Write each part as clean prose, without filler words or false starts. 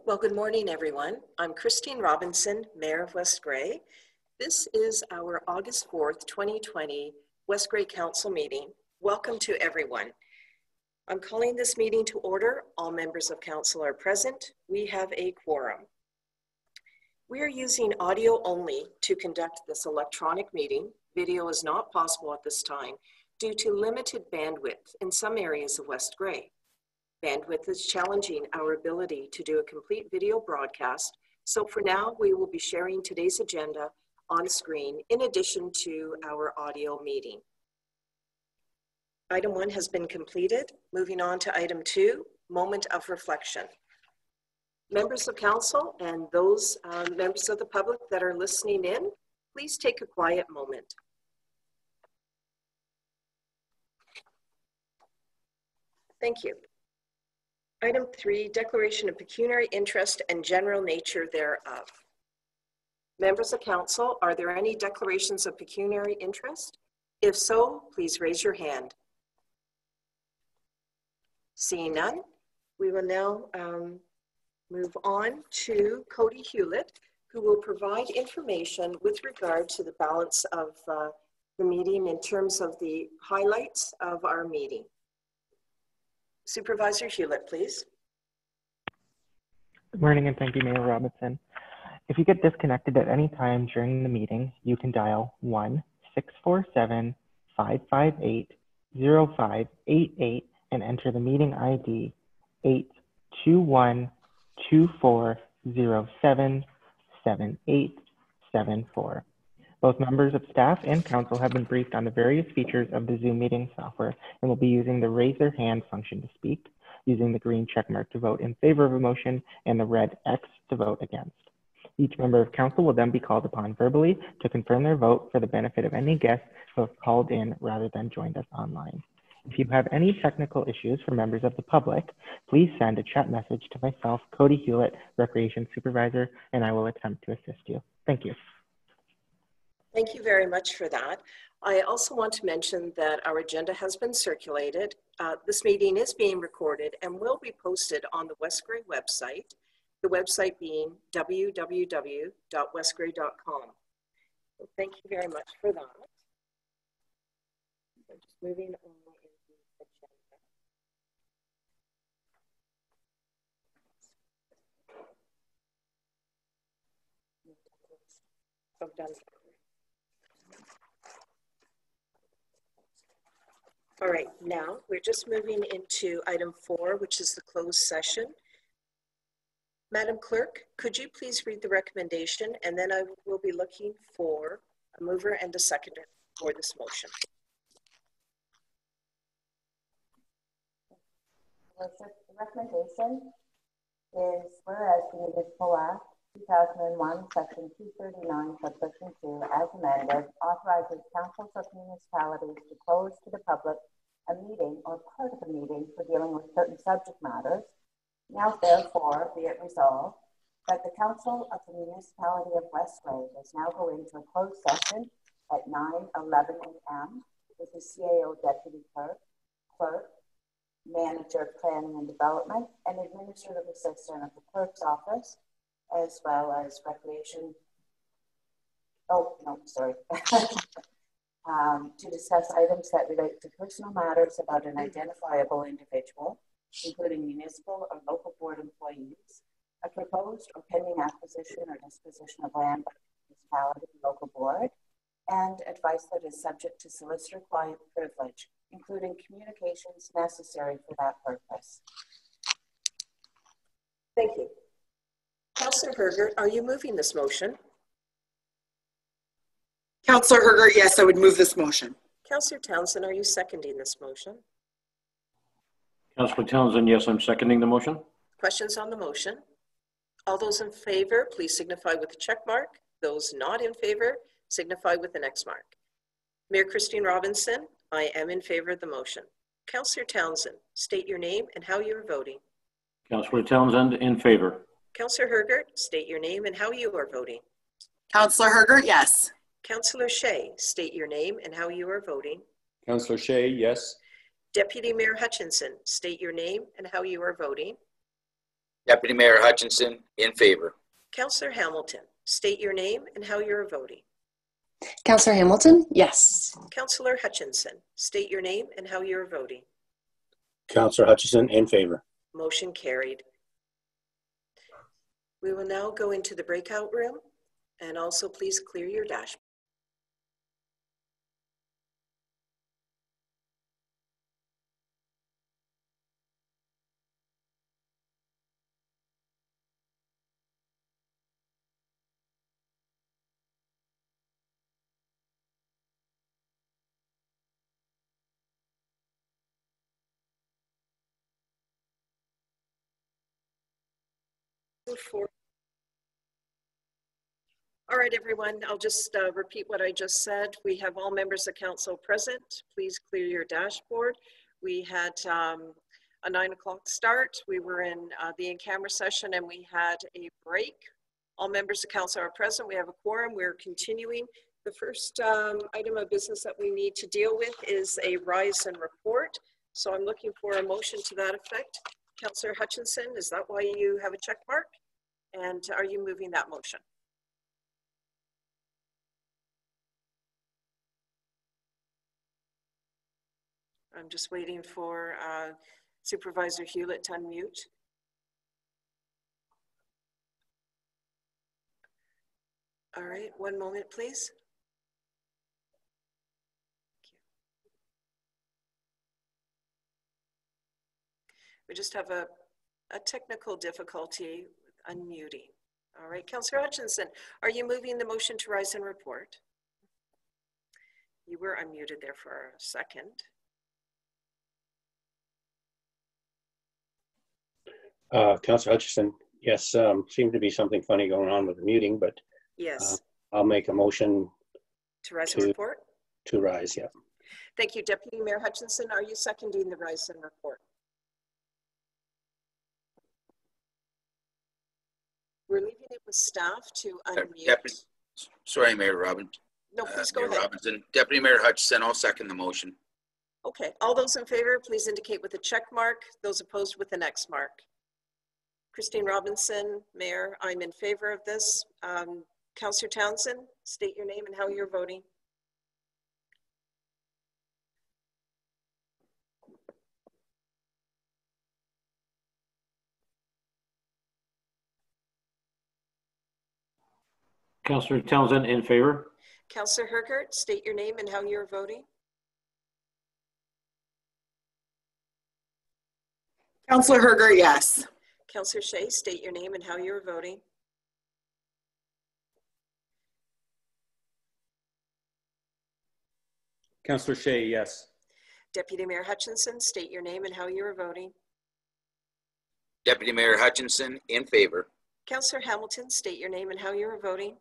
Well, good morning, everyone. I'm Christine Robinson, Mayor of West Grey. This is our August 4th, 2020 West Grey Council meeting. Welcome to everyone. I'm calling this meeting to order. All members of council are present. We have a quorum. We are using audio only to conduct this electronic meeting. Video is not possible at this time due to limited bandwidth in some areas of West Grey. Bandwidth is challenging our ability to do a complete video broadcast, so for now we will be sharing today's agenda on screen in addition to our audio meeting. Item 1 has been completed. Moving on to item 2, moment of reflection. Members of council and those members of the public that are listening in, please take a quiet moment. Thank you. Item 3, declaration of pecuniary interest and general nature thereof. Members of council, are there any declarations of pecuniary interest? If so, please raise your hand. Seeing none, we will now move on to Cody Hewlett, who will provide information with regard to the balance of the meeting in terms of the highlights of our meeting. Supervisor Hewlett, please. Good morning, and thank you, Mayor Robinson. If you get disconnected at any time during the meeting, you can dial 1-647-558-0588 and enter the meeting ID 821-2407-7874. Both members of staff and council have been briefed on the various features of the Zoom meeting software and will be using the raise their hand function to speak, using the green check mark to vote in favor of a motion, and the red X to vote against. Each member of council will then be called upon verbally to confirm their vote for the benefit of any guests who have called in rather than joined us online. If you have any technical issues for members of the public, please send a chat message to myself, Cody Hewlett, Recreation Supervisor, and I will attempt to assist you. Thank you. Thank you very much for that. I also want to mention that our agenda has been circulated. This meeting is being recorded and will be posted on the West Grey website, the website being www.westgrey.com. So thank you very much for that. So just moving on in the agenda. So done. All right, now we're just moving into item 4, which is the closed session. Madam Clerk, could you please read the recommendation, and then I will be looking for a mover and a seconder for this motion. The recommendation is, whereas the Municipal Act 2001, Section 239, Subsection 2, as amended, authorizes councils of municipalities to close to the public a meeting or part of a meeting for dealing with certain subject matters. Now, therefore, be it resolved that the Council of the Municipality of West Grey does now go into a closed session at 9:11 a.m. with the CAO Deputy Clerk, Manager of Planning and Development, and Administrative Assistant of the Clerk's Office, as well as Recreation, to discuss items that relate to personal matters about an identifiable individual, including municipal or local board employees, a proposed or pending acquisition or disposition of land by the municipality or local board, and advice that is subject to solicitor-client privilege, including communications necessary for that purpose. Thank you. Councillor Herger, are you moving this motion? Councillor Herger, yes, I would move this motion. Councillor Townsend, are you seconding this motion? Councillor Townsend, yes, I'm seconding the motion. Questions on the motion? All those in favor, please signify with a check mark. Those not in favor, signify with an X mark. Mayor Christine Robinson, I am in favor of the motion. Councillor Townsend, state your name and how you are voting. Councillor Townsend, in favor. Councillor Hergert, state your name and how you are voting. Councillor Herger, yes. Councillor Shea, state your name and how you are voting. Councillor Shea, yes. Deputy Mayor Hutchinson, state your name and how you are voting. Deputy Mayor Hutchinson, in favor. Councillor Hamilton, state your name and how you're voting. Councillor Hamilton, yes. Councillor Hutchinson, state your name and how you're voting. Councillor Hutchinson, in favor. Motion carried. We will now go into the breakout room, and also please clear your dashboard. All right, everyone, I'll just repeat what I just said. We have all members of council present. Please clear your dashboard. We had a 9 o'clock start. We were in the in-camera session and we had a break. All members of council are present. We have a quorum. We're continuing. The first item of business that we need to deal with is a rise and report. So I'm looking for a motion to that effect. Councillor Hutchinson, is that why you have a check mark? And are you moving that motion? I'm just waiting for Supervisor Hewlett to unmute. All right, one moment, please. We just have a technical difficulty with unmuting. All right, Councillor Hutchinson, are you moving the motion to rise and report? You were unmuted there for a second. Councillor Hutchinson, yes, seemed to be something funny going on with the muting, but yes, I'll make a motion to rise and report. To rise, yeah. Thank you, Deputy Mayor Hutchinson. Are you seconding the rise and report? We're leaving it with staff to unmute. Sorry, Mayor Robin. No, please go Mayor ahead. Robinson. Deputy Mayor Hutchinson, I'll second the motion. Okay, all those in favor, please indicate with a check mark. Those opposed with an X mark. Christine Robinson, Mayor, I'm in favor of this. Councillor Townsend, state your name and how you're voting. Councillor Townsend, in favor. Councillor Hergert, state your name and how you're voting. Councillor Hergert, yes. Councillor Shea, state your name and how you're voting. Councillor Shea, yes. Deputy Mayor Hutchinson, state your name and how you're voting. Deputy Mayor Hutchinson, in favor. Councillor Hamilton, state your name and how you're voting.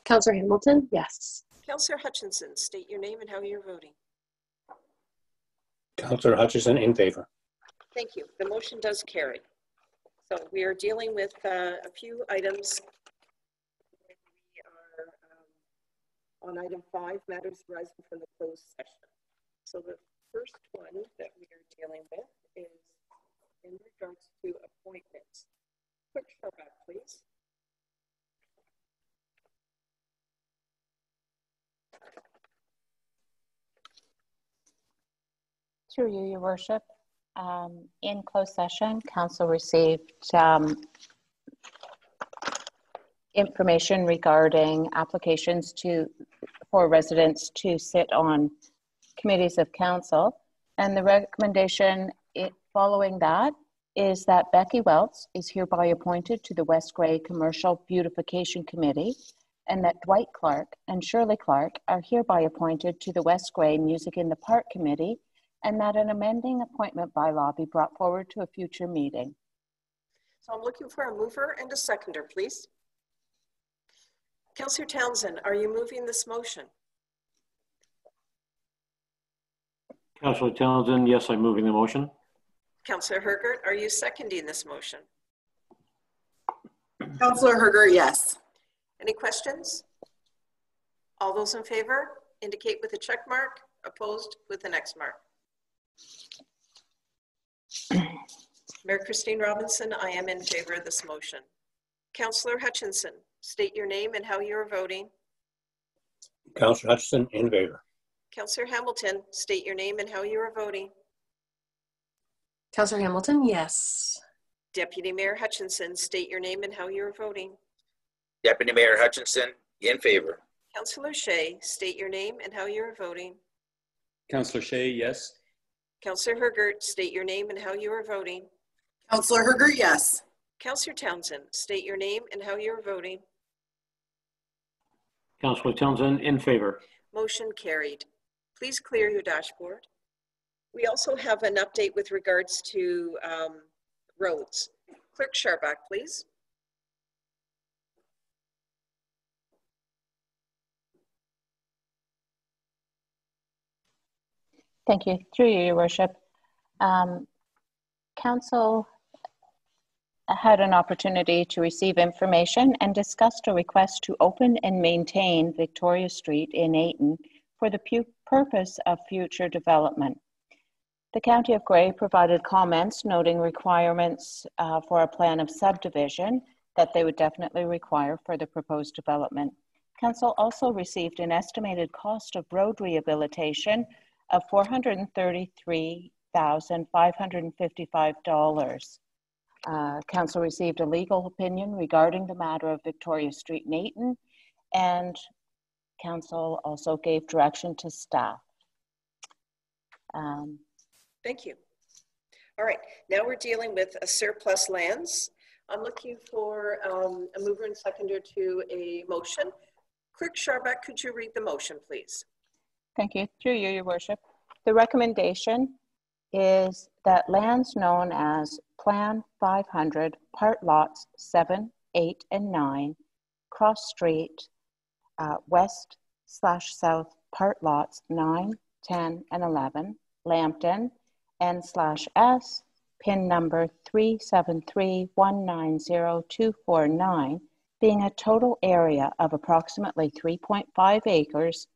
Councillor Hamilton, yes. Councillor Hutchinson, state your name and how you're voting. Councillor Hutchinson, in favor. Thank you. The motion does carry. So we are dealing with a few items. We are on item 5, matters arising from the closed session. So the first one that we are dealing with is in regards to appointments. Quick show back, please. Through you, Your Worship. In closed session, Council received information regarding applications for residents to sit on committees of council, and the recommendation following that is that Becky Welts is hereby appointed to the West Grey Commercial Beautification Committee, and that Dwight Clark and Shirley Clark are hereby appointed to the West Grey Music in the Park Committee, and that an amending appointment bylaw be brought forward to a future meeting. So I'm looking for a mover and a seconder, please. Councillor Townsend, are you moving this motion? Councillor Townsend, yes, I'm moving the motion. Councillor Hergert, are you seconding this motion? Councillor Hergert, yes. Any questions? All those in favor indicate with a check mark, opposed with an X mark. Mayor Christine Robinson, I am in favor of this motion. Councillor Hutchinson, state your name and how you are voting. Councillor Hutchison, in favor. Councillor Hamilton, state your name and how you are voting. Councillor Hamilton, yes. Deputy Mayor Hutchinson, state your name and how you are voting. Deputy Mayor Hutchinson, in favor. Councillor Shea, state your name and how you are voting. Councillor Shea, yes. Councillor Hergert, state your name and how you are voting. Councillor Herger, yes. Councillor Townsend, state your name and how you are voting. Councillor Townsend, in favor. Motion carried. Please clear your dashboard. We also have an update with regards to roads. Clerk Scharback, please. Thank you. Through you, Your Worship. Council had an opportunity to receive information and discussed a request to open and maintain Victoria Street in Ayton for the purpose of future development. The County of Grey provided comments noting requirements for a plan of subdivision that they would definitely require for the proposed development. Council also received an estimated cost of road rehabilitation of $433,555. Council received a legal opinion regarding the matter of Victoria Street in Ayton, and Council also gave direction to staff. Thank you. All right, now we're dealing with a surplus lands. I'm looking for a mover and seconder to a motion. Clerk Scharback, could you read the motion, please? Thank you. Through you, Your Worship. The recommendation is that lands known as Plan 500, part lots 7, 8, and 9, Cross Street, west/south, part lots 9, 10, and 11, Lambton, N/S, pin number 373190249, being a total area of approximately 3.5 acres,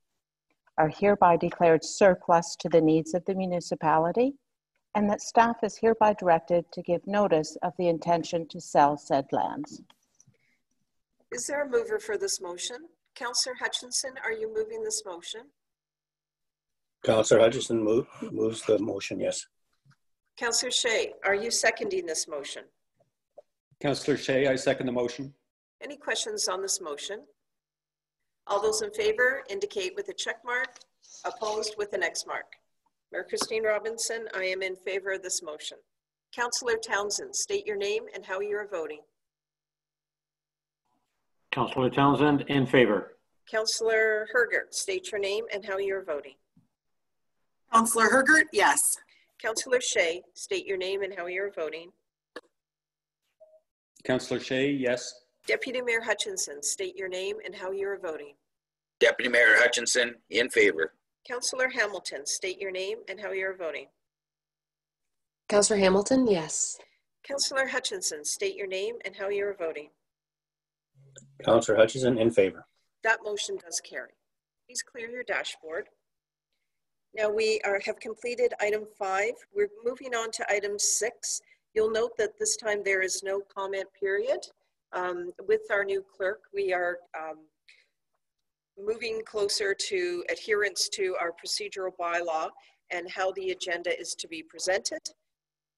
are hereby declared surplus to the needs of the municipality, and that staff is hereby directed to give notice of the intention to sell said lands. Is there a mover for this motion? Councillor Hutchinson, are you moving this motion? Councillor Hutchison moves the motion, yes. Councillor Shea, are you seconding this motion? Councillor Shea, I second the motion. Any questions on this motion? All those in favor indicate with a check mark, opposed with an X mark. Mayor Christine Robinson, I am in favor of this motion. Councillor Townsend, state your name and how you are voting. Councillor Townsend, in favor. Councillor Hergert, state your name and how you are voting. Councillor Hergert, yes. Councillor Shea, state your name and how you are voting. Councillor Shea, yes. Deputy Mayor Hutchinson, state your name and how you are voting. Deputy Mayor Hutchinson, in favor. Councillor Hamilton, state your name and how you are voting. Councillor Hamilton, yes. Councillor Hutchinson, state your name and how you are voting. Councillor Hutchison, in favor. That motion does carry. Please clear your dashboard. Now we have completed item 5. We're moving on to item 6. You'll note that this time there is no comment period. With our new clerk, we are moving closer to adherence to our procedural bylaw and how the agenda is to be presented.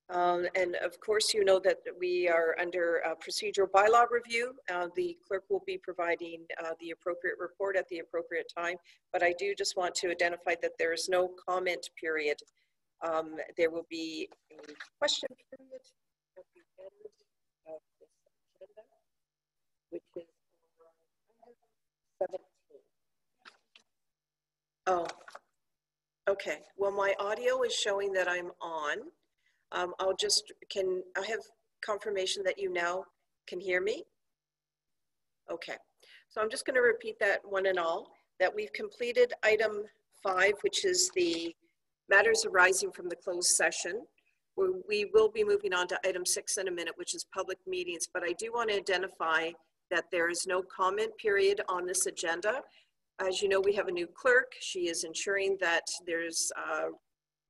And of course, you know that we are under procedural bylaw review. The clerk will be providing the appropriate report at the appropriate time, but I do just want to identify that there is no comment period. There will be a question period at the end of this agenda, which is 17. Oh, okay. Well, my audio is showing that I'm on. I have confirmation that you now can hear me? Okay, so I'm just going to repeat that one and all, that we've completed item 5, which is the matters arising from the closed session. We will be moving on to item 6 in a minute, which is public meetings, but I do want to identify that there is no comment period on this agenda. As you know, we have a new clerk. She is ensuring that there's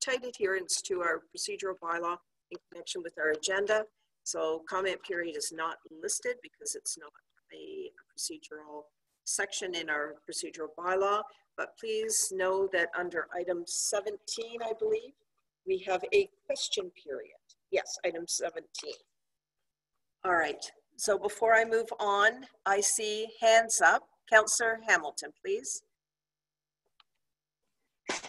tight adherence to our procedural bylaw. in connection with our agenda. So comment period is not listed because it's not a procedural section in our procedural bylaw, but please know that under item 17, I believe, we have a question period. Yes, item 17. All right, so before I move on, I see hands up. Councillor Hamilton, please.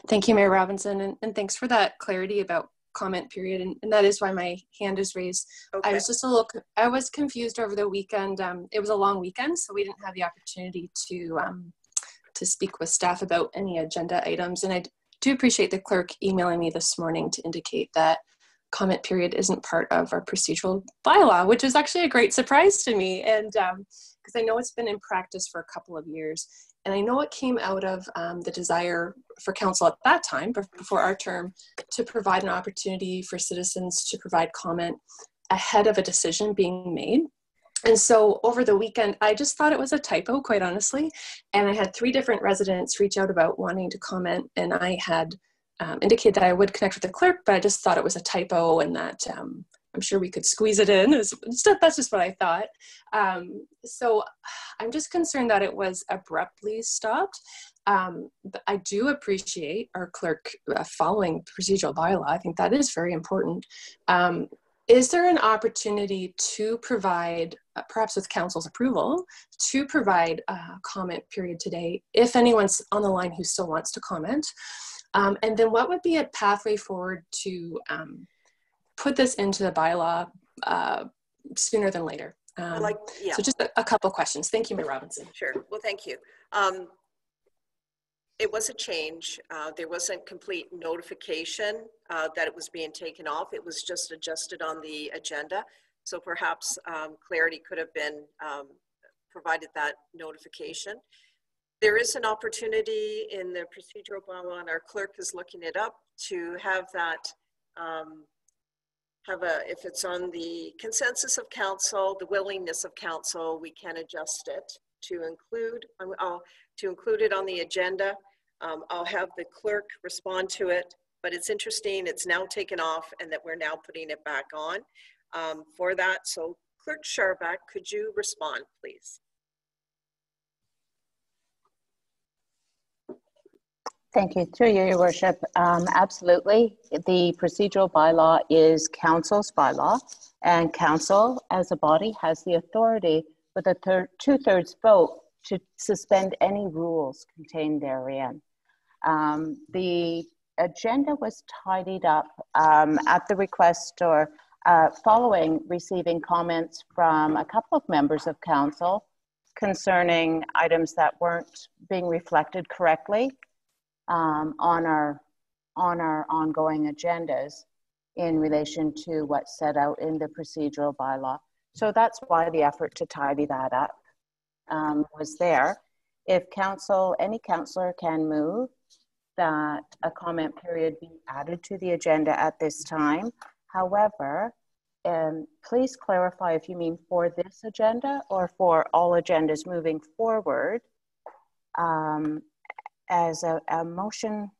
Thank you, Mayor Robinson, and thanks for that clarity about comment period, and that is why my hand is raised. Okay. I was just a little, I was confused over the weekend. It was a long weekend, so we didn't have the opportunity to speak with staff about any agenda items, and I do appreciate the clerk emailing me this morning to indicate that comment period isn't part of our procedural bylaw, which is actually a great surprise to me, and because I know it's been in practice for a couple of years. And I know it came out of the desire for council at that time, before our term, to provide an opportunity for citizens to provide comment ahead of a decision being made. And so over the weekend, I just thought it was a typo, quite honestly. And I had 3 different residents reach out about wanting to comment. And I had indicated that I would connect with the clerk, but I just thought it was a typo and that I'm sure we could squeeze it in. That's just what I thought. So I'm just concerned that it was abruptly stopped. But I do appreciate our clerk following procedural bylaw. I think that is very important. Is there an opportunity to provide, perhaps with council's approval, to provide a comment period today, if anyone's on the line who still wants to comment? And then what would be a pathway forward to put this into the bylaw sooner than later? Yeah. So just a couple of questions. Thank you, Mayor Robinson. Sure. Well, thank you. It was a change. There wasn't complete notification that it was being taken off. It was just adjusted on the agenda. So perhaps clarity could have been provided that notification. There is an opportunity in the procedural bylaw, and our clerk is looking it up, to have that if it's on the consensus of council, the willingness of council, we can adjust it to include it on the agenda. I'll have the clerk respond to it, but it's interesting, it's now taken off and that we're now putting it back on for that. So Clerk Sharback, could you respond, please? Thank you. Through you, Your Worship. Absolutely. The procedural bylaw is council's bylaw, and council as a body has the authority with a 2/3 vote to suspend any rules contained therein. The agenda was tidied up at the request or following receiving comments from a couple of members of council concerning items that weren't being reflected correctly on our ongoing agendas in relation to what's set out in the procedural bylaw. So that's why the effort to tidy that up was there. If any councillor can move that a comment period be added to the agenda at this time. However, please clarify if you mean for this agenda or for all agendas moving forward, as a motion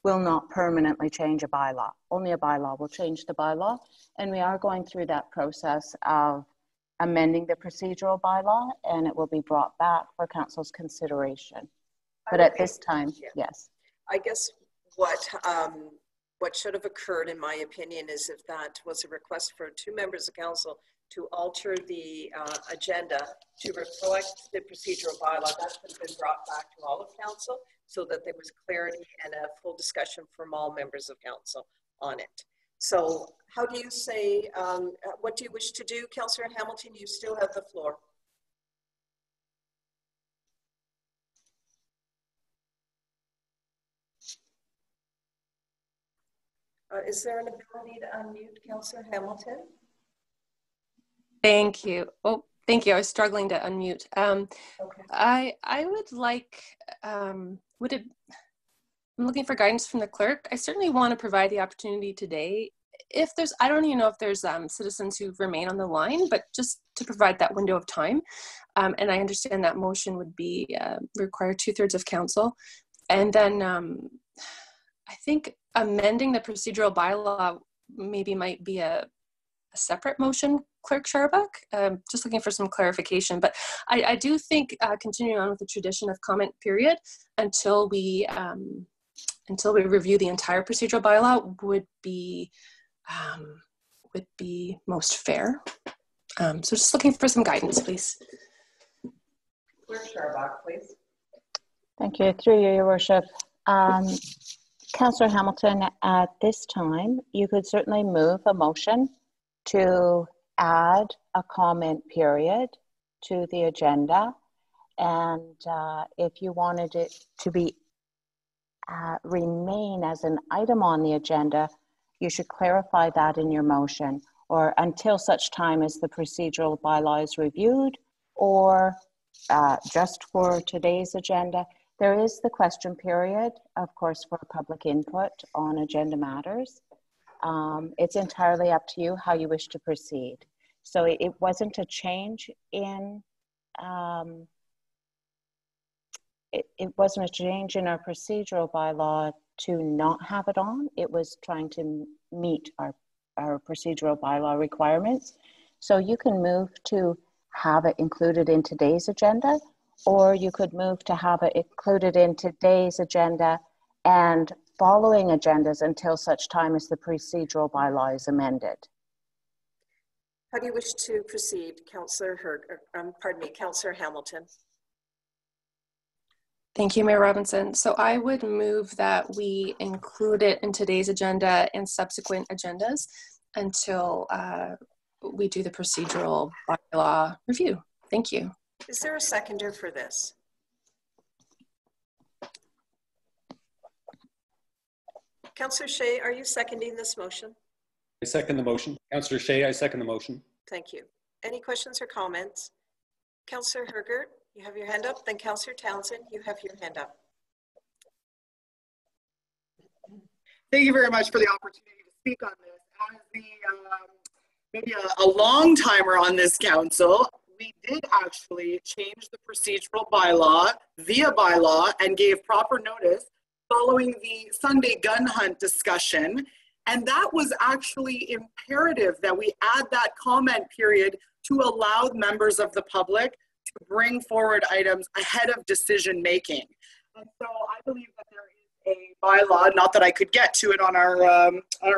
will not permanently change a bylaw. Only a bylaw will change the bylaw. And we are going through that process of amending the procedural bylaw, and it will be brought back for council's consideration. But at this time, yes. I guess what should have occurred, in my opinion, is if that was a request for 2 members of council to alter the agenda to reflect the procedural bylaw, that should have been brought back to all of council so that there was clarity and a full discussion from all members of council on it. So how do you say, what do you wish to do, Councillor Hamilton? You still have the floor. Is there an ability to unmute Councillor Hamilton? Thank you. Oh, thank you. I was struggling to unmute. Okay. I would like, I'm looking for guidance from the clerk. I certainly want to provide the opportunity today. If there's, I don't even know if there's citizens who remain on the line, but just to provide that window of time. And I understand that motion would be require 2/3 of council. And then I think amending the procedural bylaw maybe might be a separate motion, Clerk Sharbuck. Just looking for some clarification, but I do think continuing on with the tradition of comment period until we review the entire procedural bylaw would be most fair. So just looking for some guidance, please. Clerk Sharbuck, please. Thank you. Through you, Your Worship. Councillor Hamilton, at this time, you could certainly move a motion to add a comment period to the agenda. And if you wanted it to be remain as an item on the agenda, you should clarify that in your motion, or until such time as the procedural bylaw is reviewed, or just for today's agenda. There is the question period, of course, for public input on agenda matters. It's entirely up to you how you wish to proceed. So it wasn't a change in, it wasn't a change in our procedural bylaw to not have it on. It was trying to meet our procedural bylaw requirements. So you can move to have it included in today's agenda, or you could move to have it included in today's agenda and following agendas until such time as the procedural bylaw is amended. How do you wish to proceed, Councillor Councillor Hamilton? Thank you, Mayor Robinson. So I would move that we include it in today's agenda and subsequent agendas until we do the procedural bylaw review. Thank you. Is there a seconder for this? Councillor Shea, are you seconding this motion? I second the motion. Councillor Shea, I second the motion. Thank you. Any questions or comments? Councillor Hergert, you have your hand up. Then Councillor Townsend, you have your hand up. Thank you very much for the opportunity to speak on this. As the maybe a long timer on this council, we did actually change the procedural bylaw via bylaw and gave proper notice following the Sunday gun hunt discussion. And that was actually imperative that we add that comment period to allow members of the public to bring forward items ahead of decision making. And so I believe that there is a bylaw, not that I could get to it on our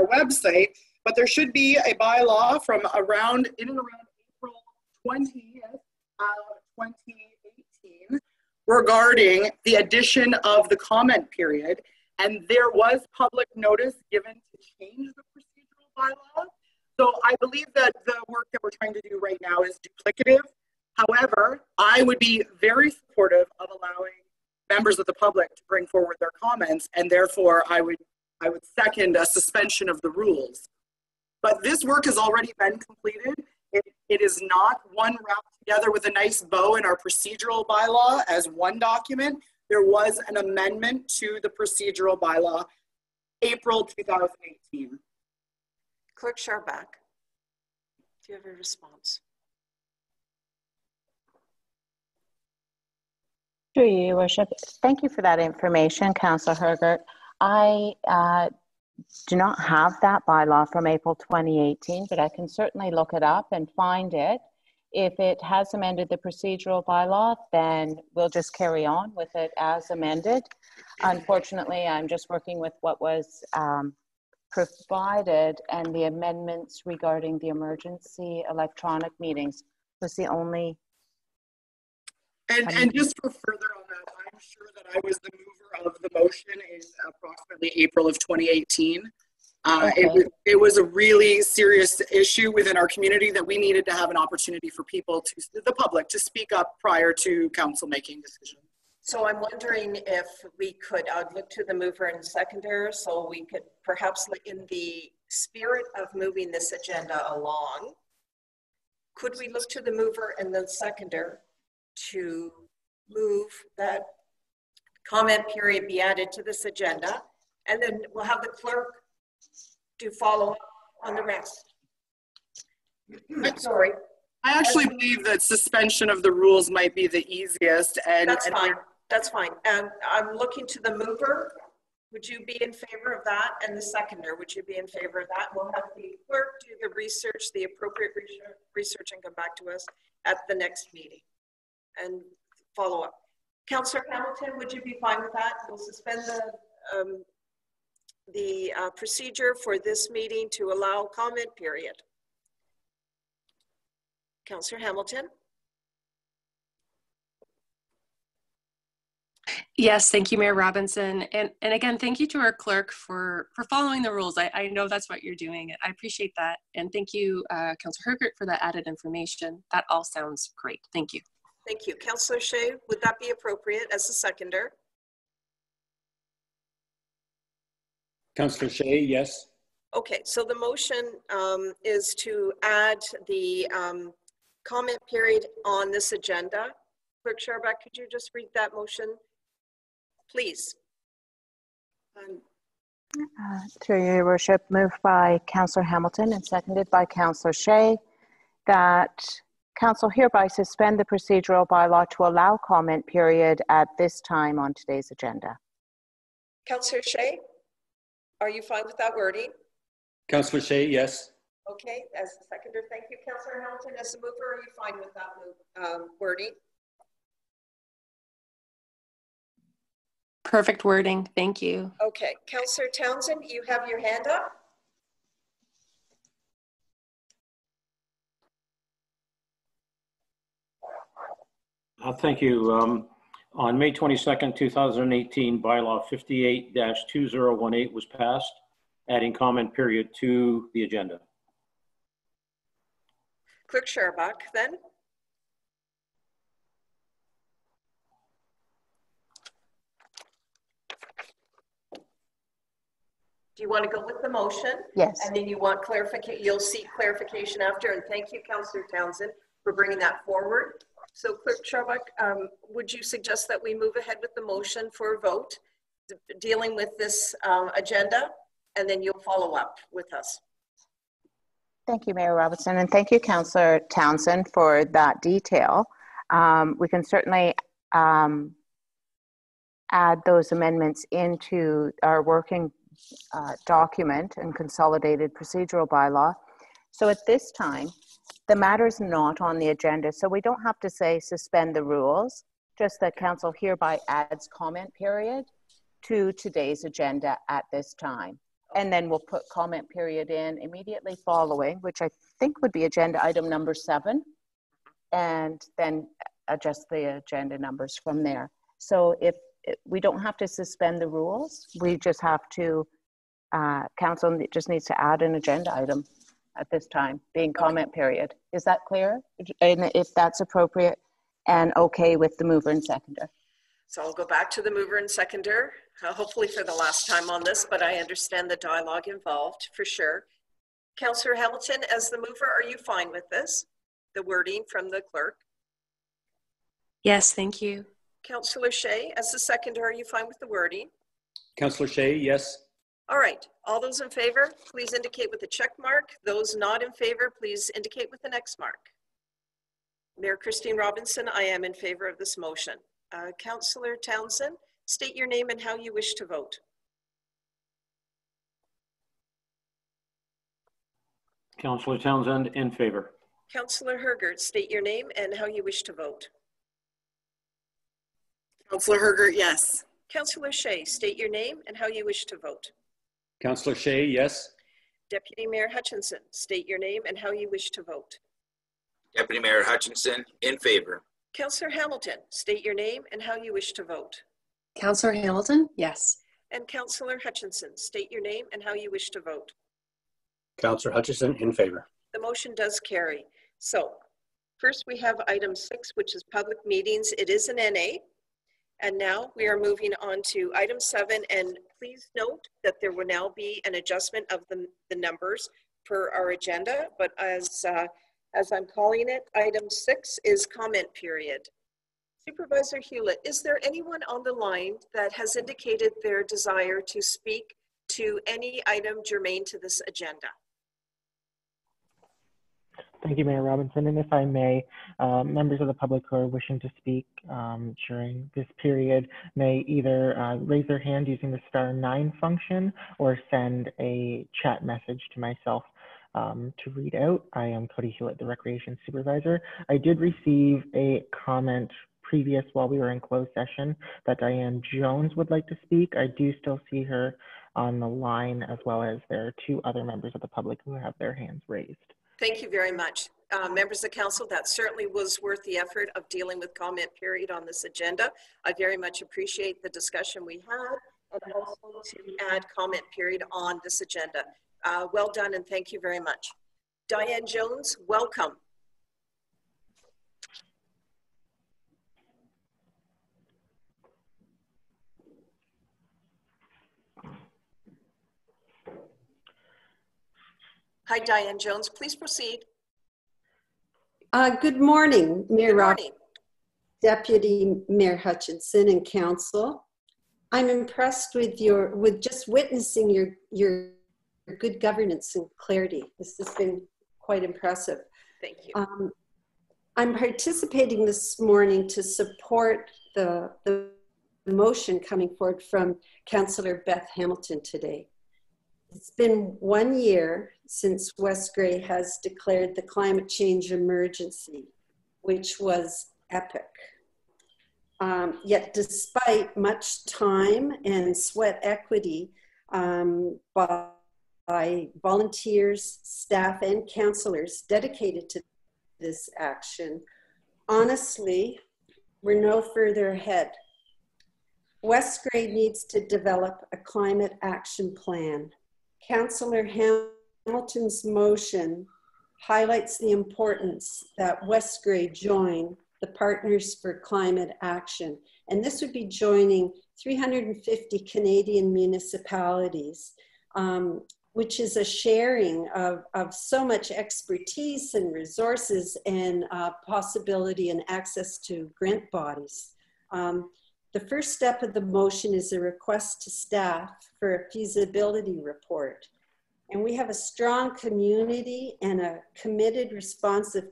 website, but there should be a bylaw from around in and around April 20th, 2018 regarding the addition of the comment period. And there was public notice given to change the procedural bylaw. So I believe that the work that we're trying to do right now is duplicative. However, I would be very supportive of allowing members of the public to bring forward their comments, and therefore I would second a suspension of the rules. But this work has already been completed. It is not one wrapped together with a nice bow in our procedural bylaw as one document. There was an amendment to the procedural bylaw, April 2018. Clerk Sharbuck, do you have a response? Through you, Your Worship. Thank you for that information, Councillor Hergert. I do not have that bylaw from April 2018, but I can certainly look it up and find it. If it has amended the procedural bylaw, then we'll just carry on with it as amended. Unfortunately, I'm just working with what was provided, and the amendments regarding the emergency electronic meetings was the only. And just for further on that, I'm sure that I was the mover of the motion in approximately April of 2018. Okay. It was a really serious issue within our community that we needed to have an opportunity for people, the public, to speak up prior to council making decisions. So I'm wondering if we could, I'd look to the mover and seconder, so we could perhaps, in the spirit of moving this agenda along, could we look to the mover and the seconder to move that comment period be added to this agenda, and then we'll have the clerk to follow up on the rest. Sorry. I actually believe that suspension of the rules might be the easiest. And that's fine. That's fine. And I'm looking to the mover Would you be in favor of that? And the seconder, would you be in favor of that? We'll have the clerk do the research, the appropriate research, and come back to us at the next meeting and follow up. Councillor Hamilton, would you be fine with that? We'll suspend the procedure for this meeting to allow comment period. Councillor Hamilton? Yes, thank you, Mayor Robinson. And again, thank you to our clerk for following the rules. I know that's what you're doing. I appreciate that. And thank you, Councillor Hergert, for that added information. That all sounds great. Thank you. Thank you. Councillor Shea, would that be appropriate as a seconder? Councillor Shea, yes. Okay, so the motion is to add the comment period on this agenda. Clerk Sharback, could you just read that motion, please? Through your worship, moved by Councillor Hamilton and seconded by Councillor Shea, that Council hereby suspend the procedural bylaw to allow comment period at this time on today's agenda. Councillor Shea, are you fine with that wording? Councillor Shea, yes. Okay, as the seconder, thank you. Councillor Hamilton, as the mover, are you fine with that wording? Perfect wording. Thank you. Okay, Councillor Townsend, you have your hand up. Thank you. On May 22nd, 2018, bylaw 58-2018 was passed, adding comment period to the agenda. Clerk Sharback, then. Do you want to go with the motion? Yes. And then you want clarification, you'll seek clarification after, and thank you, Councillor Townsend, for bringing that forward. So Clerk Sharback, would you suggest that we move ahead with the motion for a vote dealing with this agenda, and then you'll follow up with us? Thank you, Mayor Robinson, and thank you, Councillor Townsend, for that detail. We can certainly add those amendments into our working document and consolidated procedural bylaw. So at this time, the matter is not on the agenda, so we don't have to say suspend the rules, just that council hereby adds comment period to today's agenda at this time. And then we'll put comment period in immediately following, which I think would be agenda item number 7, and then adjust the agenda numbers from there. So if we don't have to suspend the rules, we just have to, council just needs to add an agenda item at this time, being comment period. Is that clear? And if that's appropriate and okay with the mover and seconder. So I'll go back to the mover and seconder, hopefully for the last time on this, but I understand the dialogue involved for sure. Councillor Hamilton, as the mover, are you fine with this? The wording from the clerk? Yes, thank you. Councillor Shea, as the seconder, are you fine with the wording? Councillor Shea, yes. All right, all those in favor, please indicate with a check mark. Those not in favor, please indicate with an X mark. Mayor Christine Robinson, I am in favor of this motion. Councillor Townsend, state your name and how you wish to vote. Councillor Townsend, in favor. Councillor Hergert, state your name and how you wish to vote. Councillor Hergert, yes. Councillor Shea, state your name and how you wish to vote. Councillor Shea, yes. Deputy Mayor Hutchinson, state your name and how you wish to vote. Deputy Mayor Hutchinson, in favor. Councillor Hamilton, state your name and how you wish to vote. Councillor Hamilton, yes. And Councillor Hutchinson, state your name and how you wish to vote. Councillor Hutchinson, in favor. The motion does carry. So first we have item 6, which is public meetings. It is an NA. And now we are moving on to item 7. And please note that there will now be an adjustment of the numbers per our agenda. But as I'm calling it, item 6 is comment period. Supervisor Hewlett, is there anyone on the line that has indicated their desire to speak to any item germane to this agenda? Thank you, Mayor Robinson. And if I may, members of the public who are wishing to speak during this period may either raise their hand using the *9 function or send a chat message to myself to read out. I am Cody Hewitt, the Recreation Supervisor. I did receive a comment previous while we were in closed session that Diane Jones would like to speak. I do still see her on the line, as well as there are 2 other members of the public who have their hands raised. Thank you very much. Members of council, that certainly was worth the effort of dealing with comment period on this agenda. I very much appreciate the discussion we had, and also to add comment period on this agenda. Well done, and thank you very much. Diane Jones, welcome. Hi, Diane Jones, please proceed. Good morning, Mayor Robinson, Deputy Mayor Hutchinson, and Council. I'm impressed with just witnessing your good governance and clarity. This has been quite impressive. Thank you. I'm participating this morning to support the motion coming forward from Councillor Beth Hamilton today. It's been 1 year since West Grey has declared the climate change emergency, which was epic. Yet despite much time and sweat equity by volunteers, staff, and councillors dedicated to this action, honestly, we're no further ahead. West Grey needs to develop a climate action plan. Councillor Hamilton's motion highlights the importance that West Grey join the Partners for Climate Action. And this would be joining 350 Canadian municipalities, which is a sharing of so much expertise and resources and possibility and access to grant bodies. The first step of the motion is a request to staff for a feasibility report. And we have a strong community and a committed, responsive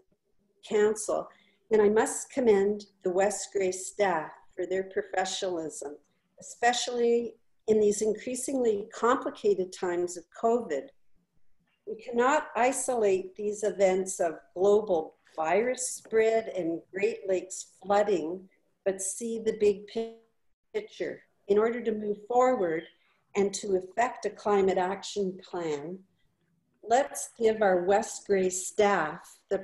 council. And I must commend the West Grey staff for their professionalism, especially in these increasingly complicated times of COVID. We cannot isolate these events of global virus spread and Great Lakes flooding, but see the big picture. In order to move forward and to effect a climate action plan, let's give our West Grey staff the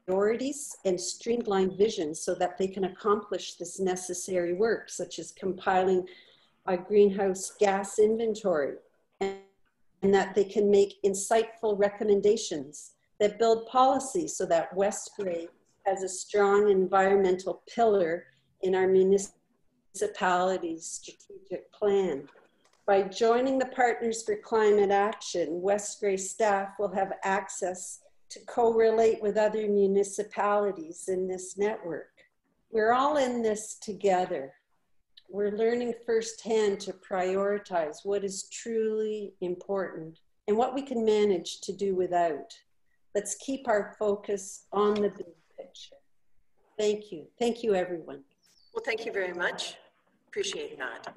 priorities and streamlined vision so that they can accomplish this necessary work, such as compiling a greenhouse gas inventory, and that they can make insightful recommendations that build policy so that West Grey has a strong environmental pillar in our municipality's strategic plan. By joining the Partners for Climate Action, West Grey staff will have access to co-relate with other municipalities in this network. We're all in this together. We're learning firsthand to prioritize what is truly important and what we can manage to do without. Let's keep our focus on the big picture. Thank you. Thank you, everyone. Well, thank you very much. Appreciate that.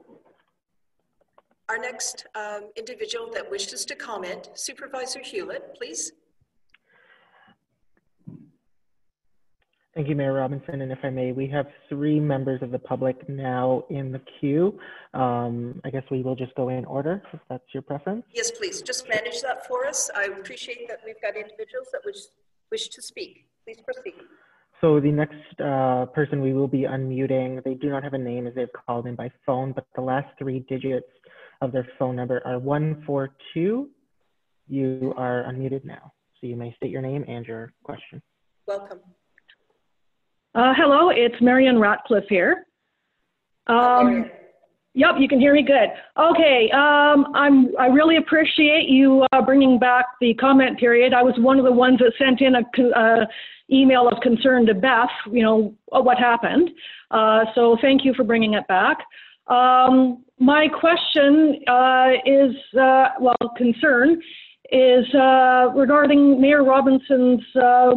Our next individual that wishes to comment, Supervisor Hewlett, please. Thank you, Mayor Robinson. And if I may, we have 3 members of the public now in the queue. I guess we will just go in order, if that's your preference. Yes, please. Just manage that for us. I appreciate that we've got individuals that wish to speak. Please proceed. So the next person we will be unmuting, they do not have a name as they've called in by phone, but the last 3 digits of their phone number are 142. You are unmuted now. So you may state your name and your question. Welcome. Hello, it's Marion Ratcliffe here. Yep, you can hear me good. Okay, I really appreciate you bringing back the comment period. I was one of the ones that sent in a email of concern to Beth, you know, what happened. So thank you for bringing it back. My question concern is regarding Mayor Robinson's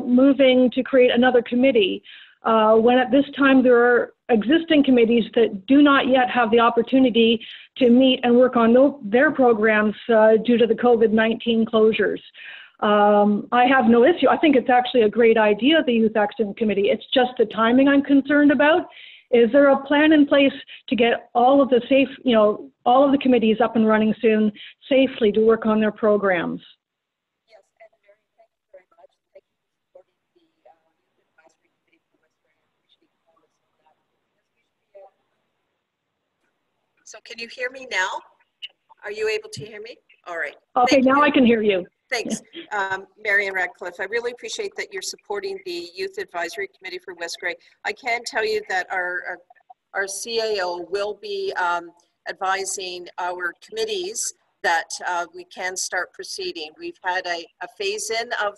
moving to create another committee. When at this time there are existing committees that do not yet have the opportunity to meet and work on their programs due to the COVID-19 closures. I have no issue. I think it's actually a great idea, the Youth Action Committee. It's just the timing I'm concerned about. Is there a plan in place to get all of the all of the committees up and running soon safely to work on their programs? Yes, and Mary, thank you very much. Thank you for supporting the Youth Advisory Committee for West Grey. I appreciate you calling us on that. So can you hear me now? Are you able to hear me? All right. Okay, now I can hear you. Thanks, Marian Radcliffe. I really appreciate that you're supporting the Youth Advisory Committee for West Grey. I can tell you that our CAO will be advising our committees that we can start proceeding. We've had a phase-in of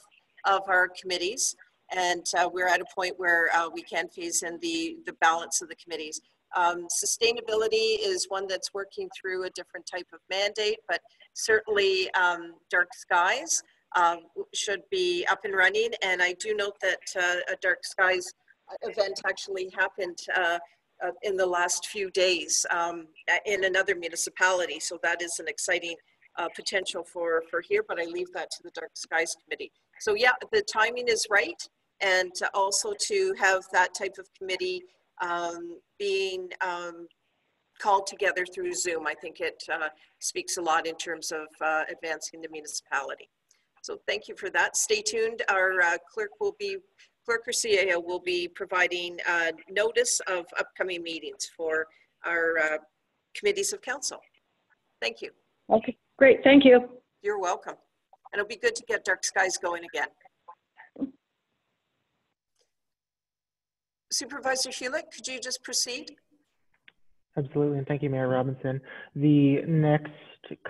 our committees, and we're at a point where we can phase in the balance of the committees. Sustainability is one that's working through a different type of mandate, but certainly Dark Skies should be up and running. And I do note that a Dark Skies event actually happened in the last few days in another municipality. So that is an exciting potential for here, but I leave that to the Dark Skies Committee. So yeah, the timing is right. And also to have that type of committee being called together through Zoom. I think it speaks a lot in terms of advancing the municipality. So thank you for that. Stay tuned. Our clerk or CAO will be providing notice of upcoming meetings for our committees of council. Thank you. Okay, great. Thank you. You're welcome. And it'll be good to get Dark Skies going again. Supervisor Hewlett, could you just proceed? Absolutely, and thank you, Mayor Robinson. The next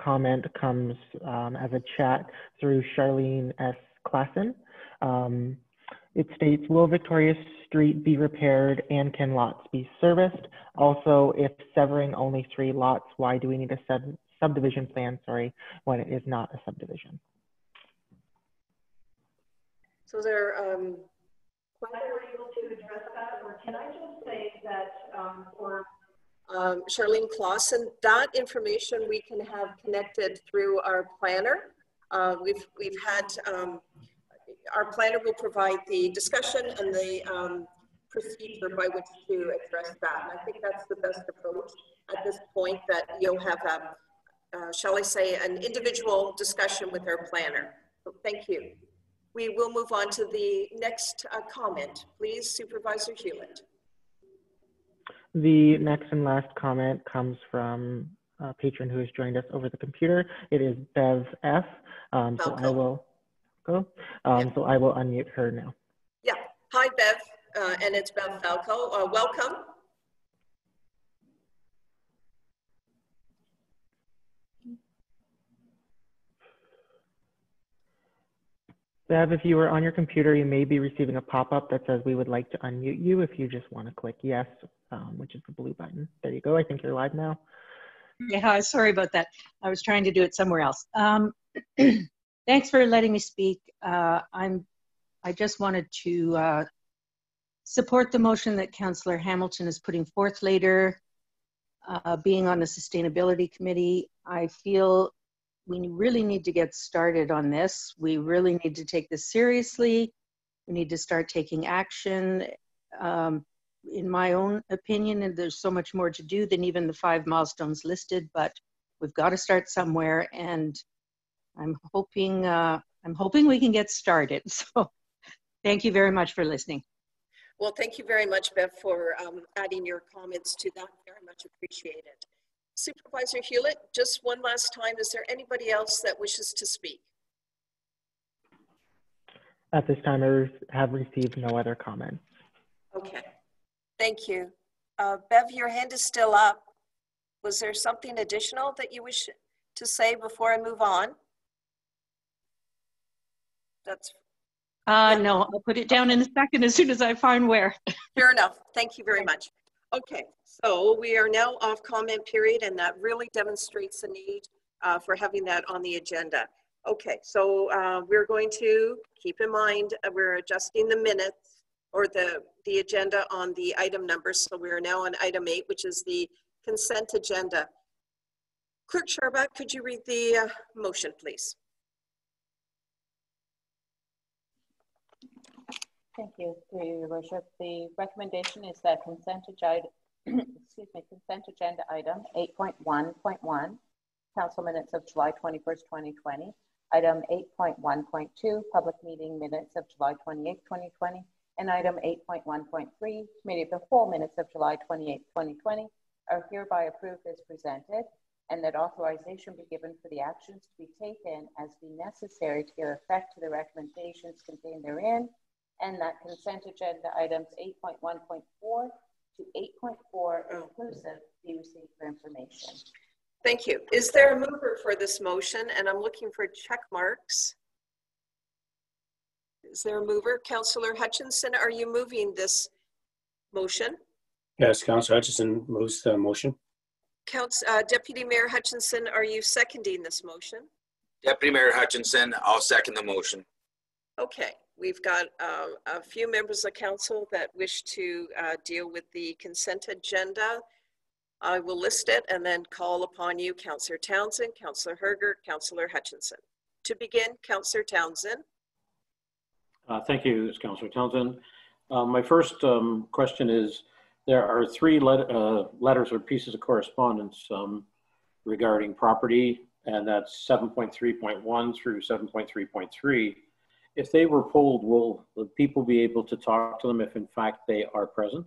comment comes as a chat through Charlene S. Klassen. It states, will Victoria Street be repaired and can lots be serviced? Also, if severing only 3 lots, why do we need a subdivision plan, when it is not a subdivision? So there, able to address that, or can I just say that for Charlene Clausen, that information we can have connected through our planner. We've had, our planner will provide the discussion and the procedure by which to address that. And I think that's the best approach at this point, that you'll have shall I say, an individual discussion with our planner. So thank you. We will move on to the next comment. Please, Supervisor Hewlett. The next and last comment comes from a patron who has joined us over the computer. It is Bev F. So I will go. So I will unmute her now. Yeah. Hi, Bev, and it's Bev Falco. Welcome. Bev, if you are on your computer, you may be receiving a pop-up that says we would like to unmute you. If you just want to click yes, which is the blue button. There you go. I think you're live now. Yeah, sorry about that. I was trying to do it somewhere else. Thanks for letting me speak. I just wanted to support the motion that Councillor Hamilton is putting forth later. Being on the Sustainability Committee, I feel we really need to get started on this. We really need to take this seriously. We need to start taking action. In my own opinion, and there's so much more to do than even the 5 milestones listed, but we've got to start somewhere, and I'm hoping we can get started. So thank you very much for listening. Well, thank you very much, Bev, for adding your comments to that. Very much appreciated. Supervisor Hewlett, just one last time, is there anybody else that wishes to speak? At this time, I have received no other comments. Okay, thank you. Bev, your hand is still up. Was there something additional that you wish to say before I move on? That's no, I'll put it down in a second as soon as I find where. Fair enough. Thank you very much. Okay, so we are now off comment period, and that really demonstrates the need for having that on the agenda. Okay, so we're going to keep in mind, we're adjusting the minutes or the agenda on the item numbers. So we are now on item 8, which is the consent agenda. Clerk Sharbat, could you read the motion, please? Thank you, through your worship. The recommendation is that consent agenda, consent agenda item 8.1.1, council minutes of July 21st, 2020. Item 8.1.2, public meeting minutes of July 28th, 2020. And item 8.1.3, committee of the whole minutes of July 28th, 2020 are hereby approved as presented, and that authorization be given for the actions to be taken as be necessary to give effect to the recommendations contained therein, and that consent agenda items 8.1.4 to 8.4 inclusive be received for information. Thank you. Is there a mover for this motion? And I'm looking for check marks. Is there a mover? Councillor Hutchinson, are you moving this motion? Yes, Councillor Hutchinson moves the motion. Deputy Mayor Hutchinson, are you seconding this motion? Deputy Mayor Hutchinson, I'll second the motion. Okay, we've got a few members of council that wish to deal with the consent agenda. I will list it and then call upon you, Councillor Townsend, Councillor Herger, Councillor Hutchinson. To begin, Councillor Townsend. Thank you, Councillor Townsend. My first question is, there are 3 letters or pieces of correspondence regarding property, and that's 7.3.1 through 7.3.3. If they were pulled, will the people be able to talk to them if in fact they are present?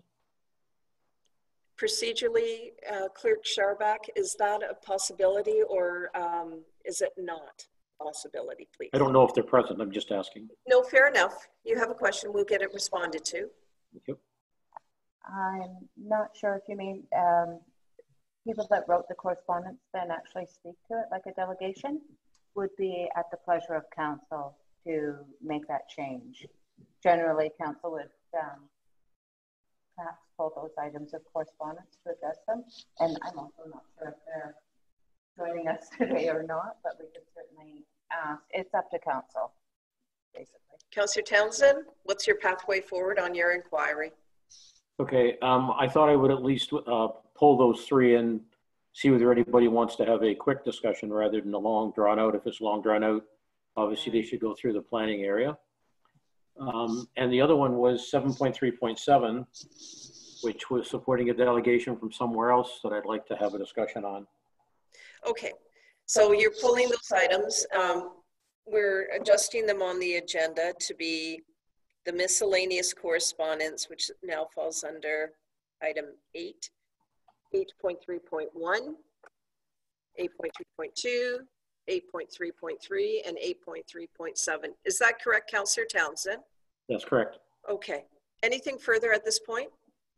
Procedurally, Clerk Sharback, is that a possibility or is it not a possibility, please? I don't know if they're present, I'm just asking. No, fair enough. You have a question, we'll get it responded to. Thank you. I'm not sure if you mean people that wrote the correspondence then actually speak to it like a delegation. Would be at the pleasure of council to make that change. Generally, council would perhaps pull those items of correspondence to address them. And I'm also not sure if they're joining us today or not, but we could certainly ask. It's up to council, basically. Councillor Townsend, what's your pathway forward on your inquiry? Okay, I thought I would at least pull those 3 and see whether anybody wants to have a quick discussion rather than a long drawn out. If it's long drawn out, obviously they should go through the planning area. And the other one was 7.3.7, which was supporting a delegation from somewhere else that I'd like to have a discussion on. Okay, so you're pulling those items. We're adjusting them on the agenda to be the miscellaneous correspondence, which now falls under item 8, 8.3.1, 8.2.2, 8.3.3, and 8.3.7. Is that correct, Councillor Townsend? That's correct. Okay. Anything further at this point?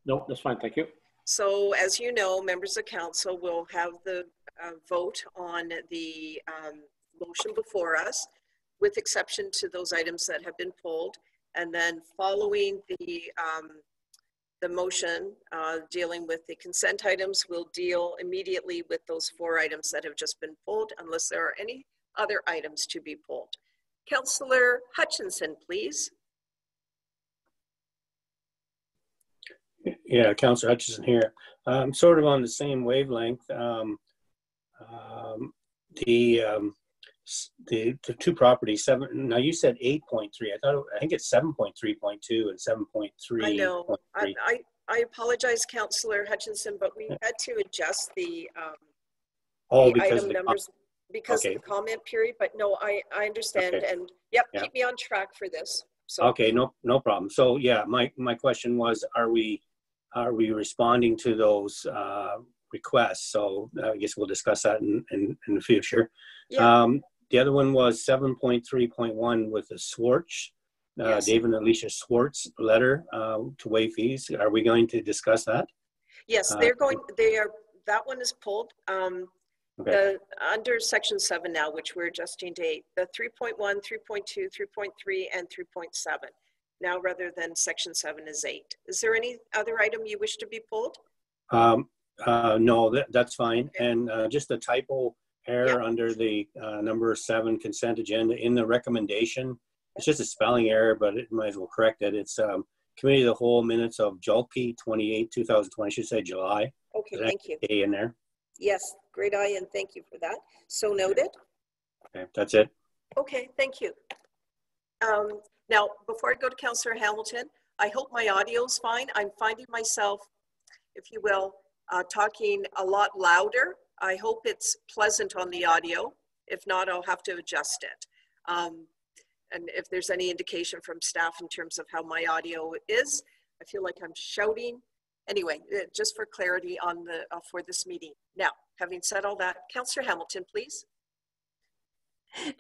No, that's fine. Thank you. So as you know, members of council will have the vote on the motion before us, with exception to those items that have been pulled. And then following the motion dealing with the consent items, we'll deal immediately with those 4 items that have just been pulled, unless there are any other items to be pulled. Councillor Hutchinson, please. Yeah, Councillor Hutchinson here. Sort of on the same wavelength. The 2 properties, now you said 8.3. I think it's 7.3.2 and 7.3. I know. I apologize, Councillor Hutchinson, but we had to adjust the item numbers because of the comment period. But no, I understand, okay. And yep, keep me on track for this. So. Okay, no problem. So yeah, my question was, are we responding to those requests? So I guess we'll discuss that in the future. Yeah. The other one was 7.3.1 with the Swartz, yes. David and Alicia Swartz letter to waive fees. Are we going to discuss that? Yes, that one is pulled. Okay. Under section 7 now, which we're adjusting to 8, the 3.1, 3.2, 3.3, and 3.7. Now, rather than section 7 is 8. Is there any other item you wish to be pulled? No, that's fine. Okay. And just a typo error under the number 7 consent agenda in the recommendation. It's just a spelling error, but it might as well correct it. It's Committee of the Whole minutes of Julpy 28, 2020. Should say July. Okay, thank you. A in there. Yes, great eye, and thank you for that. So noted. Okay, that's it. Okay, thank you. Now, before I go to Councillor Hamilton, I hope my audio is fine. I'm finding myself, if you will, talking a lot louder. I hope it's pleasant on the audio. If not, I'll have to adjust it. And if there's any indication from staff in terms of how my audio is, I feel like I'm shouting. Anyway, just for clarity on the for this meeting. Now, having said all that, Councillor Hamilton, please.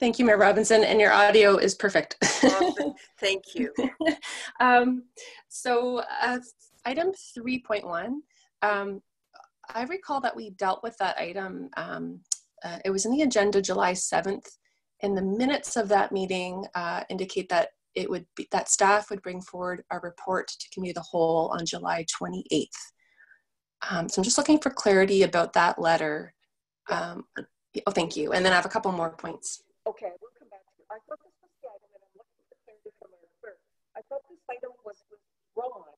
Thank you, Mayor Robinson, and your audio is perfect. Awesome. Thank you. So item 3.1, I recall that we dealt with that item. It was in the agenda July 7th, and the minutes of that meeting indicate that it would be that staff would bring forward a report to Committee of the Whole on July 28th. So I'm just looking for clarity about that letter. Oh, thank you. And then I have a couple more points. Okay, we'll come back to it. I thought this was the item, and I'm looking for clarity from our clerk. I thought this item was withdrawn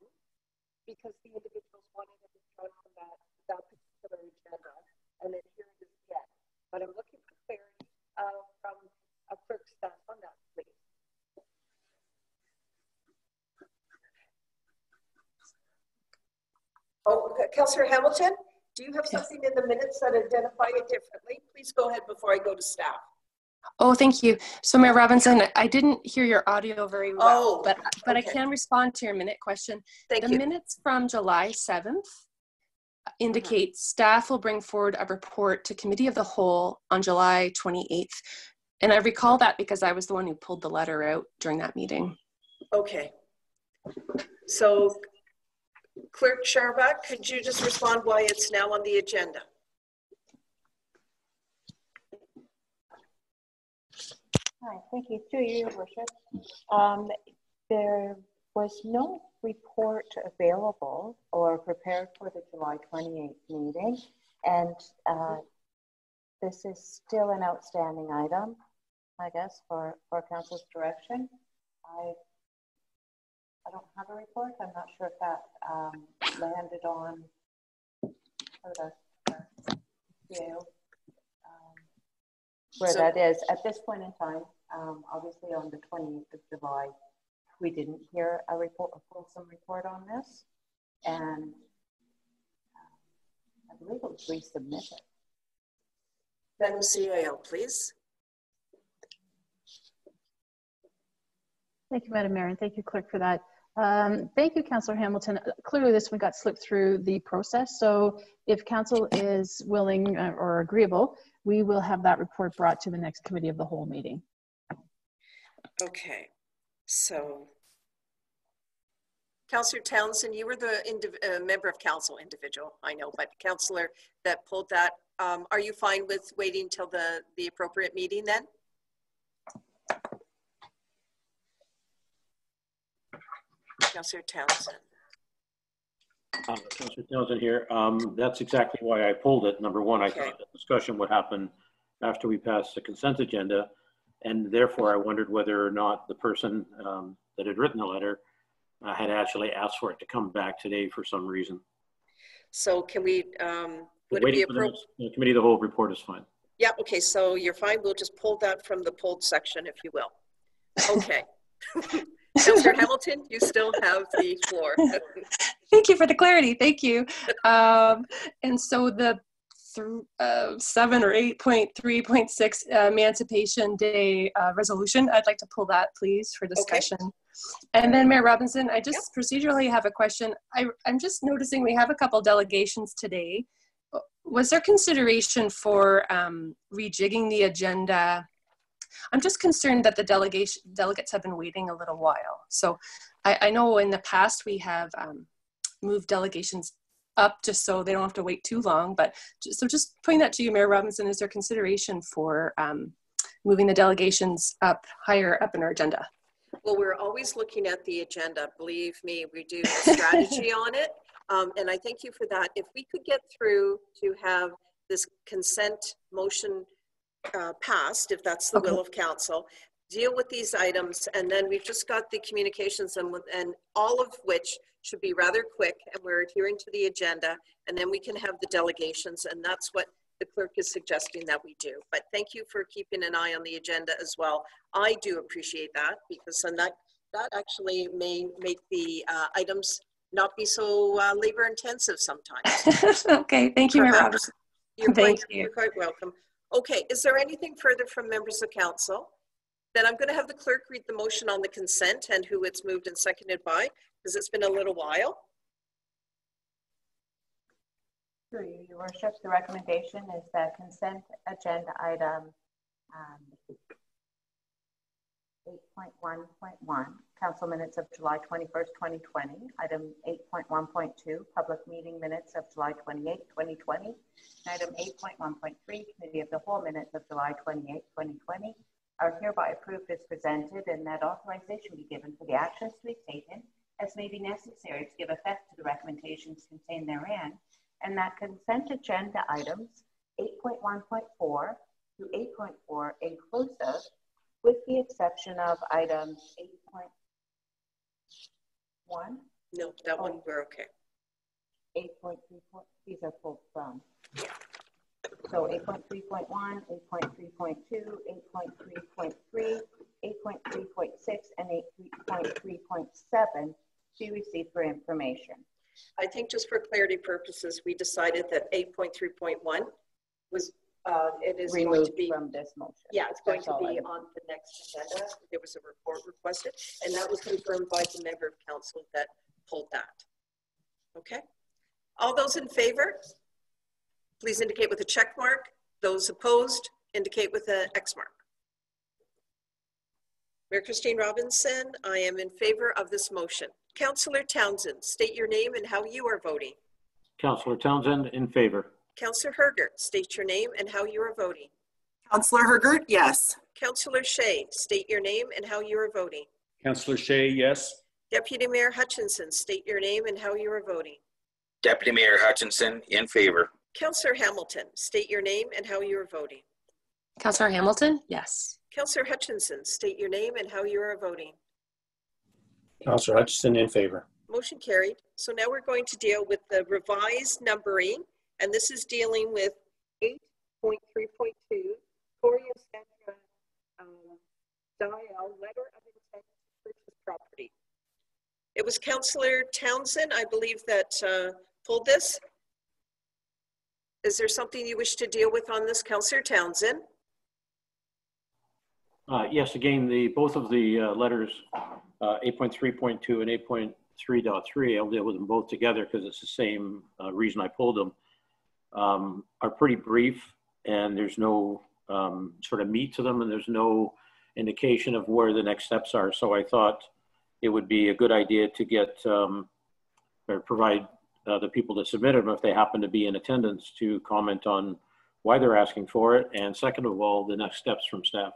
because the individuals wanted it withdrawn from that particular agenda, and then here it is again. But I'm looking for clarity from a clerk staff on that, please. Oh, Councillor Hamilton, do you have something in the minutes that identify it differently? Please go ahead before I go to staff. Oh, thank you. So Mayor Robinson, I didn't hear your audio very well, but okay. I can respond to your minute question. Thank you. The minutes from July 7th indicate staff will bring forward a report to Committee of the Whole on July 28th. And I recall that because I was the one who pulled the letter out during that meeting. Okay. So Clerk Sharbach, could you just respond why it's now on the agenda? Hi, thank you. Through you, Your Worship. There was no report available or prepared for the July 28th meeting, and this is still an outstanding item, I guess, for Council's direction. I don't have a report. I'm not sure if that landed on you. Where that is at this point in time. Obviously on the 20th of July, we didn't hear a fulsome report on this, and I believe it was resubmitted. Then CAO, please. Thank you, Madam Mayor, and thank you, Clerk, for that. Thank you, Councillor Hamilton. Clearly, this one got slipped through the process. So if Council is willing or agreeable, we will have that report brought to the next Committee of the Whole meeting. Okay, so Councillor Townsend, you were the member of council individual, I know, but councillor that pulled that. Are you fine with waiting till the appropriate meeting then? Councillor Townsend. Councillor Townsend here. That's exactly why I pulled it. Number one, I thought the discussion would happen after we passed the consent agenda, and therefore I wondered whether or not the person that had written the letter had actually asked for it to come back today for some reason. So can we, would it be appropriate? The Committee of the Whole report is fine. Yeah, okay, so you're fine. We'll just pull that from the pulled section, if you will. Okay. Councillor Hamilton, you still have the floor. Thank you for the clarity. Thank you. And so the 7 or 8.3.6 Emancipation Day resolution, I'd like to pull that, please, for discussion. Okay. And then Mayor Robinson, I just procedurally have a question. I'm just noticing we have a couple delegations today. Was there consideration for rejigging the agenda? I'm just concerned that the delegates have been waiting a little while. So I know in the past we have moved delegations up just so they don't have to wait too long. But just putting that to you, Mayor Robinson, is there consideration for moving the delegations up higher up in our agenda? Well, we're always looking at the agenda. Believe me, we do a strategy on it. And I thank you for that. If we could get through to have this consent motion passed, if that's the will of council, deal with these items, and then we've just got the communications and all of which should be rather quick, and we're adhering to the agenda, and then we can have the delegations, and that's what the clerk is suggesting that we do. But thank you for keeping an eye on the agenda as well. I do appreciate that, because then that actually may make the items not be so labor intensive sometimes. Okay, thank you, Mayor Roberts. You're quite welcome. Okay, is there anything further from members of council? Then I'm going to have the clerk read the motion on the consent and who it's moved and seconded by, because it's been a little while. Through you, Your Worship, the recommendation is that consent agenda item 8.1.1, Council Minutes of July 21st, 2020. Item 8.1.2, Public Meeting Minutes of July 28th, 2020. Item 8.1.3, Committee of the Whole Minutes of July 28th, 2020. Are hereby approved as presented, and that authorization be given for the actions to be taken as may be necessary to give effect to the recommendations contained therein, and that consent agenda items 8.1.4 to 8.4 inclusive, with the exception of items 8.1. No, that one we're okay. 8.3, these are pulled from. So 8.3.1, 8.3.2, 8.3.3, 8.3.6, and 8.3.7 be received for information. I think just for clarity purposes, we decided that 8.3.1 was it is removed going to be from this motion. Yeah, it's going to be on the next agenda. There was a report requested, and that was confirmed by the member of council that pulled that. Okay. All those in favor, please indicate with a check mark. Those opposed, indicate with an X mark. Mayor Christine Robinson, I am in favor of this motion. Councillor Townsend, state your name and how you are voting. Councillor Townsend, in favor. Councillor Hergert, state your name and how you are voting. Councillor Hergert, yes. Councillor Shea, state your name and how you are voting. Councillor Shea, yes. Deputy Mayor Hutchinson, state your name and how you are voting. Deputy Mayor Hutchinson, in favor. Councillor Hamilton, state your name and how you are voting. Councillor Hamilton, yes. Councillor Hutchinson, state your name and how you are voting. Councillor Hutchinson, in favor. Motion carried. So now we're going to deal with the revised numbering, and this is dealing with 8.3.2, Corey and Sandra Dial, letter of intent to purchase property. It was Councillor Townsend, I believe, that pulled this. Is there something you wish to deal with on this, Councillor Townsend? Yes, again, both of the letters, 8.3.2 and 8.3.3, I'll deal with them both together because it's the same reason I pulled them, are pretty brief, and there's no sort of meat to them, and there's no indication of where the next steps are. So I thought it would be a good idea to get or provide the people that submitted them, if they happen to be in attendance, to comment on why they're asking for it, and second of all, the next steps from staff.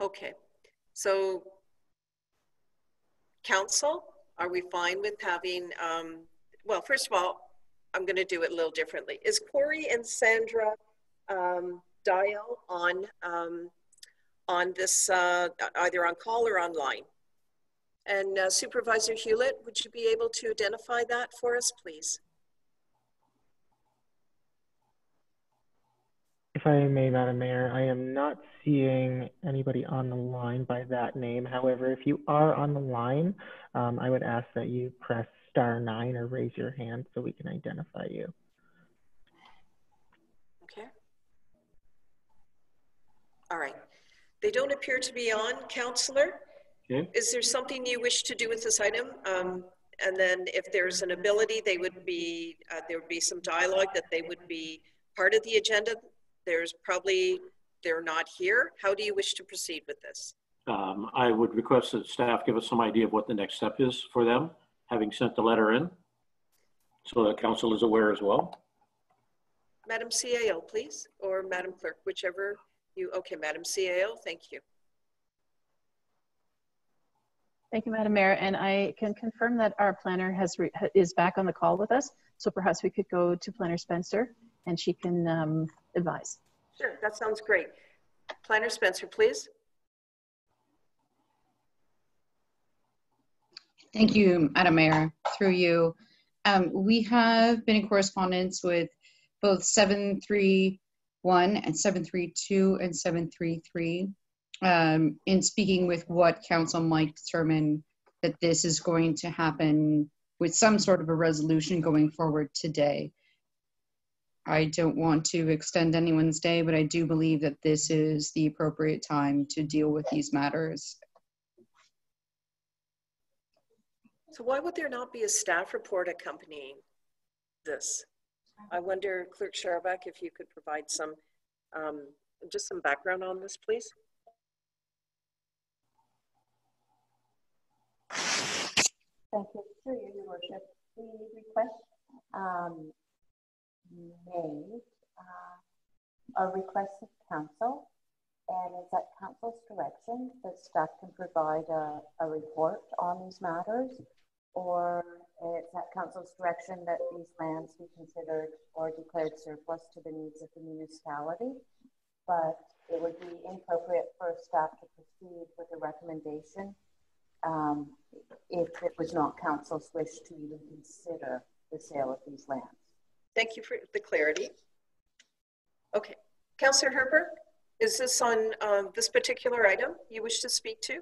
Okay, so council, are we fine with having, well, first of all, I'm going to do it a little differently. Is Corey and Sandra Dial on this, either on call or online? And Supervisor Hewlett, would you be able to identify that for us, please? If I may, Madam Mayor, I am not seeing anybody on the line by that name. However, if you are on the line, I would ask that you press *9 or raise your hand so we can identify you. Okay. All right. They don't appear to be on, Councillor. Okay. Is there something you wish to do with this item? And then if there's an ability, they would be, there would be some dialogue that they would be part of the agenda. There's probably, they're not here. How do you wish to proceed with this? I would request that staff give us some idea of what the next step is for them, having sent the letter in, so that council is aware as well. Madam CAO, please, or Madam Clerk, whichever you, okay, Madam CAO, thank you. Thank you, Madam Mayor. And I can confirm that our planner is back on the call with us. So perhaps we could go to Planner Spencer and she can advise. Sure, that sounds great. Planner Spencer, please. Thank you, Madam Mayor. Through you, we have been in correspondence with both 731 and 732 and 733 in speaking with what council might determine that this is going to happen with some sort of a resolution going forward today. I don't want to extend anyone's day, but I do believe that this is the appropriate time to deal with these matters. So why would there not be a staff report accompanying this? I wonder, Clerk Scharabach, if you could provide some, just some background on this, please. Thank you, through you, Your Worship. The request made a request of council, and it's at council's direction that staff can provide a report on these matters, or it's at council's direction that these lands be considered or declared surplus to the needs of the municipality. But it would be inappropriate for staff to proceed with a recommendation if it was not council's wish to even consider the sale of these lands. Thank you for the clarity. Okay, Councillor Herbert, is this on this particular item you wish to speak to?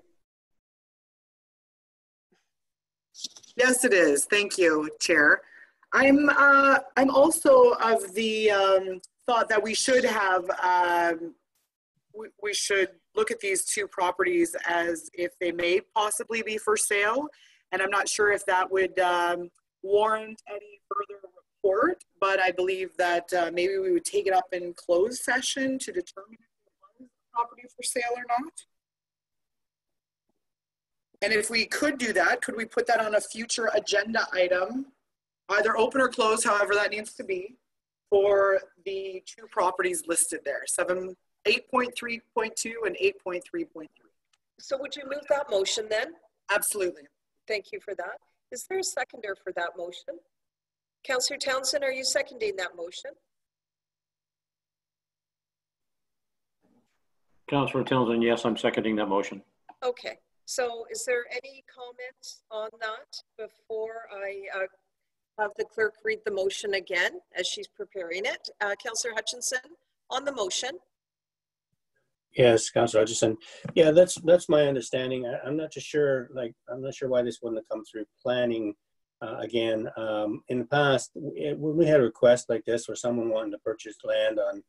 Yes, it is. Thank you, Chair. I'm also of the thought that we should have we should look at these two properties as if they may possibly be for sale, and I'm not sure if that would warrant any further report, but I believe that maybe we would take it up in closed session to determine if it was a property for sale or not. And if we could do that, could we put that on a future agenda item, either open or closed, however that needs to be, for the two properties listed there, 8.3.2 and 8.3.3. So would you move that motion then? Absolutely. Thank you for that. Is there a seconder for that motion? Councillor Townsend, are you seconding that motion? Councillor Townsend, yes, I'm seconding that motion. Okay. So is there any comments on that before I have the clerk read the motion again as she's preparing it? Councillor Hutchinson, on the motion. Yes, Councillor Hutchinson. Yeah, that's my understanding. I'm not just sure, I'm not sure why this wouldn't have come through planning again. In the past, when we had a request like this where someone wanted to purchase land on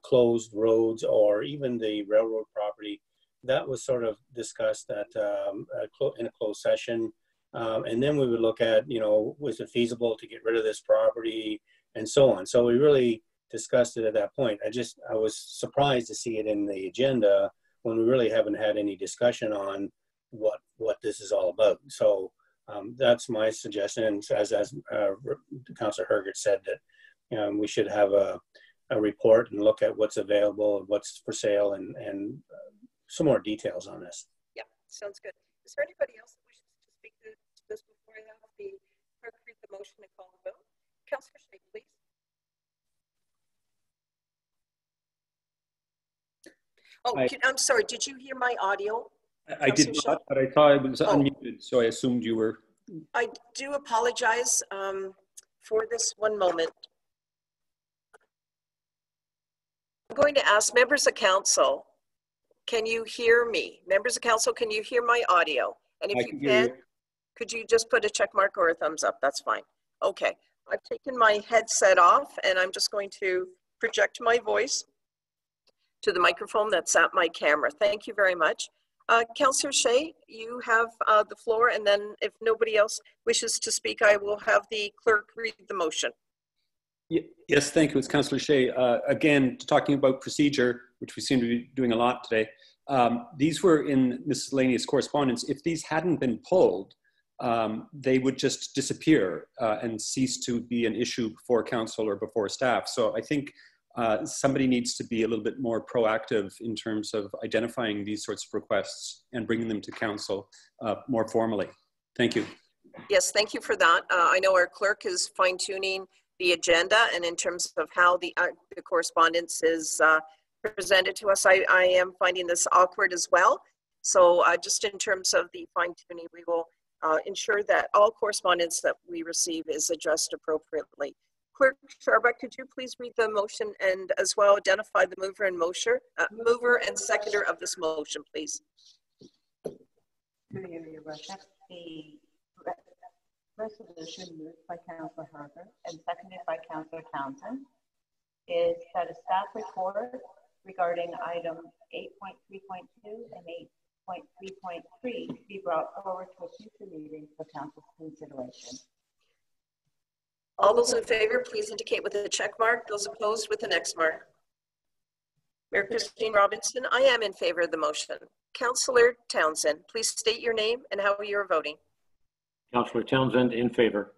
closed roads or even the railroad property, that was sort of discussed at in a closed session, and then we would look at, was it feasible to get rid of this property and so on. So we really discussed it at that point. I was surprised to see it in the agenda when we really haven't had any discussion on what this is all about. So that's my suggestion. As Councillor Hergert said, that we should have a report and look at what's available, what's for sale, and some more details on this. Yeah, sounds good. Is there anybody else that wishes to speak to this before I have the clerk read the motion and call the vote? Councillor Shea, please. Oh, I'm sorry. Did you hear my audio? I did not, but I thought I was unmuted, so I assumed you were. I do apologize for this. One moment. I'm going to ask members of council, can you hear me? Members of council, can you hear my audio? And if you can, could you just put a check mark or a thumbs up? That's fine. Okay, I've taken my headset off and I'm just going to project my voice to the microphone that's at my camera. Thank you very much. Councillor Shea, you have the floor, and then if nobody else wishes to speak, I will have the clerk read the motion. Yes, thank you. It's Councillor Shea. Again, talking about procedure, which we seem to be doing a lot today. These were in miscellaneous correspondence. If these hadn't been pulled, they would just disappear and cease to be an issue before council or before staff. So I think somebody needs to be a little bit more proactive in terms of identifying these sorts of requests and bringing them to council more formally. Thank you. Yes, thank you for that. I know our clerk is fine-tuning the agenda, and in terms of how the correspondence is presented to us. I am finding this awkward as well. So just in terms of the fine tuning, we will ensure that all correspondence that we receive is addressed appropriately. Clerk Sharbuck, could you please read the motion and as well identify the mover and seconder of this motion, please? Through you, Your Worship, the resolution moved by Councillor Harper and seconded by Councillor Townsend is that a staff report regarding item 8.3.2 and 8.3.3 be brought forward to a future meeting for council's consideration. All those in favor, please indicate with a check mark. Those opposed with an X mark. Mayor Christine Robinson, I am in favor of the motion. Councillor Townsend, please state your name and how you're voting. Councillor Townsend, in favor.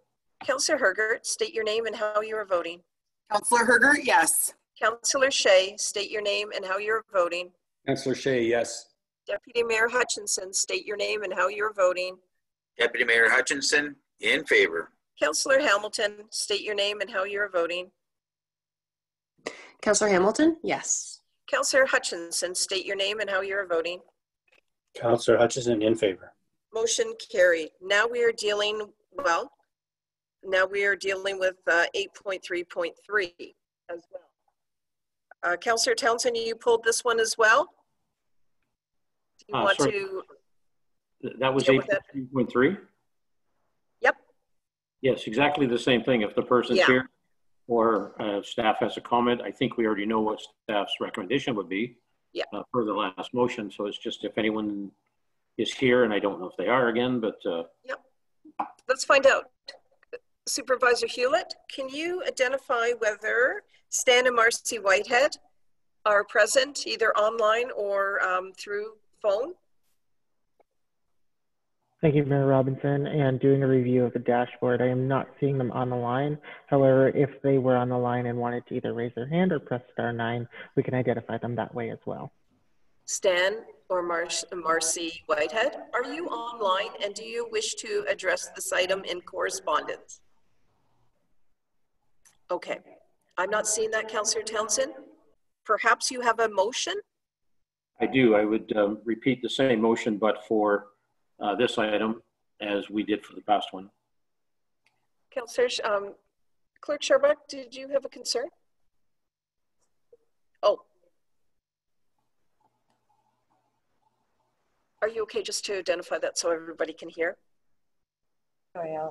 Councillor Hergert, state your name and how you are voting. Councillor Hergert, yes. Councillor Shea, state your name and how you're voting. Councillor Shea, yes. Deputy Mayor Hutchinson, state your name and how you're voting. Deputy Mayor Hutchinson, in favor. Councillor Hamilton, state your name and how you're voting. Councillor Hamilton, yes. Councillor Hutchinson, state your name and how you're voting. Councillor Hutchinson, in favor. Motion carried. Now we are dealing, with 8.3.3 as well. Councillor Townsend, you pulled this one as well? Do you want sorry. to? That was 8.3.3? Yep. Yes, exactly the same thing. If the person's here or staff has a comment, I think we already know what staff's recommendation would be for the last motion. So it's just if anyone is here, and I don't know if they are again, but. Yep. Let's find out. Supervisor Hewlett, can you identify whether Stan and Marcy Whitehead are present either online or through phone? Thank you, Mayor Robinson. And doing a review of the dashboard, I am not seeing them on the line. However, if they were on the line and wanted to either raise their hand or press *9, we can identify them that way as well. Stan or Marcy Whitehead, are you online and do you wish to address this item in correspondence? Okay, I'm not seeing that, Councillor Townsend. Perhaps you have a motion? I do. I would repeat the same motion, but for this item as we did for the past one. Councillor, Clerk Sharbuck, did you have a concern? Oh. Are you okay just to identify that so everybody can hear? Sorry, I'm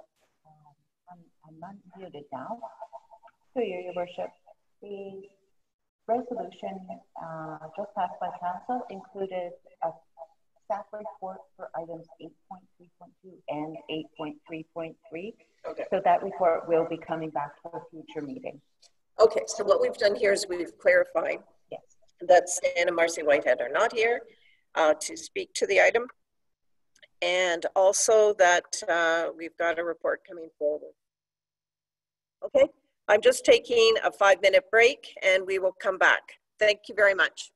unmuted now. So, Your Worship, the resolution just passed by Council included a staff report for items 8.3.2 and 8.3.3. Okay. So that report will be coming back to a future meeting. Okay, so what we've done here is we've clarified that Stan and Marcy Whitehead are not here to speak to the item, and also that we've got a report coming forward. Okay, I'm just taking a 5-minute break and we will come back. Thank you very much.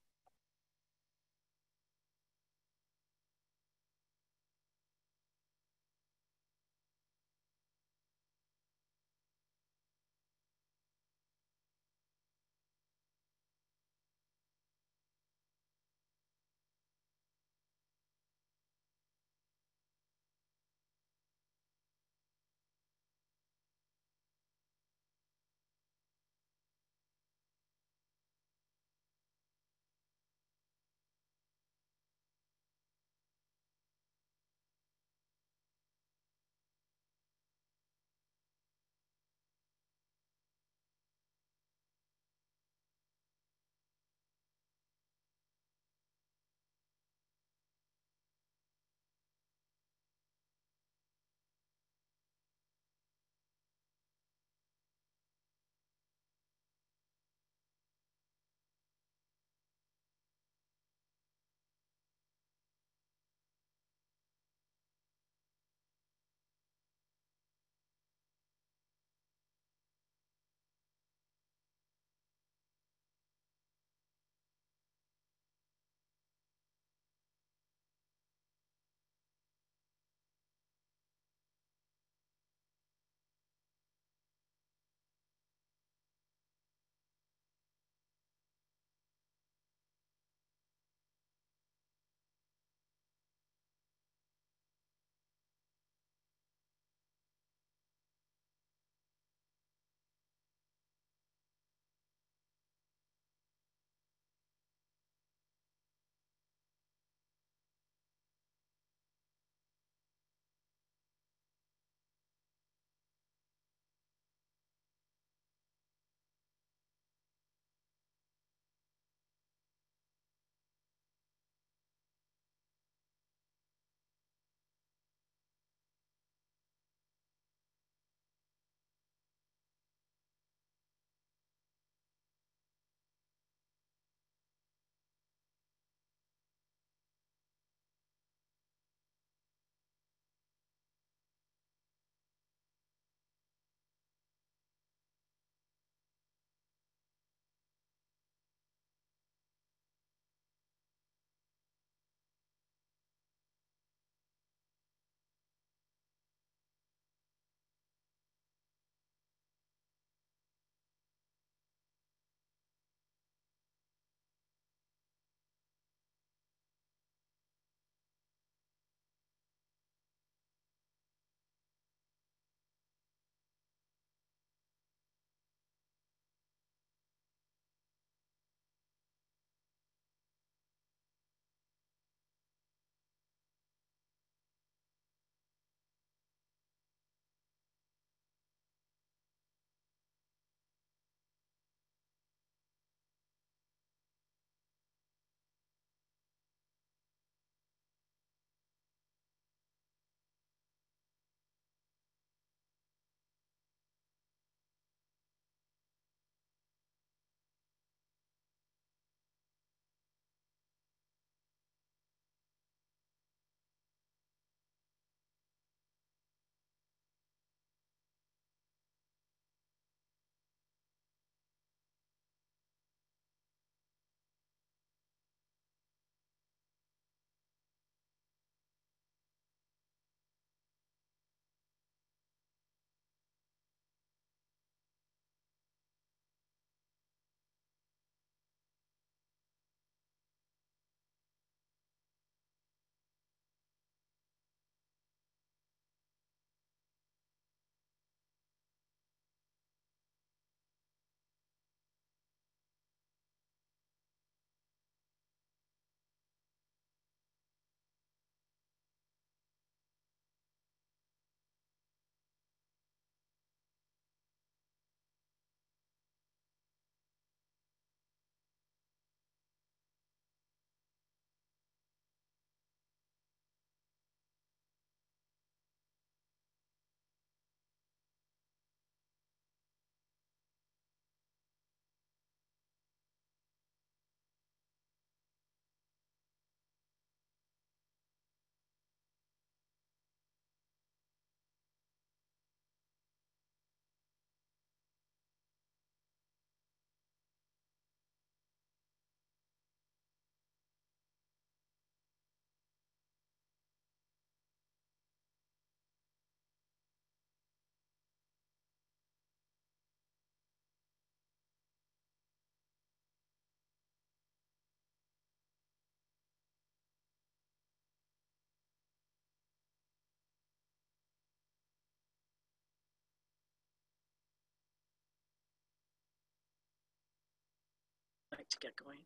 like to get going.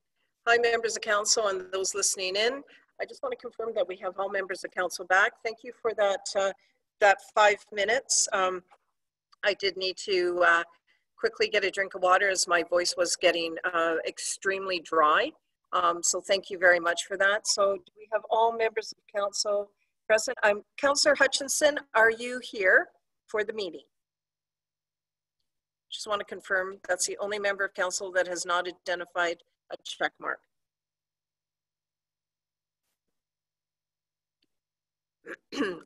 Hi, members of council and those listening in. I just want to confirm that we have all members of council back. Thank you for that 5 minutes. I did need to quickly get a drink of water as my voice was getting extremely dry. So thank you very much for that. So do we have all members of council present? Councillor Hutchinson, are you here for the meeting? Just want to confirm that's the only member of council that has not identified a check mark.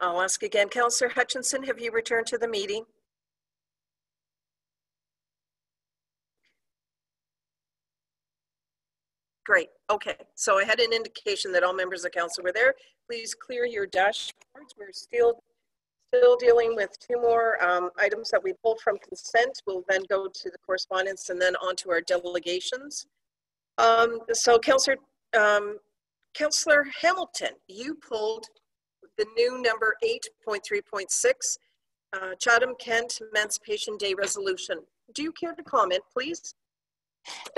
I'll ask again. Councillor Hutchinson, have you returned to the meeting? Great. Okay. So I had an indication that all members of council were there. Please clear your dashboards. We're still dealing with 2 more items that we pulled from consent. We'll then go to the correspondence and then on to our delegations. So Councillor Hamilton, you pulled the new number 8.3.6, Chatham-Kent Emancipation Day resolution. Do you care to comment, please?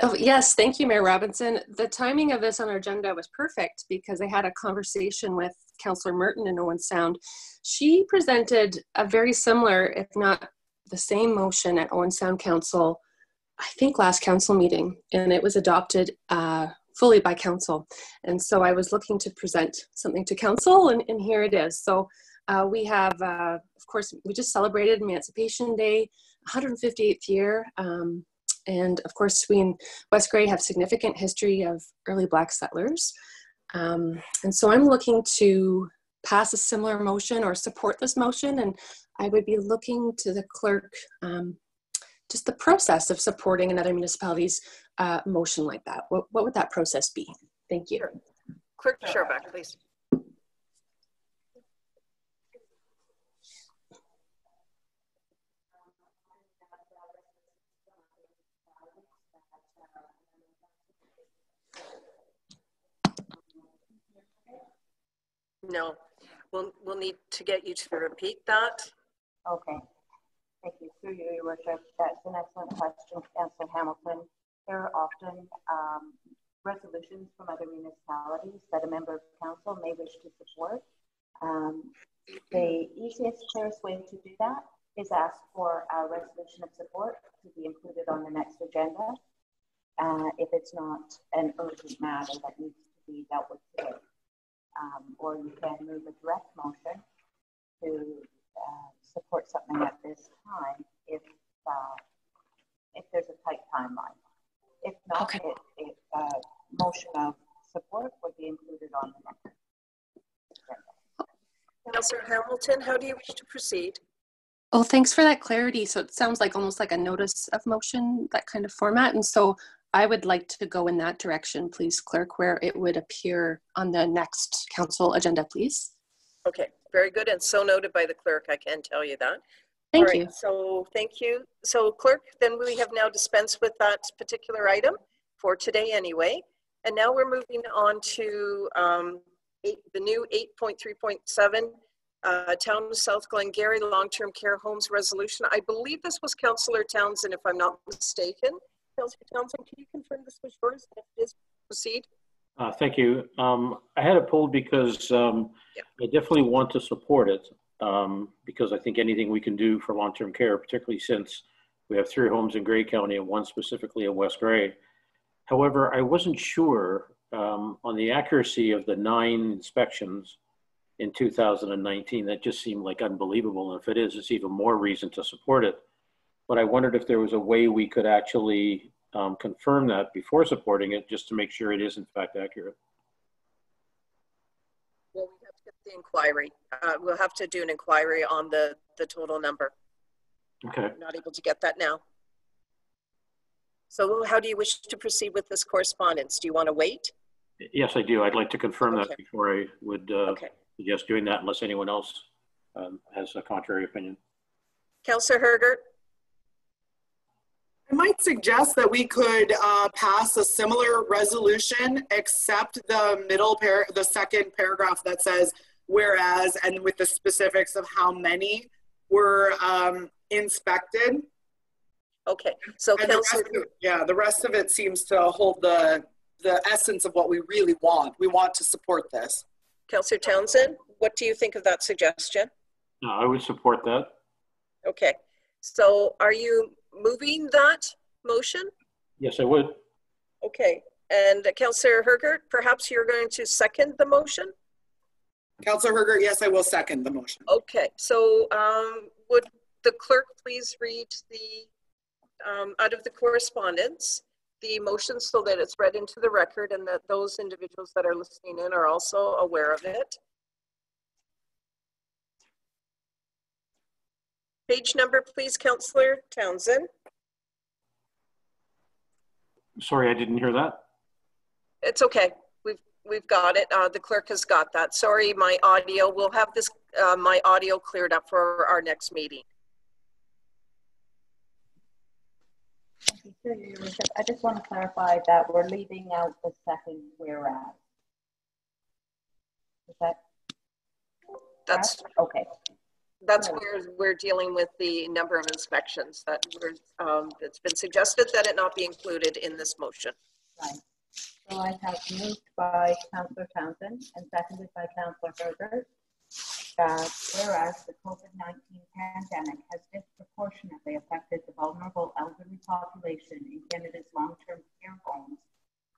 Oh, yes, thank you, Mayor Robinson. The timing of this on our agenda was perfect because I had a conversation with Councillor Merton in Owen Sound. She presented a very similar, if not the same motion at Owen Sound Council, I think last council meeting, and it was adopted fully by council. And so I was looking to present something to council, and here it is. So we have, of course, we just celebrated Emancipation Day, 158th year. And of course, we in West Grey have significant history of early Black settlers. And so I'm looking to pass a similar motion or support this motion. And I would be looking to the clerk, just the process of supporting another municipality's motion like that. What would that process be? Thank you. Sure. Clerk Sherback, please. No, we'll need to get you to repeat that. Okay. Thank you. Through you, Your Worship. That's an excellent question, Councillor Hamilton. There are often resolutions from other municipalities that a member of council may wish to support. The easiest, clearest way to do that is ask for a resolution of support to be included on the next agenda if it's not an urgent matter that needs to be dealt with today. Or you can move a direct motion to support something at this time if there's a tight timeline. If not, okay. Motion of support would be included on the next agenda. Councillor Hamilton, how do you wish to proceed? Oh, thanks for that clarity. So it sounds like almost like a notice of motion, that kind of format. And so I would like to go in that direction, please, clerk, where it would appear on the next council agenda, please. Okay, very good. And so noted by the clerk, I can tell you that. Thank you. So thank you. So clerk, then we have now dispensed with that particular item for today anyway. And now we're moving on to the new 8.3.7 Town of South Glengarry Long-Term Care Homes Resolution. I believe this was Councillor Townsend, if I'm not mistaken. Councillor Townsend, can you confirm this was yours? If it is, proceed. Thank you. I had it pulled because I definitely want to support it because I think anything we can do for long-term care, particularly since we have 3 homes in Grey County and 1 specifically in West Grey. However, I wasn't sure on the accuracy of the 9 inspections in 2019. That just seemed like unbelievable. And if it is, it's even more reason to support it. But I wondered if there was a way we could actually confirm that before supporting it, just to make sure it is in fact accurate. Well, we have to get the inquiry. We'll have to do an inquiry on the total number. Okay. I'm not able to get that now. So how do you wish to proceed with this correspondence? Do you want to wait? Yes, I do. I'd like to confirm that before I would suggest doing that, unless anyone else has a contrary opinion. Councillor Hergert? I might suggest that we could pass a similar resolution, except the second paragraph that says whereas, and with the specifics of how many were inspected. Okay, so Councillor. The rest of it seems to hold the essence of what we really want. We want to support this. Councillor Townsend, what do you think of that suggestion? No, I would support that. Okay, so are you moving that motion? Yes, I would. Okay, and Councillor Hergert, perhaps you're going to second the motion? Councillor Hergert, yes, I will second the motion. Okay, so would the clerk please read the, out of the correspondence, the motion so that it's read into the record and that those individuals that are listening in are also aware of it. Page number, please, Councillor Townsend. Sorry, I didn't hear that. It's okay. We've got it. The clerk has got that. Sorry, my audio. We'll have this my audio cleared up for our next meeting. I just want to clarify that we're leaving out the second whereas. Is that? That's okay. That's where we're dealing with the number of inspections that it's been suggested that it not be included in this motion. Right. So I have moved by Councillor Townsend and seconded by Councillor Hergert that whereas the COVID-19 pandemic has disproportionately affected the vulnerable elderly population in Canada's long-term care homes,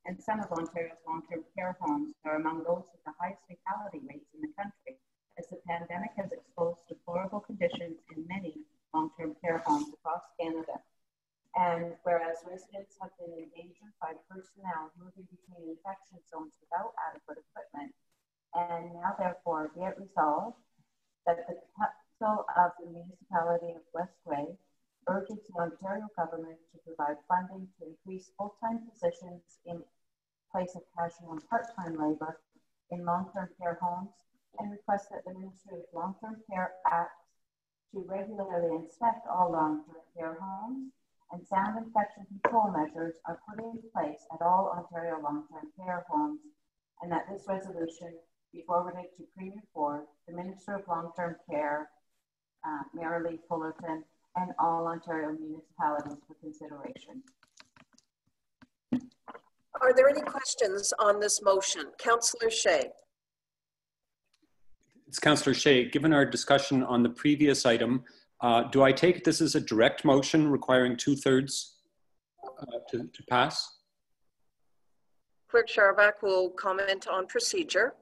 and some of Ontario's long-term care homes are among those with the highest fatality rates in the country, as the pandemic has exposed deplorable conditions in many long-term care homes across Canada. And whereas residents have been endangered by personnel moving between infection zones without adequate equipment, and now therefore be it resolved that the Council of the Municipality of West Grey urges the Ontario government to provide funding to increase full-time positions in place of casual and part-time labour in long-term care homes, and requests that the Ministry of Long-Term Care acts to regularly inspect all long-term care homes, and sound infection control measures are put in place at all Ontario long-term care homes, and that this resolution be forwarded to Premier Ford, the Minister of Long-Term Care, Mayor Lee Fullerton, and all Ontario municipalities for consideration. Are there any questions on this motion? Councillor Shea. It's Councillor Shea. Given our discussion on the previous item, do I take this as a direct motion requiring 2/3 to pass? Clerk Scharbeck will comment on procedure.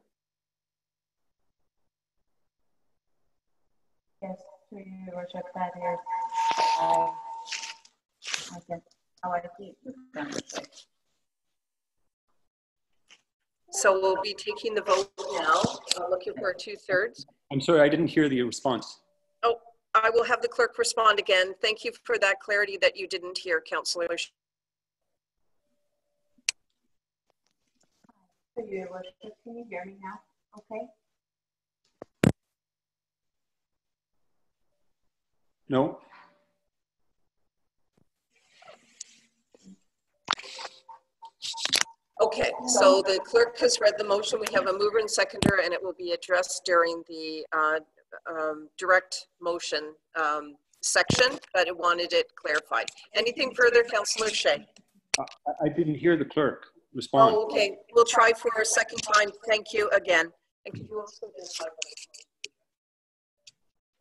Yes, to your worship, that is, I guess, how I see it. So we'll be taking the vote now, looking for 2/3. I'm sorry, I didn't hear the response. Oh, I will have the clerk respond again. Thank you for that clarity that you didn't hear, Councillor. Your worship, can you hear me now? Okay. No. Okay, so the clerk has read the motion. We have a mover and seconder, and it will be addressed during the direct motion section, but it wanted it clarified. Anything further, Councillor Shea? I didn't hear the clerk respond. Oh, okay. We'll try for a second time. Thank you again. And could you also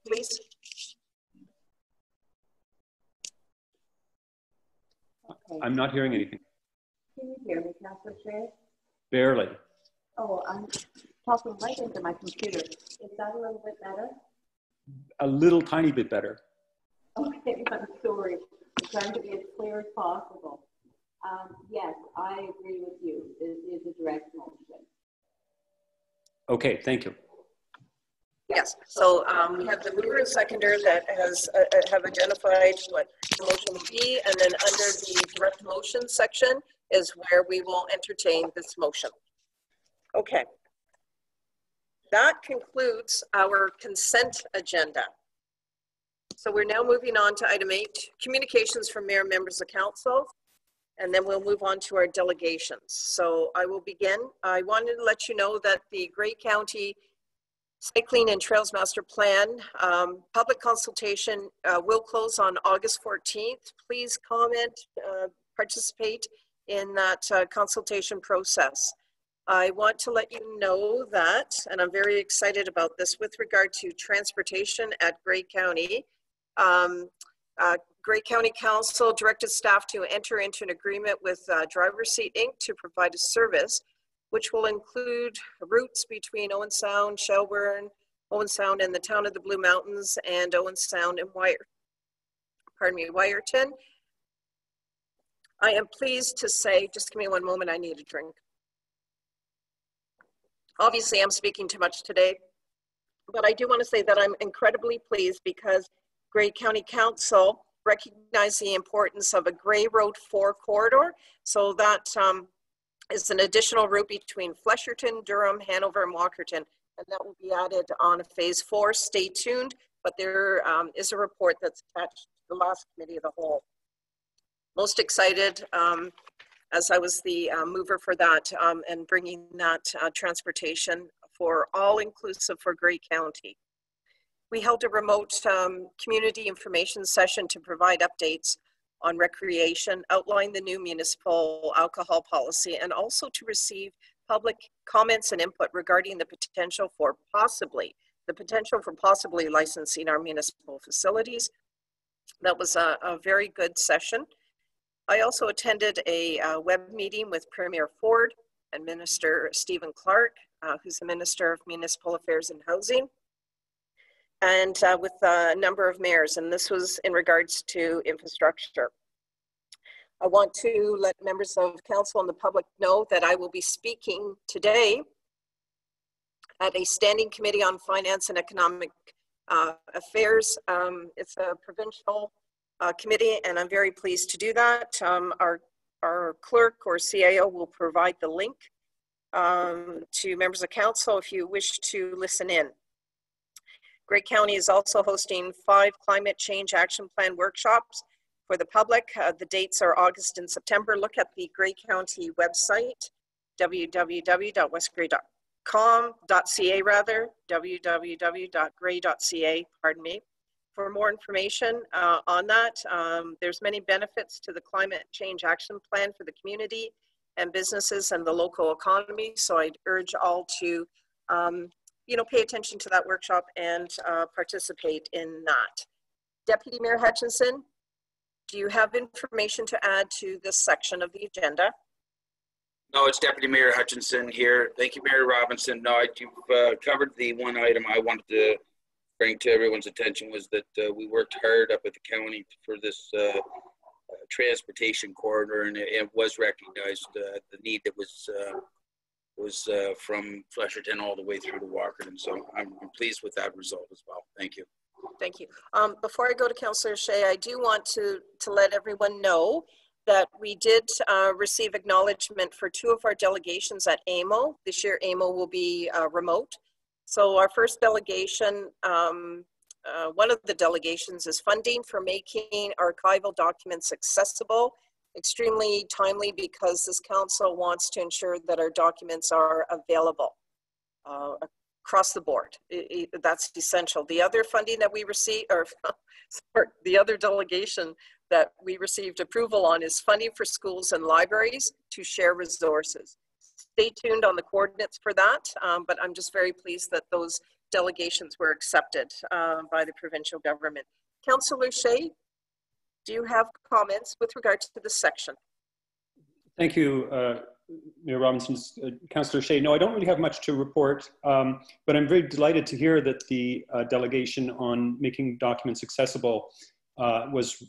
please? Okay. I'm not hearing anything. Can you hear me, Councillor Shea? Barely. Oh, I'm talking right into my computer. Is that a little bit better? A little tiny bit better. Okay, I'm sorry. I'm trying to be as clear as possible. Yes, I agree with you. It is a direct motion. Okay, thank you. Yes, so we have the mover and seconder that has have identified what the motion will be, and then under the direct motion section is where we will entertain this motion. Okay. That concludes our consent agenda. So we're now moving on to item 8, communications from mayor, members of council, and then we'll move on to our delegations. So I will begin. I wanted to let you know that the Grey County Cycling and Trails Master Plan. Public consultation will close on August 14th. Please comment, participate in that consultation process. I want to let you know that, and I'm very excited about this, with regard to transportation at Grey County. Grey County Council directed staff to enter into an agreement with Driver Seat Inc. to provide a service which will include routes between Owen Sound, Shelburne, Owen Sound and the town of the Blue Mountains, and Owen Sound and Wyerton. I am pleased to say, just give me one moment, I need a drink. Obviously, I'm speaking too much today, but I do want to say that I'm incredibly pleased because Grey County Council recognized the importance of a Grey Road 4 corridor. So that is an additional route between Flesherton, Durham, Hanover, and Walkerton, and that will be added on phase 4. Stay tuned, but there is a report that's attached to the last committee of the whole. Most excited as I was the mover for that and bringing that transportation for all-inclusive for Grey County. We held a remote community information session to provide updates on recreation, outline the new municipal alcohol policy, and also to receive public comments and input regarding the potential for possibly licensing our municipal facilities. That was a very good session. I also attended a web meeting with Premier Ford and Minister Stephen Clark, who's the Minister of Municipal Affairs and Housing, and with a number of mayors, and this was in regards to infrastructure. I want to let members of council and the public know that I will be speaking today at a standing committee on finance and economic affairs. It's a provincial committee, and I'm very pleased to do that. Our clerk or CAO will provide the link to members of council if you wish to listen in. Grey County is also hosting 5 climate change action plan workshops for the public. The dates are August and September. Look at the Grey County website, www.westgrey.com.ca rather, www.grey.ca, pardon me, for more information on that. There's many benefits to the climate change action plan for the community and businesses and the local economy. So I'd urge all to pay attention to that workshop and participate in that. Deputy Mayor Hutchinson, do you have information to add to this section of the agenda? No, it's Deputy Mayor Hutchinson here. Thank you, Mayor Robinson. No, you've covered the one item I wanted to bring to everyone's attention was that we worked hard up at the county for this transportation corridor, and it was recognized the need that was from Flesherton all the way through to Walkerton. So I'm pleased with that result as well. Thank you. Thank you. Before I go to Councillor Shea, I do want to let everyone know that we did receive acknowledgement for 2 of our delegations at AMO. This year AMO will be remote. So our first delegation, one of the delegations is funding for making archival documents accessible. Extremely timely because this council wants to ensure that our documents are available across the board. That's essential. The other funding that we received, or sorry, the other delegation that we received approval on is funding for schools and libraries to share resources. Stay tuned on the coordinates for that, but I'm just very pleased that those delegations were accepted by the provincial government. Councillor Shea, do you have comments with regard to this section? Thank you, Mayor Robinson. Councillor Shea, no, I don't really have much to report, but I'm very delighted to hear that the delegation on making documents accessible was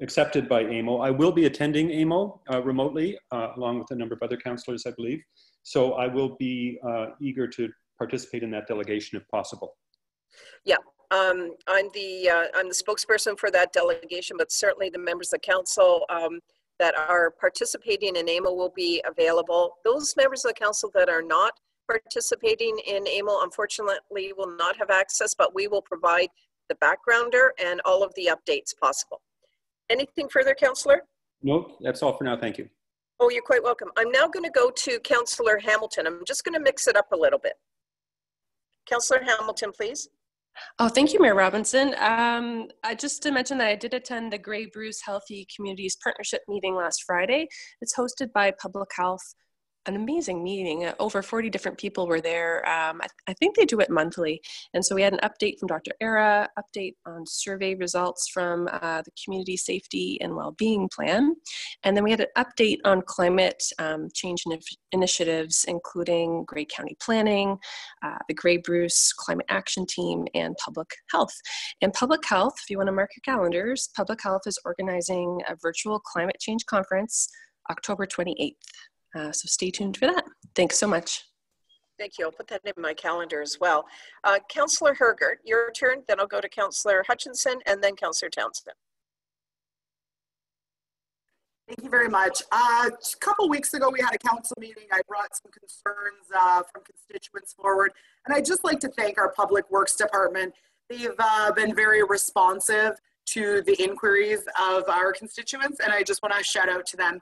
accepted by AMO. I will be attending AMO remotely, along with a number of other councillors, I believe. So I will be eager to participate in that delegation if possible. Yeah. I'm the spokesperson for that delegation, but certainly the members of council that are participating in AMO will be available. Those members of the council that are not participating in AMO, unfortunately, will not have access, but we will provide the backgrounder and all of the updates possible. Anything further, Councillor? No, that's all for now. Thank you. Oh, you're quite welcome. I'm now going to go to Councillor Hamilton. I'm just going to mix it up a little bit. Councillor Hamilton, please. Oh, thank you, Mayor Robinson. Just to mention that I did attend the Grey Bruce Healthy Communities Partnership meeting last Friday. It's hosted by Public Health. An amazing meeting. Over 40 different people were there. I think they do it monthly. And so we had an update from Dr. Era, update on survey results from the Community Safety and Wellbeing Plan. And then we had an update on climate change initiatives, including Grey County Planning, the Grey Bruce Climate Action Team, and Public Health. And Public Health, if you want to mark your calendars, Public Health is organizing a virtual climate change conference October 28th. So stay tuned for that. Thanks so much. Thank you. I'll put that in my calendar as well. Councillor Hergert, your turn. Then I'll go to Councillor Hutchinson and then Councillor Townsend. Thank you very much. A couple weeks ago, we had a council meeting. I brought some concerns from constituents forward. And I'd just like to thank our Public Works Department. They've been very responsive to the inquiries of our constituents, and I just want to shout out to them.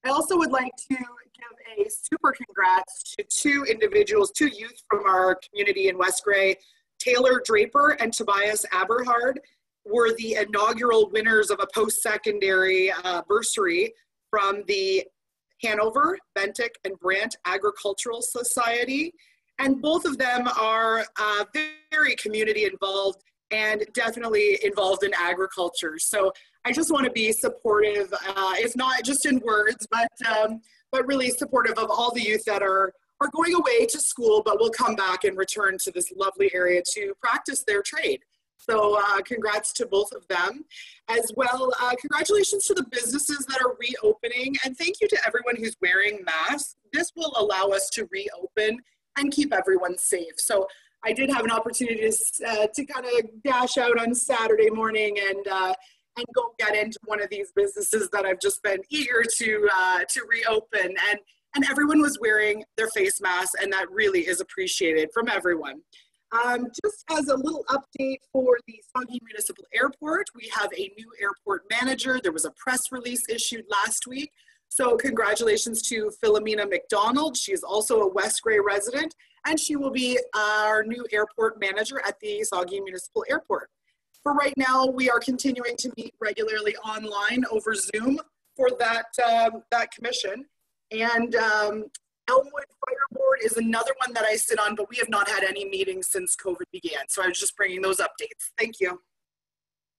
I also would like to give a super congrats to two individuals, two youth from our community in West Grey. Taylor Draper and Tobias Aberhard were the inaugural winners of a post-secondary bursary from the Hanover, Bentic, and Brant Agricultural Society. And both of them are very community involved and definitely involved in agriculture. So I just want to be supportive, if not just in words, but really supportive of all the youth that are going away to school, but will come back and return to this lovely area to practice their trade. So congrats to both of them. As well, congratulations to the businesses that are reopening, and thank you to everyone who's wearing masks. This will allow us to reopen and keep everyone safe. So I did have an opportunity to kind of dash out on Saturday morning and go get into one of these businesses that I've just been eager to reopen. And everyone was wearing their face masks, and that really is appreciated from everyone. Just as a little update for the Saugeen Municipal Airport, we have a new airport manager. There was a press release issued last week. So congratulations to Philomena McDonald. She is also a West Grey resident, and she will be our new airport manager at the Saugeen Municipal Airport. For right now, we are continuing to meet regularly online over Zoom for that, that commission. And Elmwood Fire Board is another one that I sit on, but we have not had any meetings since COVID began. So I was just bringing those updates. Thank you.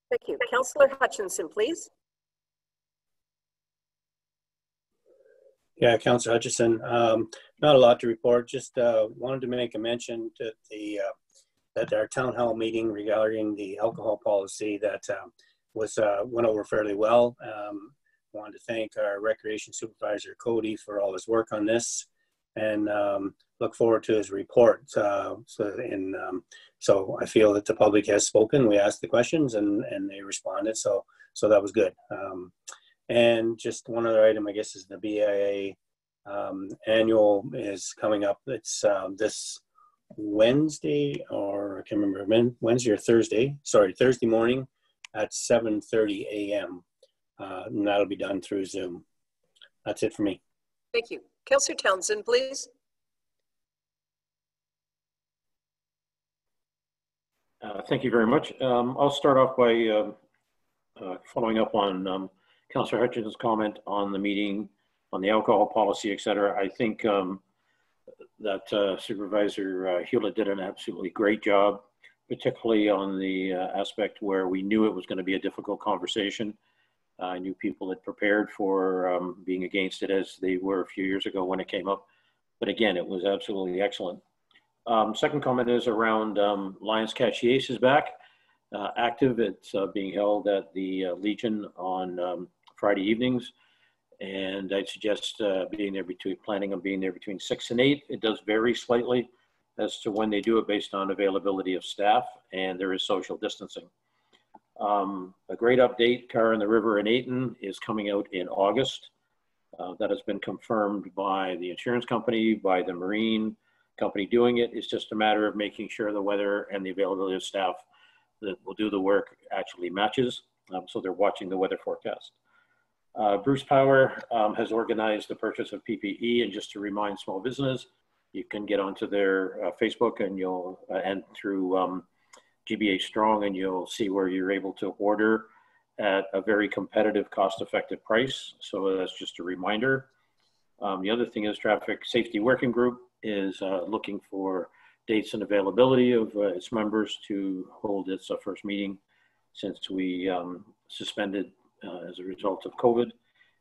Thank you. Councillor Hutchinson, please. Yeah, Councillor Hutchison, not a lot to report. Just wanted to make a mention to the that our town hall meeting regarding the alcohol policy that went over fairly well. Wanted to thank our recreation supervisor Cody for all his work on this, and look forward to his report. So I feel that the public has spoken. We asked the questions and they responded. So that was good. And just one other item, I guess, is the BIA annual is coming up. It's this Wednesday, or I can't remember, Wednesday or Thursday. Sorry, Thursday morning at 7:30 a.m. And that'll be done through Zoom. That's it for me. Thank you. Councillor Townsend, please. Thank you very much. I'll start off by following up on Councillor Hutchinson's comment on the meeting, on the alcohol policy, et cetera. I think that Supervisor Hewlett did an absolutely great job, particularly on the aspect where we knew it was going to be a difficult conversation. I knew people had prepared for being against it, as they were a few years ago when it came up. But again, it was absolutely excellent. Second comment is around Lions Catch the Ace is back, active. It's being held at the Legion on Friday evenings. And I'd suggest planning on being there between 6 and 8. It does vary slightly as to when they do it based on availability of staff, and there is social distancing. A great update, Car in the River in Ayton is coming out in August. That has been confirmed by the insurance company, by the marine company doing it. It's just a matter of making sure the weather and the availability of staff that will do the work actually matches. So they're watching the weather forecast. Bruce Power has organized the purchase of PPE, and just to remind small business, you can get onto their Facebook and you'll, and through GBA Strong, and you'll see where you're able to order at a very competitive, cost-effective price. So that's just a reminder. The other thing is Traffic Safety Working Group is looking for dates and availability of its members to hold its first meeting since we suspended as a result of COVID.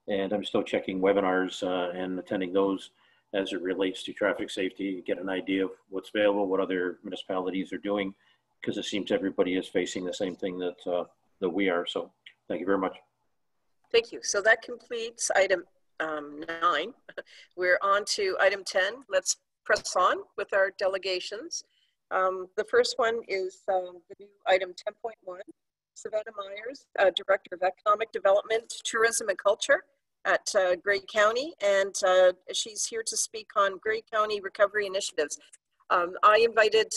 And I'm still checking webinars and attending those as it relates to traffic safety, get an idea of what's available, what other municipalities are doing, because it seems everybody is facing the same thing that, that we are. So thank you very much. Thank you. So that completes item 9. We're on to item 10. Let's press on with our delegations. The first one is the new item 10.1. Savannah Myers, Director of Economic Development, Tourism and Culture at Grey County, and she's here to speak on Grey County recovery initiatives. I invited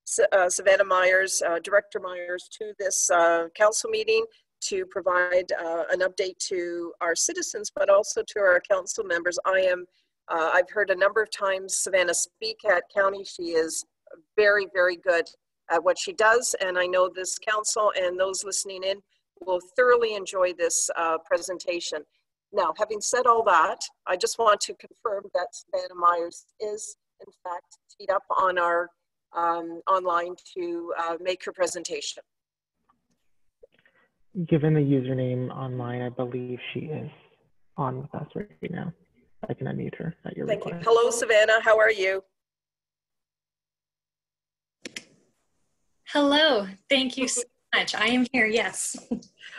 Savannah Myers, Director Myers, to this council meeting to provide an update to our citizens, but also to our council members. I've heard a number of times Savannah speak at county. She is very, very good at what she does, and I know this council and those listening in will thoroughly enjoy this presentation. Now, having said all that, I just want to confirm that Savannah Myers is, in fact, teed up on our online to make her presentation. Given the username online, I believe she is on with us right now. I can unmute her at your request. Thank you. Hello, Savannah. How are you? Hello. Thank you so much. I am here. Yes.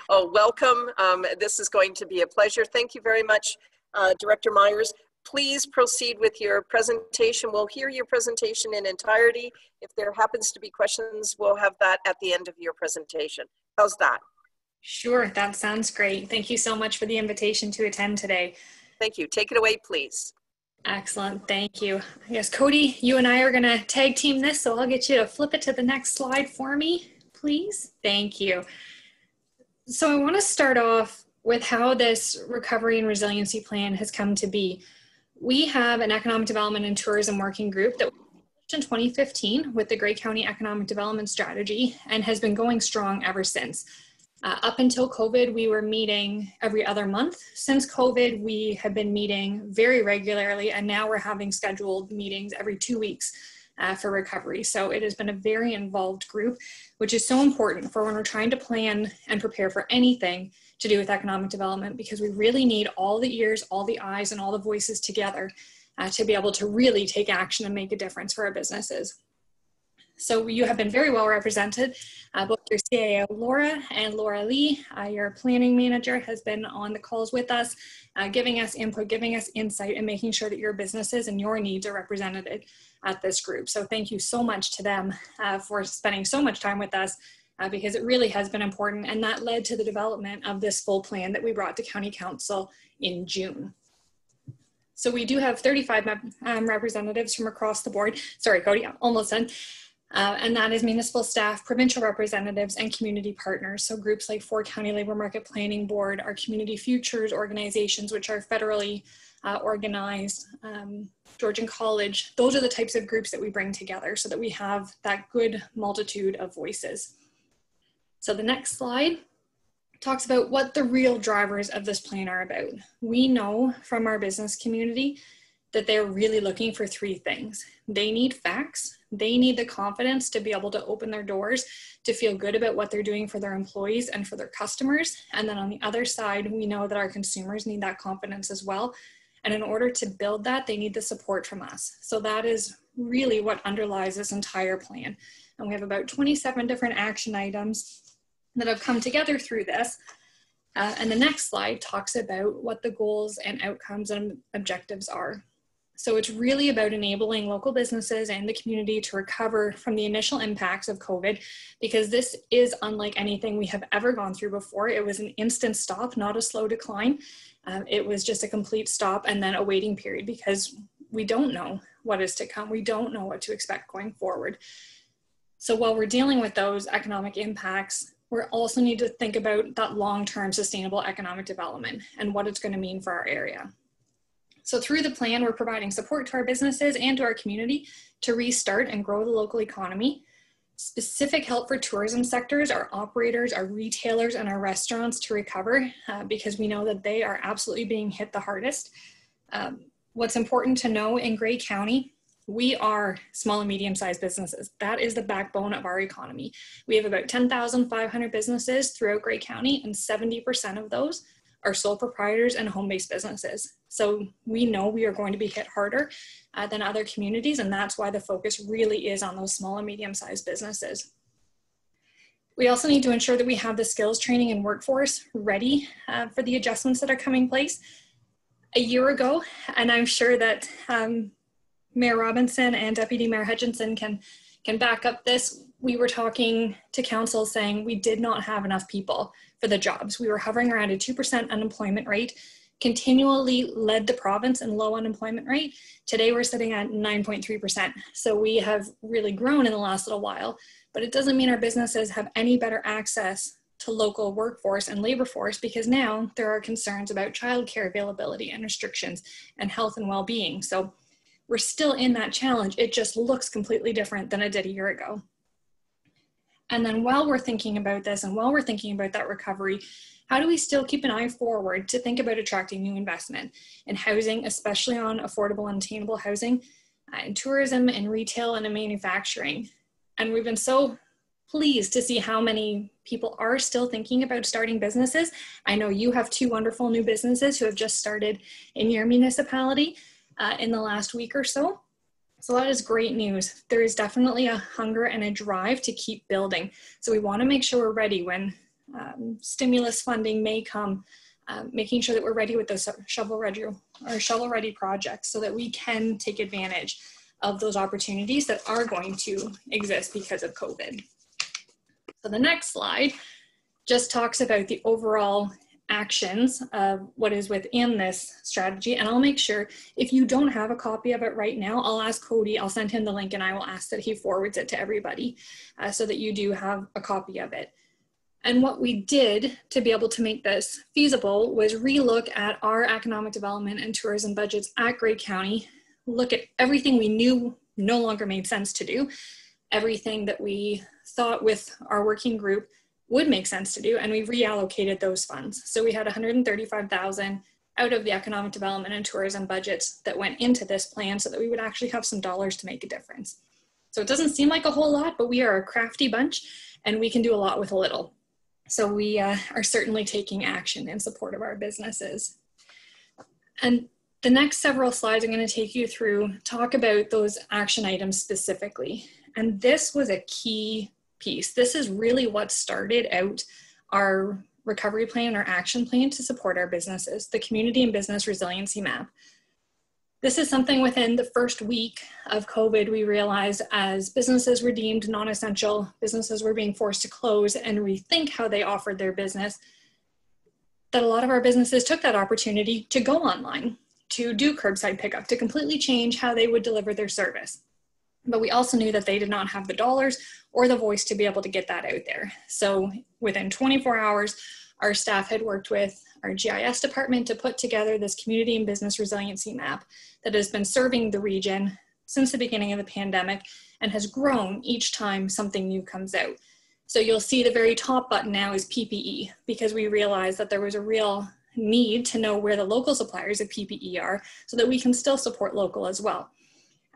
Oh, welcome. This is going to be a pleasure. Thank you very much, Director Myers. Please proceed with your presentation. We'll hear your presentation in entirety. If there happens to be questions, we'll have that at the end of your presentation. How's that? Sure, that sounds great. Thank you so much for the invitation to attend today. Thank you. Take it away, please. Excellent. Thank you. Yes, Cody, you and I are going to tag team this, so I'll get you to flip it to the next slide for me, please. Thank you. So I want to start off with how this recovery and resiliency plan has come to be. We have an economic development and tourism working group that was established in 2015 with the Grey County Economic Development Strategy and has been going strong ever since. Up until COVID, we were meeting every other month. Since COVID, we have been meeting very regularly, and now we're having scheduled meetings every 2 weeks for recovery. So it has been a very involved group, which is so important for when we're trying to plan and prepare for anything to do with economic development, because we really need all the ears, all the eyes, and all the voices together to be able to really take action and make a difference for our businesses. So you have been very well represented. Both your CAO, Laura, and Laura Lee, your planning manager, has been on the calls with us, giving us input, giving us insight, and making sure that your businesses and your needs are represented at this group. So thank you so much to them for spending so much time with us, because it really has been important. And that led to the development of this full plan that we brought to County Council in June. So we do have 35 representatives from across the board. Sorry, Cody, almost done. And that is municipal staff, provincial representatives, and community partners. So groups like Fort County Labor Market Planning Board, our Community Futures organizations, which are federally organized, Georgian College. Those are the types of groups that we bring together so that we have that good multitude of voices. So the next slide talks about what the real drivers of this plan are about. We know from our business community that they're really looking for 3 things. They need facts. They need the confidence to be able to open their doors, to feel good about what they're doing for their employees and for their customers. And then on the other side, we know that our consumers need that confidence as well. And in order to build that, they need the support from us. So that is really what underlies this entire plan. And we have about 27 different action items that have come together through this. And the next slide talks about what the goals and outcomes and objectives are. So it's really about enabling local businesses and the community to recover from the initial impacts of COVID, because this is unlike anything we have ever gone through before. It was an instant stop, not a slow decline. It was just a complete stop and then a waiting period, because we don't know what is to come. We don't know what to expect going forward. So while we're dealing with those economic impacts, we also need to think about that long-term sustainable economic development and what it's going to mean for our area. So through the plan, we're providing support to our businesses and to our community to restart and grow the local economy. Specific help for tourism sectors, our operators, our retailers, and our restaurants to recover because we know that they are absolutely being hit the hardest. What's important to know in Grey County, we are small and medium-sized businesses. That is the backbone of our economy. We have about 10,500 businesses throughout Grey County, and 70% of those are sole proprietors and home-based businesses. So we know we are going to be hit harder than other communities, and that's why the focus really is on those small and medium-sized businesses. We also need to ensure that we have the skills training and workforce ready for the adjustments that are coming in place. A year ago, and I'm sure that Mayor Robinson and Deputy Mayor Hutchinson can back up this, we were talking to council saying we did not have enough people for the jobs. We were hovering around a 2% unemployment rate, continually led the province in low unemployment rate. Today we're sitting at 9.3%. So we have really grown in the last little while, but it doesn't mean our businesses have any better access to local workforce and labor force, because now there are concerns about childcare availability and restrictions and health and well-being. So we're still in that challenge. It just looks completely different than it did a year ago. And then while we're thinking about this and while we're thinking about that recovery, how do we still keep an eye forward to think about attracting new investment in housing, especially on affordable and attainable housing, in tourism and retail and in manufacturing? And we've been so pleased to see how many people are still thinking about starting businesses. I know you have 2 wonderful new businesses who have just started in your municipality in the last week or so. So that is great news. There is definitely a hunger and a drive to keep building. So we want to make sure we're ready when stimulus funding may come, making sure that we're ready with those shovel-ready projects so that we can take advantage of those opportunities that are going to exist because of COVID. So the next slide just talks about the overall actions of what is within this strategy. And I'll make sure if you don't have a copy of it right now, I'll ask Cody, I'll send him the link and I will ask that he forwards it to everybody so that you do have a copy of it. And what we did to be able to make this feasible was relook at our economic development and tourism budgets at Grey County, look at everything we knew no longer made sense to do, everything that we thought with our working group would make sense to do, and we reallocated those funds. So we had $135,000 out of the economic development and tourism budgets that went into this plan so that we would actually have some dollars to make a difference. So it doesn't seem like a whole lot, but we are a crafty bunch and we can do a lot with a little. So we are certainly taking action in support of our businesses. And the next several slides I'm going to take you through talk about those action items specifically. And this was a key piece. This is really what started out our recovery plan, our action plan to support our businesses, the community and business resiliency map. This is something within the first week of COVID, we realized as businesses were deemed non-essential, businesses were being forced to close and rethink how they offered their business, that a lot of our businesses took that opportunity to go online, to do curbside pickup, to completely change how they would deliver their service. But we also knew that they did not have the dollars or the voice to be able to get that out there. So within 24 hours, our staff had worked with our GIS department to put together this community and business resiliency map that has been serving the region since the beginning of the pandemic and has grown each time something new comes out. So you'll see the very top button now is PPE, because we realized that there was a real need to know where the local suppliers of PPE are so that we can still support local as well.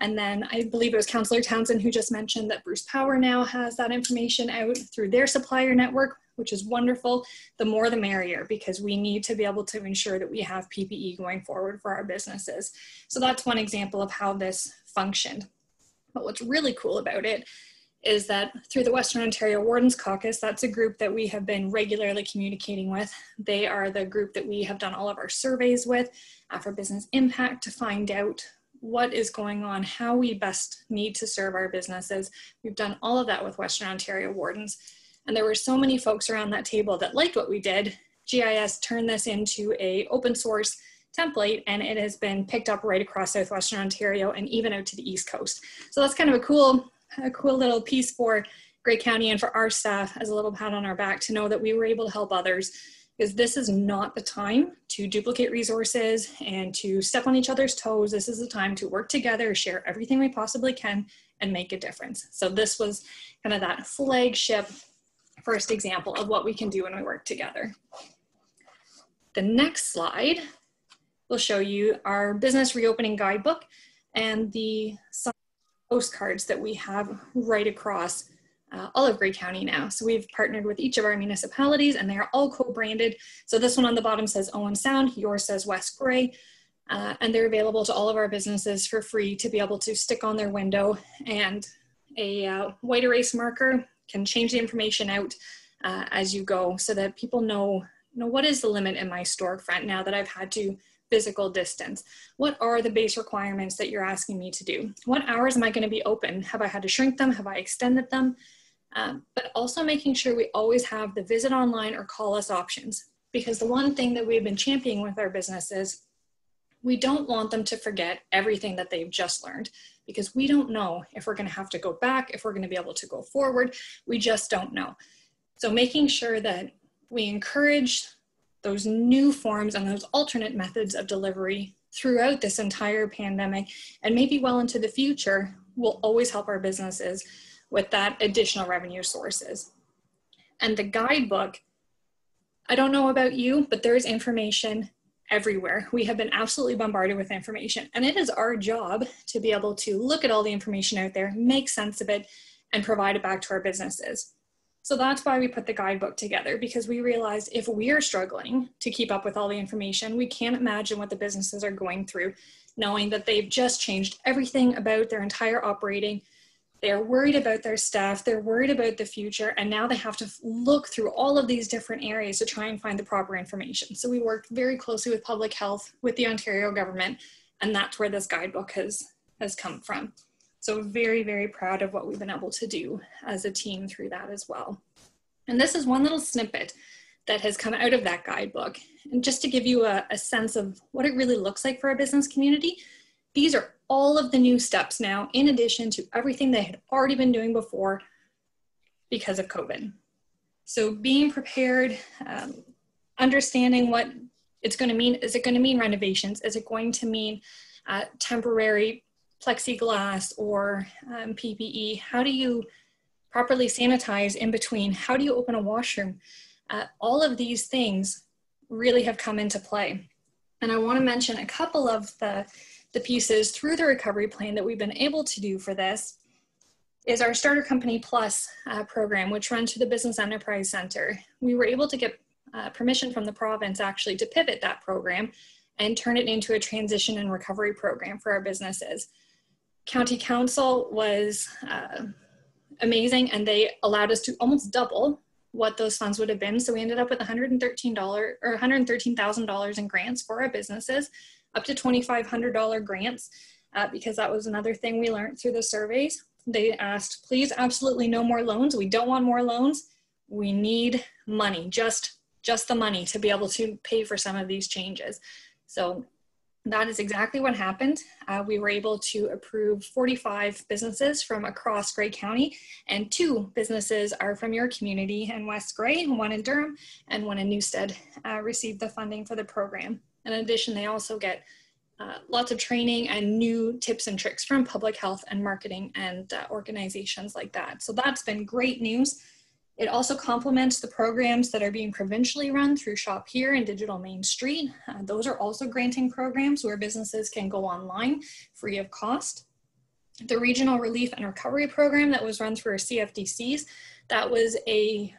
And then I believe it was Councillor Townsend who just mentioned that Bruce Power now has that information out through their supplier network, which is wonderful. The more the merrier, because we need to be able to ensure that we have PPE going forward for our businesses. So that's one example of how this functioned. But what's really cool about it is that through the Western Ontario Wardens Caucus, that's a group that we have been regularly communicating with. They are the group that we have done all of our surveys with for business impact to find out what is going on, how we best need to serve our businesses. We've done all of that with Western Ontario Wardens. And there were so many folks around that table that liked what we did. GIS turned this into an open source template, and it has been picked up right across Southwestern Ontario and even out to the East Coast. So that's kind of a cool little piece for Grey County and for our staff as a little pat on our back to know that we were able to help others because this is not the time to duplicate resources and to step on each other's toes. This is the time to work together, share everything we possibly can, and make a difference. So this was kind of that flagship first example of what we can do when we work together. The next slide will show you our business reopening guidebook and the postcards that we have right across all of Grey County now. So we've partnered with each of our municipalities and they're all co-branded. So this one on the bottom says Owen Sound, yours says West Grey, and they're available to all of our businesses for free to be able to stick on their window, and a white erase marker can change the information out as you go so that people know, what is the limit in my storefront now that I've had to physical distance? What are the base requirements that you're asking me to do? What hours am I going to be open? Have I had to shrink them? Have I extended them? But also making sure we always have the visit online or call us options, because the one thing that we've been championing with our businesses, we don't want them to forget everything that they've just learned, because we don't know if we're going to have to go back, if we're going to be able to go forward. We just don't know. So making sure that we encourage those new forms and those alternate methods of delivery throughout this entire pandemic, and maybe well into the future, will always help our businesses with that additional revenue sources. And the guidebook, I don't know about you, but there is information everywhere. We have been absolutely bombarded with information, and it is our job to be able to look at all the information out there, make sense of it, and provide it back to our businesses. So that's why we put the guidebook together, because we realized if we are struggling to keep up with all the information, we can't imagine what the businesses are going through, knowing that they've just changed everything about their entire operating. They're worried about their staff, they're worried about the future, and now they have to look through all of these different areas to try and find the proper information. So we worked very closely with public health, with the Ontario government, and that's where this guidebook has come from. So very, very proud of what we've been able to do as a team through that as well. And this is one little snippet that has come out of that guidebook. And just to give you a sense of what it really looks like for our business community, these are all of the new steps now, in addition to everything they had already been doing before because of COVID. So being prepared, understanding what it's going to mean. Is it going to mean renovations? Is it going to mean temporary plexiglass or PPE? How do you properly sanitize in between? How do you open a washroom? All of these things really have come into play. And I want to mention a couple of the pieces through the recovery plan that we've been able to do for this is our Starter Company Plus program, which runs through the Business Enterprise Center. We were able to get permission from the province actually to pivot that program and turn it into a transition and recovery program for our businesses. County Council was amazing, and they allowed us to almost double what those funds would have been. So we ended up with $113,000 in grants for our businesses, up to $2,500 grants, because that was another thing we learned through the surveys. They asked, please, absolutely no more loans. We don't want more loans. We need money, just the money to be able to pay for some of these changes. So that is exactly what happened. We were able to approve 45 businesses from across Grey County, and 2 businesses are from your community in West Grey, one in Durham and one in Newstead, received the funding for the program. In addition, they also get lots of training and new tips and tricks from public health and marketing and organizations like that. So that's been great news. It also complements the programs that are being provincially run through Shop Here and Digital Main Street. Those are also granting programs where businesses can go online free of cost. The Regional Relief and Recovery Program that was run through our CFDCs, that was a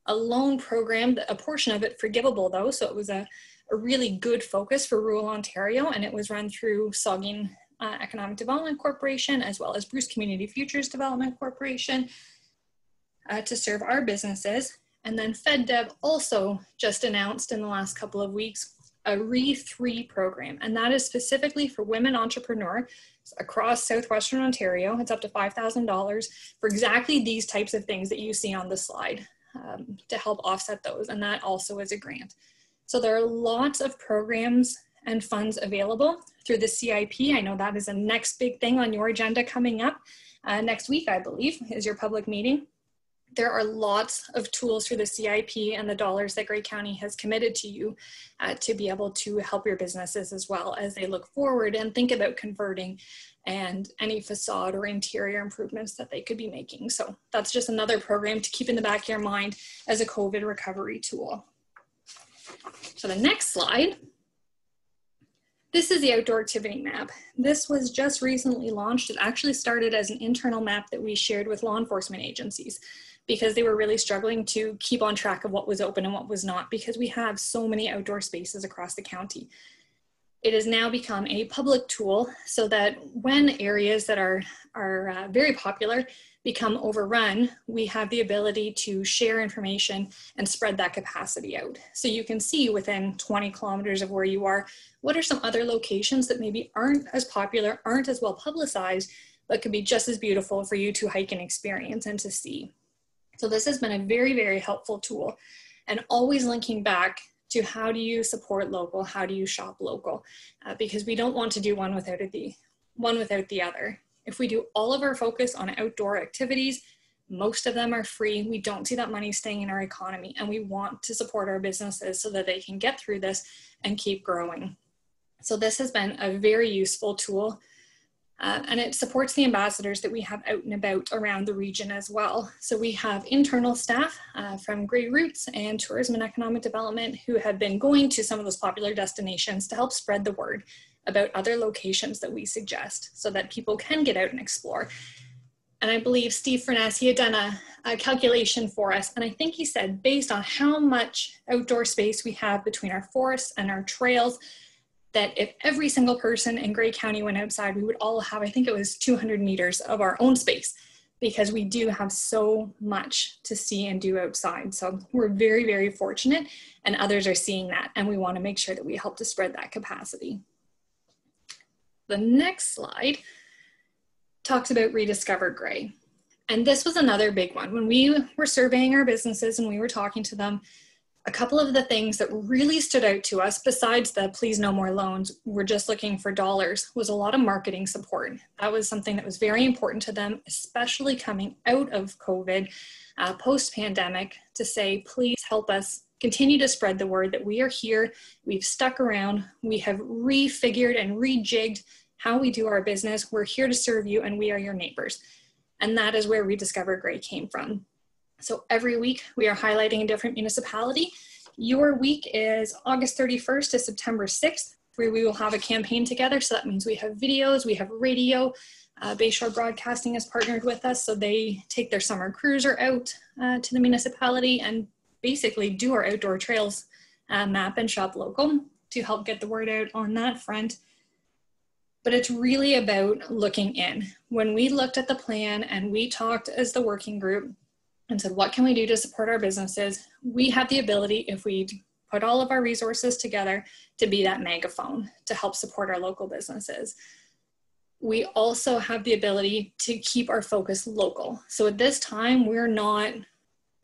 loan program, a portion of it forgivable though, so it was a really good focus for rural Ontario, and it was run through Saugeen Economic Development Corporation as well as Bruce Community Futures Development Corporation, to serve our businesses. And then FedDev also just announced in the last couple of weeks a Re3 program, and that is specifically for women entrepreneurs across Southwestern Ontario. It's up to $5,000 for exactly these types of things that you see on the slide, to help offset those, and that also is a grant. So there are lots of programs and funds available through the CIP. I know that is the next big thing on your agenda coming up. Next week, I believe, is your public meeting. There are lots of tools through the CIP and the dollars that Grey County has committed to you to be able to help your businesses as well as they look forward and think about converting and any facade or interior improvements that they could be making. So that's just another program to keep in the back of your mind as a COVID recovery tool. So the next slide. This is the outdoor activity map. This was just recently launched. It actually started as an internal map that we shared with law enforcement agencies because they were really struggling to keep on track of what was open and what was not because we have so many outdoor spaces across the county. It has now become a public tool so that when areas that are very popular become overrun, we have the ability to share information and spread that capacity out. So you can see within 20 kilometers of where you are, what are some other locations that maybe aren't as popular, aren't as well publicized, but could be just as beautiful for you to hike and experience and to see. So this has been a very, very helpful tool, and always linking back to how do you support local, how do you shop local, because we don't want to do one without the other. If we do all of our focus on outdoor activities, most of them are free. We don't see that money staying in our economy, and we want to support our businesses so that they can get through this and keep growing. So this has been a very useful tool. And it supports the ambassadors that we have out and about around the region as well. So we have internal staff from Grey Roots and Tourism and Economic Development who have been going to some of those popular destinations to help spread the word about other locations that we suggest so that people can get out and explore. And I believe Steve Furness, he had done a calculation for us, and I think he said based on how much outdoor space we have between our forests and our trails, that if every single person in Grey County went outside, we would all have, I think it was 200 meters of our own space, because we do have so much to see and do outside. So we're very, very fortunate, and others are seeing that, and we want to make sure that we help to spread that capacity. The next slide talks about Rediscover Grey. And this was another big one. When we were surveying our businesses and we were talking to them, a couple of the things that really stood out to us, besides the please no more loans, we're just looking for dollars, was a lot of marketing support. That was something that was very important to them, especially coming out of COVID, post-pandemic, to say, please help us continue to spread the word that we are here, we've stuck around, we have refigured and rejigged how we do our business, we're here to serve you, and we are your neighbors. And that is where Rediscover Grey came from. So every week we are highlighting a different municipality. Your week is August 31st to September 6th, where we will have a campaign together. So that means we have videos, we have radio. Bayshore Broadcasting has partnered with us, so they take their summer cruiser out to the municipality and basically do our outdoor trails map and shop local to help get the word out on that front. But it's really about looking in. When we looked at the plan and we talked as the working group and said, what can we do to support our businesses? We have the ability, if we put all of our resources together, to be that megaphone to help support our local businesses. We also have the ability to keep our focus local. So at this time, we're not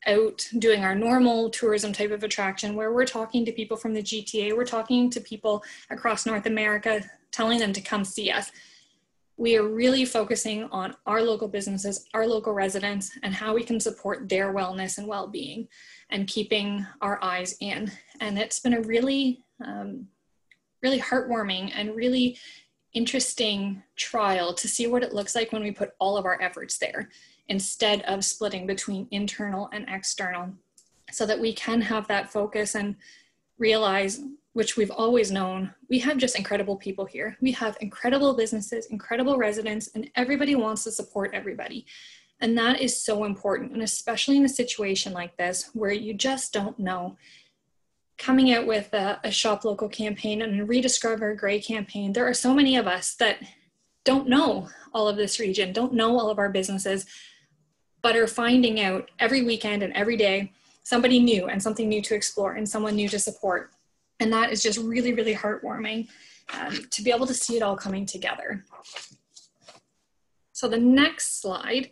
out doing our normal tourism type of attraction where we're talking to people from the GTA, we're talking to people across North America, telling them to come see us. We are really focusing on our local businesses, our local residents, and how we can support their wellness and well-being and keeping our eyes in. And it's been a really, really heartwarming and really interesting trial to see what it looks like when we put all of our efforts there instead of splitting between internal and external, so that we can have that focus and realize, which we've always known, we have just incredible people here. We have incredible businesses, incredible residents, and everybody wants to support everybody. And that is so important. And especially in a situation like this, where you just don't know. Coming out with a Shop Local campaign and a Rediscover Grey campaign, there are so many of us that don't know all of this region, don't know all of our businesses, but are finding out every weekend and every day somebody new and something new to explore and someone new to support. And that is just really, really heartwarming to be able to see it all coming together. So the next slide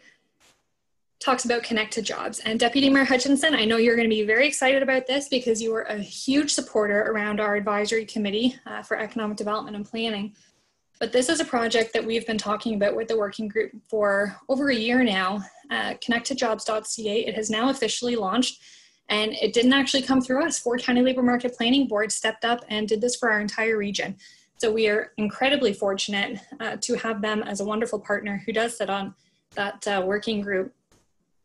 talks about Connect to Jobs. And Deputy Mayor Hutchinson, I know you're going to be very excited about this because you were a huge supporter around our advisory committee for economic development and planning. But this is a project that we've been talking about with the working group for over a year now. ConnectToJobs.ca, it has now officially launched, and it didn't actually come through us. Fort County Labor Market Planning Board stepped up and did this for our entire region. So we are incredibly fortunate to have them as a wonderful partner who does sit on that working group.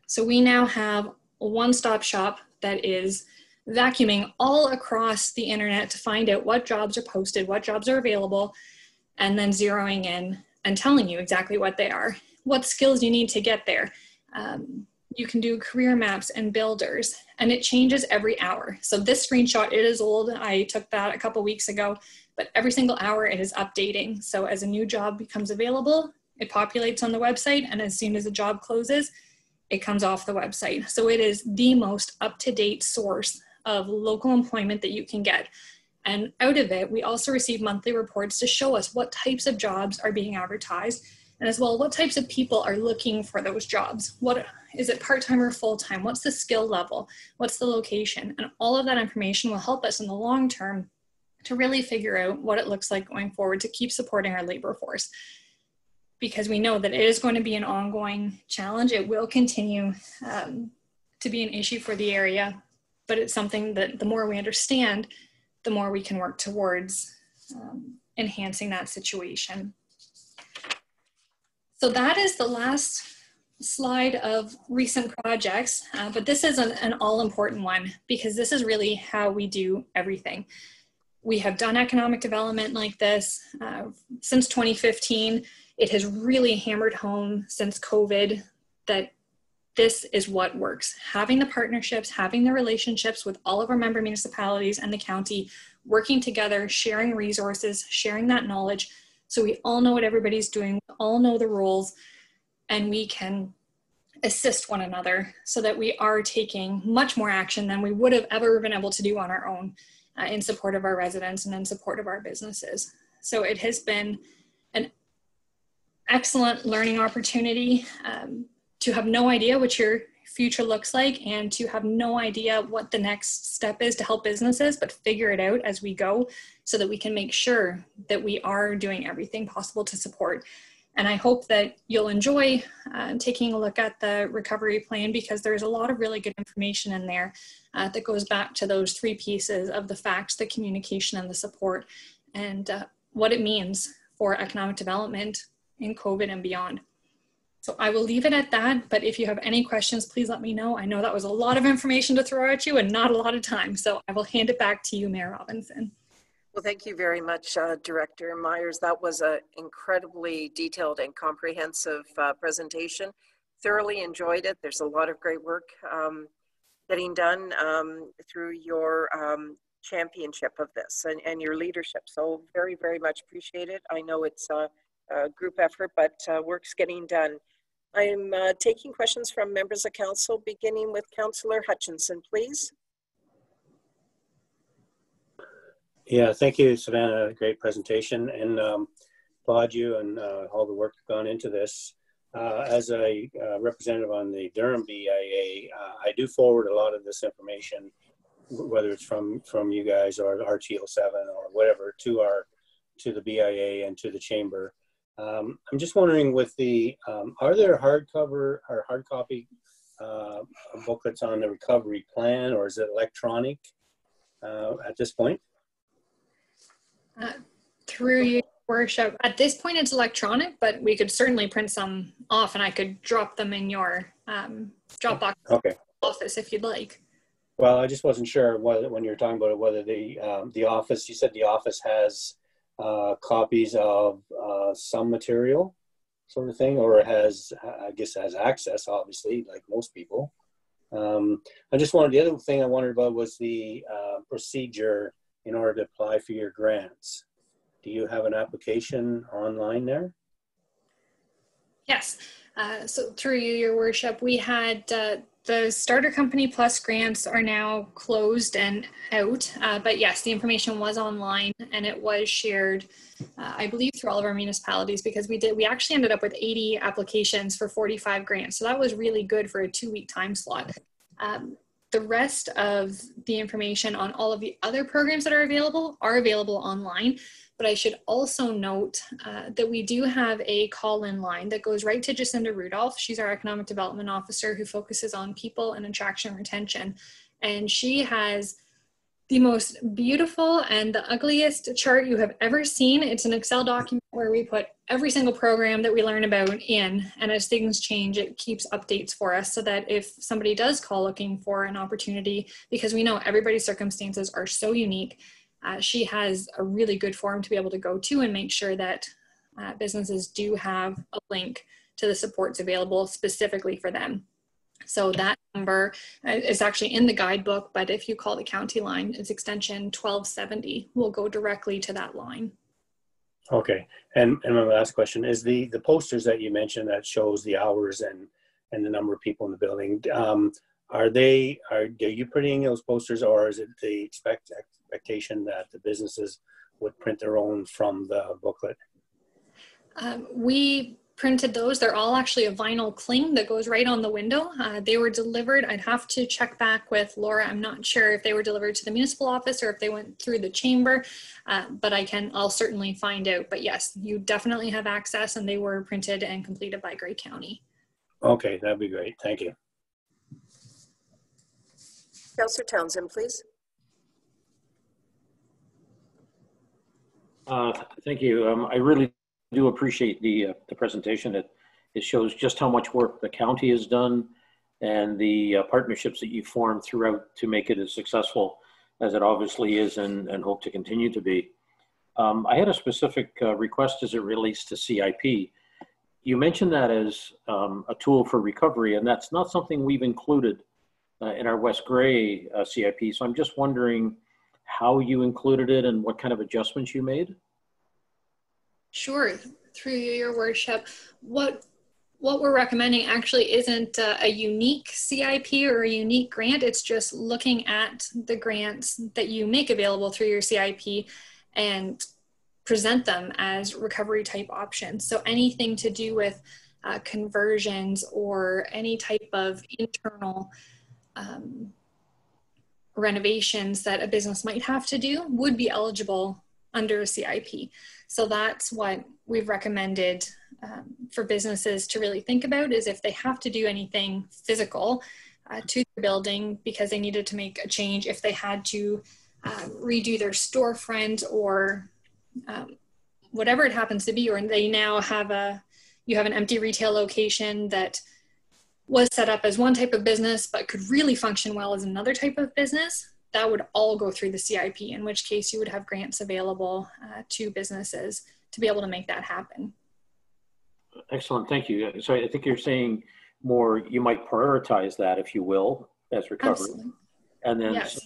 So we now have a one-stop shop that is vacuuming all across the internet to find out what jobs are posted, what jobs are available, and then zeroing in and telling you exactly what they are, what skills you need to get there. You can do career maps and builders, and it changes every hour. So this screenshot, it is old. I took that a couple weeks ago, but every single hour it is updating. So as a new job becomes available, it populates on the website, and as soon as a job closes, it comes off the website. So it is the most up-to-date source of local employment that you can get. And out of it, we also receive monthly reports to show us what types of jobs are being advertised, and as well, what types of people are looking for those jobs. What is it, part-time or full-time? What's the skill level? What's the location? And all of that information will help us in the long term to really figure out what it looks like going forward to keep supporting our labor force. Because we know that it is going to be an ongoing challenge. It will continue to be an issue for the area, but it's something that the more we understand, the more we can work towards enhancing that situation. So that is the last slide of recent projects, but this is an all-important one because this is really how we do everything. We have done economic development like this since 2015. It has really hammered home since COVID that this is what works. Having the partnerships, having the relationships with all of our member municipalities and the county, working together, sharing resources, sharing that knowledge, so we all know what everybody's doing, we all know the roles, and we can assist one another so that we are taking much more action than we would have ever been able to do on our own in support of our residents and in support of our businesses. So it has been an excellent learning opportunity to have no idea what your future looks like and to have no idea what the next step is to help businesses, but figure it out as we go so that we can make sure that we are doing everything possible to support. And I hope that you'll enjoy taking a look at the recovery plan because there's a lot of really good information in there that goes back to those three pieces of the facts, the communication, and the support, and what it means for economic development in COVID and beyond. So I will leave it at that, but if you have any questions, please let me know. I know that was a lot of information to throw at you and not a lot of time, so I will hand it back to you, Mayor Robinson. Well, thank you very much, Director Myers. That was an incredibly detailed and comprehensive presentation. Thoroughly enjoyed it. There's a lot of great work getting done through your championship of this and your leadership. So very, very much appreciate it. I know it's a group effort, but work's getting done. I'm taking questions from members of council, beginning with Councillor Hutchinson, please. Yeah, thank you, Savannah. Great presentation, and applaud you and all the work gone into this. As a representative on the Durham BIA, I do forward a lot of this information, whether it's from you guys or RTO7 or whatever, to the BIA and to the chamber. I'm just wondering, with the are there hardcover or hard copy booklets on the recovery plan, or is it electronic at this point? Through your worship, at this point it's electronic, but we could certainly print some off and I could drop them in your Dropbox office if you'd like. Well, I just wasn't sure whether, when you were talking about it, whether the office, you said the office has copies of some material sort of thing, or it has, I guess, has access, obviously, like most people. I just wanted, the other thing I wondered about was the procedure in order to apply for your grants. Do you have an application online there? Yes. So through you, your worship, we had the Starter Company Plus grants are now closed and out, but yes, the information was online and it was shared, I believe, through all of our municipalities, because we actually ended up with 80 applications for 45 grants. So that was really good for a 2-week time slot. The rest of the information on all of the other programs that are available online, But I should also note that we do have a call-in line that goes right to Jacinda Rudolph. She's our Economic Development Officer who focuses on people and attraction and retention. And she has the most beautiful and the ugliest chart you have ever seen. It's an Excel document where we put every single program that we learn about in, and as things change, it keeps updates for us so that if somebody does call looking for an opportunity, because we know everybody's circumstances are so unique, she has a really good forum to be able to go to and make sure that businesses do have a link to the supports available specifically for them. So that number is actually in the guidebook, but if you call the county line, it's extension 1270. We'll go directly to that line. Okay. And my last question is the posters that you mentioned that shows the hours and the number of people in the building. Are you printing those posters, or is it the expectation that the businesses would print their own from the booklet? We printed those. They're all actually a vinyl cling that goes right on the window. They were delivered. I'd have to check back with Laura. I'm not sure if they were delivered to the municipal office or if they went through the chamber, but I'll certainly find out. But yes, you definitely have access, and they were printed and completed by Grey County. Okay, that'd be great. Thank you. Councillor Townsend, please. Thank you. I really do appreciate the presentation. It shows just how much work the county has done and the partnerships that you formed throughout to make it as successful as it obviously is and hope to continue to be. I had a specific request as it relates to CIP. You mentioned that as a tool for recovery, and that's not something we've included in our West Grey CIP. So I'm just wondering how you included it and what kind of adjustments you made. Sure, through your worship. What we're recommending actually isn't a unique CIP or a unique grant. It's just looking at the grants that you make available through your CIP and present them as recovery type options. So anything to do with conversions or any type of internal renovations that a business might have to do would be eligible under a CIP. So that's what we've recommended for businesses to really think about, is if they have to do anything physical to the building because they needed to make a change, if they had to redo their storefront or whatever it happens to be, or they now have you have an empty retail location that was set up as one type of business but could really function well as another type of business, that would all go through the CIP, in which case you would have grants available to businesses to be able to make that happen. Excellent, thank you. So I think you're saying more, you might prioritize that, if you will, as recovery. Absolutely. And then yes.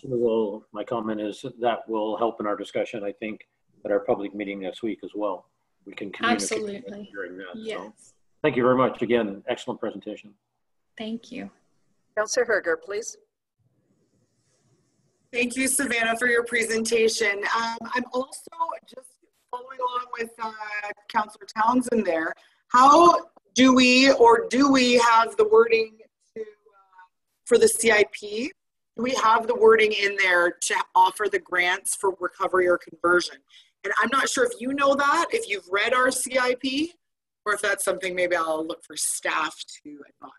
My comment is that will help in our discussion, I think, at our public meeting next week as well. We can communicate during that. Yes. So, thank you very much. Again, excellent presentation. Thank you. Councillor Herger, please. Thank you, Savannah, for your presentation. I'm also just following along with Councillor Townsend there. How do we have the wording for the CIP? Do we have the wording in there to offer the grants for recovery or conversion? And I'm not sure if you know that, if you've read our CIP, or if that's something maybe I'll look for staff to advise.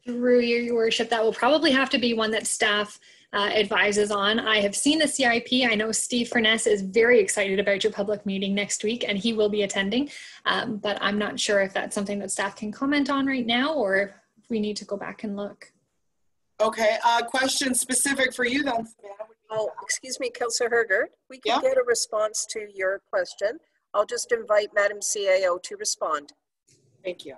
Through your worship, that will probably have to be one that staff advises on. I have seen the CIP. I know Steve Furness is very excited about your public meeting next week, and he will be attending, but I'm not sure if that's something that staff can comment on right now, or if we need to go back and look. Okay, question specific for you then, Savannah. Oh, excuse me, Councillor Herger. We can get a response to your question. I'll just invite Madam CAO to respond. Thank you.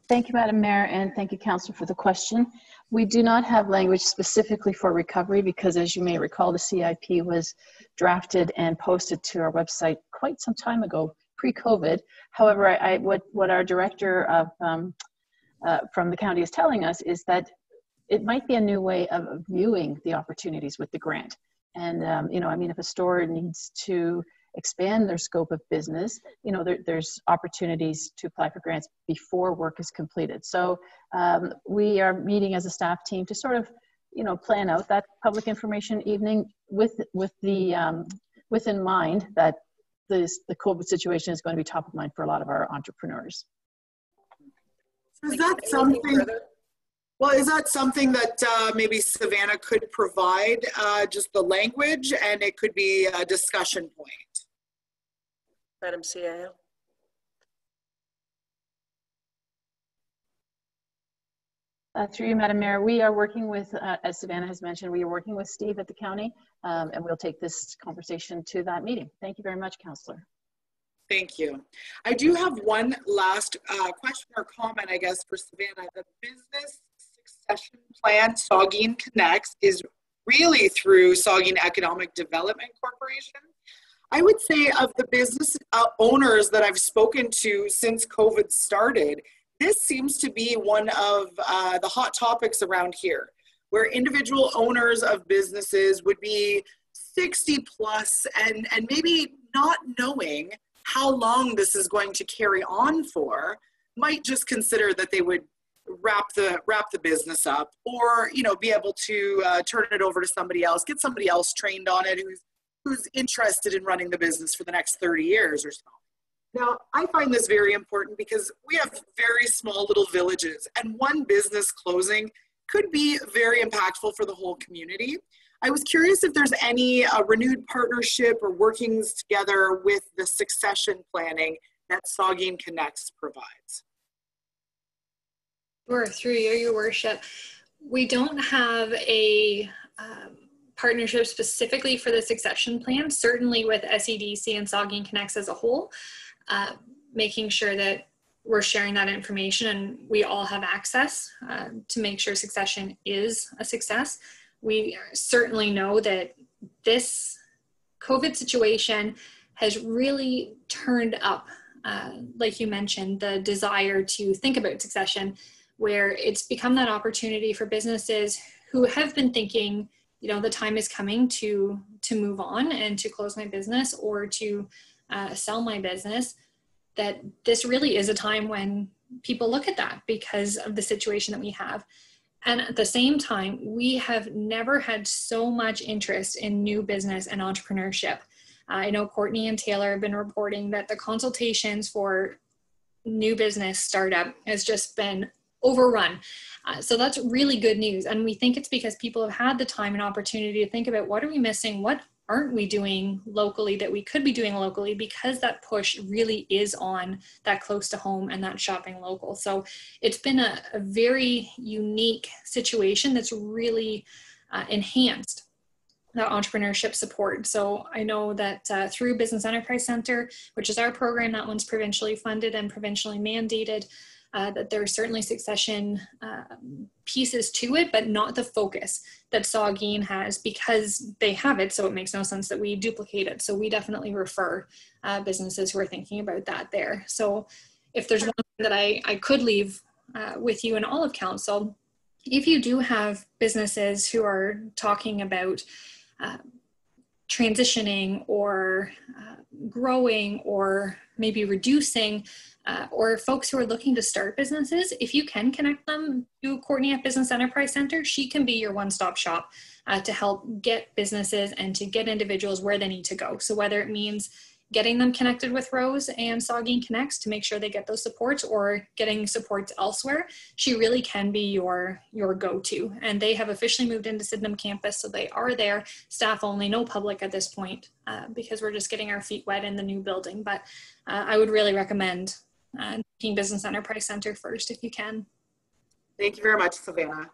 Thank you, Madam Mayor, and thank you, Councillor, for the question. We do not have language specifically for recovery because, as you may recall, the CIP was drafted and posted to our website quite some time ago, pre-COVID. However, what our director of from the county is telling us is that it might be a new way of viewing the opportunities with the grant. And, you know, I mean, if a store needs to expand their scope of business, you know, there's opportunities to apply for grants before work is completed. So we are meeting as a staff team to sort of, plan out that public information evening with the in mind that the COVID situation is going to be top of mind for a lot of our entrepreneurs. Is that something? Well, is that something that maybe Savannah could provide, just the language, and it could be a discussion point? Madam CIO. Through you, Madam Mayor, we are working with, as Savannah has mentioned, we are working with Steve at the county, and we'll take this conversation to that meeting. Thank you very much, Councillor. Thank you. I do have one last question or comment, I guess, for Savannah. The business succession plan, Saugeen Connects, is really through Saugeen Economic Development Corporation. I would say of the business owners that I've spoken to since COVID started, this seems to be one of the hot topics around here, where individual owners of businesses would be 60 plus and maybe not knowing how long this is going to carry on for, might just consider that they would wrap the business up, or be able to turn it over to somebody else, get somebody else trained on it who's interested in running the business for the next 30 years or so. Now, I find this very important because we have very small little villages, and one business closing could be very impactful for the whole community. I was curious if there's any renewed partnership or workings together with the succession planning that Saugeen Connects provides. Sure, through you, Your Worship. We don't have a partnership specifically for the succession plan, certainly with SEDC and Saugeen Connects as a whole. Making sure that we're sharing that information and we all have access to make sure succession is a success. We certainly know that this COVID situation has really turned up, like you mentioned, the desire to think about succession, where it's become that opportunity for businesses who have been thinking, the time is coming to move on and to close my business or to sell my business, that this really is a time when people look at that because of the situation that we have. And at the same time, we have never had so much interest in new business and entrepreneurship. I know Courtney and Taylor have been reporting that the consultations for new business startup has just been overrun. So that's really good news. And we think it's because people have had the time and opportunity to think about what are we missing? What aren't we doing locally that we could be doing locally, because that push really is on that close to home and that shopping local. So it's been a very unique situation that's really enhanced that entrepreneurship support. So I know that through Business Enterprise Center, which is our program, that one's provincially funded and provincially mandated, that there are certainly succession pieces to it, but not the focus that Saugeen has, because they have it, so it makes no sense that we duplicate it. So we definitely refer businesses who are thinking about that there. So if there's one that I could leave with you and all of Council, if you do have businesses who are talking about transitioning or growing or maybe reducing, or folks who are looking to start businesses, if you can connect them to Courtney at Business Enterprise Center, she can be your one-stop shop to help get businesses and to get individuals where they need to go. So whether it means getting them connected with Rose and Saugeen Connects to make sure they get those supports, or getting supports elsewhere, she really can be your go-to. And they have officially moved into Sydenham campus, so they are there, staff only, no public at this point, because we're just getting our feet wet in the new building. But I would really recommend taking Business Enterprise Center first if you can. Thank you very much, Savannah.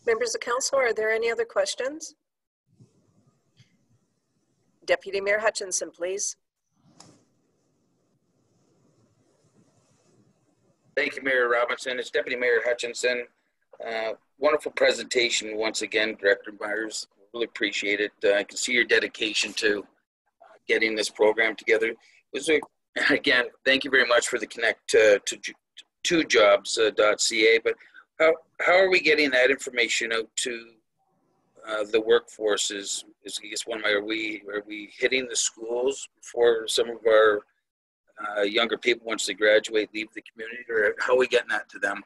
Members of Council, are there any other questions? Deputy Mayor Hutchinson, please. Thank you, Mayor Robinson. It's Deputy Mayor Hutchinson. Wonderful presentation once again, Director Myers. Really appreciate it. I can see your dedication to getting this program together. Again, thank you very much for the connect to jobs.ca. But how are we getting that information out to the workforce? Is I guess one way, are we hitting the schools before some of our younger people, once they graduate, leave the community, or how are we getting that to them?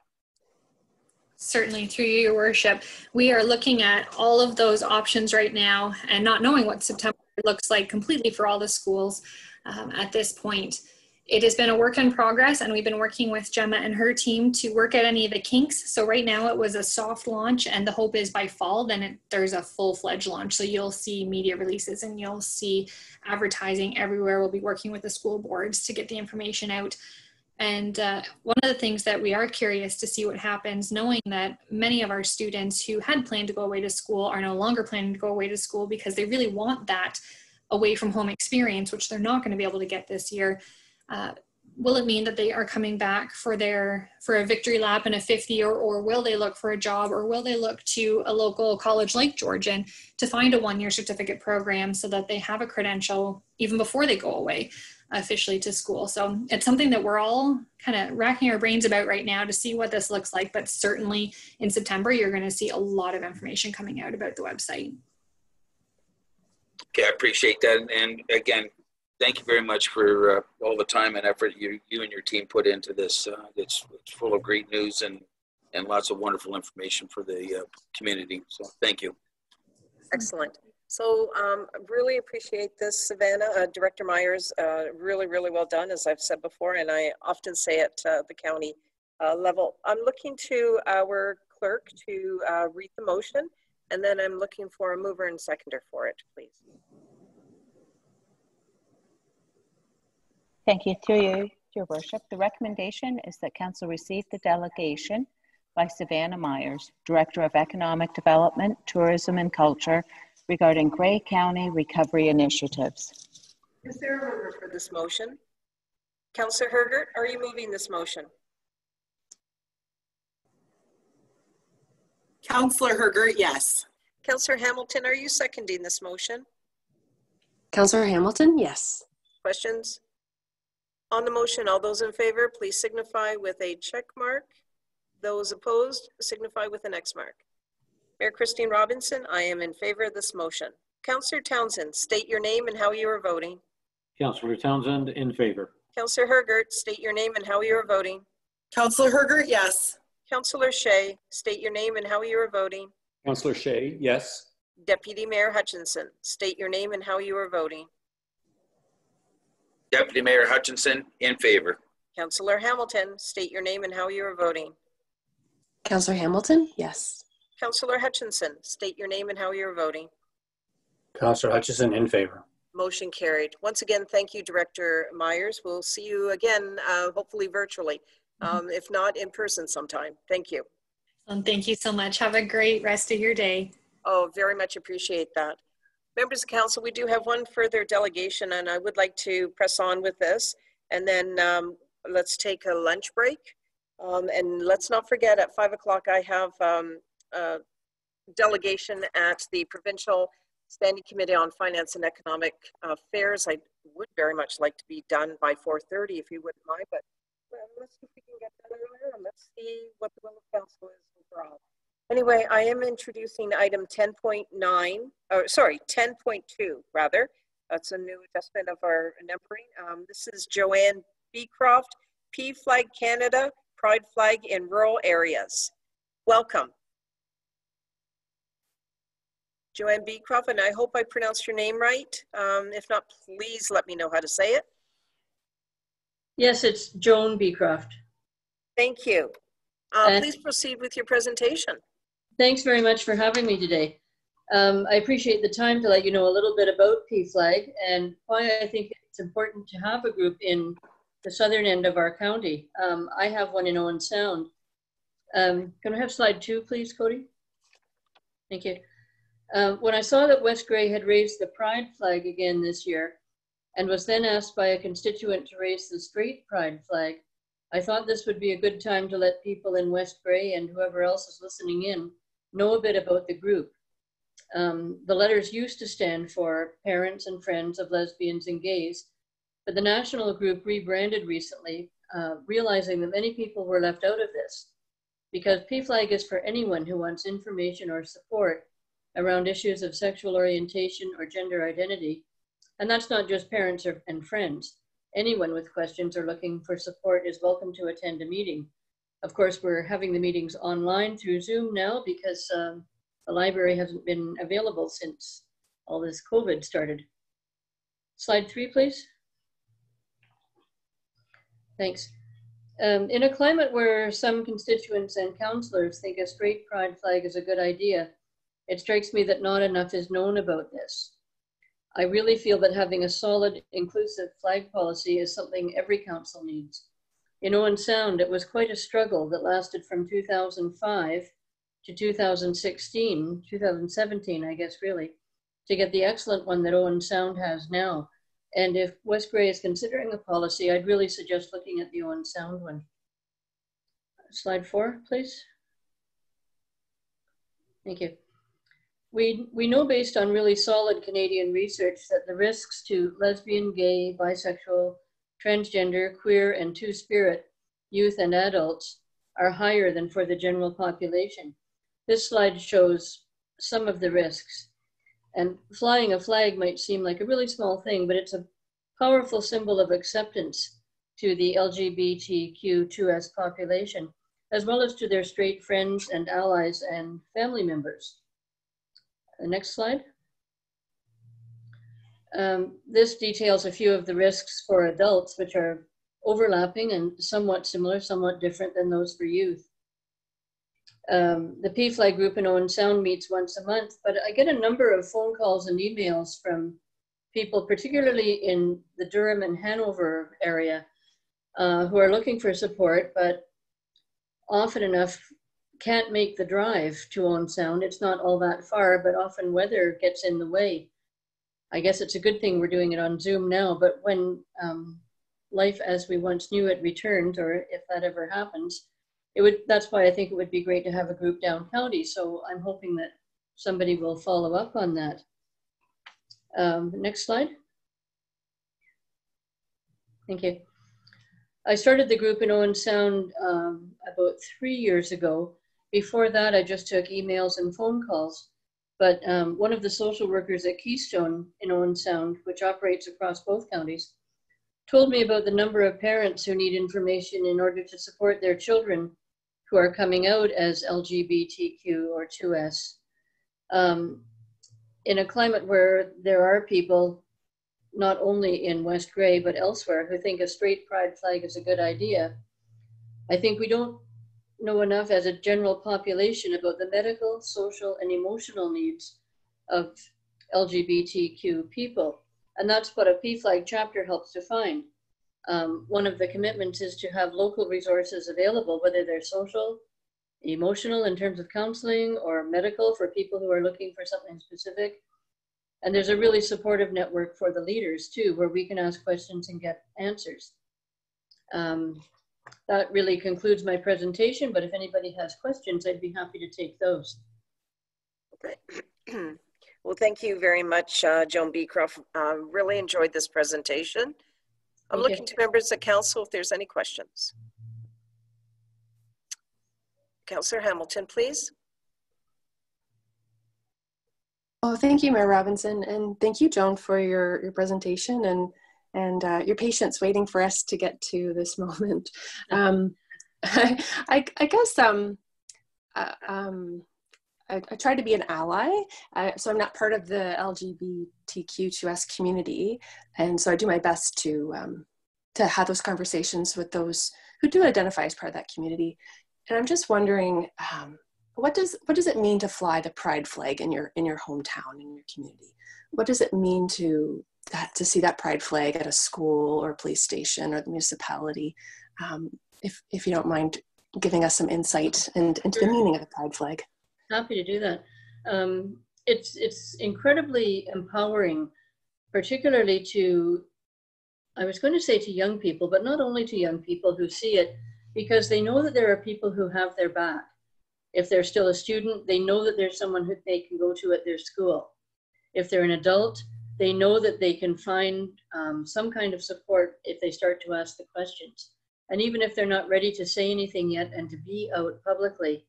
Certainly, through your worship. We are looking at all of those options right now and not knowing what September looks like completely for all the schools at this point. It has been a work in progress, and we've been working with Gemma and her team to work out any of the kinks. So right now it was a soft launch, and the hope is by fall, then there's a full-fledged launch. So you'll see media releases and you'll see advertising everywhere. We'll be working with the school boards to get the information out. And one of the things that we are curious to see what happens, knowing that many of our students who had planned to go away to school are no longer planning to go away to school because they really want that away from home experience, which they're not going to be able to get this year. Will it mean that they are coming back for a victory lap in a 50, or will they look for a job, or will they look to a local college like Georgian to find a one-year certificate program so that they have a credential even before they go away officially to school? So it's something that we're all kind of racking our brains about right now to see what this looks like, but certainly in September, you're going to see a lot of information coming out about the website. Okay, I appreciate that. And again, thank you very much for all the time and effort you and your team put into this. It's full of great news and lots of wonderful information for the community. So thank you. Excellent. So really appreciate this, Savannah. Director Myers, really, really well done, as I've said before, and I often say at the county level. I'm looking to our clerk to read the motion, and then I'm looking for a mover and seconder for it, please. Thank you. Through you, Your Worship. The recommendation is that Council receive the delegation by Savannah Myers, Director of Economic Development, Tourism and Culture, regarding Grey County recovery initiatives. Is there a mover for this motion? Councillor Hergert, are you moving this motion? Councillor Hergert, yes. Councillor Hamilton, are you seconding this motion? Councillor Hamilton, yes. Questions? On the motion, all those in favor, please signify with a check mark. Those opposed, signify with an X mark. Mayor Christine Robinson, I am in favor of this motion. Councillor Townsend, state your name and how you are voting. Councillor Townsend, in favor. Councillor Hergert, state your name and how you are voting. Councillor Hergert, yes. Councillor Shea, state your name and how you are voting. Councillor Shea, yes. Deputy Mayor Hutchinson, state your name and how you are voting. Deputy Mayor Hutchinson, in favor. Councillor Hamilton, state your name and how you are voting. Councillor Hamilton, yes. Councillor Hutchinson, state your name and how you are voting. Councillor Hutchinson, in favor. Motion carried. Once again, thank you, Director Myers. We'll see you again, hopefully virtually, if not in person sometime. Thank you. Thank you so much. Have a great rest of your day. Oh, very much appreciate that. Members of council, we do have one further delegation, and I would like to press on with this. And then let's take a lunch break. And let's not forget, at 5 o'clock, I have a delegation at the Provincial Standing Committee on Finance and Economic Affairs. I would very much like to be done by 4:30, if you wouldn't mind, but let's see if we can get done earlier, and let's see what the will of council is overall. Anyway, I am introducing item 10.2 rather. That's a new adjustment of our numbering. This is Joanne Beecroft, P-Flag Canada, Pride Flag in Rural Areas. Welcome. Joanne Beecroft, and I hope I pronounced your name right. If not, please let me know how to say it. Yes, it's Joan Beecroft. Thank you. Please proceed with your presentation. Thanks very much for having me today. I appreciate the time to let you know a little bit about P-Flag and why I think it's important to have a group in the southern end of our county. I have one in Owen Sound. Can I have slide 2, please, Cody? Thank you. When I saw that West Grey had raised the Pride flag again this year and was then asked by a constituent to raise the straight Pride flag, I thought this would be a good time to let people in West Grey and whoever else is listening in know a bit about the group. The letters used to stand for Parents and Friends of Lesbians and Gays, but the national group rebranded recently, realizing that many people were left out of this, because P-Flag is for anyone who wants information or support around issues of sexual orientation or gender identity. And that's not just parents and friends. Anyone with questions or looking for support is welcome to attend a meeting. Of course, we're having the meetings online through Zoom now because the library hasn't been available since all this COVID started. Slide 3, please. Thanks. In a climate where some constituents and councillors think a straight pride flag is a good idea, it strikes me that not enough is known about this. I really feel that having a solid, inclusive flag policy is something every council needs. In Owen Sound, it was quite a struggle that lasted from 2005 to 2017, I guess, really, to get the excellent one that Owen Sound has now. And if West Grey is considering a policy, I'd really suggest looking at the Owen Sound one. Slide 4, please. Thank you. We know based on really solid Canadian research that the risks to lesbian, gay, bisexual, transgender, queer, and two-spirit youth and adults are higher than for the general population. This slide shows some of the risks. And flying a flag might seem like a really small thing, but it's a powerful symbol of acceptance to the LGBTQ2S population, as well as to their straight friends and allies and family members. The next slide. This details a few of the risks for adults, which are overlapping and somewhat similar, somewhat different than those for youth. The PFLAG group in Owen Sound meets once a month, but I get a number of phone calls and emails from people, particularly in the Durham and Hanover area, who are looking for support, but often enough can't make the drive to Owen Sound. It's not all that far, but often weather gets in the way. I guess it's a good thing we're doing it on Zoom now, but when life as we once knew it returns, or if that ever happens, that's why I think it would be great to have a group down county. So I'm hoping that somebody will follow up on that. Next slide. Thank you. I started the group in Owen Sound about 3 years ago. Before that, I just took emails and phone calls. But one of the social workers at Keystone in Owen Sound, which operates across both counties, told me about the number of parents who need information in order to support their children who are coming out as LGBTQ or 2S. In a climate where there are people, not only in West Grey, but elsewhere, who think a straight pride flag is a good idea, I think we don't know enough as a general population about the medical, social, and emotional needs of LGBTQ people. And that's what a PFLAG chapter helps to find. One of the commitments is to have local resources available, whether they're social, emotional in terms of counseling, or medical for people who are looking for something specific. And there's a really supportive network for the leaders too, where we can ask questions and get answers. That really concludes my presentation, but if anybody has questions, I'd be happy to take those. Okay. Well, thank you very much, Joan Beecroft. Really enjoyed this presentation. I'm looking to members of council if there's any questions. Councillor Hamilton, please. Oh, thank you, Mayor Robinson, and thank you, Joan, for your presentation and your patience waiting for us to get to this moment. I guess I try to be an ally, so I'm not part of the LGBTQ2S community, and so I do my best to have those conversations with those who do identify as part of that community. And I'm just wondering, what does it mean to fly the pride flag in your hometown, in your community? What does it mean to see that pride flag at a school or police station or the municipality? If you don't mind giving us some insight into the meaning of the pride flag. Happy to do that. It's incredibly empowering, particularly to, I was going to say to young people, but not only to young people who see it, because they know that there are people who have their back. If they're still a student, they know that there's someone who they can go to at their school. If they're an adult, they know that they can find some kind of support if they start to ask the questions. And even if they're not ready to say anything yet and to be out publicly,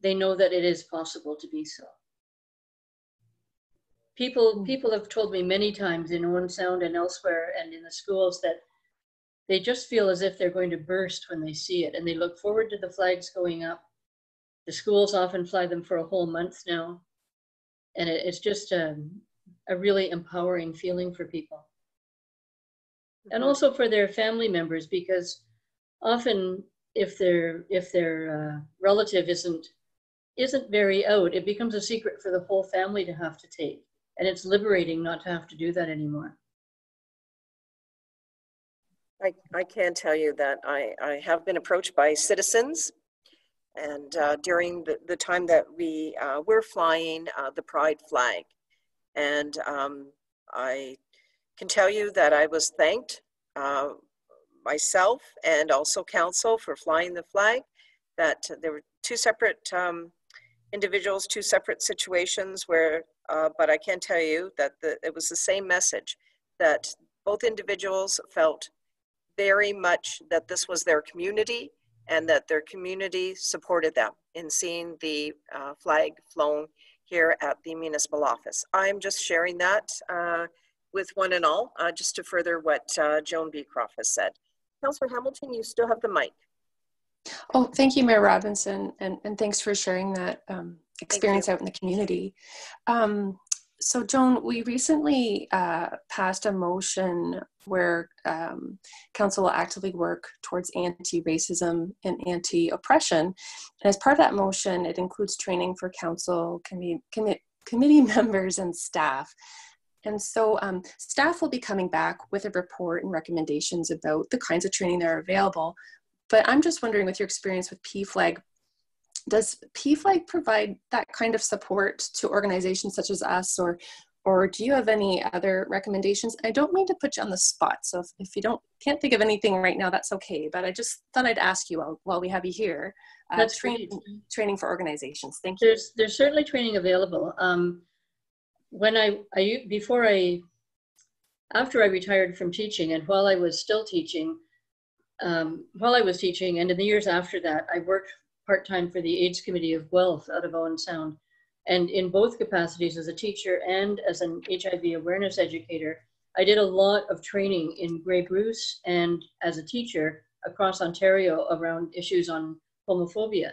they know that it is possible to be so. People have told me many times in Owen Sound and elsewhere and in the schools that they just feel as if they're going to burst when they see it, and they look forward to the flags going up. The schools often fly them for a whole month now, and it's just a really empowering feeling for people. And also for their family members, because often if their relative isn't very out, it becomes a secret for the whole family to have to take. And it's liberating not to have to do that anymore. I can tell you that I have been approached by citizens, and during the time that we were flying the Pride flag. And I can tell you that I was thanked myself and also council for flying the flag, that there were two separate individuals, two separate situations where, but I can tell you that it was the same message, that both individuals felt very much that this was their community and that their community supported them in seeing the flag flown here at the municipal office. I'm just sharing that with one and all, just to further what Joan Beecroft has said. Councillor Hamilton, you still have the mic. Oh, thank you, Mayor Robinson, and thanks for sharing that experience out in the community. So Joan, we recently passed a motion where council will actively work towards anti-racism and anti-oppression. And as part of that motion, it includes training for council, committee members and staff. And so staff will be coming back with a report and recommendations about the kinds of training that are available. But I'm just wondering, with your experience with PFLAG, does PFLAG provide that kind of support to organizations such as us, or do you have any other recommendations? I don't mean to put you on the spot, so if you can't think of anything right now, that's okay. But I just thought I'd ask you while we have you here. That's training for organizations. Thank you. There's certainly training available. After I retired from teaching, and while I was still teaching, and in the years after that, I worked part-time for the AIDS Committee of Guelph out of Owen Sound. And in both capacities, as a teacher and as an HIV awareness educator, I did a lot of training in Grey Bruce and as a teacher across Ontario around issues on homophobia.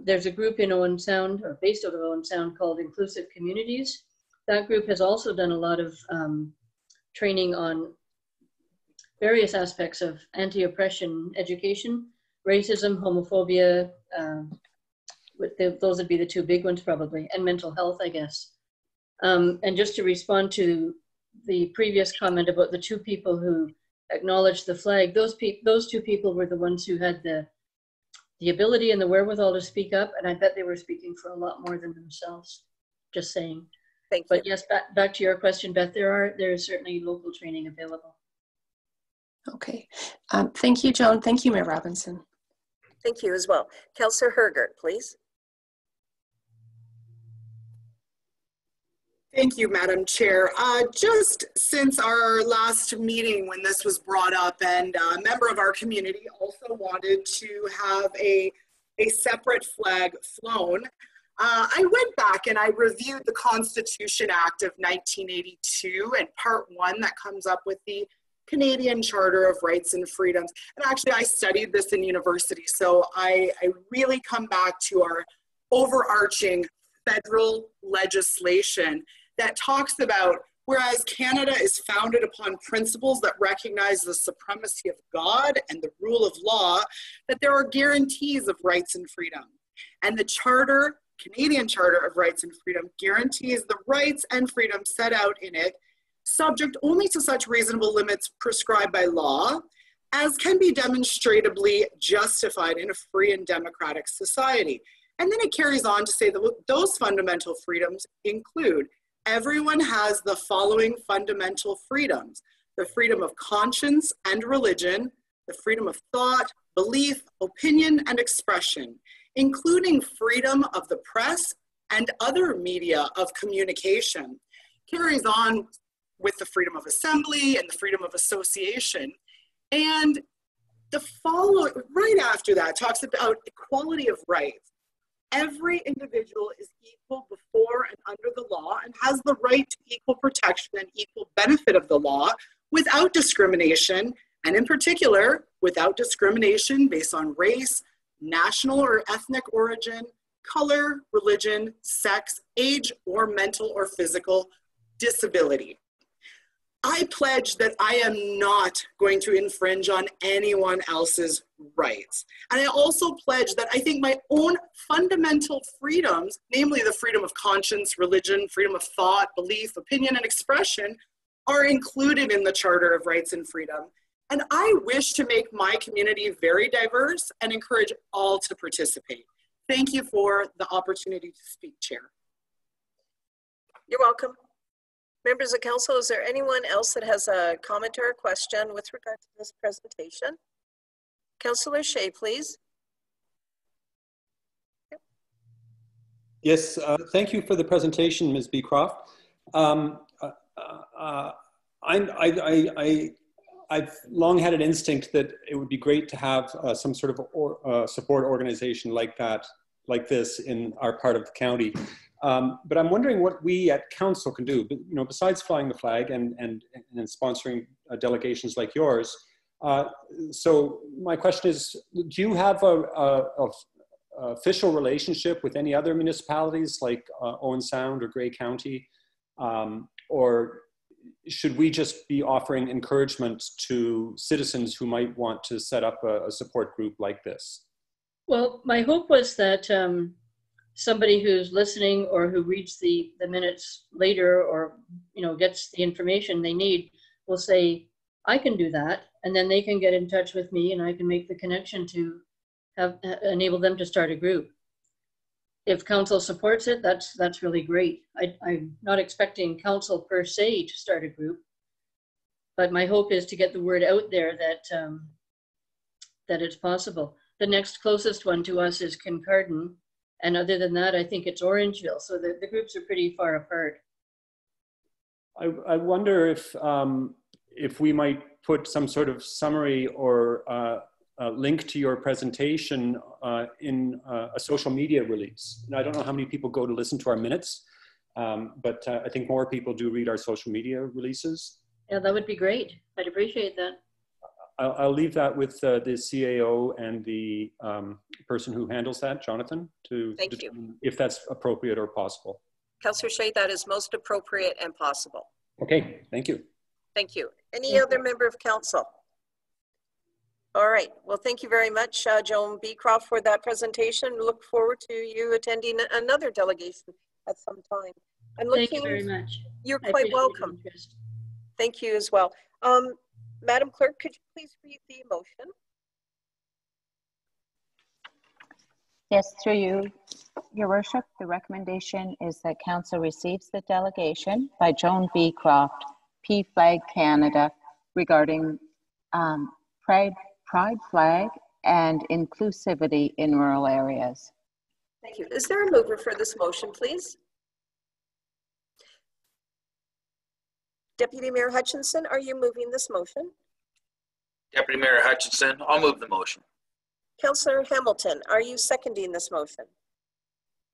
There's a group in Owen Sound, or based out of Owen Sound, called Inclusive Communities. That group has also done a lot of training on various aspects of anti-oppression education, racism, homophobia, those would be the two big ones probably, and mental health, I guess. And just to respond to the previous comment about the two people who acknowledged the flag, those two people were the ones who had the ability and the wherewithal to speak up, and I bet they were speaking for a lot more than themselves, just saying. Thank you. But yes, back to your question, Beth, there is certainly local training available. Okay, thank you, Joan. Thank you, Mayor Robinson. Thank you as well. Councillor Hergert, please. Thank you, Madam Chair. Just since our last meeting when this was brought up, and a member of our community also wanted to have a separate flag flown, I went back and I reviewed the Constitution Act of 1982 and Part 1 that comes up with the Canadian Charter of Rights and Freedoms. And actually I studied this in university, so I really come back to our overarching federal legislation that talks about, whereas Canada is founded upon principles that recognize the supremacy of God and the rule of law, that there are guarantees of rights and freedom. And the Charter, Canadian Charter of Rights and Freedom, guarantees the rights and freedoms set out in it, subject only to such reasonable limits prescribed by law as can be demonstrably justified in a free and democratic society. And then it carries on to say that those fundamental freedoms include, everyone has the following fundamental freedoms: the freedom of conscience and religion, the freedom of thought, belief, opinion, and expression, including freedom of the press and other media of communication. Carries on with the freedom of assembly and the freedom of association. And the following, right after that, talks about equality of rights. Every individual is equal before and under the law and has the right to equal protection and equal benefit of the law without discrimination and in particular, without discrimination based on race, national or ethnic origin, color, religion, sex, age, or mental or physical disability. I pledge that I am not going to infringe on anyone else's rights. And I also pledge that I think my own fundamental freedoms, namely the freedom of conscience, religion, freedom of thought, belief, opinion, and expression, are included in the Charter of Rights and Freedom. And I wish to make my community very diverse and encourage all to participate. Thank you for the opportunity to speak, Chair. You're welcome. Members of council, is there anyone else that has a comment or a question with regard to this presentation? Councillor Shea, please. Yep. Yes, thank you for the presentation, Ms. Beecroft. I've long had an instinct that it would be great to have some sort of support organization like this in our part of the county. But I'm wondering what we at council can do, besides flying the flag and sponsoring delegations like yours. So my question is, do you have a official relationship with any other municipalities like Owen Sound or Grey County? Or should we just be offering encouragement to citizens who might want to set up a support group like this? Well, my hope was that somebody who's listening or who reads the minutes later or gets the information they need will say, I can do that, and then they can get in touch with me and I can make the connection to enable them to start a group. If council supports it, that's really great. I'm not expecting council per se to start a group, but my hope is to get the word out there that it's possible. The next closest one to us is Kincardine, and other than that, I think it's Orangeville. So the groups are pretty far apart. I wonder if we might put some sort of summary or a link to your presentation in a social media release. And I don't know how many people go to listen to our minutes, but I think more people do read our social media releases. Yeah, that would be great. I'd appreciate that. I'll leave that with the CAO and the person who handles that, Jonathan, to determine if that's appropriate or possible. Councillor Shea, that is most appropriate and possible. Okay, thank you. Thank you. Any other member of council? All right, well, thank you very much, Joan Beecroft, for that presentation. Look forward to you attending another delegation at some time. Thank you very much. You're quite welcome. Thank you as well. Madam Clerk, could you please read the motion? Yes, through you, Your Worship. The recommendation is that Council receives the delegation by Joan Beecroft, PFLAG Canada, regarding Pride flag and inclusivity in rural areas. Thank you. Is there a mover for this motion, please? Deputy Mayor Hutchinson, are you moving this motion? Deputy Mayor Hutchinson, I'll move the motion. Councillor Hamilton, are you seconding this motion?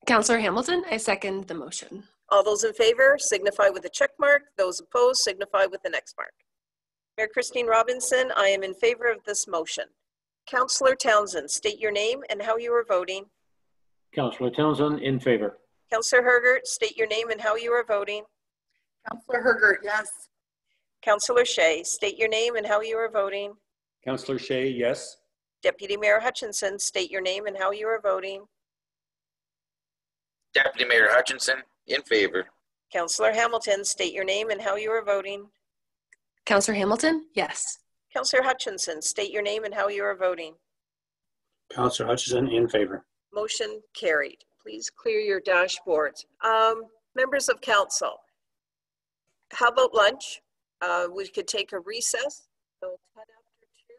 Councillor Hamilton, I second the motion. All those in favor signify with a check mark. Those opposed signify with the X mark. Mayor Christine Robinson, I am in favor of this motion. Councillor Townsend, state your name and how you are voting. Councillor Townsend, in favor. Councillor Hergert, state your name and how you are voting. Councillor Hergert, yes. Councillor Shea, state your name and how you are voting. Councillor Shea, yes. Deputy Mayor Hutchinson, state your name and how you are voting. Deputy Mayor Hutchinson, in favor. Councillor Hamilton, state your name and how you are voting. Councillor Hamilton, yes. Councillor Hutchinson, state your name and how you are voting. Councillor Hutchinson, in favor. Motion carried. Please clear your dashboards. Members of council, how about lunch? We could take a recess. So 10 after 2.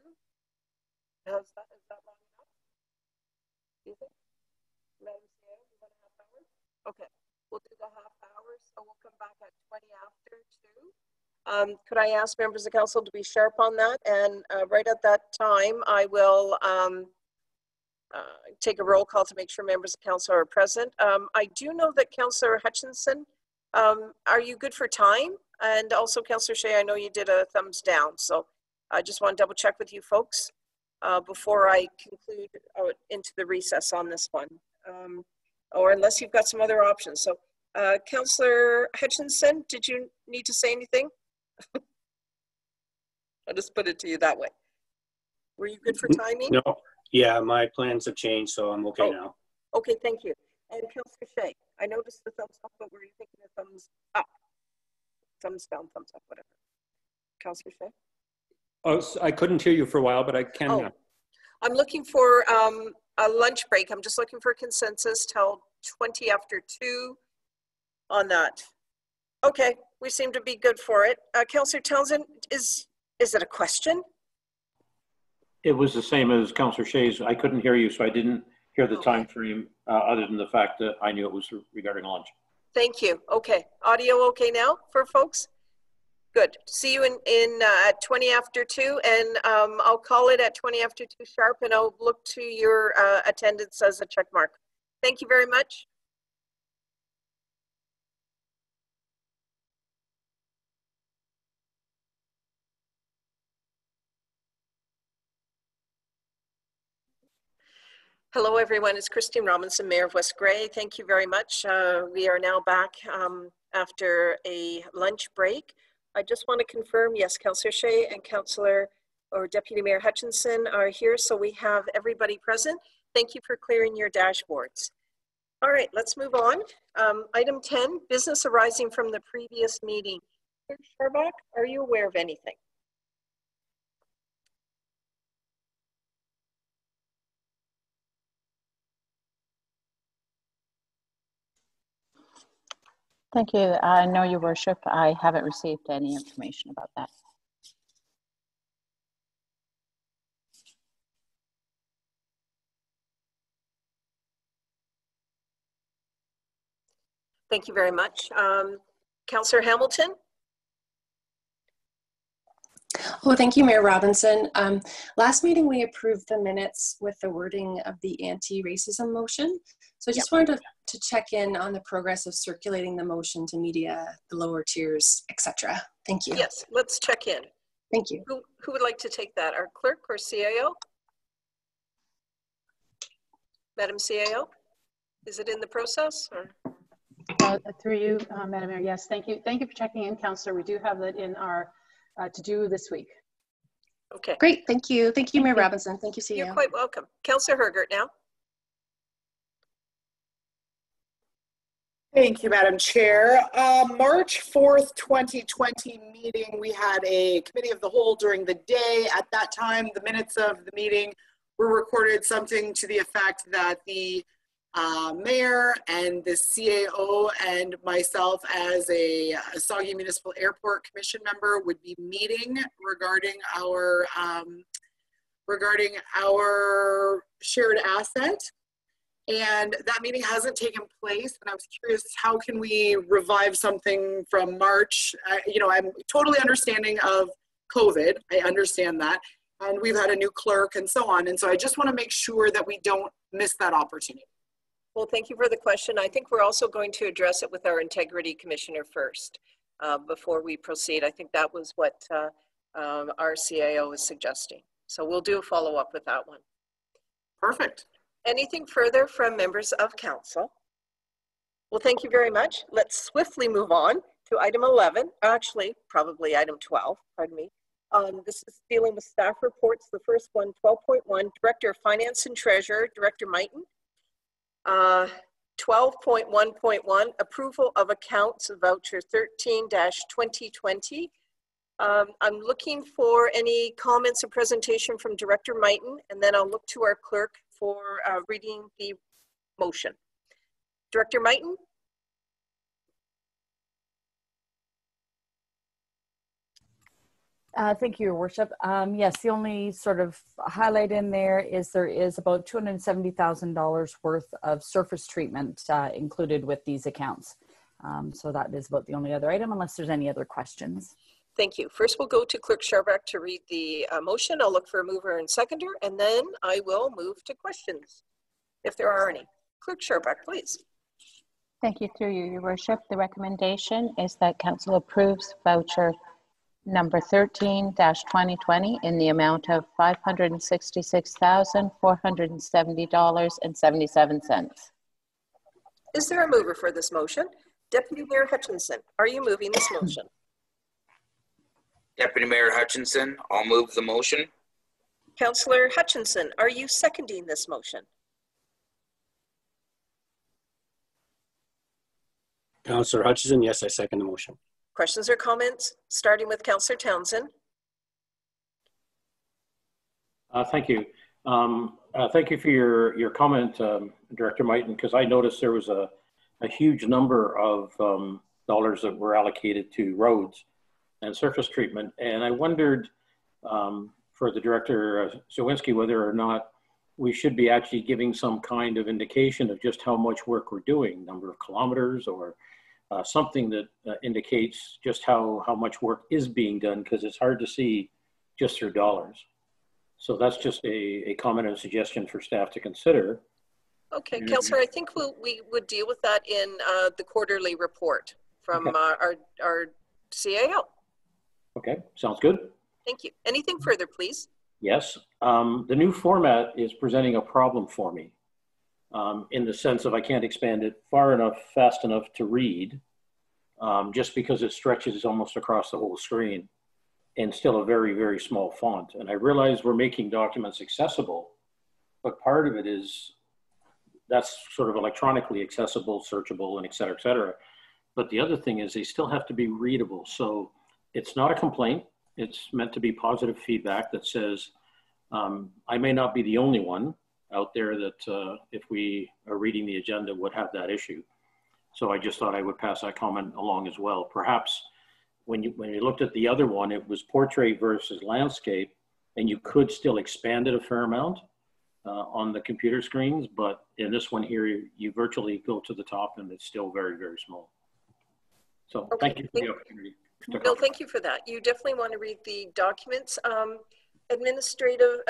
How's that? Is that long enough? Do you think? Madam Chair, you want a half hour? Okay, we'll do the half hour. So we'll come back at 20 after 2. Could I ask members of council to be sharp on that? And right at that time, I will take a roll call to make sure members of council are present. I do know that Councillor Hutchinson, are you good for time? And also Councillor Shea, I know you did a thumbs down. So I just want to double check with you folks before I conclude into the recess on this one. Or unless you've got some other options. So Councillor Hutchinson, did you need to say anything? I'll just put it to you that way. Were you good for timing? No, yeah, my plans have changed, so I'm okay now. Okay, thank you. And Councillor Shea, I noticed the thumbs up, but were you thinking of thumbs up? Thumbs down, thumbs up, whatever. Councillor Shea? Oh, so I couldn't hear you for a while, but I can now. I'm looking for a lunch break. I'm just looking for consensus till 20 after 2 on that. Okay, we seem to be good for it. Councillor Townsend, is it a question? It was the same as Councillor Shea's. I couldn't hear you, so I didn't hear the time frame other than the fact that I knew it was regarding lunch. Thank you. Okay, audio okay now for folks? Good. See you at 20 after 2, and I'll call it at 20 after 2 sharp, and I'll look to your attendance as a check mark. Thank you very much. Hello, everyone. It's Christine Robinson, Mayor of West Grey. Thank you very much. We are now back after a lunch break. I just want to confirm, yes, Councillor Shea and Councillor or Deputy Mayor Hutchinson are here, so we have everybody present. Thank you for clearing your dashboards. All right, let's move on. Item 10, business arising from the previous meeting. Clerk Sharbach, are you aware of anything? Thank you. No, Your Worship, I haven't received any information about that. Thank you very much. Councillor Hamilton? Oh, thank you, Mayor Robinson. Last meeting, we approved the minutes with the wording of the anti-racism motion. So I just wanted to check in on the progress of circulating the motion to media, the lower tiers, etc. Thank you. Yes, let's check in. Thank you. Who would like to take that? Our clerk or CAO? Madam CAO, is it in the process? Or? Through you, Madam Mayor, yes, thank you. Thank you for checking in, Councillor. We do have that in our to-do this week. Okay. Great, thank you. Thank you, Mayor Robinson. Thank you, CEO. You're quite welcome. Councillor Hergert now. Thank you, Madam Chair. March 4th, 2020 meeting, we had a committee of the whole during the day. At that time, the minutes of the meeting were recorded something to the effect that the mayor and the CAO and myself as a Sauget Municipal Airport Commission member would be meeting regarding our shared asset. And that meeting hasn't taken place, and I was curious, how can we revive something from March? You know, I'm totally understanding of COVID, I understand that, and we've had a new clerk and so on, and so I just want to make sure that we don't miss that opportunity. Well, thank you for the question. I think we're also going to address it with our Integrity Commissioner first before we proceed. I think that was what our CAO was suggesting. So we'll do a follow-up with that one. Perfect. Anything further from members of council? Well, thank you very much. Let's swiftly move on to item 11, actually, probably item 12, pardon me. This is dealing with staff reports. The first one, 12.1, Director of Finance and Treasurer, Director Mighton. 12.1.1, approval of accounts voucher 13-2020. I'm looking for any comments or presentation from Director Mighton, and then I'll look to our clerk for reading the motion. Director Mighton? Thank you, Your Worship. Yes, the only sort of highlight in there is about $270,000 worth of surface treatment included with these accounts. So that is about the only other item, unless there's any other questions. Thank you. First, we'll go to Clerk Sharbach to read the motion. I'll look for a mover and seconder, and then I will move to questions, if there are any. Clerk Sharbach, please. Thank you, through you, Your Worship. The recommendation is that Council approves voucher number 13-2020 in the amount of $566,470.77. Is there a mover for this motion? Deputy Mayor Hutchinson, are you moving this motion? Deputy Mayor Hutchinson, I'll move the motion. Councillor Hutchinson, are you seconding this motion? Councillor Hutchinson, yes, I second the motion. Questions or comments, starting with Councillor Townsend? Thank you. Thank you for your comment, Director Mighton, because I noticed there was a huge number of dollars that were allocated to roads and surface treatment. And I wondered for the Director Zawinski whether or not we should be actually giving some kind of indication of just how much work we're doing, number of kilometers or something that indicates just how much work is being done, because it's hard to see just through dollars. So that's just a comment and suggestion for staff to consider. Okay, Councillor, I think we would deal with that in the quarterly report from our CAO. Okay, sounds good. Thank you. Anything further, please? Yes, the new format is presenting a problem for me in the sense of I can't expand it far enough, fast enough to read, just because it stretches almost across the whole screen and still a very, very small font. And I realize we're making documents accessible, but part of it is that's sort of electronically accessible, searchable, and et cetera, et cetera. But the other thing is they still have to be readable. So it's not a complaint. It's meant to be positive feedback that says, I may not be the only one out there that if we are reading the agenda would have that issue. So I just thought I would pass that comment along as well. Perhaps when you looked at the other one, it was portrait versus landscape, and you could still expand it a fair amount on the computer screens, but in this one here, you virtually go to the top and it's still very, very small. So okay, thank you for the opportunity. No, thank you for that. You definitely want to read the documents. Administrator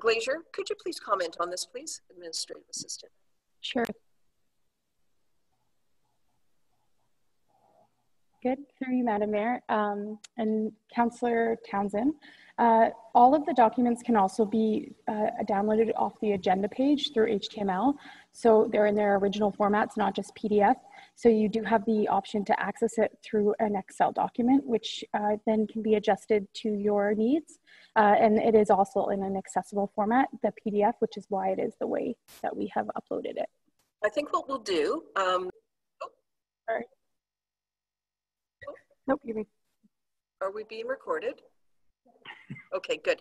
Glazier, could you please comment on this, please? Administrative Assistant. Sure. Good, through you, Madam Mayor. And Councillor Townsend, all of the documents can also be downloaded off the agenda page through HTML. So they're in their original formats, not just PDF. So you do have the option to access it through an Excel document, which then can be adjusted to your needs. And it is also in an accessible format, the PDF, which is why it is the way that we have uploaded it. I think what we'll do, sorry. Nope, you're good. Are we being recorded? Okay, good.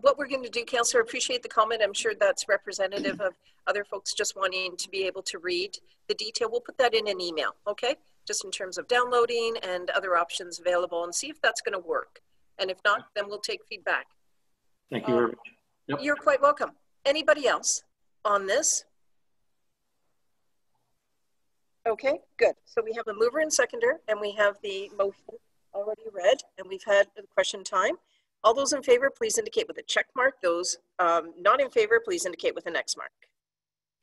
What we're going to do, Councillor, appreciate the comment. I'm sure that's representative of other folks just wanting to be able to read the detail. We'll put that in an email, okay? Just in terms of downloading and other options available, and see if that's going to work. And if not, then we'll take feedback. Thank you very much. Yep. You're quite welcome. Anybody else on this? Okay, good. So we have a mover and seconder, and we have the motion already read, and we've had the question time. All those in favor, please indicate with a check mark. Those not in favor, please indicate with an X mark.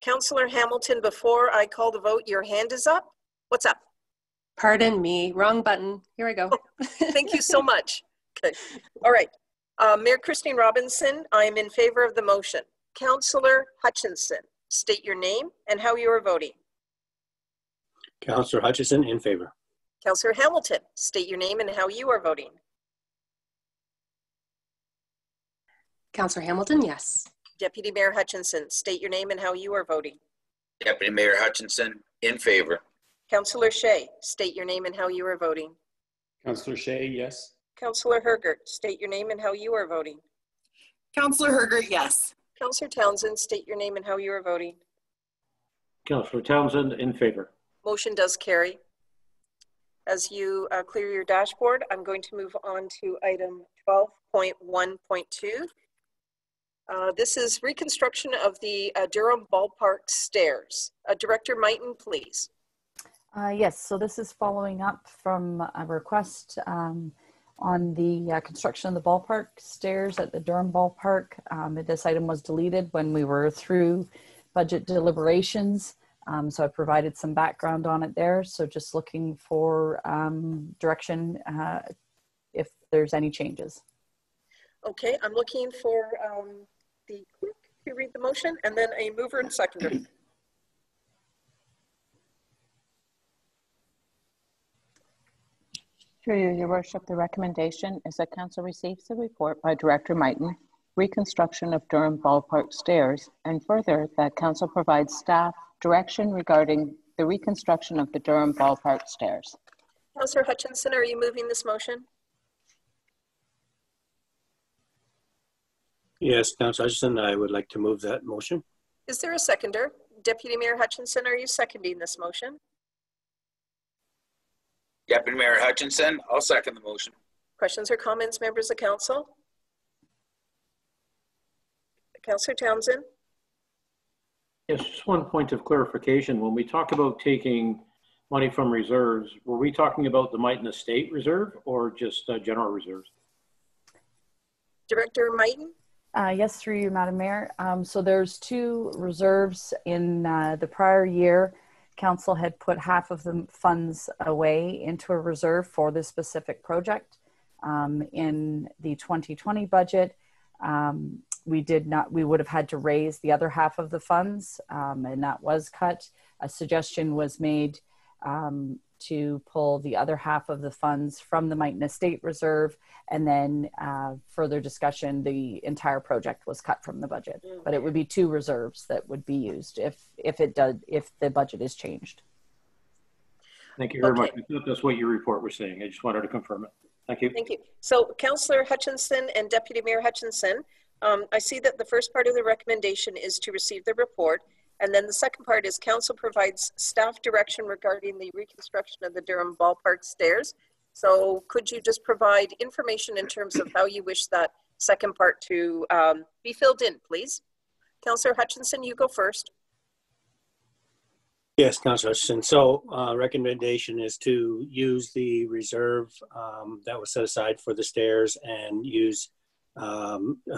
Councillor Hamilton, before I call the vote, your hand is up. What's up? Pardon me, wrong button. Here I go. Thank you so much. Good. All right. Mayor Christine Robinson, I am in favor of the motion. Councillor Hutchinson, state your name and how you are voting. Councillor Hutchinson, in favor. Councillor Hamilton, state your name and how you are voting. Councillor Hamilton, yes. Deputy Mayor Hutchinson, state your name and how you are voting. Deputy Mayor Hutchinson, in favor. Councillor Shea, state your name and how you are voting. Councillor Shea, yes. Councillor Hergert, state your name and how you are voting. Councillor Hergert, yes. Councillor Townsend, state your name and how you are voting. Councillor Townsend, in favor. Motion does carry. As you clear your dashboard, I'm going to move on to item 12.1.2. This is reconstruction of the Durham Ballpark stairs. Director Mighton, please. Yes, so this is following up from a request on the construction of the ballpark stairs at the Durham Ballpark. This item was deleted when we were through budget deliberations. So I provided some background on it there. So just looking for direction if there's any changes. Okay, I'm looking for the clerk to read the motion and then a mover and seconder. Through you, Your Worship, the recommendation is that Council receives the report by Director Mighton, reconstruction of Durham Ballpark stairs, and further that Council provides staff direction regarding the reconstruction of the Durham Ballpark stairs. Councillor Hutchinson, are you moving this motion? Yes, Councillor Hutchinson, I would like to move that motion. Is there a seconder? Deputy Mayor Hutchinson, are you seconding this motion? Deputy Mayor Hutchinson, I'll second the motion. Questions or comments, members of council? Councillor Townsend? Yes, just one point of clarification. When we talk about taking money from reserves, were we talking about the Mighton Estate Reserve or just general reserves? Director Mighton? Yes, through you, Madam Mayor. So there's two reserves in the prior year. Council had put half of the funds away into a reserve for this specific project. In the 2020 budget, we would have had to raise the other half of the funds, and that was cut. A suggestion was made to pull the other half of the funds from the Mighton Estate Reserve, and then further discussion, the entire project was cut from the budget. But it would be two reserves that would be used if the budget is changed. Thank you very much. I thought that's what your report was saying. I just wanted to confirm it. Thank you. Thank you. So Councillor Hutchinson and Deputy Mayor Hutchinson, I see that the first part of the recommendation is to receive the report. And then the second part is council provides staff direction regarding the reconstruction of the Durham Ballpark stairs. So could you just provide information in terms of how you wish that second part to be filled in, please? Councillor Hutchinson, you go first. Yes, Councillor Hutchinson. So recommendation is to use the reserve that was set aside for the stairs and use,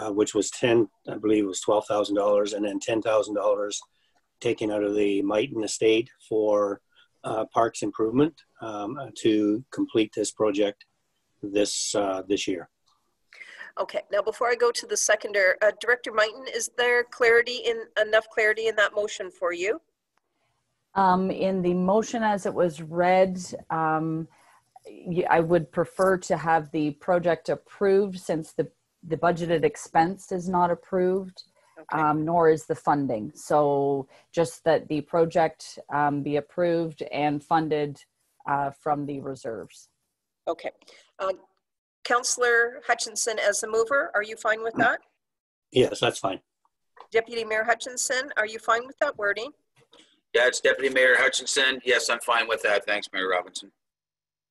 which was I believe it was $12,000 and then $10,000 taken out of the Mighton Estate for parks improvement to complete this project this year. Okay, now before I go to the seconder, Director Mighton, is there enough clarity in that motion for you? In the motion as it was read, I would prefer to have the project approved since the budgeted expense is not approved. Okay. Nor is the funding. So just that the project be approved and funded from the reserves. Okay. Councillor Hutchinson as the mover, are you fine with that? Yes, that's fine. Deputy Mayor Hutchinson, are you fine with that wording? Yeah, it's Deputy Mayor Hutchinson. Yes, I'm fine with that. Thanks, Mayor Robinson.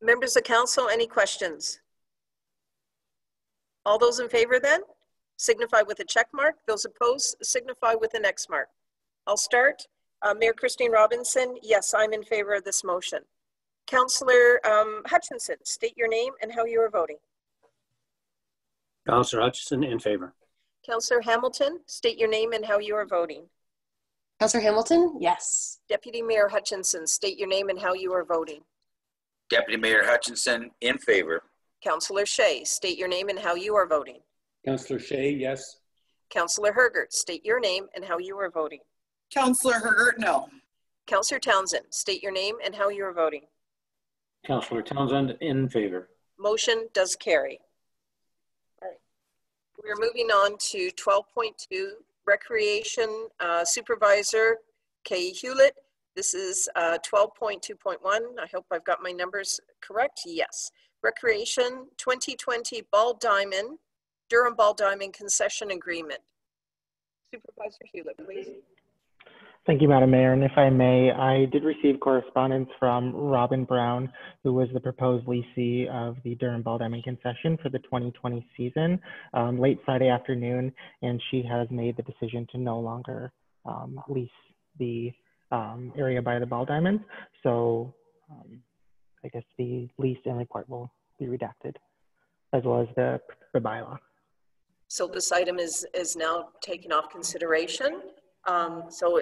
Members of council, any questions? All those in favor then? Signify with a check mark. Those opposed, signify with an X mark. I'll start. Mayor Christine Robinson, yes, I'm in favor of this motion. Councillor Hutchinson, state your name and how you are voting. Councillor Hutchinson, in favor. Councillor Hamilton, state your name and how you are voting. Councillor Hamilton, yes. Deputy Mayor Hutchinson, state your name and how you are voting. Deputy Mayor Hutchinson, in favor. Councillor Shea, state your name and how you are voting. Councillor Shea, yes. Councillor Hergert, state your name and how you are voting. Councillor Hergert, no. Councillor Townsend, state your name and how you are voting. Councillor Townsend, in favor. Motion does carry. All right. We're moving on to 12.2, Recreation Supervisor Kay Hewlett. This is 12.2.1. I hope I've got my numbers correct. Yes. Recreation 2020 Ball Diamond, Durham Ball Diamond Concession Agreement. Supervisor Hewlett, please. Thank you, Madam Mayor. And if I may, I did receive correspondence from Robin Brown, who was the proposed leasee of the Durham Ball Diamond Concession for the 2020 season, late Friday afternoon, and she has made the decision to no longer lease the area by the Ball Diamonds. So I guess the lease and report will be redacted, as well as the bylaw. So this item is now taken off consideration. So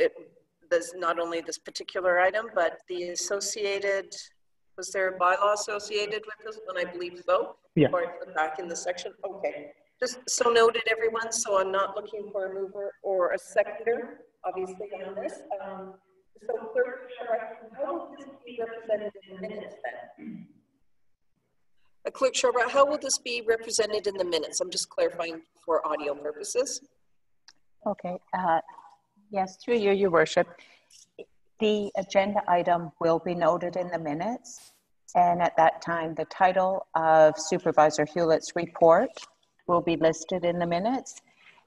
there's not only this particular item, but the associated Was there a bylaw associated with this one? I believe so. Yeah. Or I put back in the section. Okay. Just so noted, everyone. So I'm not looking for a mover or a seconder, obviously, on this. So clerk, how will this be represented in the minutes then? Clerk Sherbrooke, how will this be represented in the minutes? I'm just clarifying for audio purposes. Okay. Yes, through you, Your Worship. The agenda item will be noted in the minutes, and at that time, the title of Supervisor Hewlett's report will be listed in the minutes,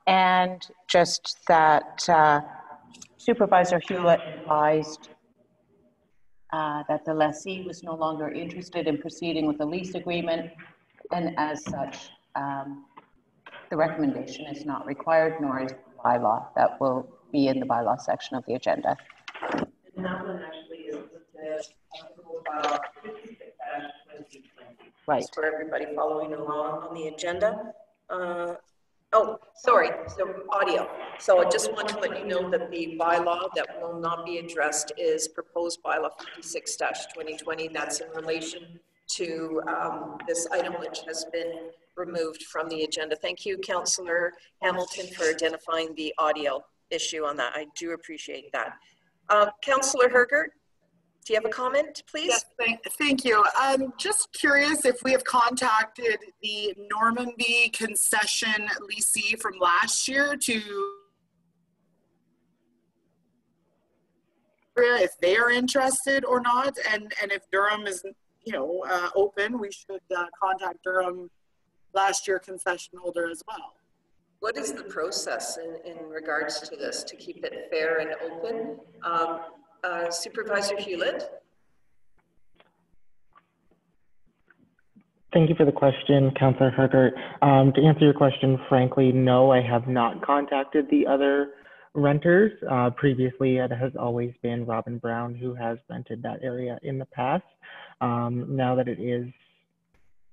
and just that Supervisor Hewlett advised that the lessee was no longer interested in proceeding with the lease agreement, and as such, the recommendation is not required, nor is the bylaw. That will be in the bylaw section of the agenda. And that one actually is the right. For everybody following along on the agenda. Oh, sorry, so audio. So I just want to let you know that the bylaw that will not be addressed is proposed bylaw 56-2020. That's in relation to this item which has been removed from the agenda. Thank you, Councillor Hamilton, for identifying the audio issue on that. I do appreciate that. Councillor Hergert, do you have a comment, please? Yes, thank you. I'm just curious if we have contacted the Normandy concession leasee from last year to if they are interested or not, and if Durham is, you know, open, we should contact Durham last year concession holder as well. What is the process in regards to this to keep it fair and open? Supervisor Hewlett. Thank you for the question, Councillor Hergert. To answer your question, frankly, no, I have not contacted the other renters. Previously, it has always been Robin Brown who has rented that area in the past. Now that it is,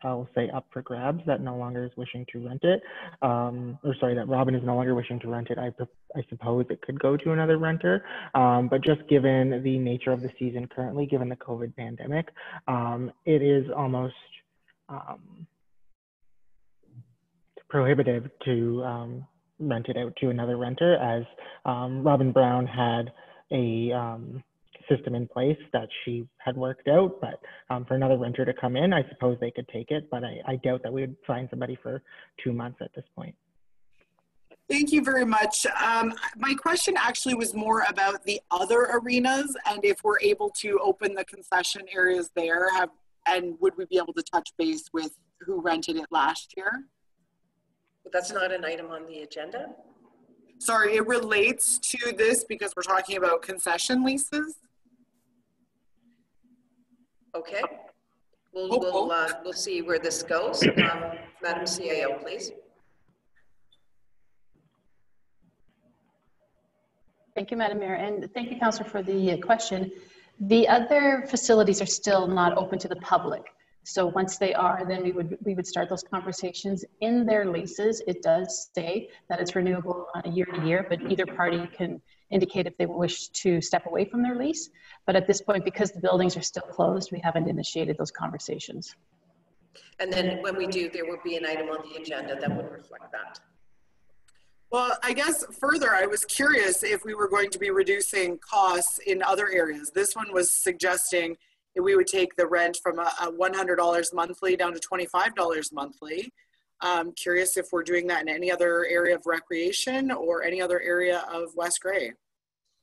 I'll say, up for grabs, that no longer is wishing to rent it, or sorry, that Robin is no longer wishing to rent it, I suppose it could go to another renter. But just given the nature of the season currently, given the COVID pandemic, it is almost prohibitive to rent it out to another renter, as Robin Brown had a system in place that she had worked out, but for another renter to come in, I suppose they could take it, but I doubt that we would find somebody for 2 months at this point. Thank you very much. My question actually was more about the other arenas, and if we're able to open the concession areas there, and would we be able to touch base with who rented it last year? But that's not an item on the agenda? Sorry, it relates to this because we're talking about concession leases. Okay, we'll see where this goes. Madam CAO, please. Thank you, Madam Mayor, and thank you, Councillor, for the question. The other facilities are still not open to the public. So once they are, then we would start those conversations. In their leases, it does say that it's renewable on a year to year, but either party can indicate if they wish to step away from their lease. But at this point, because the buildings are still closed, we haven't initiated those conversations. And then when we do, there will be an item on the agenda that would reflect that. Well, I guess further, I was curious if we were going to be reducing costs in other areas. This one was suggesting that we would take the rent from a $100 monthly down to $25 monthly. Curious if we're doing that in any other area of recreation or any other area of West Grey.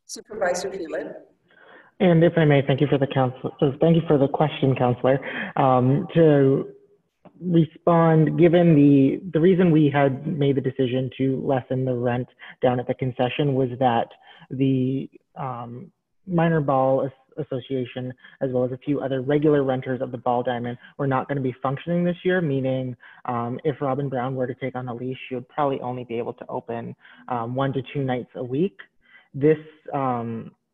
Supervisor Hewlett. And if I may, thank you for the question, Councillor. To respond, given the reason we had made the decision to lessen the rent down at the concession was that the Minor Ball Association, as well as a few other regular renters of the Ball Diamond, were not going to be functioning this year, meaning if Robin Brown were to take on a lease, she would probably only be able to open 1 to 2 nights a week. This,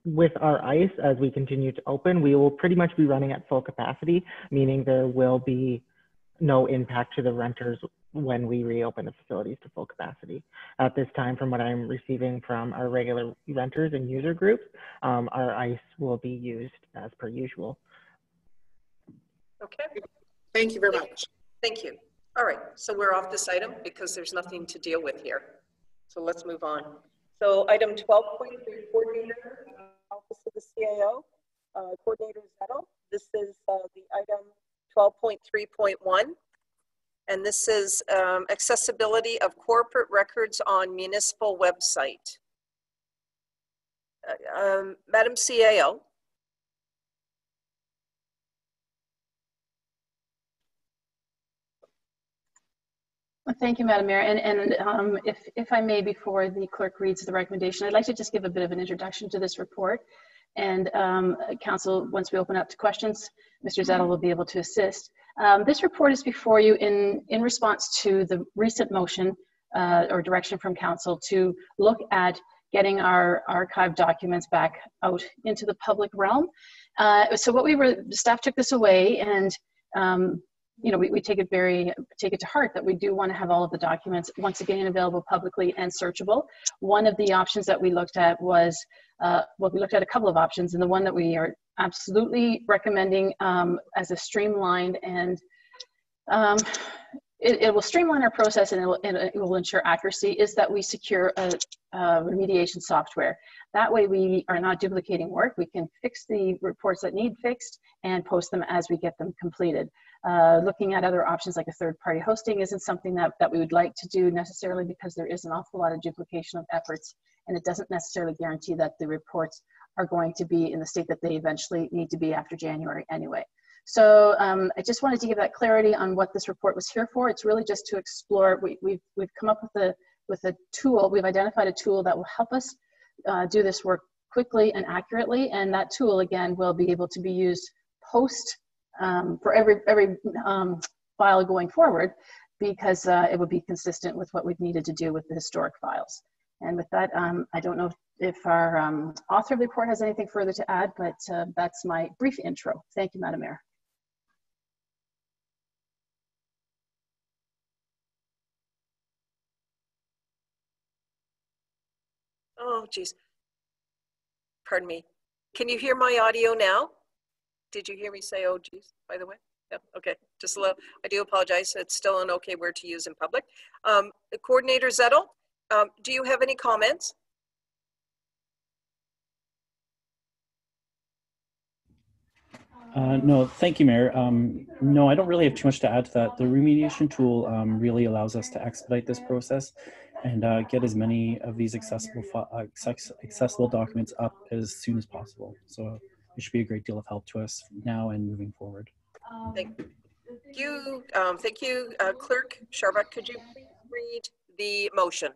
with our ice, as we continue to open, we will pretty much be running at full capacity, meaning there will be no impact to the renters when we reopen the facilities to full capacity. At this time, from what I'm receiving from our regular renters and user groups, our ice will be used as per usual. Okay. Thank you very much. Thank you. All right, so we're off this item because there's nothing to deal with here. So let's move on. So item 12.3, Coordinator, Office of the CIO, Coordinator Zettel. This is the item 12.3.1. And this is accessibility of corporate records on municipal website. Madam CAO. Thank you, Madam Mayor. And if I may, before the clerk reads the recommendation, I'd like to just give a bit of an introduction to this report. And Council, once we open up to questions, Mr. Zettel will be able to assist. This report is before you in response to the recent motion or direction from Council to look at getting our archived documents back out into the public realm. So what staff took this away, and you know, we take it to heart that we do want to have all of the documents once again available publicly and searchable. One of the options that we looked at was, well, we looked at a couple of options, and the one that we are absolutely recommending as a streamlined and it will streamline our process, and it will ensure accuracy, is that we secure a remediation software. That way we are not duplicating work. We can fix the reports that need fixed and post them as we get them completed. Looking at other options like a third-party hosting isn't something that we would like to do necessarily, because there is an awful lot of duplication of efforts, and it doesn't necessarily guarantee that the reports are going to be in the state that they eventually need to be after January anyway. So I just wanted to give that clarity on what this report was here for. It's really just to explore. We've come up with a tool. We've identified a tool that will help us do this work quickly and accurately, and that tool again will be able to be used post for every file going forward, because it would be consistent with what we've needed to do with the historic files. And with that, I don't know if our author of the report has anything further to add, but that's my brief intro. Thank you, Madam Mayor. Oh, geez. Pardon me. Can you hear my audio now? Did you hear me say, oh, geez, by the way? Yeah, okay, just a little, I do apologize. It's still an okay word to use in public. Coordinator Zettel, do you have any comments? No, thank you, Mayor. No, I don't really have too much to add to that. The remediation tool really allows us to expedite this process and get as many of these accessible documents up as soon as possible. So it should be a great deal of help to us now and moving forward. Thank you. Thank you, Clerk Sharbuck. Could you please read the motion?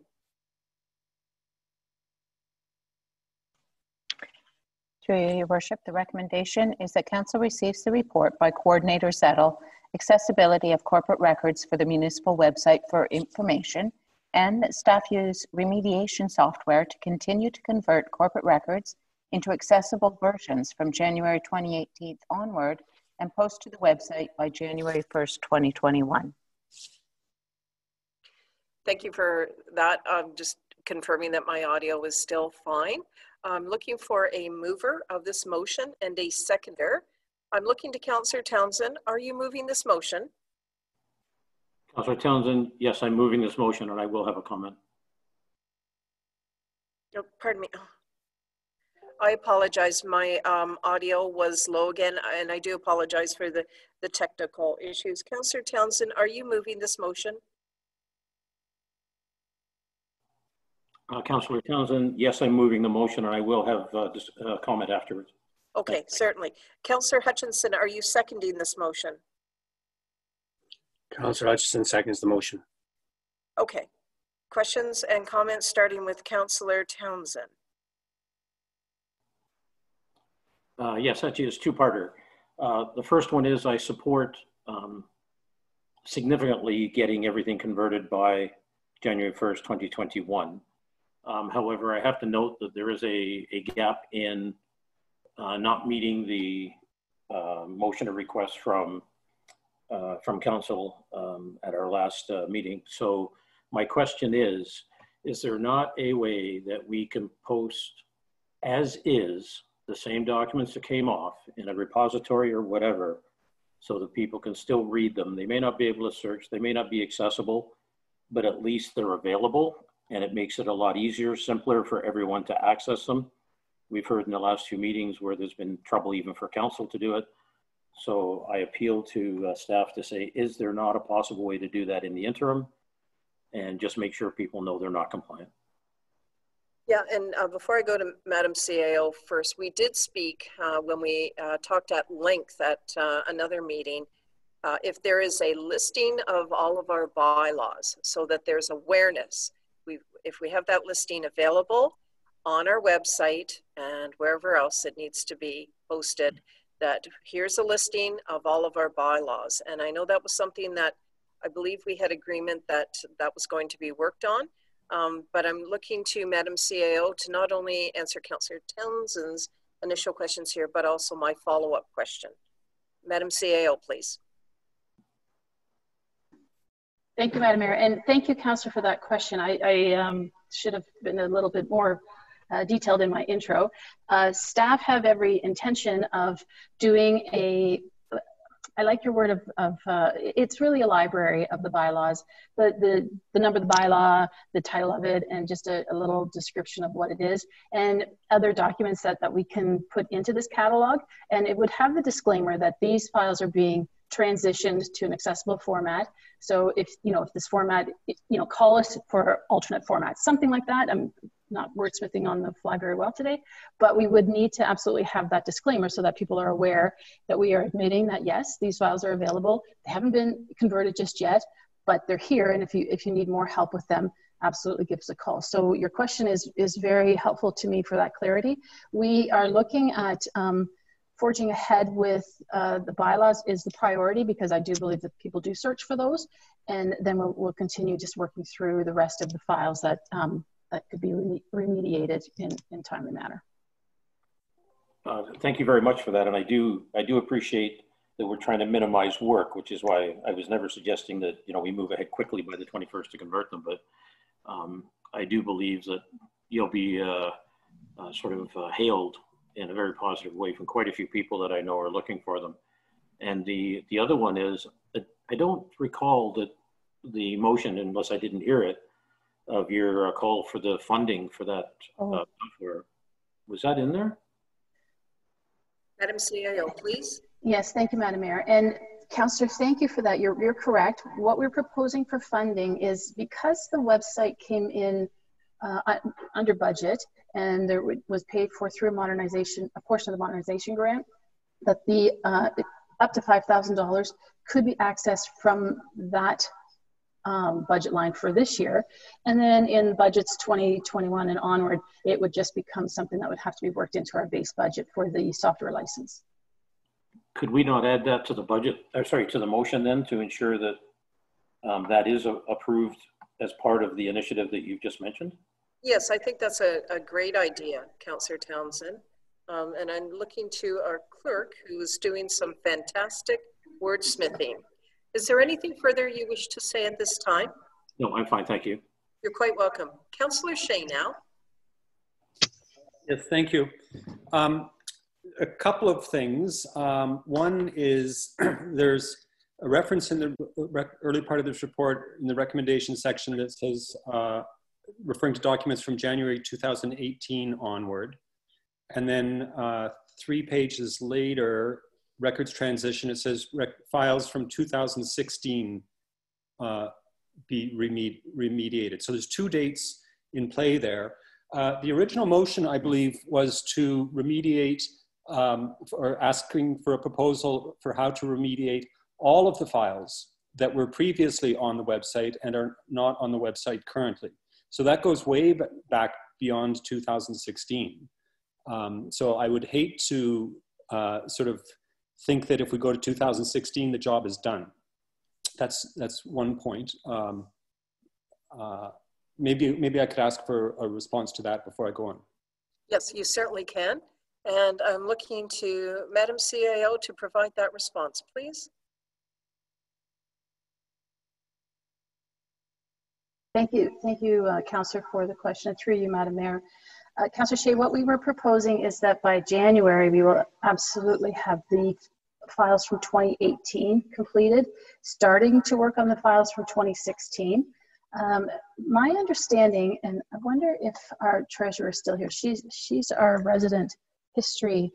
Through you, Your Worship, the recommendation is that Council receives the report by Coordinator Zettel, accessibility of corporate records for the municipal website for information, and that staff use remediation software to continue to convert corporate records into accessible versions from January 2018 onward and post to the website by January 1st, 2021. Thank you for that. I'm just confirming that my audio is still fine. I'm looking for a mover of this motion and a seconder. I'm looking to Councillor Townsend. Are you moving this motion? Councillor Townsend, yes, I'm moving this motion, and I will have a comment. Oh, pardon me. I apologize. My audio was low again, and I do apologize for the technical issues. Councillor Townsend, are you moving this motion? Councillor Townsend, yes, I'm moving the motion, and I will have a comment afterwards. Okay, certainly. Councillor Hutchinson, are you seconding this motion? Councillor Hutchinson seconds the motion. Okay. Questions and comments starting with Councillor Townsend. Yes, actually it's two-parter. The first one is I support significantly getting everything converted by January 1st, 2021. However, I have to note that there is a gap in not meeting the motion or request from council at our last meeting. So my question is there not a way that we can post as is the same documents that came off in a repository or whatever, so that people can still read them. They may not be able to search, they may not be accessible, but at least they're available, and it makes it a lot easier, simpler for everyone to access them. We've heard in the last few meetings where there's been trouble even for council to do it. So I appeal to staff to say, is there not a possible way to do that in the interim? And just make sure people know they're not compliant. Yeah, and before I go to Madam CAO first, we did speak when we talked at length at another meeting, if there is a listing of all of our bylaws so that there's awareness. If we have that listing available on our website and wherever else it needs to be posted, that here's a listing of all of our bylaws. And I know that was something that I believe we had agreement that was going to be worked on. But I'm looking to Madam CAO to not only answer Councillor Townsend's initial questions here, but also my follow-up question. Madam CAO, please. Thank you, Madam Mayor. And thank you, Councillor, for that question. I should have been a little bit more detailed in my intro. Staff have every intention of doing I like your word of it's really a library of the bylaws, the number of the bylaw, the title of it, and just a little description of what it is, and other documents that we can put into this catalog. And it would have the disclaimer that these files are being transitioned to an accessible format. So if this format, call us for alternate formats, something like that. I'm not wordsmithing on the fly very well today, but we would need to absolutely have that disclaimer so that people are aware that we are admitting that yes, these files are available. They haven't been converted just yet, but they're here. And if you need more help with them, absolutely give us a call. So your question is very helpful to me for that clarity. We are looking at forging ahead with the bylaws is the priority, because I do believe that people do search for those. And then we'll continue just working through the rest of the files that could be remediated in timely manner. Thank you very much for that. And I do appreciate that we're trying to minimize work, which is why I was never suggesting that, we move ahead quickly by the 21st to convert them. But I do believe that you'll be hailed in a very positive way from quite a few people that I know are looking for them. And the other one is, I don't recall that the motion, unless I didn't hear it, of your call for the funding for that software. Was that in there? Madam CAO, please. Yes, thank you, Madam Mayor. And Councillor, thank you for that. You're correct. What we're proposing for funding is, because the website came in under budget and there was paid for through a portion of the modernization grant, that the up to $5,000 could be accessed from that budget line for this year. And then in budgets 2021 and onward, it would just become something that would have to be worked into our base budget for the software license. Could we not add that to the budget, to the motion then, to ensure that that is approved as part of the initiative that you've just mentioned? Yes, I think that's a great idea, Councillor Townsend. And I'm looking to our clerk, who is doing some fantastic wordsmithing. Is there anything further you wish to say at this time? No, I'm fine, thank you. You're quite welcome. Councillor Shea now. Yes, thank you. A couple of things. One is there's a reference in the early part of this report in the recommendation section that says, referring to documents from January 2018 onward. And then 3 pages later, records transition, it says files from 2016 be remediated. So there's 2 dates in play there. The original motion, I believe, was to remediate or asking for a proposal for how to remediate all of the files that were previously on the website and are not on the website currently. So that goes way back beyond 2016. So I would hate to sort of think that if we go to 2016, the job is done. That's one point. Maybe I could ask for a response to that before I go on. Yes, you certainly can. And I'm looking to Madam CAO to provide that response, please. Thank you, Councillor, for the question. Through you, Madam Mayor. Councillor Shea, what we were proposing is that by January, we will absolutely have the files from 2018 completed, starting to work on the files from 2016. My understanding, and I wonder if our treasurer is still here, she's our resident historian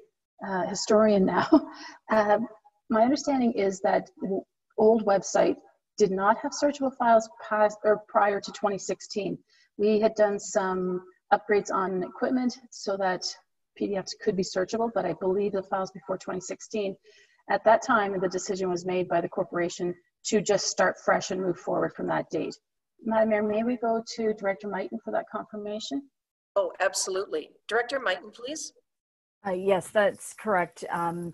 now. My understanding is that the old website did not have searchable files prior to 2016. We had done some upgrades on equipment so that PDFs could be searchable, but I believe the files before 2016, at that time, the decision was made by the corporation to just start fresh and move forward from that date. Madam Mayor, may we go to Director Mighton for that confirmation? Oh, absolutely. Director Mighton, please. Yes, that's correct.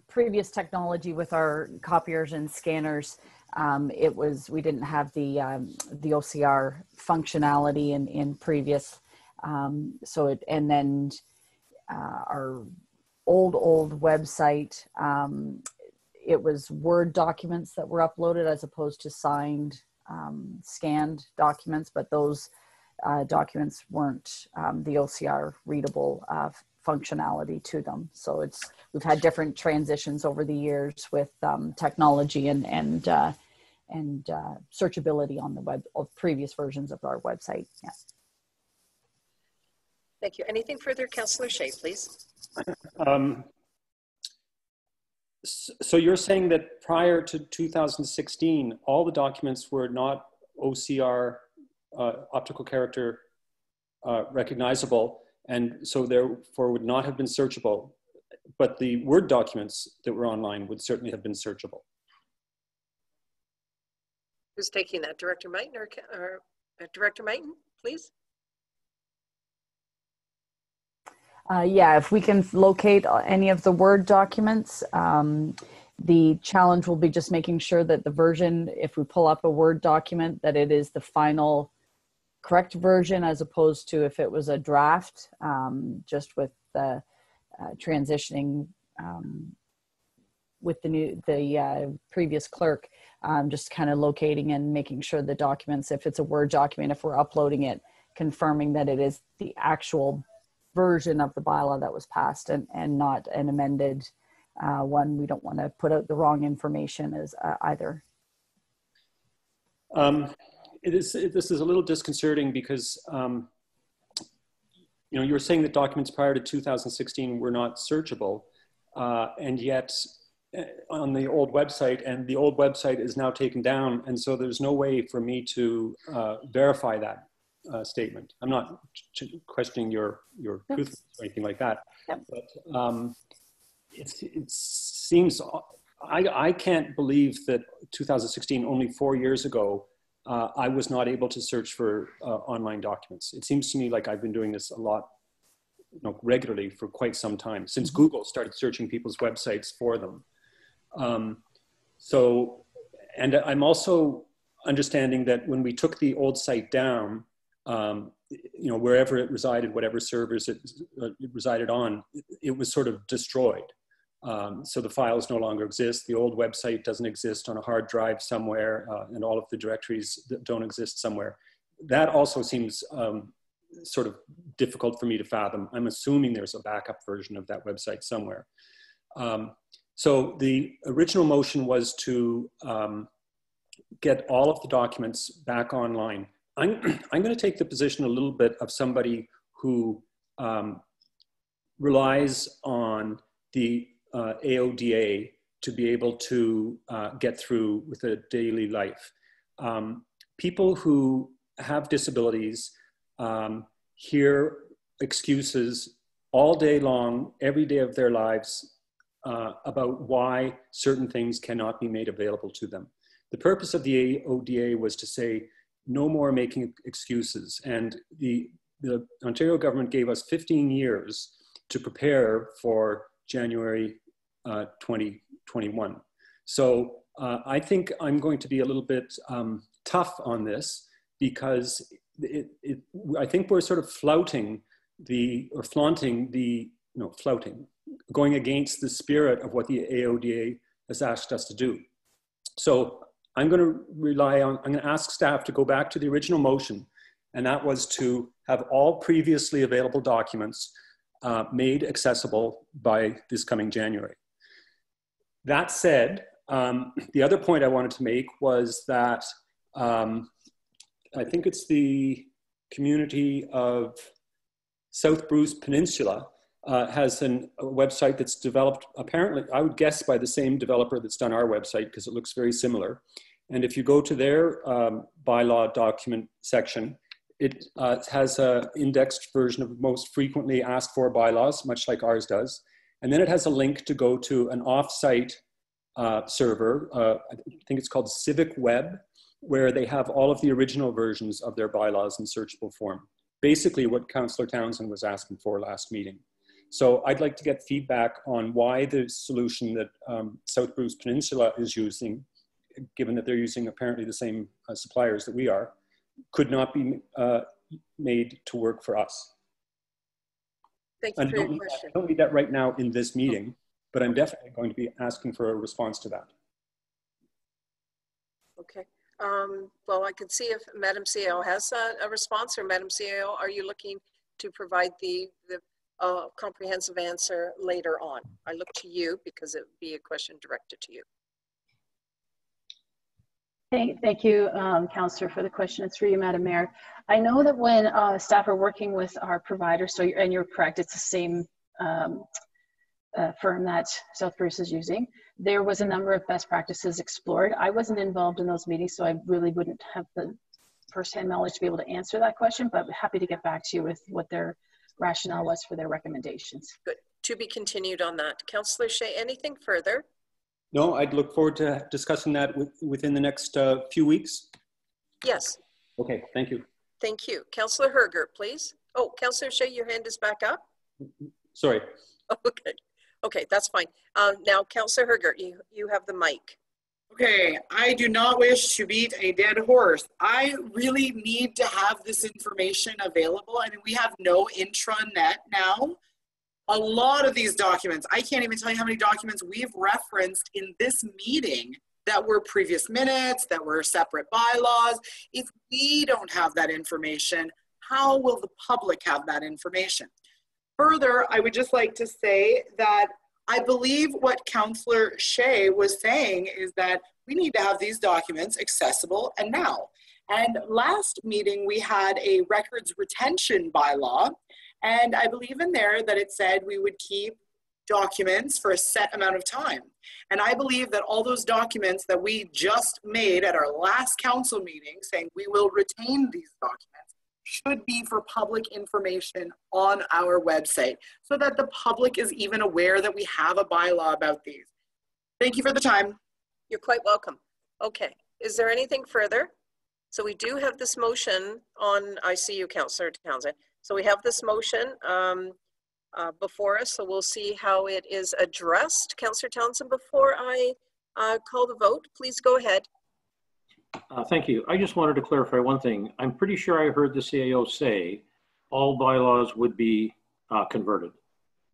Previous technology with our copiers and scanners, we didn't have the OCR functionality in previous. And then our old website, it was Word documents that were uploaded as opposed to signed, scanned documents, but those documents weren't the OCR readable functionality to them. So we've had different transitions over the years with technology and searchability on the web of previous versions of our website. Yeah. Thank you. Anything further, Councillor Shea, please? So you're saying that prior to 2016, all the documents were not OCR, optical character recognizable, and so therefore would not have been searchable, but the Word documents that were online would certainly have been searchable. Who's taking that, Director Mighton or Director Mighton, please? Yeah, if we can locate any of the Word documents, the challenge will be just making sure that the version, if we pull up a Word document, that it is the final correct version as opposed to if it was a draft, just with the transitioning with the previous clerk, just kind of locating and making sure the documents, if it's a Word document, if we're uploading it, confirming that it is the actual version of the bylaw that was passed and not an amended one. We don't want to put out the wrong information as either. This is a little disconcerting because you were saying that documents prior to 2016 were not searchable, and yet on the old website, and the old website is now taken down, and so there's no way for me to verify that statement. I'm not questioning your truth or anything like that, but it seems, I can't believe that 2016, only 4 years ago, I was not able to search for online documents. It seems to me like I've been doing this a lot, regularly for quite some time, since Google started searching people's websites for them. And I'm also understanding that when we took the old site down, wherever it resided, whatever servers it resided on, it was sort of destroyed. So the files no longer exist. The old website doesn't exist on a hard drive somewhere, and all of the directories that don't exist somewhere. That also seems sort of difficult for me to fathom. I'm assuming there's a backup version of that website somewhere. So the original motion was to get all of the documents back online. I'm going to take the position a little bit of somebody who relies on the AODA to be able to get through with a daily life. People who have disabilities hear excuses all day long, every day of their lives, about why certain things cannot be made available to them. The purpose of the AODA was to say, no more making excuses. And the Ontario government gave us 15 years to prepare for January 2021. So I think I'm going to be a little bit tough on this because I think we're sort of flaunting going against the spirit of what the AODA has asked us to do. So I'm going to ask staff to go back to the original motion, and that was to have all previously available documents made accessible by this coming January. That said, the other point I wanted to make was that I think it's the community of South Bruce Peninsula has a website that's developed, apparently, I would guess by the same developer that's done our website, because it looks very similar. And if you go to their bylaw document section, it has an indexed version of most frequently asked for bylaws, much like ours does. And then it has a link to go to an offsite server, I think it's called Civic Web, where they have all of the original versions of their bylaws in searchable form. Basically what Councillor Townsend was asking for last meeting. So I'd like to get feedback on why the solution that South Bruce Peninsula is using, given that they're using apparently the same suppliers that we are, could not be made to work for us. Thank you for your question. I don't need that right now in this meeting, but I'm definitely going to be asking for a response to that. Okay. Well, I can see if Madam CAO has a response, or Madam CAO, are you looking to provide the comprehensive answer later on? I look to you because it would be a question directed to you. Thank you, Councillor, for the question. It's for you, Madam Mayor. I know that when staff are working with our providers, so and you're correct, it's the same firm that South Bruce is using. There was a number of best practices explored. I wasn't involved in those meetings, so I really wouldn't have the firsthand knowledge to be able to answer that question, but I'm happy to get back to you with what their rationale was for their recommendations. Good. To be continued on that. Councillor Shea, anything further? No, I'd look forward to discussing that within the next few weeks. Yes. Okay, thank you. Thank you. Councillor Herger, please. Oh, Councillor Shea, your hand is back up. Sorry. Okay. Okay, that's fine. Now, Councillor Herger, you have the mic. Okay, I do not wish to beat a dead horse. I really need to have this information available. I mean, we have no intranet now. A lot of these documents, I can't even tell you how many documents we've referenced in this meeting that were previous minutes, that were separate bylaws. If we don't have that information, how will the public have that information? Further, I would just like to say that I believe what Councillor Shea was saying is that we need to have these documents accessible and now. And last meeting, we had a records retention bylaw. And I believe in there that it said we would keep documents for a set amount of time. And I believe that all those documents that we just made at our last council meeting saying we will retain these documents should be for public information on our website so that the public is even aware that we have a bylaw about these. Thank you for the time. You're quite welcome. Okay, is there anything further? So we do have this motion on, I see you, Councillor Townsend. So we have this motion before us, so we'll see how it is addressed. Councillor Townsend, before I call the vote, please go ahead. Thank you. I just wanted to clarify one thing. I'm pretty sure I heard the CAO say all bylaws would be converted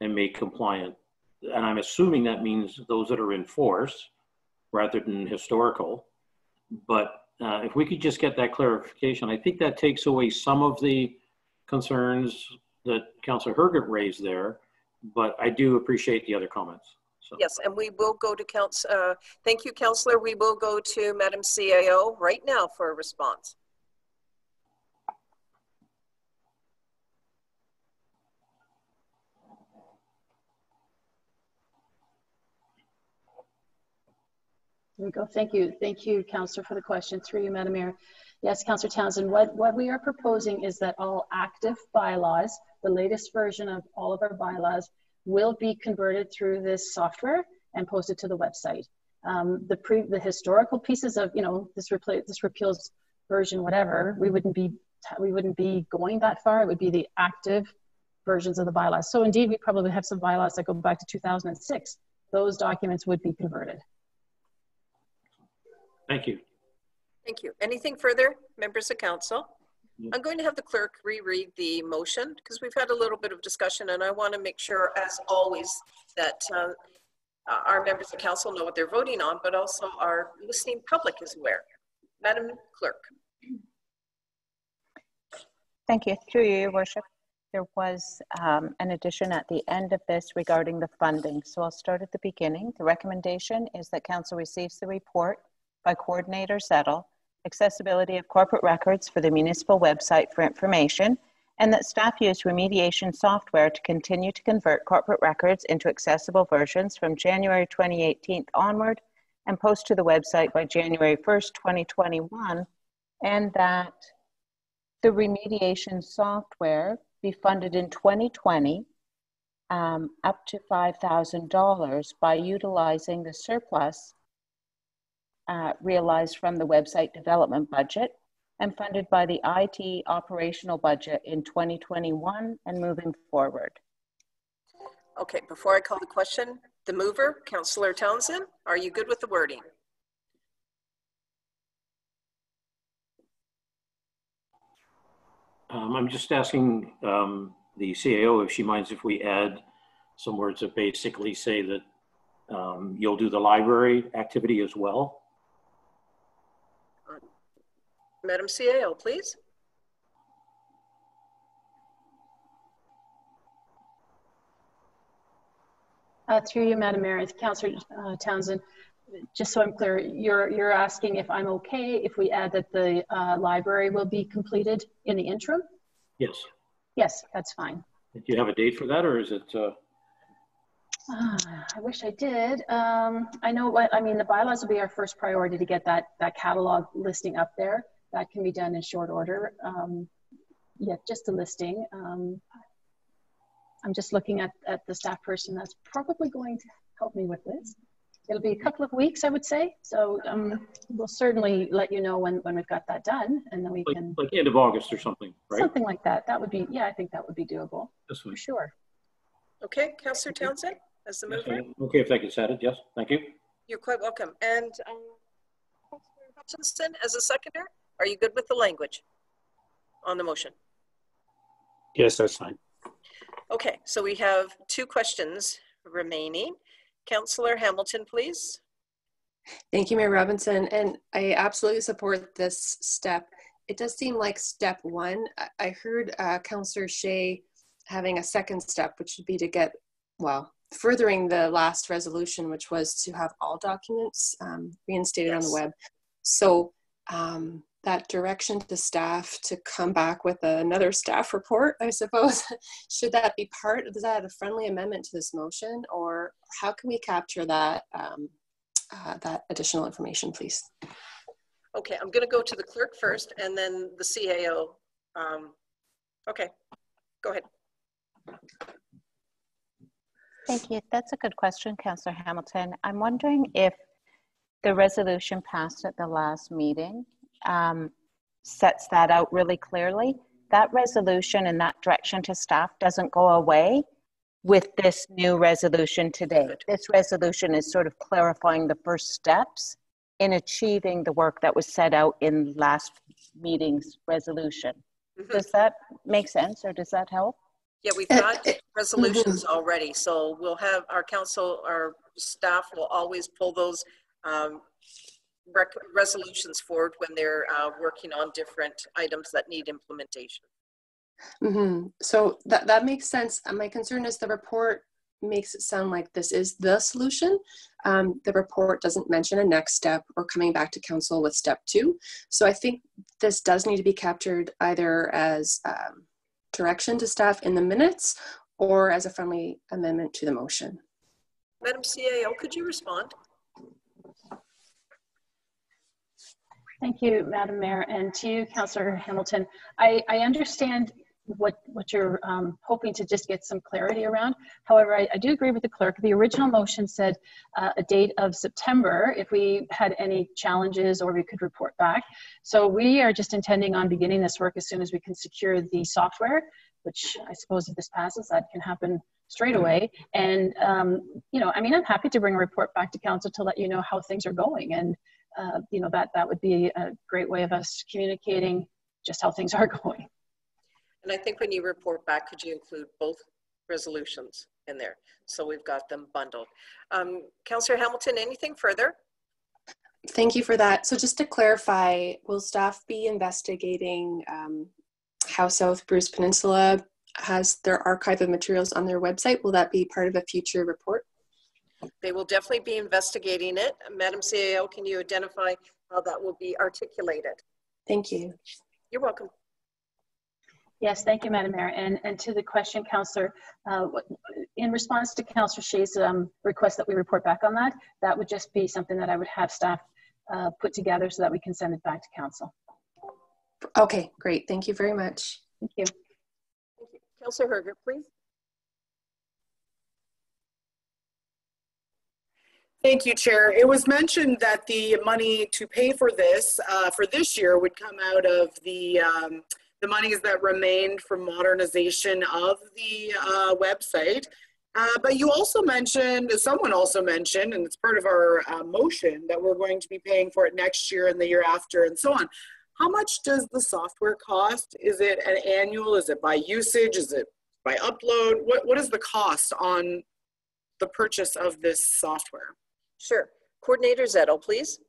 and made compliant. And I'm assuming that means those that are in force rather than historical. But if we could just get that clarification, I think that takes away some of the concerns that Councillor Herget raised there, but I do appreciate the other comments. So. Yes, and we will go to thank you, Councillor. We will go to Madam CAO right now for a response. There we go. Thank you, Councillor, for the question. Through you, Madam Mayor. Yes, Councillor Townsend, what we are proposing is that all active bylaws, the latest version of all of our bylaws, will be converted through this software and posted to the website. The historical pieces of, you know, this repeals version, whatever, we wouldn't be going that far. It would be the active versions of the bylaws. So indeed, we probably have some bylaws that go back to 2006. Those documents would be converted. Thank you. Thank you. Anything further, members of council? I'm going to have the clerk reread the motion because we've had a little bit of discussion, and I want to make sure, as always, that our members of council know what they're voting on, but also our listening public is aware. Madam Clerk. Thank you. Through you, Your Worship. there was an addition at the end of this regarding the funding. So I'll start at the beginning. The recommendation is that Council receives the report by Coordinator Zettel, accessibility of corporate records for the municipal website for information, and that staff use remediation software to continue to convert corporate records into accessible versions from January 2018 onward and post to the website by January 1st, 2021, and that the remediation software be funded in 2020 up to $5,000 by utilizing the surplus realized from the website development budget and funded by the IT operational budget in 2021 and moving forward. Okay, before I call the question, the mover, Councillor Townsend, are you good with the wording? I'm just asking the CAO if she minds if we add some words that basically say that you'll do the library activity as well. Madam CAO, please. Through you, Madam Mayor, Councillor Townsend, just so I'm clear, you're asking if I'm okay if we add that the library will be completed in the interim? Yes. Yes, that's fine. Do you have a date for that, or is it? I wish I did. I know what, I mean, the bylaws will be our first priority to get that catalog listing up there. That can be done in short order. Yeah, just a listing. I'm just looking at the staff person that's probably going to help me with this. It'll be a couple of weeks, I would say. So we'll certainly let you know when we've got that done, and then we can. Like end of August or something, right? Something like that. That would be, yeah, I think that would be doable. For sure. Okay, Councillor Townsend, as the mover. Yes, okay, if that gets added, yes, thank you. You're quite welcome. And Councillor Hutchinson, as a seconder, are you good with the language on the motion? Yes, that's fine. Okay, so we have two questions remaining. Councillor Hamilton, please. Thank you, Mayor Robinson. And I absolutely support this step. It does seem like step one. I heard Councillor Shea having a second step, which would be to get, well, furthering the last resolution, which was to have all documents reinstated on the web. So that direction to staff to come back with another staff report, I suppose, should that be part, is that a friendly amendment to this motion, or how can we capture that, that additional information, please? Okay, I'm going to go to the clerk first and then the CAO. Okay, go ahead. Thank you. That's a good question, Councillor Hamilton. I'm wondering if the resolution passed at the last meeting sets that out really clearly. That resolution and that direction to staff doesn't go away with this new resolution today. This resolution is sort of clarifying the first steps in achieving the work that was set out in last meeting's resolution. Does that make sense, or does that help? Yeah, we've got resolutions already, so we'll have our council, our staff will always pull those resolutions forward when they're working on different items that need implementation. So that makes sense. My concern is the report makes it sound like this is the solution. The report doesn't mention a next step or coming back to council with step two. So I think this does need to be captured either as direction to staff in the minutes or as a friendly amendment to the motion. Madam CAO, could you respond? Thank you, Madam Mayor, and to you, Councillor Hamilton. I understand what you're hoping to just get some clarity around. However, I do agree with the clerk. The original motion said a date of September if we had any challenges or we could report back. So we are just intending on beginning this work as soon as we can secure the software, which I suppose if this passes, that can happen straight away. And, you know, I mean, I'm happy to bring a report back to council to let you know how things are going. And, you know, that would be a great way of us communicating just how things are going. And I think when you report back, could you include both resolutions in there? So we've got them bundled. Councillor Hamilton, anything further? Thank you for that. So just to clarify, will staff be investigating how South Bruce Peninsula has their archive of materials on their website. Will that be part of a future report? They will definitely be investigating it. Madam CAO, can you identify how that will be articulated? Thank you. You're welcome. Yes, thank you, Madam Mayor. And to the question, Councillor, in response to Councillor Shea's request that we report back on that, that would just be something that I would have staff put together so that we can send it back to Council. Okay, great. Thank you very much. Thank you. Thank you. Councillor Herger, please. Thank you, Chair. It was mentioned that the money to pay for this year would come out of the monies that remained from modernization of the website. But you also mentioned, someone also mentioned, and it's part of our motion, that we're going to be paying for it next year and the year after and so on. How much does the software cost? Is it an annual? Is it by usage? Is it by upload? What is the cost on the purchase of this software? Sure. Coordinator Zettel, please.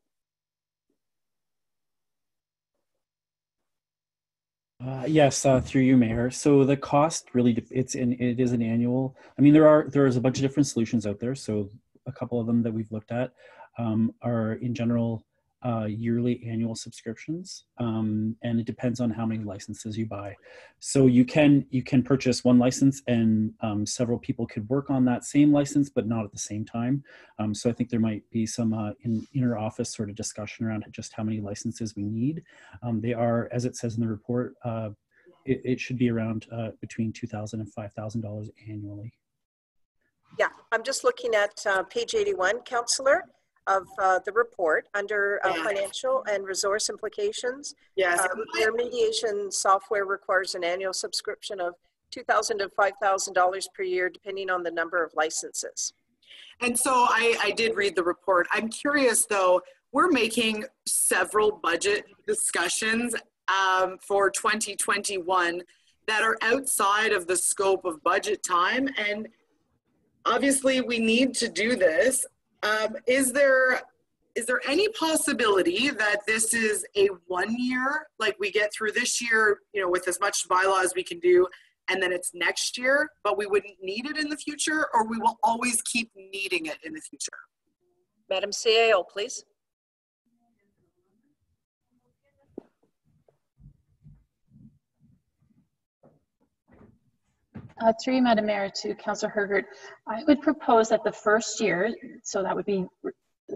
Yes, through you, Mayor. So the cost really, it is an annual. I mean, there is a bunch of different solutions out there. So a couple of them that we've looked at are in general yearly annual subscriptions, and it depends on how many licenses you buy. So you can purchase one license and several people could work on that same license, but not at the same time. So I think there might be some inner office sort of discussion around just how many licenses we need. They are, as it says in the report, it should be around between $2,000 and $5,000 annually. Yeah, I'm just looking at page 81, Councillor, of the report under financial and resource implications. Yes. Your mediation software requires an annual subscription of $2,000 to $5,000 per year, depending on the number of licenses. And so I did read the report. I'm curious though, we're making several budget discussions for 2021 that are outside of the scope of budget time. And obviously we need to do this. Is there any possibility that this is a 1 year, like we get through this year, with as much bylaw as we can do, and then it's next year, but we wouldn't need it in the future, or we will always keep needing it in the future? Madam CAO, please. Through you, Madam Mayor, to Councillor Hergert, I would propose that the first year, so that would be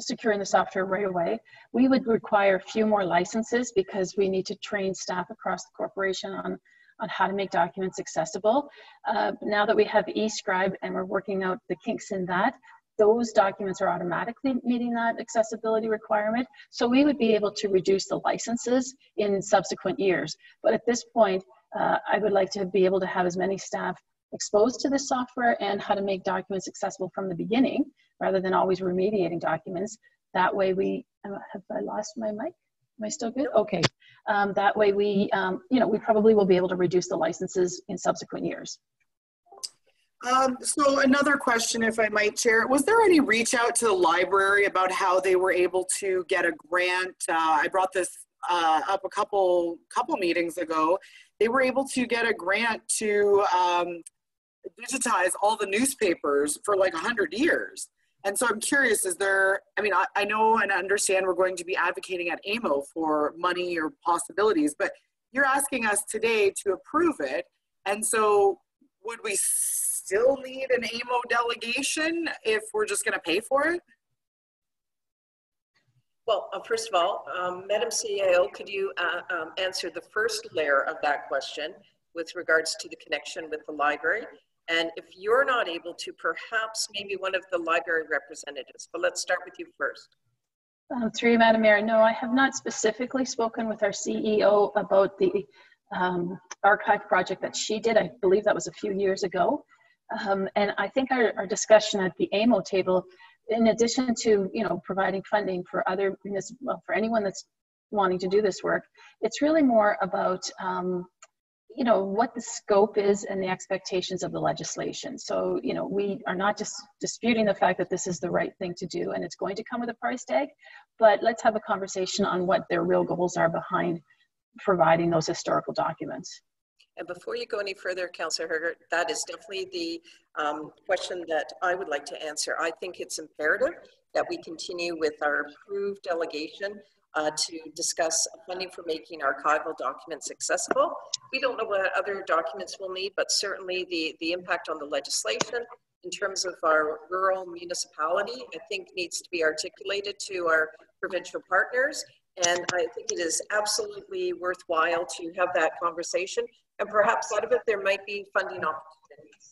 securing the software right away, we would require a few more licenses because we need to train staff across the corporation on how to make documents accessible. Now that we have eScribe and we're working out the kinks in that, those documents are automatically meeting that accessibility requirement. So we would be able to reduce the licenses in subsequent years. But at this point, I would like to be able to have as many staff exposed to this software and how to make documents accessible from the beginning, rather than always remediating documents. That way we, have I lost my mic? Am I still good? Okay. That way we, we probably will be able to reduce the licenses in subsequent years. So another question, if I might, Chair, was there any reach out to the library about how they were able to get a grant? I brought this up a couple meetings ago. They were able to get a grant to digitize all the newspapers for like 100 years. And so I'm curious, is there, I know and understand we're going to be advocating at AMO for money or possibilities, but you're asking us today to approve it. And so would we still need an AMO delegation if we're just going to pay for it? Well, first of all, Madam CAO, could you answer the first layer of that question with regards to the connection with the library? And if you're not able to, perhaps maybe one of the library representatives, but let's start with you first. Through you, Madam Mayor, no, I have not specifically spoken with our CEO about the archive project that she did. I believe that was a few years ago. And I think our discussion at the AMO table, in addition to providing funding for other municipal, for anyone that's wanting to do this work, it's really more about what the scope is and the expectations of the legislation. So we are not just disputing the fact that this is the right thing to do and it's going to come with a price tag, but let's have a conversation on what their real goals are behind providing those historical documents. And before you go any further, Councillor Hergert, that is definitely the question that I would like to answer. I think it's imperative that we continue with our approved delegation to discuss funding for making archival documents accessible. We don't know what other documents we'll need, but certainly the impact on the legislation in terms of our rural municipality, I think needs to be articulated to our provincial partners. And I think it is absolutely worthwhile to have that conversation. And perhaps out of it, there might be funding opportunities.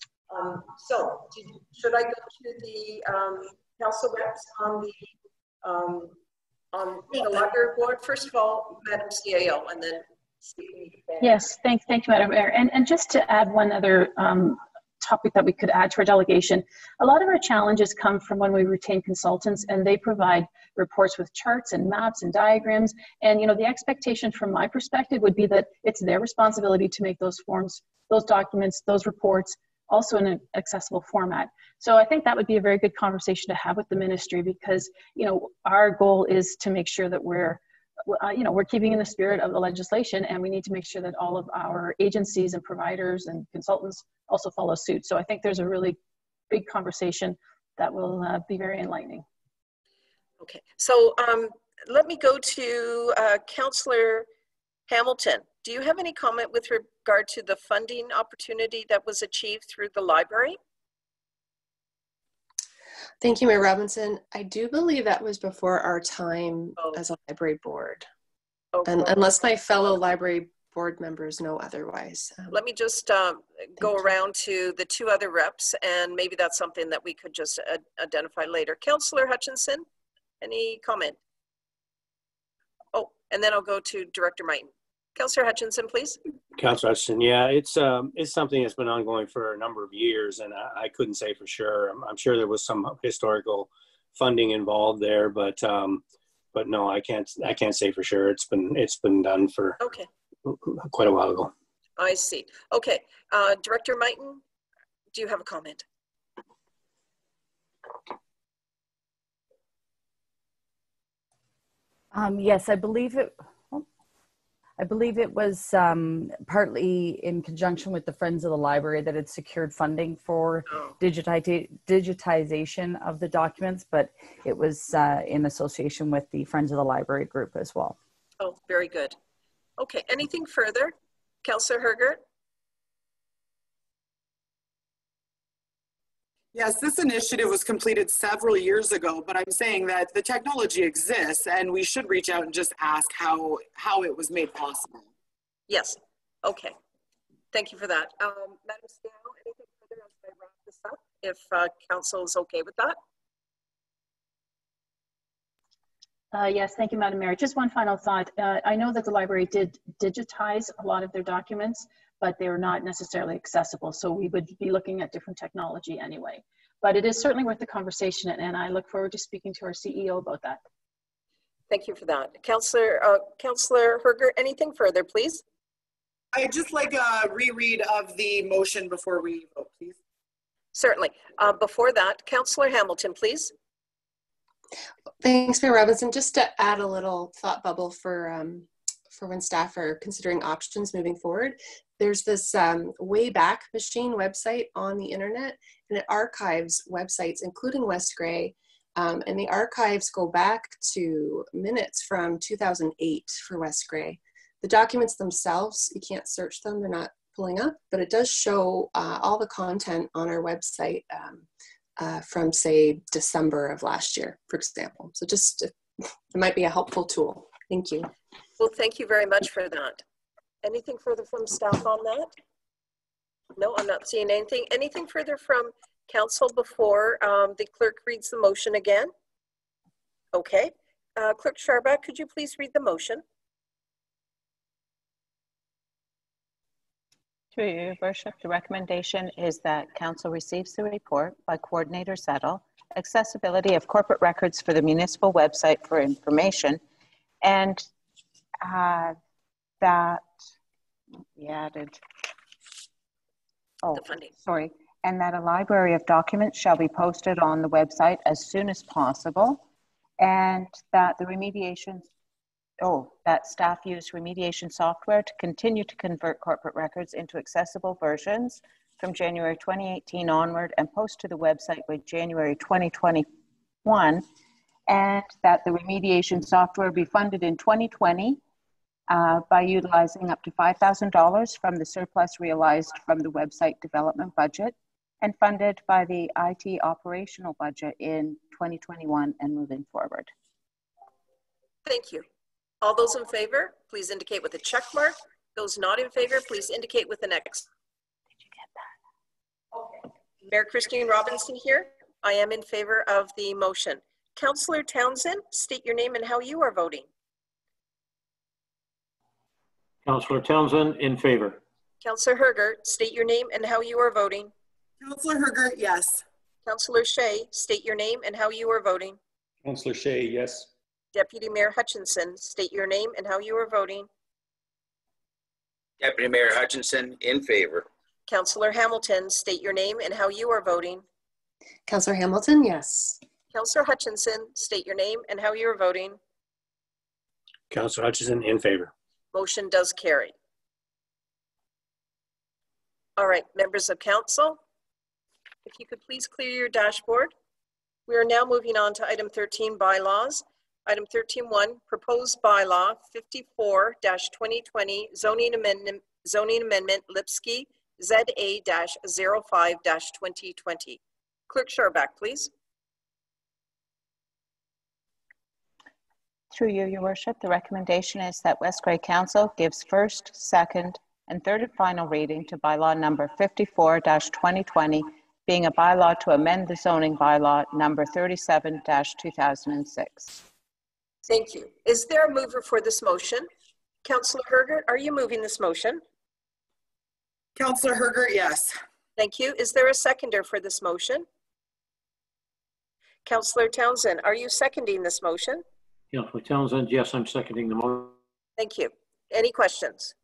Should I go to the council reps on the library board? First of all, Madam CAO, and then speaking. Yes, thank you, Madam Mayor. And just to add one other topic that we could add to our delegation, a lot of our challenges come from when we retain consultants and they provide reports with charts and maps and diagrams. And, you know, the expectation from my perspective would be that it's their responsibility to make those forms, those documents, those reports also in an accessible format. So I think that would be a very good conversation to have with the ministry, because, you know, our goal is to make sure that we're keeping in the spirit of the legislation, and we need to make sure that all of our agencies and providers and consultants also follow suit. So I think there's a really big conversation that will be very enlightening. Okay, so let me go to Councillor Hamilton. Do you have any comment with regard to the funding opportunity that was achieved through the library? Thank you, Mayor Robinson. I do believe that was before our time as a library board. And unless my fellow library board members know otherwise. Let me just go around to the two other reps, and maybe that's something that we could just identify later. Councillor Hutchinson, any comment? Oh, and then I'll go to Director Mighton. Councillor Hutchinson, please. Councillor Hutchinson, yeah, it's something that's been ongoing for a number of years, and I couldn't say for sure. I'm sure there was some historical funding involved there, but no, I can't say for sure. It's been done for quite a while ago. I see. Okay, Director Mighton, do you have a comment? Yes, I believe it was partly in conjunction with the Friends of the Library that had secured funding for digitization of the documents, but it was in association with the Friends of the Library group as well. Oh, very good. Okay, anything further? Councillor Hergert? Yes, this initiative was completed several years ago, but I'm saying that the technology exists and we should reach out and just ask how it was made possible. Yes, okay. Thank you for that. Madam Stiano, anything further as I wrap this up, if council is okay with that? Yes, thank you, Madam Mayor. Just one final thought. I know that the library did digitize a lot of their documents, but they were not necessarily accessible. So we would be looking at different technology anyway. But it is certainly worth the conversation, and I look forward to speaking to our CEO about that. Thank you for that. Councillor Hergert, anything further, please? I'd just like a reread of the motion before we vote, please. Certainly. Before that, Councillor Hamilton, please. Thanks, Mayor Robinson. Just to add a little thought bubble for when staff are considering options moving forward, there's this Wayback Machine website on the internet, and it archives websites, including West Grey, and the archives go back to minutes from 2008 for West Grey. The documents themselves, you can't search them, they're not pulling up, but it does show all the content on our website from, say, December of last year, for example. So just, it might be a helpful tool. Thank you. Well, thank you very much for that. Anything further from staff on that? No, I'm not seeing anything. Anything further from council before the clerk reads the motion again? Okay. Clerk Sharback, could you please read the motion? Through your worship, the recommendation is that council receives the report by Coordinator Settle, accessibility of corporate records for the municipal website for information, and that we added, and that a library of documents shall be posted on the website as soon as possible, and that the remediation that staff use remediation software to continue to convert corporate records into accessible versions from January 2018 onward and post to the website by January 2021, and that the remediation software be funded in 2020 by utilizing up to $5,000 from the surplus realized from the website development budget and funded by the IT operational budget in 2021 and moving forward. Thank you. All those in favor, please indicate with a check mark. Those not in favor, please indicate with an X. Did you get that? Okay. Mayor Christine Robinson here. I am in favor of the motion. Councillor Townsend, state your name and how you are voting. Councillor Townsend, in favor. Councillor Hergert, state your name and how you are voting. Councillor Hergert, yes. Councillor Shea, state your name and how you are voting. Councillor Shea, yes. Deputy Mayor Hutchinson, state your name and how you are voting. Deputy Mayor Hutchinson, in favor. Councillor Hamilton, state your name and how you are voting. Councillor Hamilton, yes. Councillor Hutchinson, state your name and how you are voting. Councillor Hutchinson, in favor. Motion does carry. All right, members of council, if you could please clear your dashboard. We are now moving on to item 13, bylaws. Item 13.1, proposed bylaw 54-2020 zoning amendment Lipsky ZA-05-2020. Clerk Sharback, please. Through you, Your Worship, the recommendation is that West Grey Council gives first, second, and third and final reading to bylaw number 54-2020, being a bylaw to amend the zoning bylaw number 37-2006. Thank you. Is there a mover for this motion? Councillor Hergert, are you moving this motion? Councillor Hergert, yes. Thank you. Is there a seconder for this motion? Councillor Townsend, are you seconding this motion? Councillor Townsend, yes, I'm seconding the motion. Thank you. Any questions?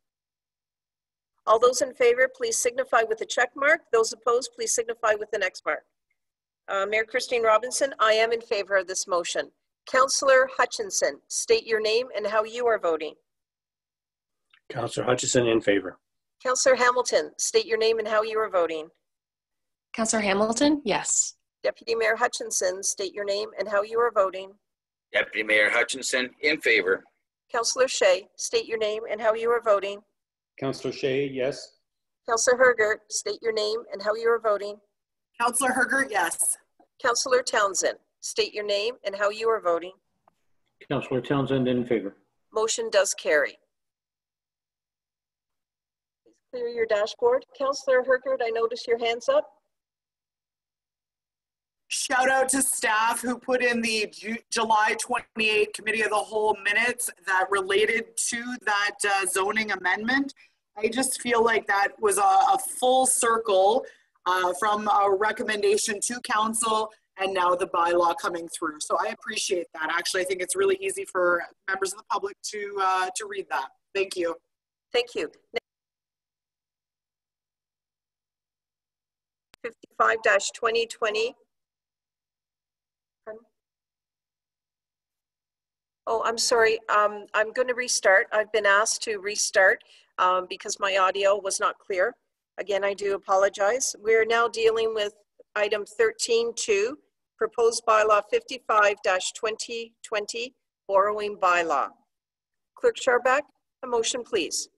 All those in favor, please signify with a check mark. Those opposed, please signify with an X mark. Mayor Christine Robinson, I am in favor of this motion. Councillor Hutchinson, state your name and how you are voting. Councillor Hutchinson, in favor. Councillor Hamilton, state your name and how you are voting. Councillor Hamilton, yes. Deputy Mayor Hutchinson, state your name and how you are voting. Deputy Mayor Hutchinson, in favor. Councillor Shea, state your name and how you are voting. Councillor Shea, yes. Councillor Hergert, state your name and how you are voting. Councillor Hergert, yes. Councillor Townsend, state your name and how you are voting. Councillor Townsend, in favor. Motion does carry. Please clear your dashboard. Councillor Hergert, I notice your hands up. Shout out to staff who put in the July 28 Committee of the Whole minutes that related to that zoning amendment. I just feel like that was a full circle from our recommendation to council and now the bylaw coming through. So I appreciate that. Actually, I think it's really easy for members of the public to read that. Thank you. Thank you. 55-2020. Oh, I'm sorry. I'm going to restart. I've been asked to restart because my audio was not clear. Again, I do apologize. We're now dealing with item 13.2, proposed bylaw 55-2020, borrowing bylaw. Clerk Sharback, a motion, please.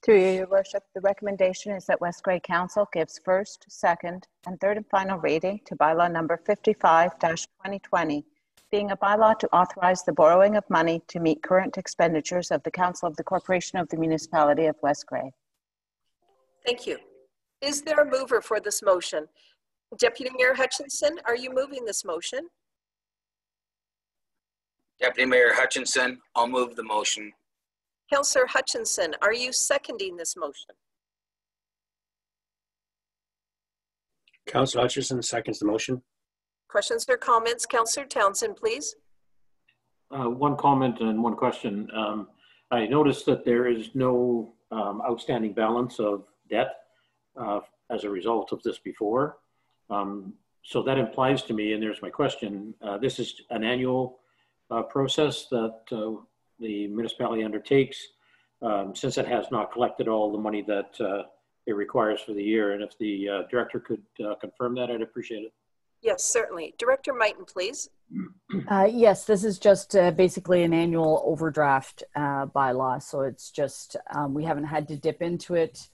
Through you, Your Worship, the recommendation is that West Grey Council gives first, second, and third and final reading to bylaw number 55-2020, being a bylaw to authorize the borrowing of money to meet current expenditures of the Council of the Corporation of the Municipality of West Grey. Thank you. Is there a mover for this motion? Deputy Mayor Hutchinson, are you moving this motion? Deputy Mayor Hutchinson, I'll move the motion. Councillor Hutchinson, are you seconding this motion? Councillor Hutchinson seconds the motion. Questions or comments? Councillor Townsend, please. One comment and one question. I noticed that there is no outstanding balance of debt as a result of this before. So that implies to me, and there's my question, this is an annual process that the municipality undertakes, since it has not collected all the money that it requires for the year. And if the director could confirm that, I'd appreciate it. Yes, certainly. Director Mighton, please. Yes, this is just basically an annual overdraft bylaw. So it's just, we haven't had to dip into it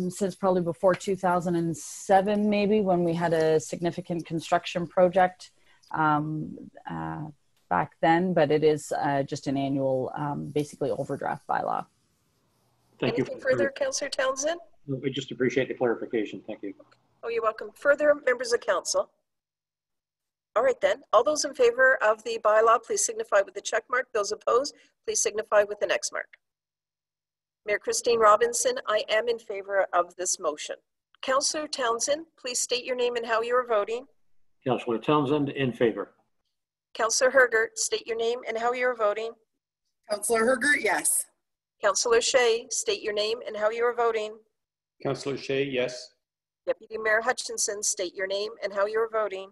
since probably before 2007, maybe, when we had a significant construction project back then, but it is just an annual, basically overdraft bylaw. Thank you. Anything further, Councillor Townsend? We just appreciate the clarification. Thank you. Oh, you're welcome. Further, members of council? All right then. All those in favor of the bylaw, please signify with the check mark. Those opposed, please signify with the X mark. Mayor Christine Robinson, I am in favor of this motion. Councillor Townsend, please state your name and how you are voting. Councillor Townsend, in favor. Councillor Hergert, state your name and how you are voting. Councillor Hergert, yes. Councillor Shea, state your name and how you are voting. Councillor Shea, yes. Deputy Mayor Hutchinson, state your name and how you are voting.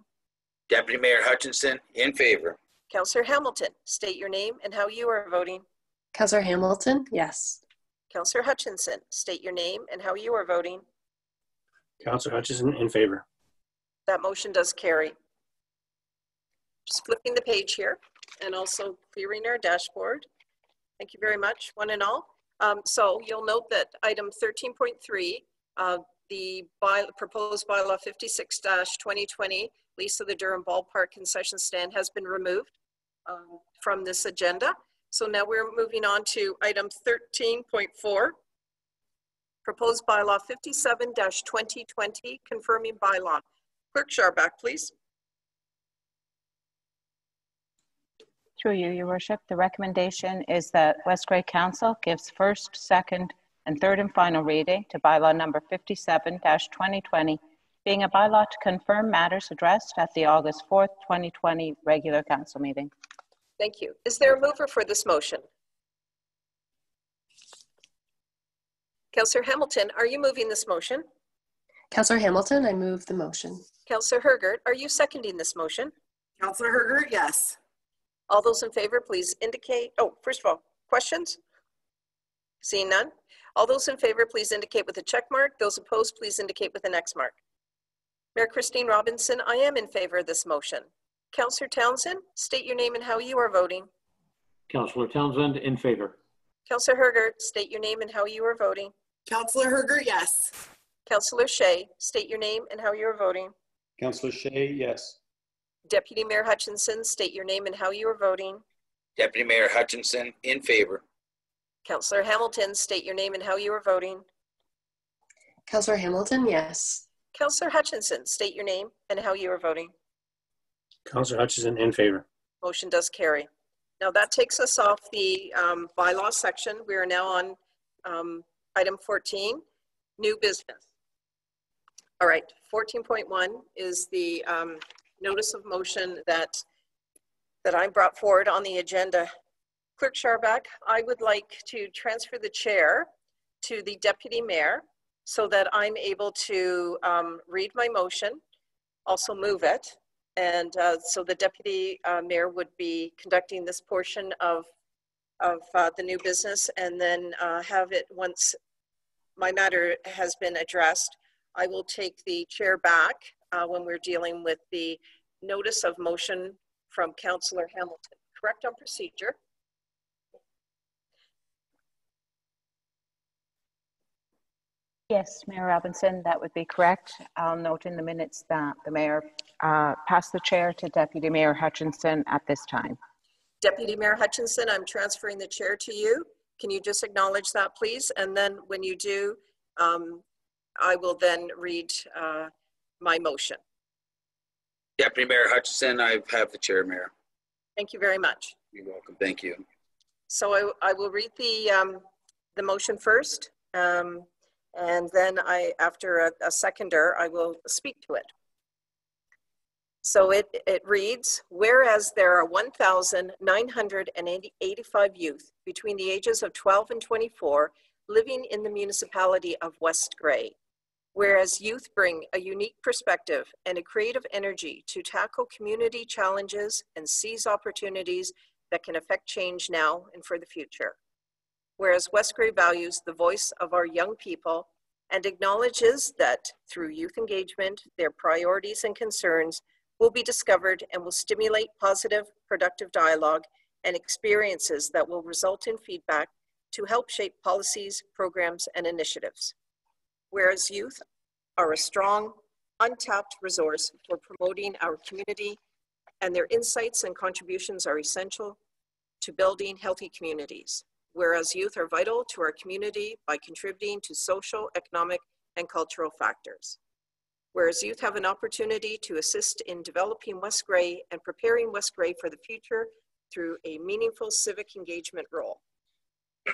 Deputy Mayor Hutchinson, in favor. Councillor Hamilton, state your name and how you are voting. Councillor Hamilton, yes. Councillor Hutchinson, state your name and how you are voting. Councillor Hutchinson, in favor. That motion does carry. Just flipping the page here and also clearing our dashboard. Thank you very much, one and all. So you'll note that item 13.3, the proposed bylaw 56-2020, lease of the Durham Ballpark concession stand, has been removed from this agenda. So now we're moving on to item 13.4, proposed bylaw 57-2020, confirming bylaw. Clerk Scharback, please. Through you, Your Worship, the recommendation is that West Grey Council gives first, second, and third and final reading to bylaw number 57-2020, being a bylaw to confirm matters addressed at the August 4th, 2020 regular council meeting. Thank you. Is there a mover for this motion? Councillor Hamilton, are you moving this motion? Councillor Hamilton, I move the motion. Councillor Hergert, are you seconding this motion? Councillor Hergert, yes. All those in favor, please indicate. Oh, first of all, questions? Seeing none. All those in favor, please indicate with a check mark. Those opposed, please indicate with an X mark. Mayor Christine Robinson, I am in favor of this motion. Councillor Townsend, state your name and how you are voting. Councillor Townsend, in favor. Councillor Hergert, state your name and how you are voting. Councillor Hergert, yes. Councillor Shea, state your name and how you are voting. Councillor Shea, yes. Deputy Mayor Hutchinson, state your name and how you are voting. Deputy Mayor Hutchinson, in favor. Councillor Hamilton, state your name and how you are voting. Councillor Hamilton, yes. Councillor Hutchinson, state your name and how you are voting. Councillor Hutchinson, in favor. Motion does carry. Now that takes us off the bylaw section. We are now on item 14, new business. All right, 14.1 is the notice of motion that I brought forward on the agenda. Clerk Scharback, I would like to transfer the chair to the deputy mayor so that I'm able to read my motion, also move it. And so the deputy mayor would be conducting this portion of the new business, and then have it, once my matter has been addressed, I will take the chair back when we're dealing with the notice of motion from Councillor Hamilton. Correct on procedure? Yes, Mayor Robinson, that would be correct. I'll note in the minutes that the mayor passed the chair to Deputy Mayor Hutchinson at this time. Deputy Mayor Hutchinson, I'm transferring the chair to you. Can you just acknowledge that, please? And then when you do, I will then read my motion. Deputy Mayor Hutchinson, I have the chair, Mayor. Thank you very much. You're welcome. Thank you. So I will read the motion first, and then after a seconder, I will speak to it. So it reads, whereas there are 1,985 youth between the ages of 12 and 24 living in the municipality of West Grey, Whereas youth bring a unique perspective and a creative energy to tackle community challenges and seize opportunities that can affect change now and for the future. Whereas West Grey values the voice of our young people and acknowledges that through youth engagement, their priorities and concerns will be discovered and will stimulate positive, productive dialogue and experiences that will result in feedback to help shape policies, programs, and initiatives. Whereas youth are a strong, untapped resource for promoting our community, and their insights and contributions are essential to building healthy communities. Whereas youth are vital to our community by contributing to social, economic, and cultural factors. Whereas youth have an opportunity to assist in developing West Grey and preparing West Grey for the future through a meaningful civic engagement role.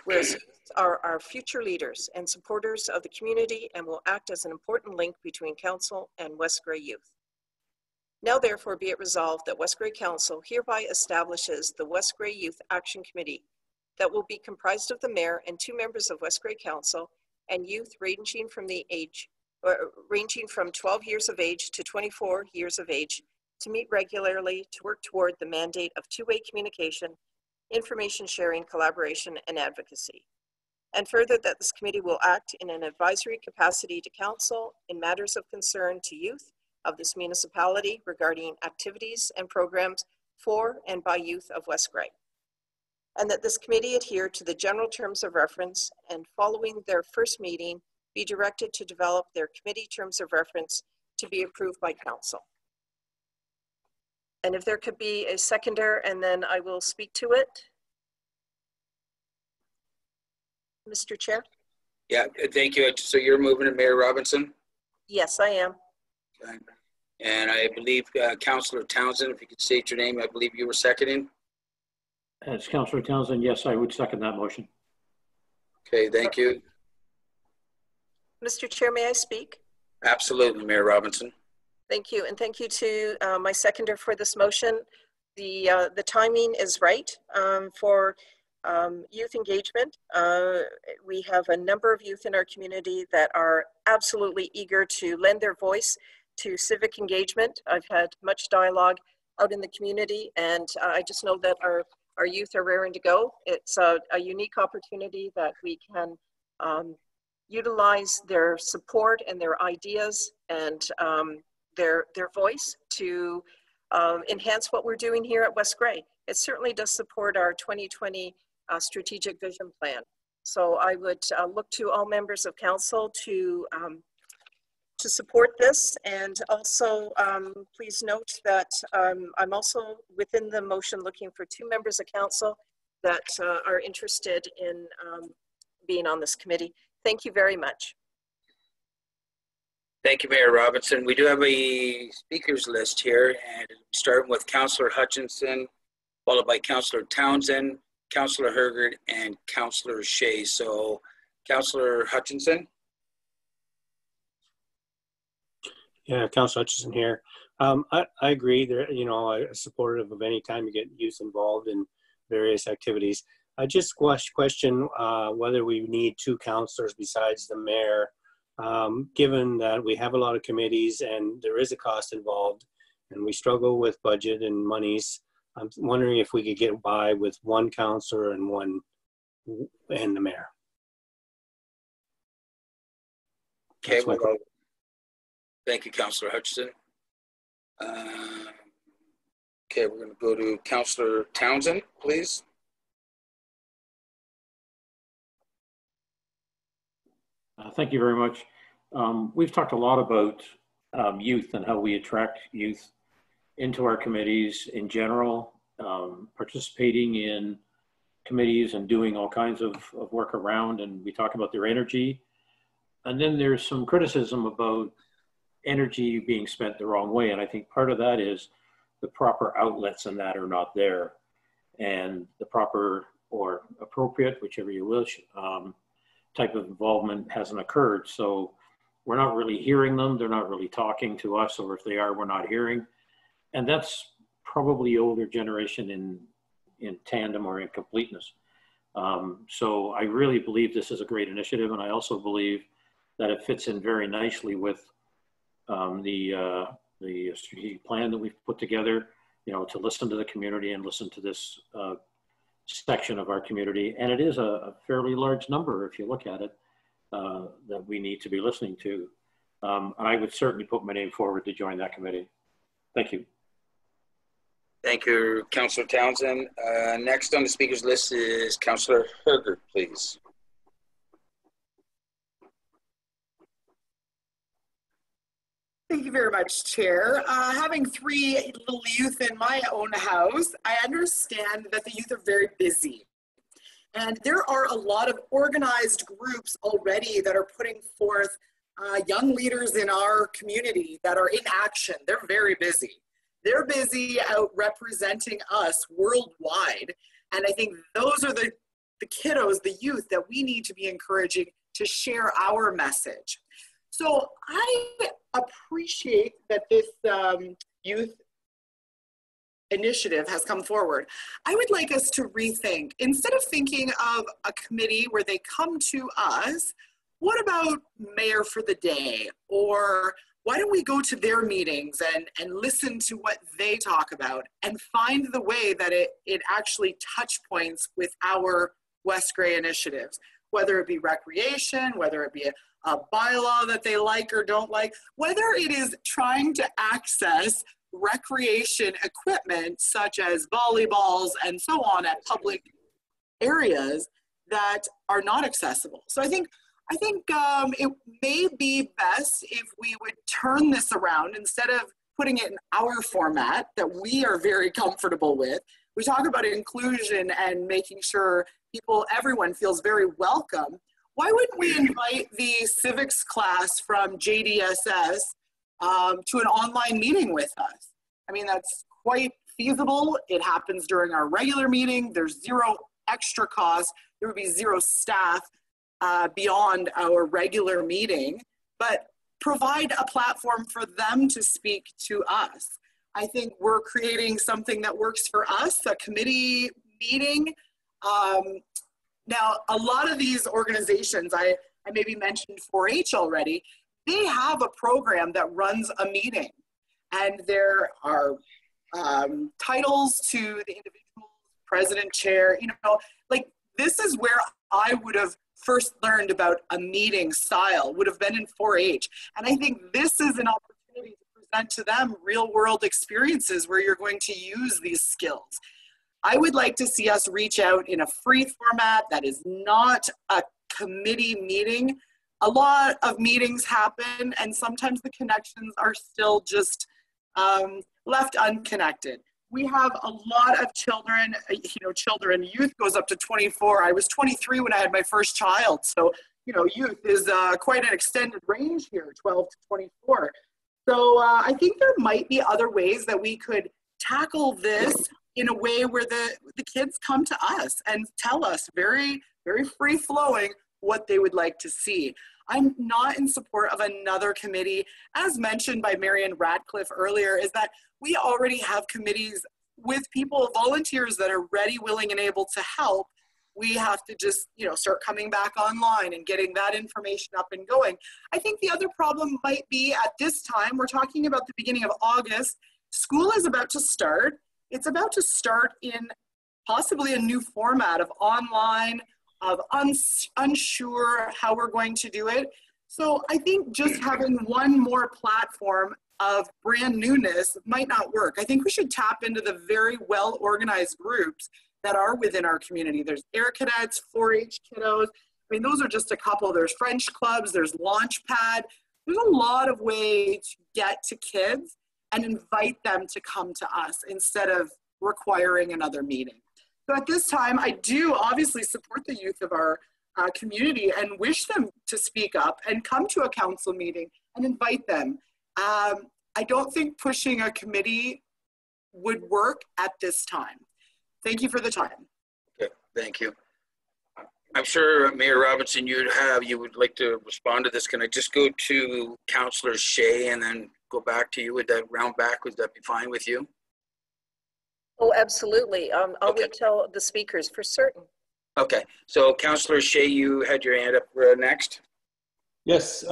Whereas youth are our future leaders and supporters of the community and will act as an important link between Council and West Grey youth. Now therefore be it resolved that West Grey Council hereby establishes the West Grey Youth Action Committee that will be comprised of the Mayor and 2 members of West Grey Council and youth ranging from 12 years of age to 24 years of age to meet regularly to work toward the mandate of two-way communication, information sharing, collaboration, and advocacy. And further, that this committee will act in an advisory capacity to Council in matters of concern to youth of this municipality regarding activities and programs for and by youth of West Grey. And that this committee adhere to the general terms of reference and following their first meeting be directed to develop their committee terms of reference to be approved by Council. And if there could be a seconder, and then I will speak to it. Mr. Chair? Yeah, thank you. So you're moving to Mayor Robinson? Yes, I am. Okay. And I believe Councillor Townsend, if you could state your name, I believe you were seconding. As Councillor Townsend, yes, I would second that motion. Okay, thank you. Mr. Chair, may I speak? Absolutely, Mayor Robinson. Thank you, and thank you to my seconder for this motion. The timing is right for youth engagement. We have a number of youth in our community that are absolutely eager to lend their voice to civic engagement. I've had much dialogue out in the community, and I just know that our youth are raring to go. It's a unique opportunity that we can utilize their support and their ideas and their voice to enhance what we're doing here at West Grey. It certainly does support our 2020 strategic vision plan. So I would look to all members of Council to support this, and also please note that I'm also within the motion looking for 2 members of Council that are interested in being on this committee. Thank you very much. Thank you, Mayor Robinson. We do have a speakers list here, and starting with Councillor Hutchinson, followed by Councillor Townsend, Councillor Hergert, and Councillor Shea. So, Councillor Hutchinson. Yeah, Councillor Hutchinson here. I agree. There, I'm supportive of any time you get youth involved in various activities. I just question whether we need 2 councillors besides the mayor. Given that we have a lot of committees and there is a cost involved and we struggle with budget and monies, I'm wondering if we could get by with 1 councillor and the mayor. Okay, well, thank you, Councillor Hutchinson. Okay, we're going to go to Councillor Townsend, please. Thank you very much. We've talked a lot about youth and how we attract youth into our committees in general, participating in committees and doing all kinds of work around, and we talk about their energy. And then there's some criticism about energy being spent the wrong way, and I think part of that is the proper outlets in that are not there, and the proper or appropriate, whichever you wish, type of involvement hasn't occurred. So we're not really hearing them. They're not really talking to us, or if they are, we're not hearing. And that's probably older generation in tandem or in completeness. So I really believe this is a great initiative. And I also believe that it fits in very nicely with the strategic plan that we've put together, you know, to listen to the community and listen to this section of our community. And it is a fairly large number if you look at it, that we need to be listening to. I would certainly put my name forward to join that committee. Thank you. Thank you, Councillor Townsend. Next on the speakers list is Councillor Herger, please. Thank you very much, Chair. Having 3 little youth in my own house, I understand that the youth are very busy. And there are a lot of organized groups already that are putting forth young leaders in our community that are in action. They're very busy. They're busy out representing us worldwide. And I think those are the kiddos, the youth that we need to be encouraging to share our message. So I appreciate that this youth initiative has come forward. I would like us to rethink, instead of thinking of a committee where they come to us, what about Mayor for the Day? Or why don't we go to their meetings and listen to what they talk about and find the way that it actually touch points with our West Grey initiatives, whether it be recreation, whether it be a bylaw that they like or don't like, whether it is trying to access recreation equipment such as volleyballs and so on at public areas that are not accessible. So I think it may be best if we would turn this around, instead of putting it in our format that we are very comfortable with. We talk about inclusion and making sure everyone feels very welcome. Why wouldn't we invite the civics class from JDSS to an online meeting with us? I mean, that's quite feasible. It happens during our regular meeting. There's zero extra cost. There would be zero staff beyond our regular meeting, but provide a platform for them to speak to us. I think we're creating something that works for us, a committee meeting. Now, a lot of these organizations, I maybe mentioned 4-H already, they have a program that runs a meeting. And there are titles to the individuals, president, chair, you know, like this is where I would have first learned about a meeting style, would have been in 4-H. And I think this is an opportunity to present to them real world experiences where you're going to use these skills. I would like to see us reach out in a free format that is not a committee meeting. A lot of meetings happen and sometimes the connections are still just left unconnected. We have a lot of children, youth goes up to 24. I was 23 when I had my first child. So, you know, youth is quite an extended range here, 12 to 24. So I think there might be other ways that we could tackle this in a way where the kids come to us and tell us very, very free flowing what they would like to see. I'm not in support of another committee. As mentioned by Marian Radcliffe earlier, is that we already have committees with people, volunteers that are ready, willing, and able to help. We have to just, start coming back online and getting that information up and going. I think the other problem might be at this time, we're talking about the beginning of August, school is about to start. It's about to start in possibly a new format of online, of unsure how we're going to do it. So I think just having one more platform of brand newness might not work. I think we should tap into the very well-organized groups that are within our community. There's Air Cadets, 4-H kiddos. I mean, those are just a couple. There's French clubs, there's Launchpad. There's a lot of ways to get to kids and invite them to come to us instead of requiring another meeting. So at this time, I do obviously support the youth of our community and wish them to speak up and come to a council meeting and invite them. I don't think pushing a committee would work at this time. Thank you for the time. Okay, thank you. I'm sure Mayor Robinson, you would like to respond to this. Can I just go to Councillor Shea and then go back to you with that round back? Would that be fine with you? Oh, absolutely. I'll wait till the speakers for certain. Okay, so Councillor Shea, you had your hand up next. Yes,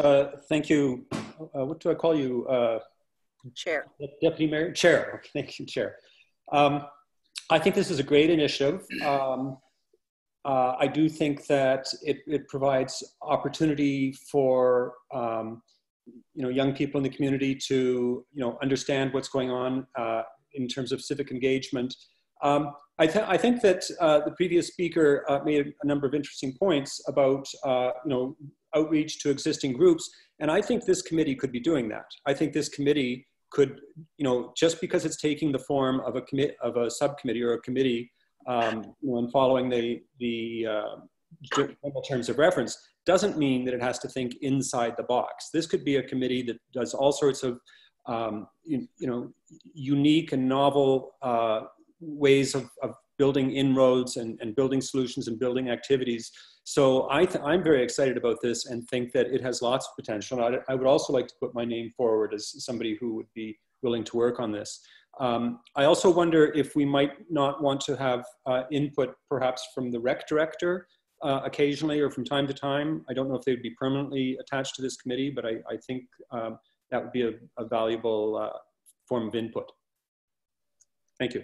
thank you. What do I call you? Chair. Deputy Mayor? Chair. Thank you, Chair. I think this is a great initiative. I do think that it provides opportunity for young people in the community to understand what's going on in terms of civic engagement. I think that the previous speaker made a number of interesting points about outreach to existing groups, and I think this committee could be doing that. I think this committee could, just because it's taking the form of a subcommittee or a committee, and following the general terms of reference, doesn't mean that it has to think inside the box. This could be a committee that does all sorts of unique and novel ways of building inroads and building solutions and building activities. So I'm very excited about this and think that it has lots of potential. I would also like to put my name forward as somebody who would be willing to work on this. I also wonder if we might not want to have input perhaps from the rec director occasionally or from time to time. I don't know if they would be permanently attached to this committee, but I think that would be a valuable form of input. Thank you.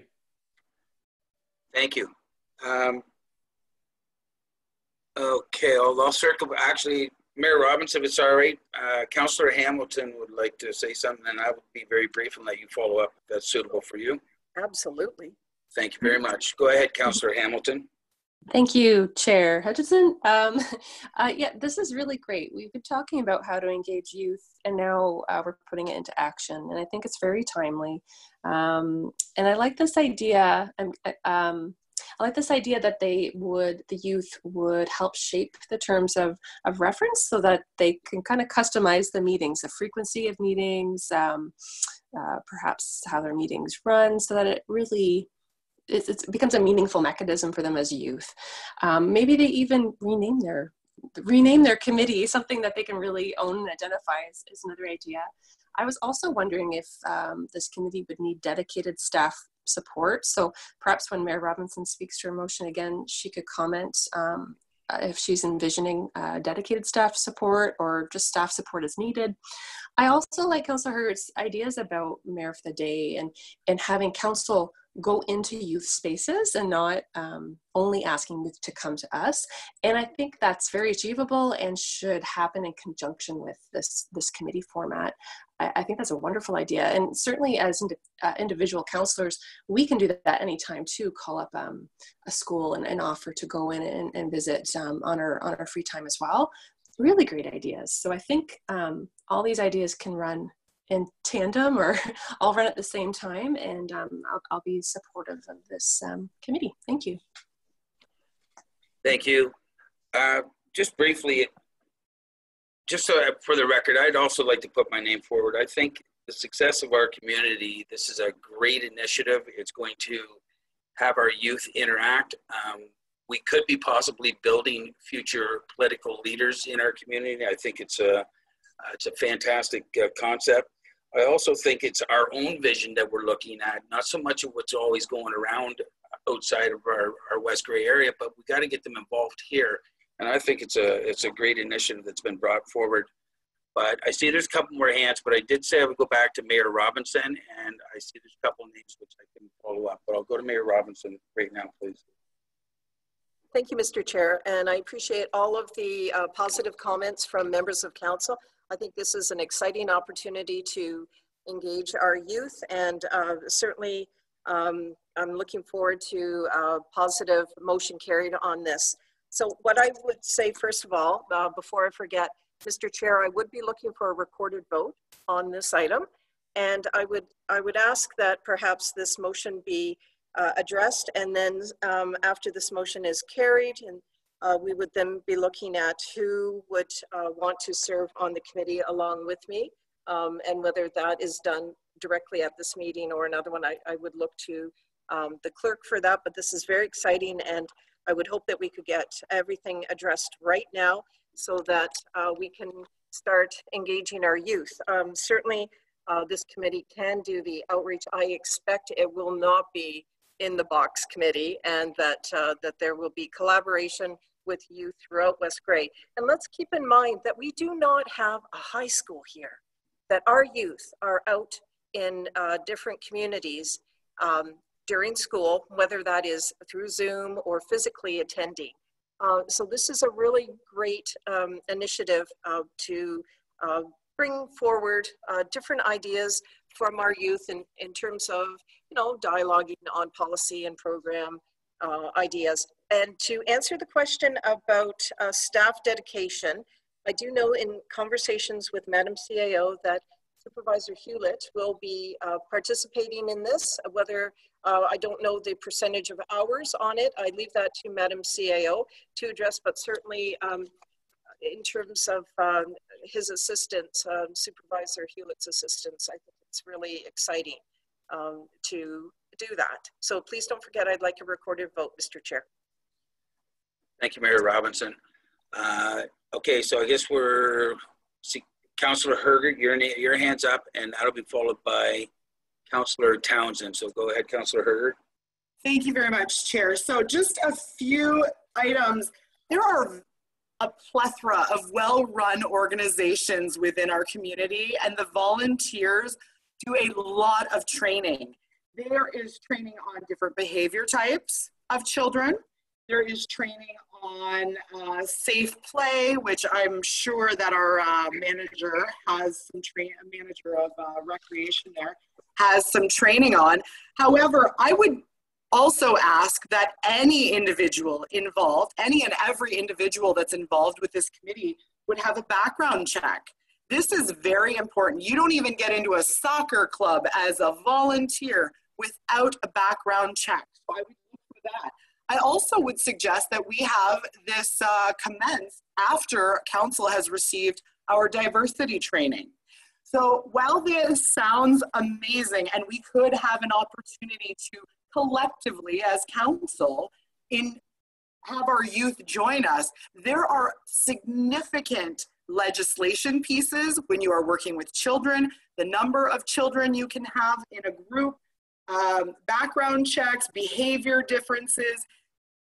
Thank you. Okay, I'll circle. Actually, Mayor Robinson, if it's all right, Councillor Hamilton would like to say something, and I will be very brief and let you follow up if that's suitable for you. Absolutely. Thank you very much. Go ahead, Councillor Hamilton. Thank you, Chair Hutchison. Yeah, this is really great. We've been talking about how to engage youth, and now we're putting it into action, and I think it's very timely. And I like this idea. I like this idea that the youth would help shape the terms of reference so that they can kind of customize the meetings, the frequency of meetings, perhaps how their meetings run, so that it really it becomes a meaningful mechanism for them as youth. Maybe they even rename their committee, something that they can really own and identify is another idea. I was also wondering if this committee would need dedicated staff support. So perhaps when Mayor Robinson speaks to her motion again, she could comment if she's envisioning dedicated staff support or just staff support as needed. I also like Councillor Hurt's ideas about Mayor of the Day and having council go into youth spaces and not only asking youth to come to us. And I think that's very achievable and should happen in conjunction with this committee format. I think that's a wonderful idea. And certainly as individual councillors, we can do that anytime too, call up a school and offer to go in and visit on our free time as well. Really great ideas. So I think all these ideas can run in tandem or all run at the same time, and I'll be supportive of this committee. Thank you. Thank you. Just briefly, just so for the record, I'd also like to put my name forward. I think the success of our community, this is a great initiative. It's going to have our youth interact. We could be possibly building future political leaders in our community. I think it's a fantastic concept. I also think it's our own vision that we're looking at, not so much of what's always going around outside of our West Grey area, but we got to get them involved here. And I think it's a great initiative that's been brought forward. But I see there's a couple more hands, but I did say I would go back to Mayor Robinson, and I see there's a couple of names which I can follow up, but I'll go to Mayor Robinson right now, please. Thank you, Mr. Chair, and I appreciate all of the positive comments from members of council. I think this is an exciting opportunity to engage our youth, and certainly I'm looking forward to a positive motion carried on this. So what I would say, first of all, before I forget, Mr. Chair, I would be looking for a recorded vote on this item, and I would ask that perhaps this motion be addressed, and then after this motion is carried, and we would then be looking at who would want to serve on the committee along with me, and whether that is done directly at this meeting or another one. I would look to the clerk for that, but this is very exciting, and I would hope that we could get everything addressed right now so that we can start engaging our youth. Certainly, this committee can do the outreach. I expect it will not be in the box committee, and that there will be collaboration with youth throughout West Grey. And let's keep in mind that we do not have a high school here, that our youth are out in different communities during school, whether that is through Zoom or physically attending. So this is a really great initiative to bring forward different ideas from our youth in terms of, dialoguing on policy and program ideas. And to answer the question about staff dedication, I do know in conversations with Madam CAO that Supervisor Hewlett will be participating in this, whether I don't know the percentage of hours on it. I leave that to Madam CAO to address, but certainly in terms of his assistance, Supervisor Hewlett's assistance, I think it's really exciting to do that. So please don't forget, I'd like a recorded vote, Mr. Chair. Thank you, Mayor Robinson. Okay, so I guess Councillor Herger, your hand's up, and that'll be followed by Councillor Townsend. So go ahead, Councillor Herger. Thank you very much, Chair. So just a few items. There are a plethora of well-run organizations within our community, and the volunteers do a lot of training. There is training on different behavior types of children. There is training on safe play, which I'm sure that our manager has some manager of recreation there has some training on. However, I would also ask that any individual involved, any and every individual that's involved with this committee would have a background check. This is very important. You don't even get into a soccer club as a volunteer without a background check. So I would look for that. I also would suggest that we have this commence after council has received our diversity training. So while this sounds amazing and we could have an opportunity to collectively as council have our youth join us, there are significant legislation pieces when you are working with children, the number of children you can have in a group, background checks, behavior differences,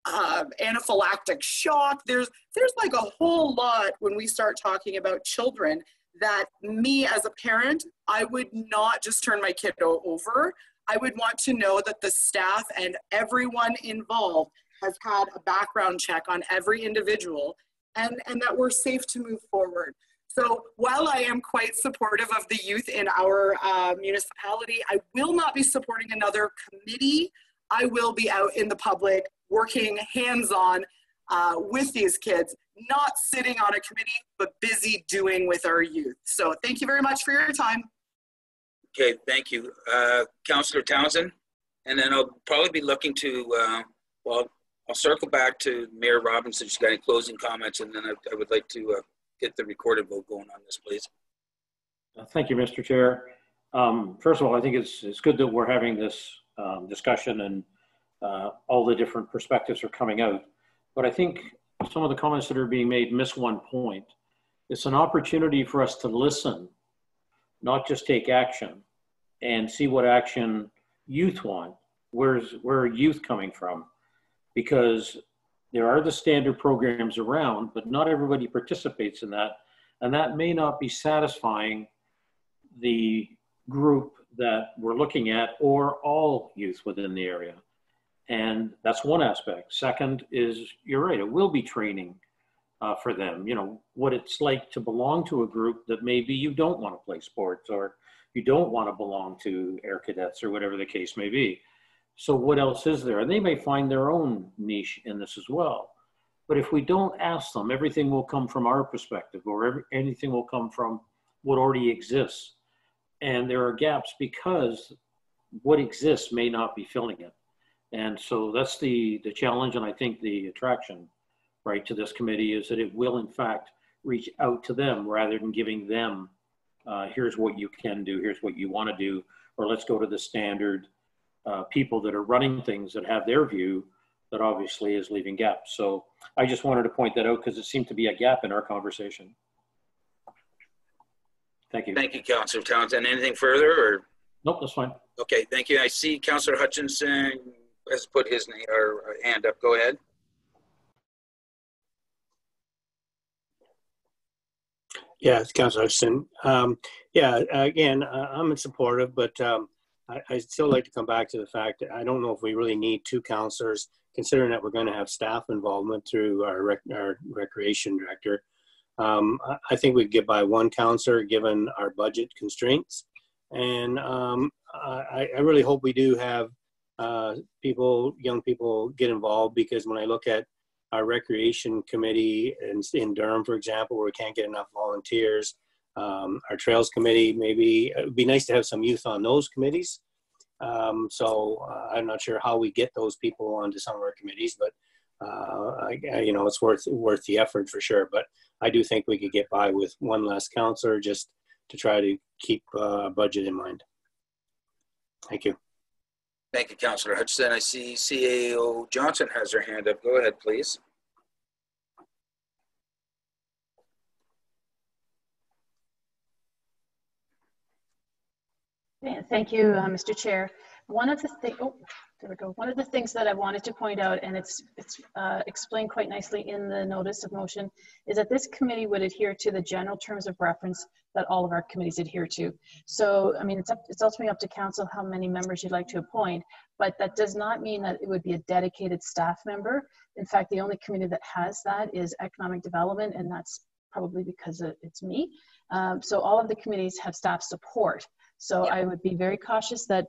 anaphylactic shock. There's like a whole lot when we start talking about children that me as a parent, I would not just turn my kiddo over. I would want to know that the staff and everyone involved has had a background check on every individual and that we're safe to move forward. So while I am quite supportive of the youth in our municipality, I will not be supporting another committee. I will be out in the public working hands-on with these kids, not sitting on a committee, but busy doing with our youth. So thank you very much for your time. Okay, thank you. Councillor Townsend, and then I'll probably be looking to, well, I'll circle back to Mayor Robinson. She's got any closing comments, and then I would like to get the recorded vote going on this, please. Thank you, Mr. Chair. First of all, I think it's good that we're having this discussion and all the different perspectives are coming out. But I think some of the comments that are being made miss one point. It's an opportunity for us to listen, not just take action, and see what action youth want. Where are youth coming from? Because there are the standard programs around, but not everybody participates in that. And that may not be satisfying the group that we're looking at or all youth within the area. And that's one aspect. Second is, you're right, it will be training for them. You know, what it's like to belong to a group that maybe you don't want to play sports or you don't want to belong to Air Cadets or whatever the case may be. So what else is there? And they may find their own niche in this as well. But if we don't ask them, everything will come from our perspective, or anything will come from what already exists. And there are gaps because what exists may not be filling it. And so that's the challenge, and I think the attraction, right, to this committee is that it will in fact reach out to them rather than giving them, here's what you can do, here's what you want to do, or let's go to the standard people that are running things that have their view that obviously is leaving gaps. So I just wanted to point that out because it seemed to be a gap in our conversation. Thank you. Thank you, Councillor Townsend. Anything further? Or? Nope, that's fine. Okay, thank you. I see Councillor Hutchinson has put his name or hand up. Go ahead. Yeah, it's Councillor Hutchison. Yeah, again, I'm supportive, but I still like to come back to the fact that I don't know if we really need two councillors, considering that we're going to have staff involvement through our recreation director. I think we could get by one councillor given our budget constraints. And I really hope we do have young people get involved, because when I look at our recreation committee in Durham, for example, where we can't get enough volunteers, our trails committee, maybe it would be nice to have some youth on those committees. So I'm not sure how we get those people onto some of our committees, but you know, it's worth the effort for sure. But I do think we could get by with one less councillor just to try to keep budget in mind. Thank you. Thank you, Councillor Hutchison. I see CAO Johnson has her hand up. Go ahead, please. Thank you, Mr. Chair. One of the things, oh, there we go. One of the things that I wanted to point out, and it's explained quite nicely in the notice of motion, is that this committee would adhere to the general terms of reference that all of our committees adhere to. So, I mean, it's ultimately up to council how many members you'd like to appoint, but that does not mean that it would be a dedicated staff member. In fact, the only committee that has that is economic development, and that's probably because it's me. So all of the committees have staff support. So I would be very cautious that,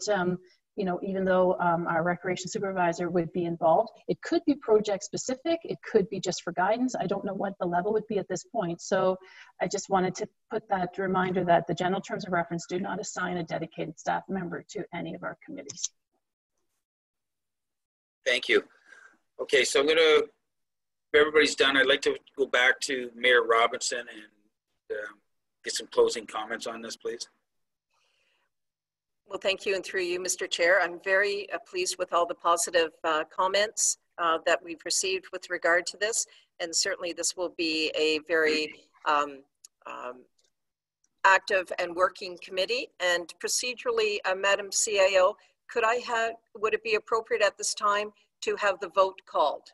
you know, even though our recreation supervisor would be involved, it could be project specific, it could be just for guidance. I don't know what the level would be at this point. So I just wanted to put that reminder that the general terms of reference do not assign a dedicated staff member to any of our committees. Thank you. Okay, so I'm gonna, if everybody's done, I'd like to go back to Mayor Robinson and get some closing comments on this, please. Well, thank you, and through you, Mr. Chair. I'm very pleased with all the positive comments that we've received with regard to this, and certainly this will be a very active and working committee. And procedurally, Madam CAO, would it be appropriate at this time to have the vote called?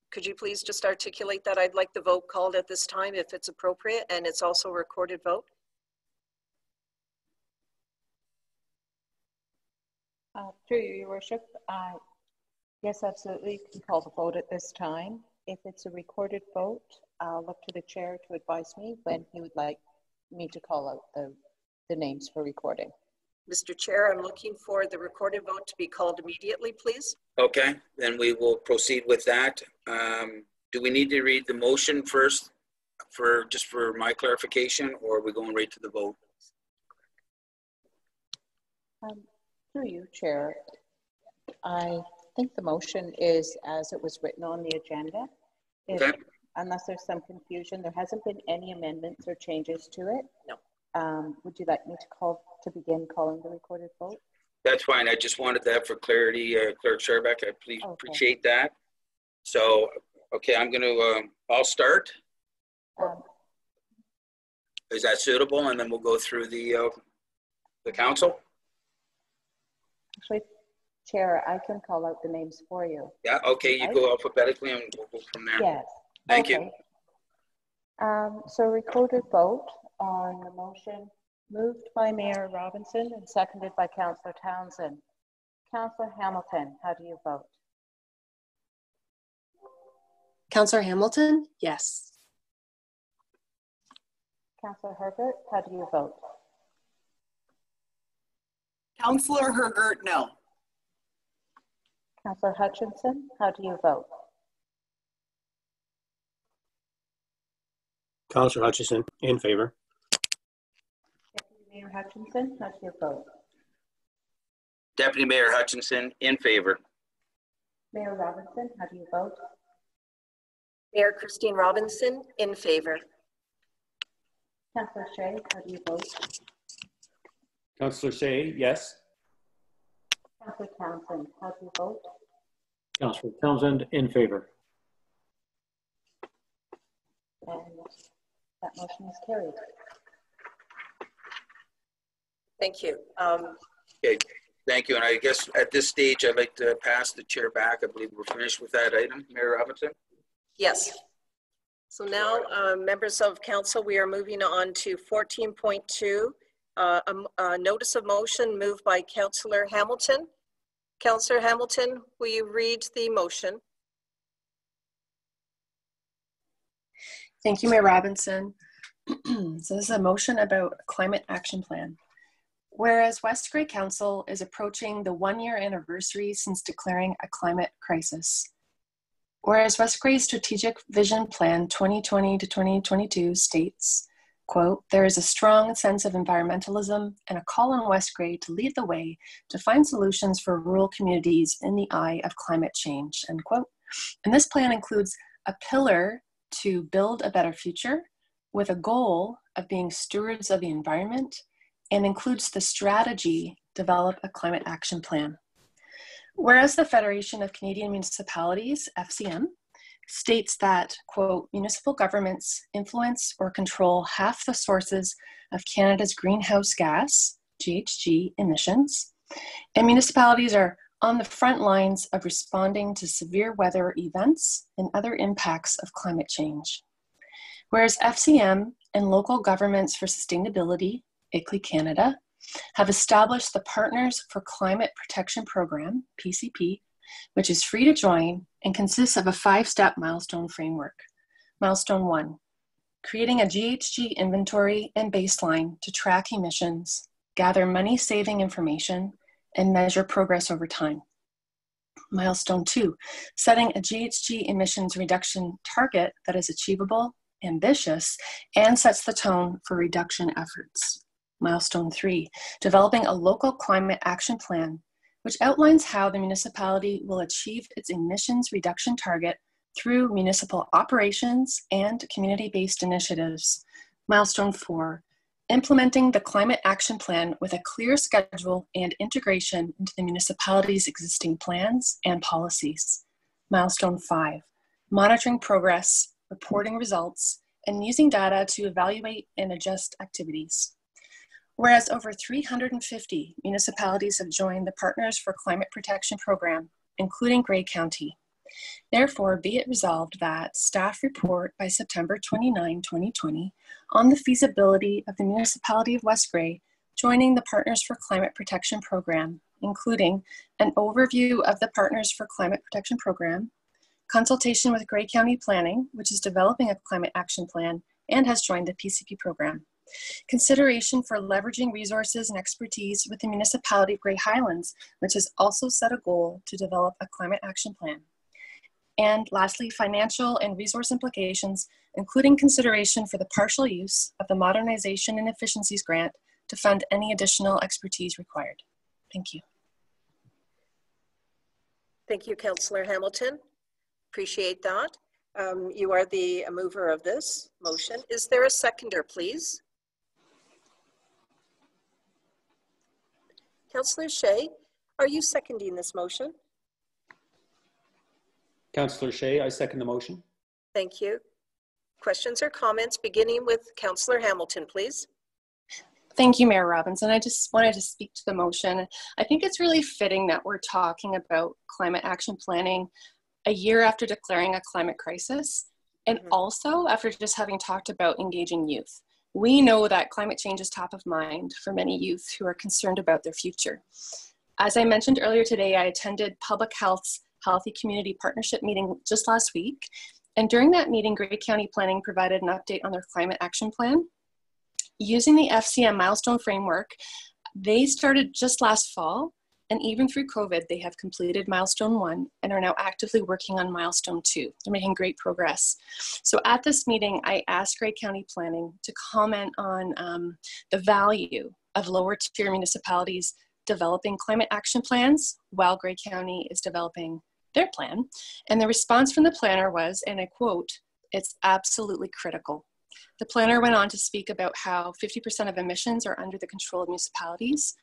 Could you please just articulate that? I'd like the vote called at this time if it's appropriate, and it's also a recorded vote. Through you, Your Worship. Yes, absolutely. You can call the vote at this time. If it's a recorded vote, I'll look to the chair to advise me when he would like me to call out the names for recording. Mr. Chair, I'm looking for the recorded vote to be called immediately, please. Okay, then we will proceed with that. Do we need to read the motion first just for my clarification, or are we going right to the vote? Through you, Chair. I think the motion is as it was written on the agenda. Okay. Unless there's some confusion, there hasn't been any amendments or changes to it. No. Would you like me to begin calling the recorded vote? That's fine. I just wanted that for clarity, Clerk Sharbeck. I appreciate that. So, okay, I'm going to, I'll start. Is that suitable? And then we'll go through the council. Actually, Chair, I can call out the names for you. Yeah, okay, you go alphabetically and we'll go from there. Yes. Thank you. So recorded vote on the motion moved by Mayor Robinson and seconded by Councillor Townsend. Councillor Hamilton, how do you vote? Councillor Hamilton, yes. Councillor Herbert, how do you vote? Councillor Hergert, no. Councillor Hutchinson, how do you vote? Councillor Hutchison, in favor. Deputy Mayor Hutchinson, how do you vote? Deputy Mayor Hutchinson, in favor. Mayor Robinson, how do you vote? Mayor Christine Robinson, in favor. Councillor Shea, how do you vote? Councillor Shea, yes. Councillor Townsend, how do you vote? Councillor Townsend, in favor. And that motion is carried. Thank you. Okay, thank you. And I guess at this stage, I'd like to pass the chair back. I believe we're finished with that item, Mayor Robinson. Yes. So now, members of council, we are moving on to 14.2, a notice of motion moved by Councillor Hamilton. Councillor Hamilton, will you read the motion? Thank you, Mayor Robinson. So this is a motion about a climate action plan. Whereas West Grey Council is approaching the 1-year anniversary since declaring a climate crisis. Whereas West Grey's Strategic Vision Plan 2020 to 2022 states, quote, there is a strong sense of environmentalism and a call on West Grey to lead the way to find solutions for rural communities in the eye of climate change, end quote. And this plan includes a pillar to build a better future with a goal of being stewards of the environment, and includes the strategy develop a climate action plan. Whereas the Federation of Canadian Municipalities, FCM, states that, quote, municipal governments influence or control half the sources of Canada's greenhouse gas, GHG, emissions, and municipalities are on the front lines of responding to severe weather events and other impacts of climate change. Whereas FCM and local governments for sustainability, ICLEI Canada, have established the Partners for Climate Protection Program, PCP, which is free to join and consists of a 5-step milestone framework. Milestone 1, creating a GHG inventory and baseline to track emissions, gather money-saving information, and measure progress over time. Milestone 2, setting a GHG emissions reduction target that is achievable, ambitious, and sets the tone for reduction efforts. Milestone 3, developing a local climate action plan, which outlines how the municipality will achieve its emissions reduction target through municipal operations and community-based initiatives. Milestone 4, implementing the climate action plan with a clear schedule and integration into the municipality's existing plans and policies. Milestone 5, monitoring progress, reporting results, and using data to evaluate and adjust activities. Whereas over 350 municipalities have joined the Partners for Climate Protection Program, including Grey County. Therefore, be it resolved that staff report by September 29, 2020 on the feasibility of the Municipality of West Grey joining the Partners for Climate Protection Program, including an overview of the Partners for Climate Protection Program, consultation with Grey County Planning, which is developing a climate action plan and has joined the PCP program, consideration for leveraging resources and expertise with the Municipality of Grey Highlands, which has also set a goal to develop a climate action plan. And lastly, financial and resource implications, including consideration for the partial use of the Modernization and Efficiencies Grant to fund any additional expertise required. Thank you. Thank you, Councillor Hamilton. Appreciate that. You are the mover of this motion. Is there a seconder, please? Councillor Shea, are you seconding this motion? Councillor Shea, I second the motion. Thank you. Questions or comments, beginning with Councillor Hamilton, please. Thank you, Mayor Robinson. I just wanted to speak to the motion. I think it's really fitting that we're talking about climate action planning a year after declaring a climate crisis, and also after just having talked about engaging youth. We know that climate change is top of mind for many youth who are concerned about their future. As I mentioned earlier today, I attended Public Health's Healthy Community Partnership meeting just last week. And during that meeting, Grey County Planning provided an update on their climate action plan. Using the FCM milestone framework, they started just last fall, and even through COVID, they have completed milestone 1 and are now actively working on milestone 2. They're making great progress. So at this meeting, I asked Grey County Planning to comment on the value of lower tier municipalities developing climate action plans while Grey County is developing their plan. And the response from the planner was, and I quote, "It's absolutely critical." The planner went on to speak about how 50% of emissions are under the control of municipalities,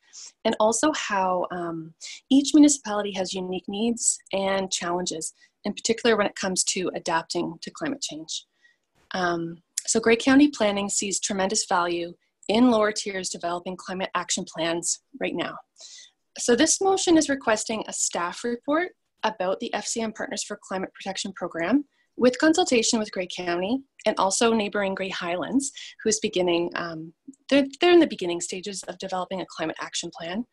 and also how each municipality has unique needs and challenges, in particular when it comes to adapting to climate change. So Grey County Planning sees tremendous value in lower tiers developing climate action plans right now. So this motion is requesting a staff report about the FCM Partners for Climate Protection Program with consultation with Grey County and also neighboring Grey Highlands, who's beginning, they're in the beginning stages of developing a climate action plan.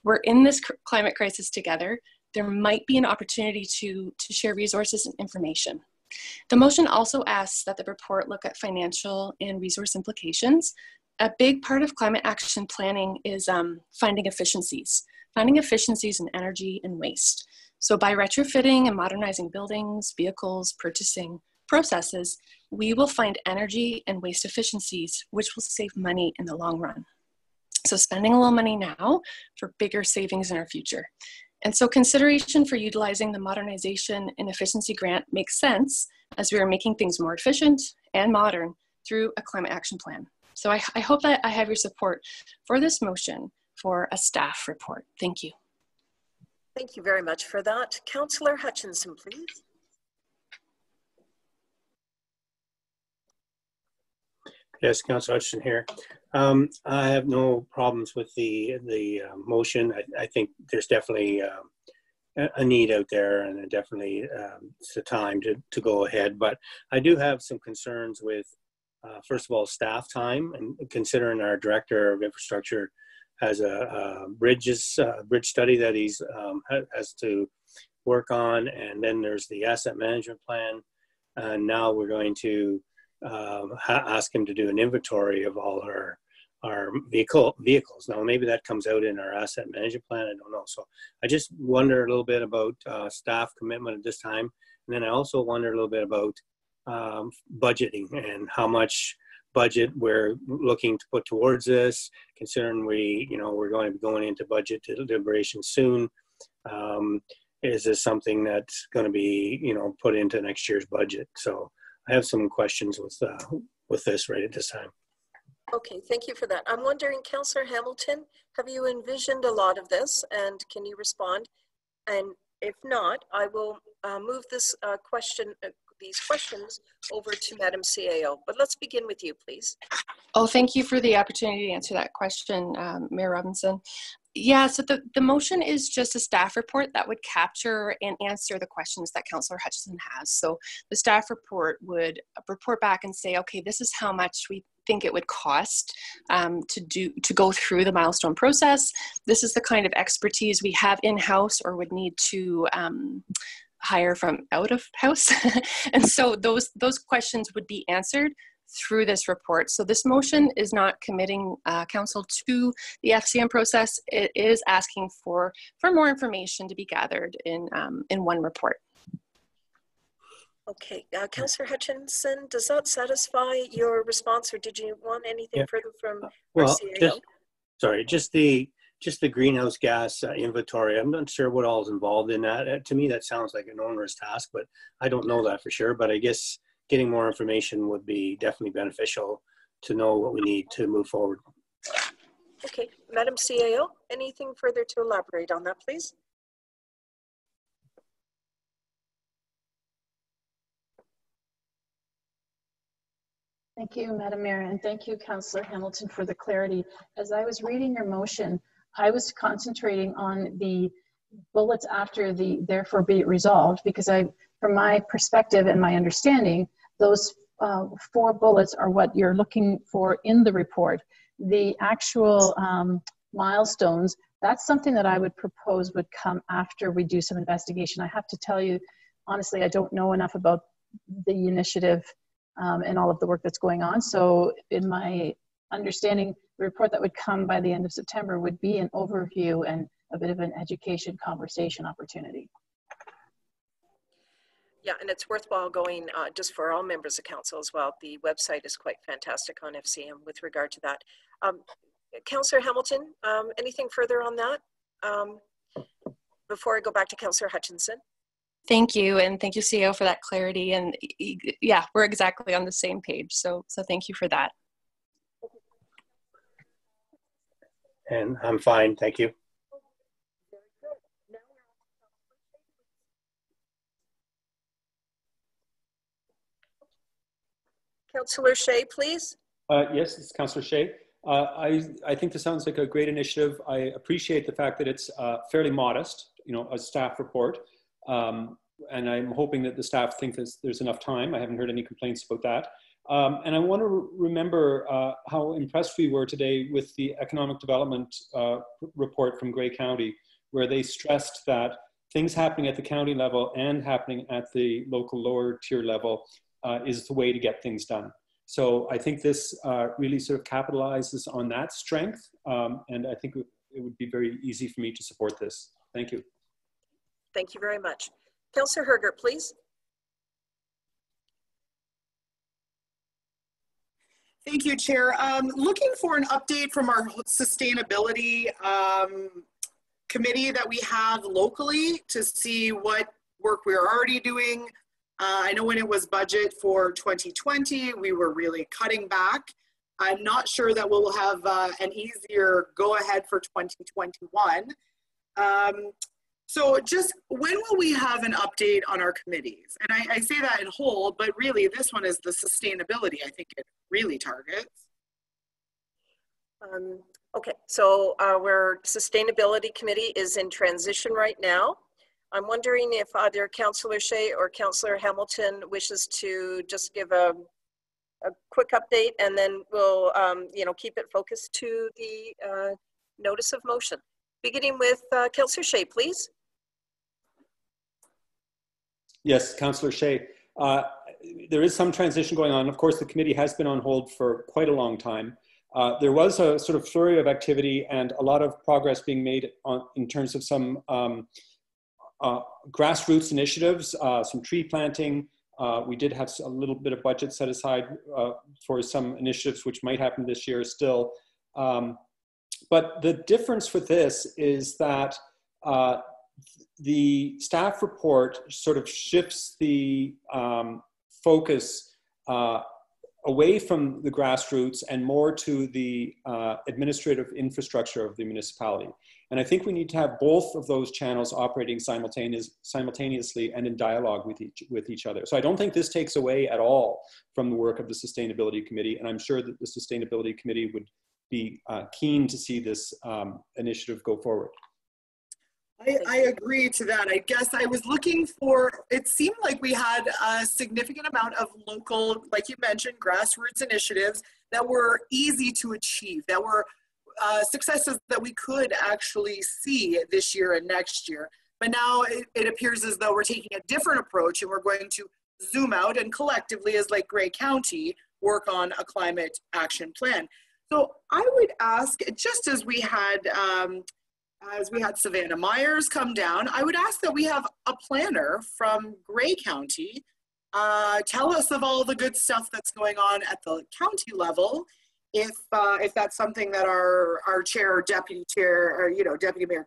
We're in this climate crisis together. There might be an opportunity to share resources and information. The motion also asks that the report look at financial and resource implications. A big part of climate action planning is finding efficiencies in energy and waste. So by retrofitting and modernizing buildings, vehicles, purchasing processes, we will find energy and waste efficiencies, which will save money in the long run. So spending a little money now for bigger savings in our future. And so consideration for utilizing the Modernization and Efficiency Grant makes sense as we are making things more efficient and modern through a climate action plan. So I hope that I have your support for this motion for a staff report. Thank you. Thank you very much for that. Councillor Hutchinson, please. Yes, Councillor Hutchinson here. I have no problems with the motion. I think there's definitely a need out there, and definitely it's the time to go ahead. But I do have some concerns with, first of all, staff time, and considering our Director of Infrastructure has a bridge study that he's has to work on, and then there's the asset management plan, and now we're going to ask him to do an inventory of all our vehicles. Now, maybe that comes out in our asset management plan. I don't know. So I just wonder a little bit about staff commitment at this time. And then I also wonder a little bit about budgeting and how much budget we're looking to put towards this, considering we're going to be going into budget deliberation soon. Is this something that's going to be, put into next year's budget? So I have some questions with this right at this time. Okay, thank you for that. I'm wondering, Councillor Hamilton, have you envisioned a lot of this, and can you respond? And if not, I will move this these questions over to Madam CAO. But let's begin with you, please. Oh, thank you for the opportunity to answer that question, Mayor Robinson. Yeah, so the motion is just a staff report that would capture and answer the questions that Councillor Hutchinson has. So the staff report would report back and say, okay, this is how much we think it would cost to go through the milestone process. This is the kind of expertise we have in-house or would need to hire from out of house. And so those questions would be answered through this report. So this motion is not committing council to the FCM process. It is asking for more information to be gathered in one report. Okay, Councillor Hutchinson, does that satisfy your response, or did you want anything further from our CAO? Just the greenhouse gas inventory. I'm not sure what all is involved in that. To me, that sounds like an onerous task, but I don't know that for sure. But I guess getting more information would be definitely beneficial to know what we need to move forward. Okay, Madam CAO, anything further to elaborate on that, please? Thank you, Madam Mayor, and thank you, Councillor Hamilton, for the clarity. As I was reading your motion, I was concentrating on the bullets after the therefore be it resolved, because from my perspective and my understanding, those 4 bullets are what you're looking for in the report. The actual milestones, that's something that I would propose would come after we do some investigation. I have to tell you, honestly, I don't know enough about the initiative and all of the work that's going on. So in my understanding, the report that would come by the end of September would be an overview and a bit of an education conversation opportunity. Yeah, and it's worthwhile going just for all members of council as well. The website is quite fantastic on FCM with regard to that. Councillor Hamilton, anything further on that before I go back to Councillor Hutchinson? Thank you, and thank you, CEO, for that clarity. And yeah, we're exactly on the same page. So thank you for that. And I'm fine, thank you. Councillor Shea, please. Yes, it's Councillor Shea. I think this sounds like a great initiative. I appreciate the fact that it's fairly modest, a staff report. and I'm hoping that the staff think there's enough time. I haven't heard any complaints about that. And I want to remember how impressed we were today with the economic development report from Grey County, where they stressed that things happening at the county level and happening at the local lower tier level is the way to get things done. So I think this really sort of capitalizes on that strength, and I think it would be very easy for me to support this. Thank you. Thank you very much. Councillor Hergert, please. Thank you, Chair. Looking for an update from our sustainability committee that we have locally to see what work we're already doing. I know when it was budget for 2020, we were really cutting back. I'm not sure that we'll have an easier go ahead for 2021. So just when will we have an update on our committees? And I say that in whole, but really this one is the sustainability I think it really targets. Okay, so our sustainability committee is in transition right now. I'm wondering if either Councillor Shea or Councillor Hamilton wishes to just give a quick update, and then we'll keep it focused to the notice of motion. Beginning with Councillor Shea, please. Yes, Councillor Shea. There is some transition going on. Of course, the committee has been on hold for quite a long time. There was a sort of flurry of activity and a lot of progress being made in terms of some grassroots initiatives, some tree planting. We did have a little bit of budget set aside for some initiatives which might happen this year still. But the difference with this is that the staff report sort of shifts the focus away from the grassroots and more to the administrative infrastructure of the municipality. And I think we need to have both of those channels operating simultaneously and in dialogue with each other. So I don't think this takes away at all from the work of the Sustainability Committee, and I'm sure that the Sustainability Committee would be keen to see this initiative go forward. I agree to that. I guess I was looking for, it seemed like we had a significant amount of local, like you mentioned, grassroots initiatives that were easy to achieve, that were successes that we could actually see this year and next year. But now it appears as though we're taking a different approach, and we're going to zoom out and collectively, as like Grey County, work on a climate action plan. So I would ask, just as we had Savannah Myers come down, I would ask that we have a planner from Grey County tell us of all the good stuff that's going on at the county level, if that's something that our chair or deputy chair or deputy mayor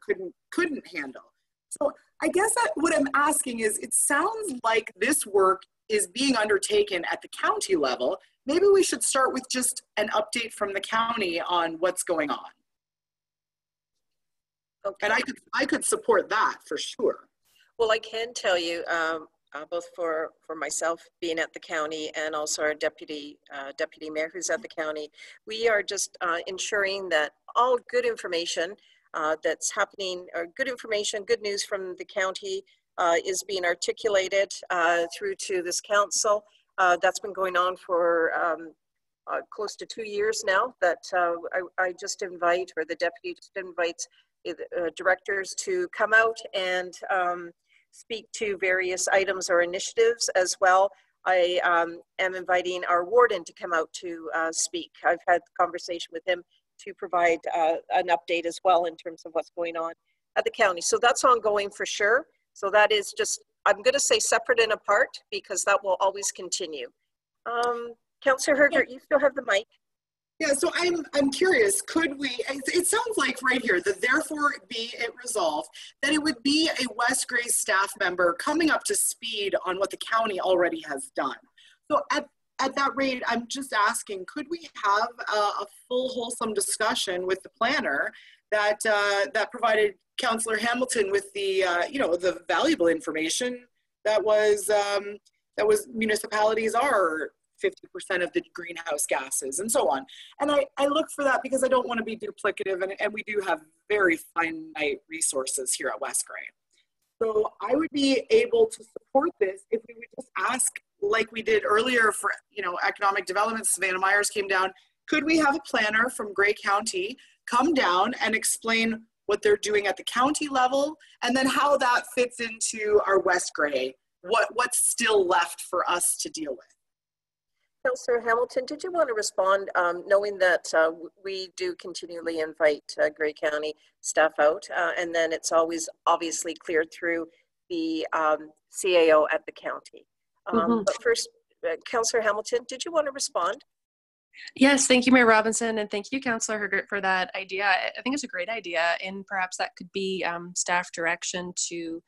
couldn't handle. So I guess what I'm asking is, it sounds like this work is being undertaken at the county level. Maybe we should start with just an update from the county on what's going on. Okay. And I could support that for sure. Well, I can tell you, both for myself being at the county and also our deputy mayor who's at the county, we are just ensuring that all good information that's happening, or good information, good news from the county is being articulated through to this council. That's been going on for close to 2 years now, that I just invite, or the deputy just invites directors to come out and speak to various items or initiatives as well. I am inviting our warden to come out to speak. I've had a conversation with him to provide an update as well in terms of what's going on at the county. So that's ongoing for sure. So that is just, I'm going to say separate and apart, because that will always continue. Councillor Hergert, you still have the mic. Yeah, so I'm curious, could we, it sounds like right here, that therefore be it resolved, that it would be a West Grey staff member coming up to speed on what the county already has done. So at that rate, I'm just asking, could we have a full wholesome discussion with the planner that provided Councillor Hamilton with the, the valuable information that was municipalities are 50% of the greenhouse gases and so on. And I look for that because I don't want to be duplicative, and we do have very finite resources here at West Grey. So I would be able to support this if we would just ask, like we did earlier for, you know, economic development. Savannah Myers came down. Could we have a planner from Grey County come down and explain what they're doing at the county level, and then how that fits into our West Grey? What's still left for us to deal with? Councillor Hamilton, did you want to respond, knowing that we do continually invite Grey County staff out, and then it's always obviously cleared through the CAO at the county. But first, Councillor Hamilton, did you want to respond? Yes, thank you, Mayor Robinson, and thank you, Councillor Hergert, for that idea. I think it's a great idea, and perhaps that could be staff direction to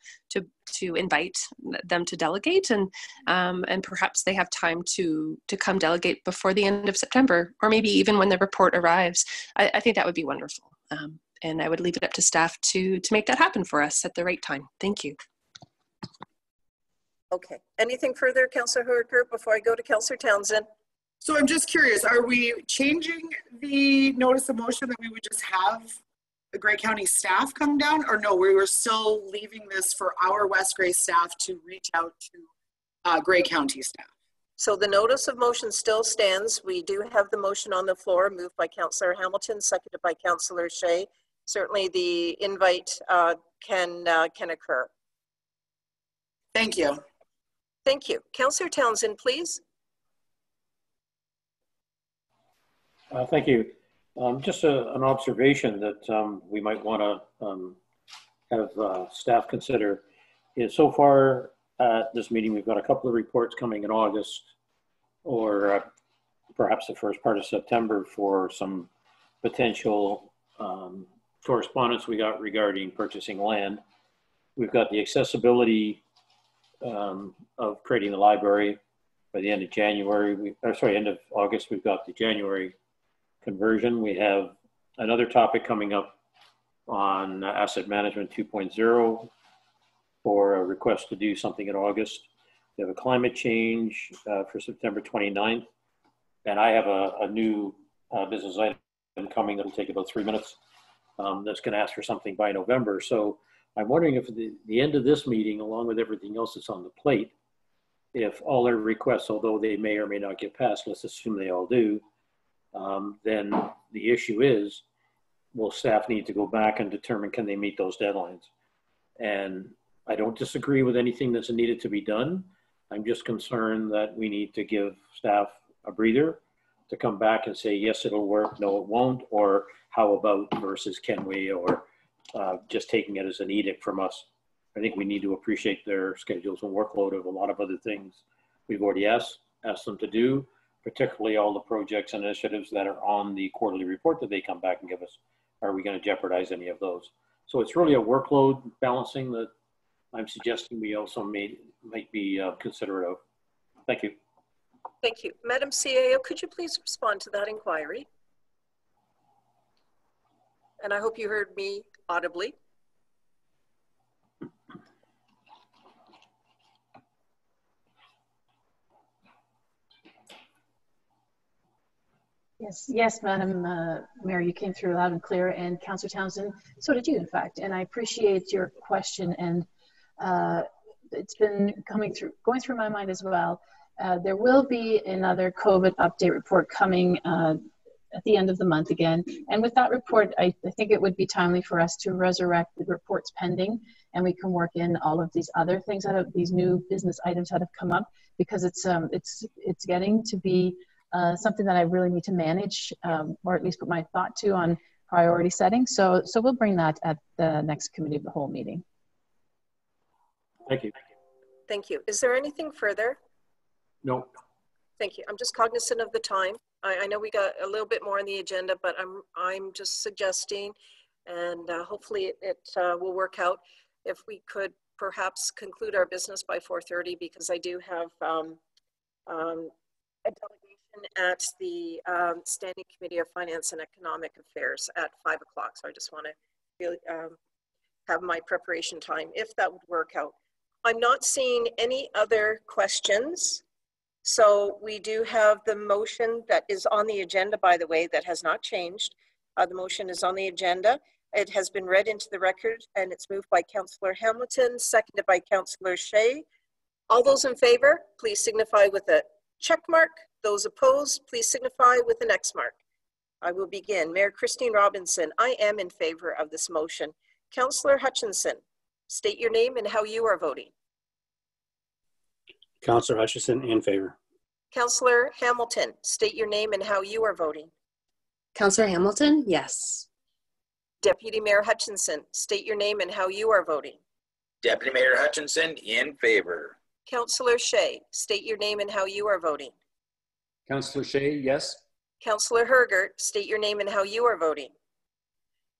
invite them to delegate, and perhaps they have time to come delegate before the end of September, or maybe even when the report arrives. I think that would be wonderful, and I would leave it up to staff to make that happen for us at the right time. Thank you. Okay. Anything further, Councillor Hergert, before I go to Councillor Townsend? So I'm just curious, are we changing the notice of motion that we would just have the Grey County staff come down, or no, we were still leaving this for our West Grey staff to reach out to Grey County staff? So the notice of motion still stands. We do have the motion on the floor, moved by Councillor Hamilton, seconded by Councillor Shea. Certainly the invite can occur. Thank you. Thank you. Councillor Townsend, please. Thank you. Just an observation that we might want to have staff consider is, so far at this meeting, we've got a couple of reports coming in August, or perhaps the first part of September, for some potential correspondence we got regarding purchasing land. We've got the accessibility of creating the library by the end of January. End of August, we've got the January conversion. We have another topic coming up on asset management 2.0 for a request to do something in August. We have a climate change for September 29th. And I have a new business item coming that'll take about 3 minutes that's going to ask for something by November. So I'm wondering if the end of this meeting, along with everything else that's on the plate, if all their requests, although they may or may not get passed, let's assume they all do, then the issue is, will staff need to go back and determine, can they meet those deadlines? And I don't disagree with anything that's needed to be done. I'm just concerned that we need to give staff a breather to come back and say, yes, it'll work, no, it won't, or how about versus can we, or just taking it as an edict from us. I think we need to appreciate their schedules and workload of a lot of other things we've already asked them to do, particularly all the projects and initiatives that are on the quarterly report that they come back and give us. Are we going to jeopardize any of those? So it's really a workload balancing that I'm suggesting we also might be considerate of. Thank you. Thank you. Madam CAO, could you please respond to that inquiry? And I hope you heard me audibly. Yes, Madam Mayor, you came through loud and clear, and Councillor Townsend, so did you, in fact. And I appreciate your question, and it's been going through my mind as well. There will be another COVID update report coming at the end of the month again. And with that report, I think it would be timely for us to resurrect the reports pending, and we can work in all of these other things these new business items that have come up, because it's getting to be something that I really need to manage, or at least put my thought to on priority setting. So we'll bring that at the next committee of the whole meeting. Thank you. Thank you. Is there anything further? No. Thank you. I'm just cognizant of the time. I know we got a little bit more on the agenda, but I'm just suggesting, and hopefully it will work out, if we could perhaps conclude our business by 4:30, because I do have a delegation at the Standing Committee of Finance and Economic Affairs at 5 o'clock. So I just want to really have my preparation time, if that would work out. I'm not seeing any other questions. So we do have the motion that is on the agenda, by the way, that has not changed. The motion is on the agenda. It has been read into the record, and it's moved by Councillor Hamilton, seconded by Councillor Shea. All those in favor, please signify with a check mark. Those opposed, please signify with an X mark. I will begin. Mayor Christine Robinson, I am in favor of this motion. Councillor Hutchinson, state your name and how you are voting. Councillor Hutchinson, in favor. Councillor Hamilton, state your name and how you are voting. Councillor Hamilton, yes. Deputy Mayor Hutchinson, state your name and how you are voting. Deputy Mayor Hutchinson, in favor. Councillor Shea, state your name and how you are voting. Councillor Shea, yes. Councillor Hergert, state your name and how you are voting.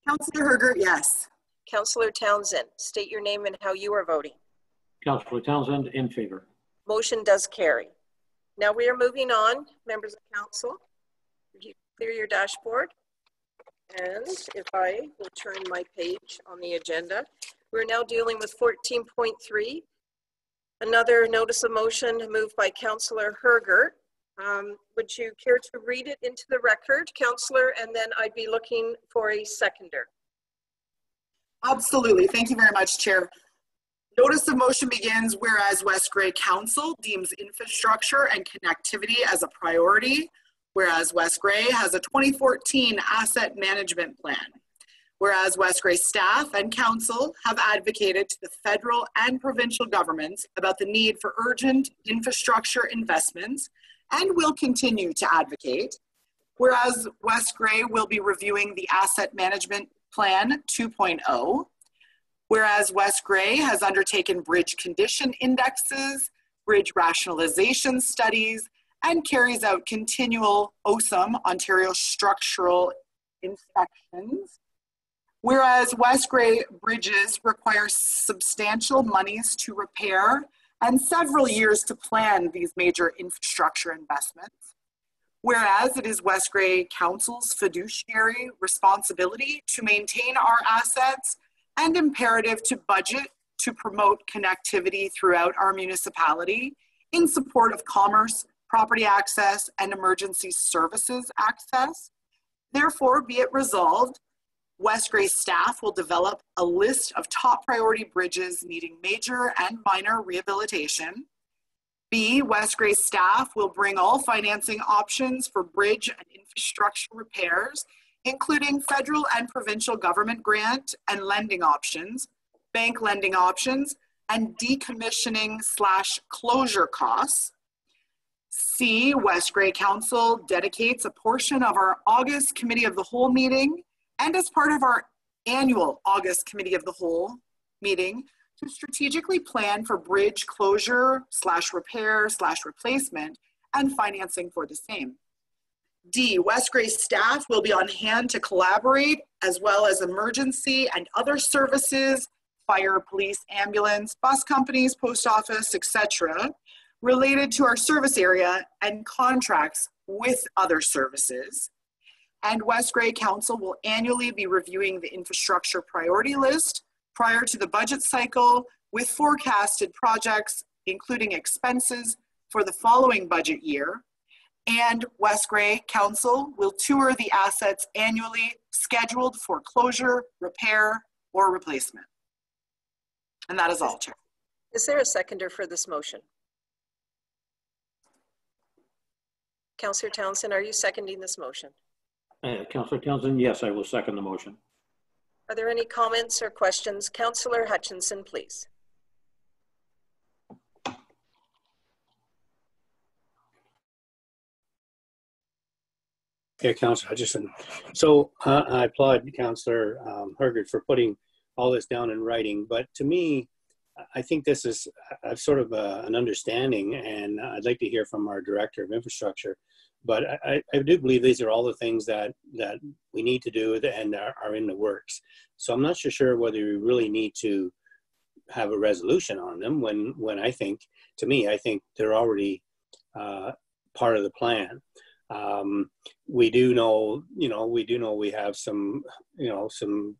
Councillor Hergert, yes. Councillor Townsend, state your name and how you are voting. Councillor Townsend, in favor. Motion does carry. Now we are moving on, members of council. You clear your dashboard. And if I will turn my page on the agenda, we're now dealing with 14.3. Another notice of motion moved by Councillor Hergert. Would you care to read it into the record, Councillor? And then I'd be looking for a seconder. Absolutely. Thank you very much, Chair. Notice of motion begins, whereas West Grey Council deems infrastructure and connectivity as a priority, whereas West Grey has a 2014 asset management plan. Whereas West Grey staff and council have advocated to the federal and provincial governments about the need for urgent infrastructure investments and will continue to advocate. Whereas West Grey will be reviewing the Asset Management Plan 2.0. Whereas West Grey has undertaken bridge condition indexes, bridge rationalization studies, and carries out continual OSUM, Ontario structural inspections. Whereas West Grey bridges require substantial monies to repair and several years to plan these major infrastructure investments. Whereas it is West Grey Council's fiduciary responsibility to maintain our assets and imperative to budget to promote connectivity throughout our municipality in support of commerce, property access, and emergency services access. Therefore, be it resolved, West Grey staff will develop a list of top priority bridges needing major and minor rehabilitation. B, West Grey staff will bring all financing options for bridge and infrastructure repairs, including federal and provincial government grant and lending options, bank lending options, and decommissioning/closure costs. C, West Grey Council dedicates a portion of our August Committee of the Whole meeting and as part of our annual August Committee of the Whole meeting to strategically plan for bridge closure/repair/replacement and financing for the same. D, West Grey staff will be on hand to collaborate as well as emergency and other services, fire, police, ambulance, bus companies, post office, etc., related to our service area and contracts with other services. And West Grey Council will annually be reviewing the infrastructure priority list prior to the budget cycle with forecasted projects, including expenses for the following budget year. And West Grey Council will tour the assets annually scheduled for closure, repair, or replacement. And that is all, Chair. Is there a seconder for this motion? Councillor Townsend, are you seconding this motion? Councillor Townsend, yes, I will second the motion. Are there any comments or questions? Councillor Hutchinson, please. Yeah, Councillor Hutchison. So I applaud Councillor Hergert for putting all this down in writing. But to me, I think this is sort of an understanding, and I'd like to hear from our Director of Infrastructure. But I do believe these are all the things that we need to do and are in the works. So I'm not so sure whether we really need to have a resolution on them when I think, to me, I think they're already part of the plan. We do know, we have some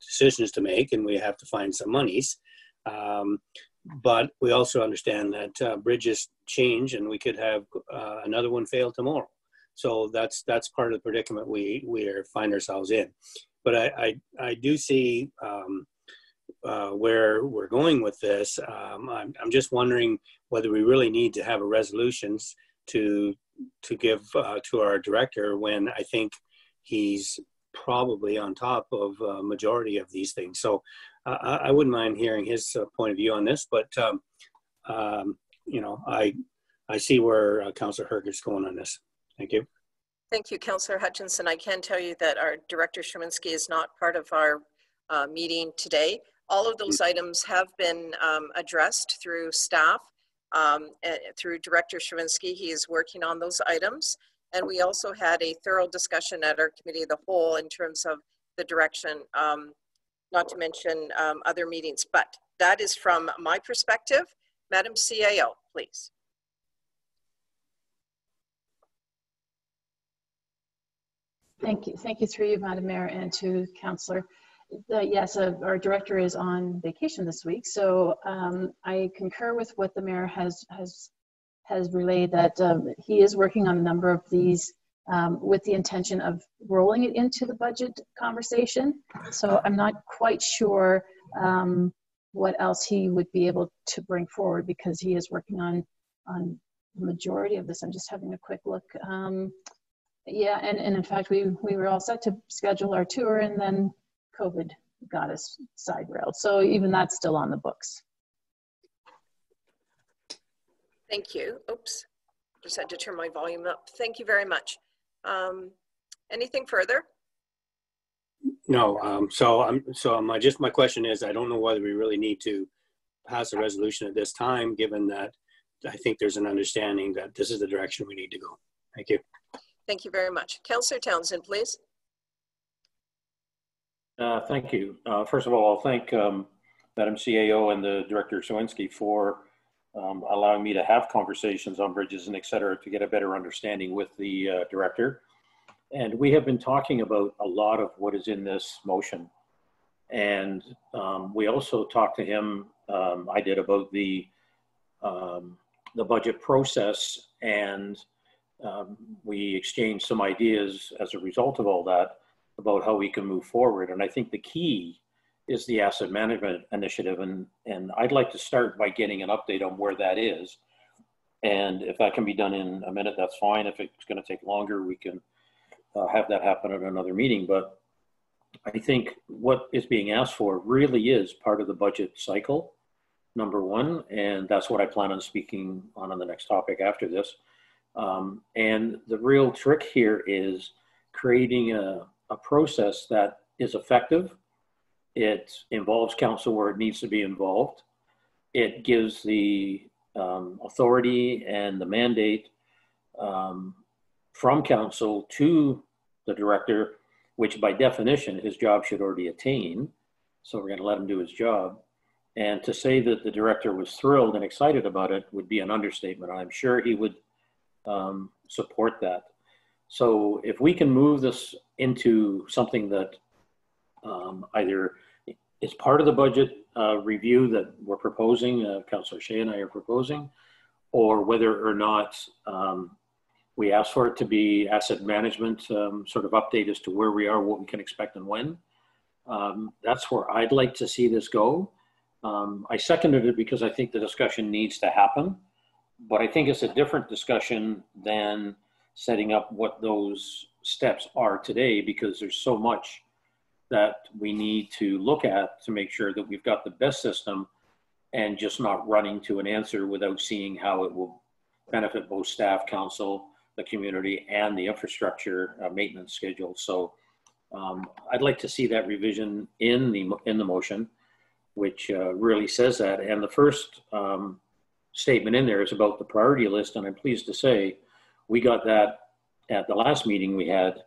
decisions to make, and we have to find some monies. But we also understand that bridges change, and we could have another one fail tomorrow. So that's part of the predicament we find ourselves in. but I do see where we're going with this. I'm just wondering whether we really need to have a resolutions to give to our director when I think he's probably on top of a majority of these things. So I wouldn't mind hearing his point of view on this, but you know, I see where Councillor Herger's going on this. Thank you. Thank you, Councillor Hutchinson. I can tell you that our Director Sherwinski is not part of our meeting today. All of those items have been addressed through staff, through Director Sherwinski. He is working on those items. And we also had a thorough discussion at our Committee of the Whole in terms of the direction, not to mention other meetings. But that is from my perspective. Madam CAO, please. Thank you. Thank you through you, Madam Mayor, and to Councillor. Yes, our director is on vacation this week, so I concur with what the mayor has relayed, that he is working on a number of these with the intention of rolling it into the budget conversation. So I'm not quite sure what else he would be able to bring forward, because he is working on the majority of this. I'm just having a quick look. Yeah, and in fact, we were all set to schedule our tour, and then COVID got us side railed. So even that's still on the books. Thank you. Oops, just had to turn my volume up. Thank you very much. Anything further? No. My question is, I don't know whether we really need to pass a resolution at this time, given that I think there's an understanding that this is the direction we need to go. Thank you. Thank you very much. Councillor Townsend, please. Thank you. First of all, I'll thank Madam CAO and the Director Sowinski for allowing me to have conversations on bridges and et cetera to get a better understanding with the director. And we have been talking about a lot of what is in this motion. And we also talked to him, I did, about the budget process, and we exchanged some ideas as a result of all that about how we can move forward. And I think the key is the asset management initiative. And I'd like to start by getting an update on where that is. And if that can be done in a minute, that's fine. If it's going to take longer, we can have that happen at another meeting. But I think what is being asked for really is part of the budget cycle, number one. And that's what I plan on speaking on the next topic after this. And the real trick here is creating a process that is effective. It involves council where it needs to be involved. It gives the authority and the mandate from council to the director, which by definition his job should already attain. So we're going to let him do his job. And to say that the director was thrilled and excited about it would be an understatement. I'm sure he would support that. So if we can move this into something that either is part of the budget review that we're proposing, Councillor Shea and I are proposing, or whether or not we ask for it to be asset management sort of update as to where we are, what we can expect and when. That's where I'd like to see this go. I seconded it because I think the discussion needs to happen, but I think it's a different discussion than setting up what those steps are today, because there's so much that we need to look at to make sure that we've got the best system and just not running to an answer without seeing how it will benefit both staff, council, the community, and the infrastructure maintenance schedule. So I'd like to see that revision in the motion, which really says that. And the first statement in there is about the priority list, and I'm pleased to say we got that at the last meeting we had,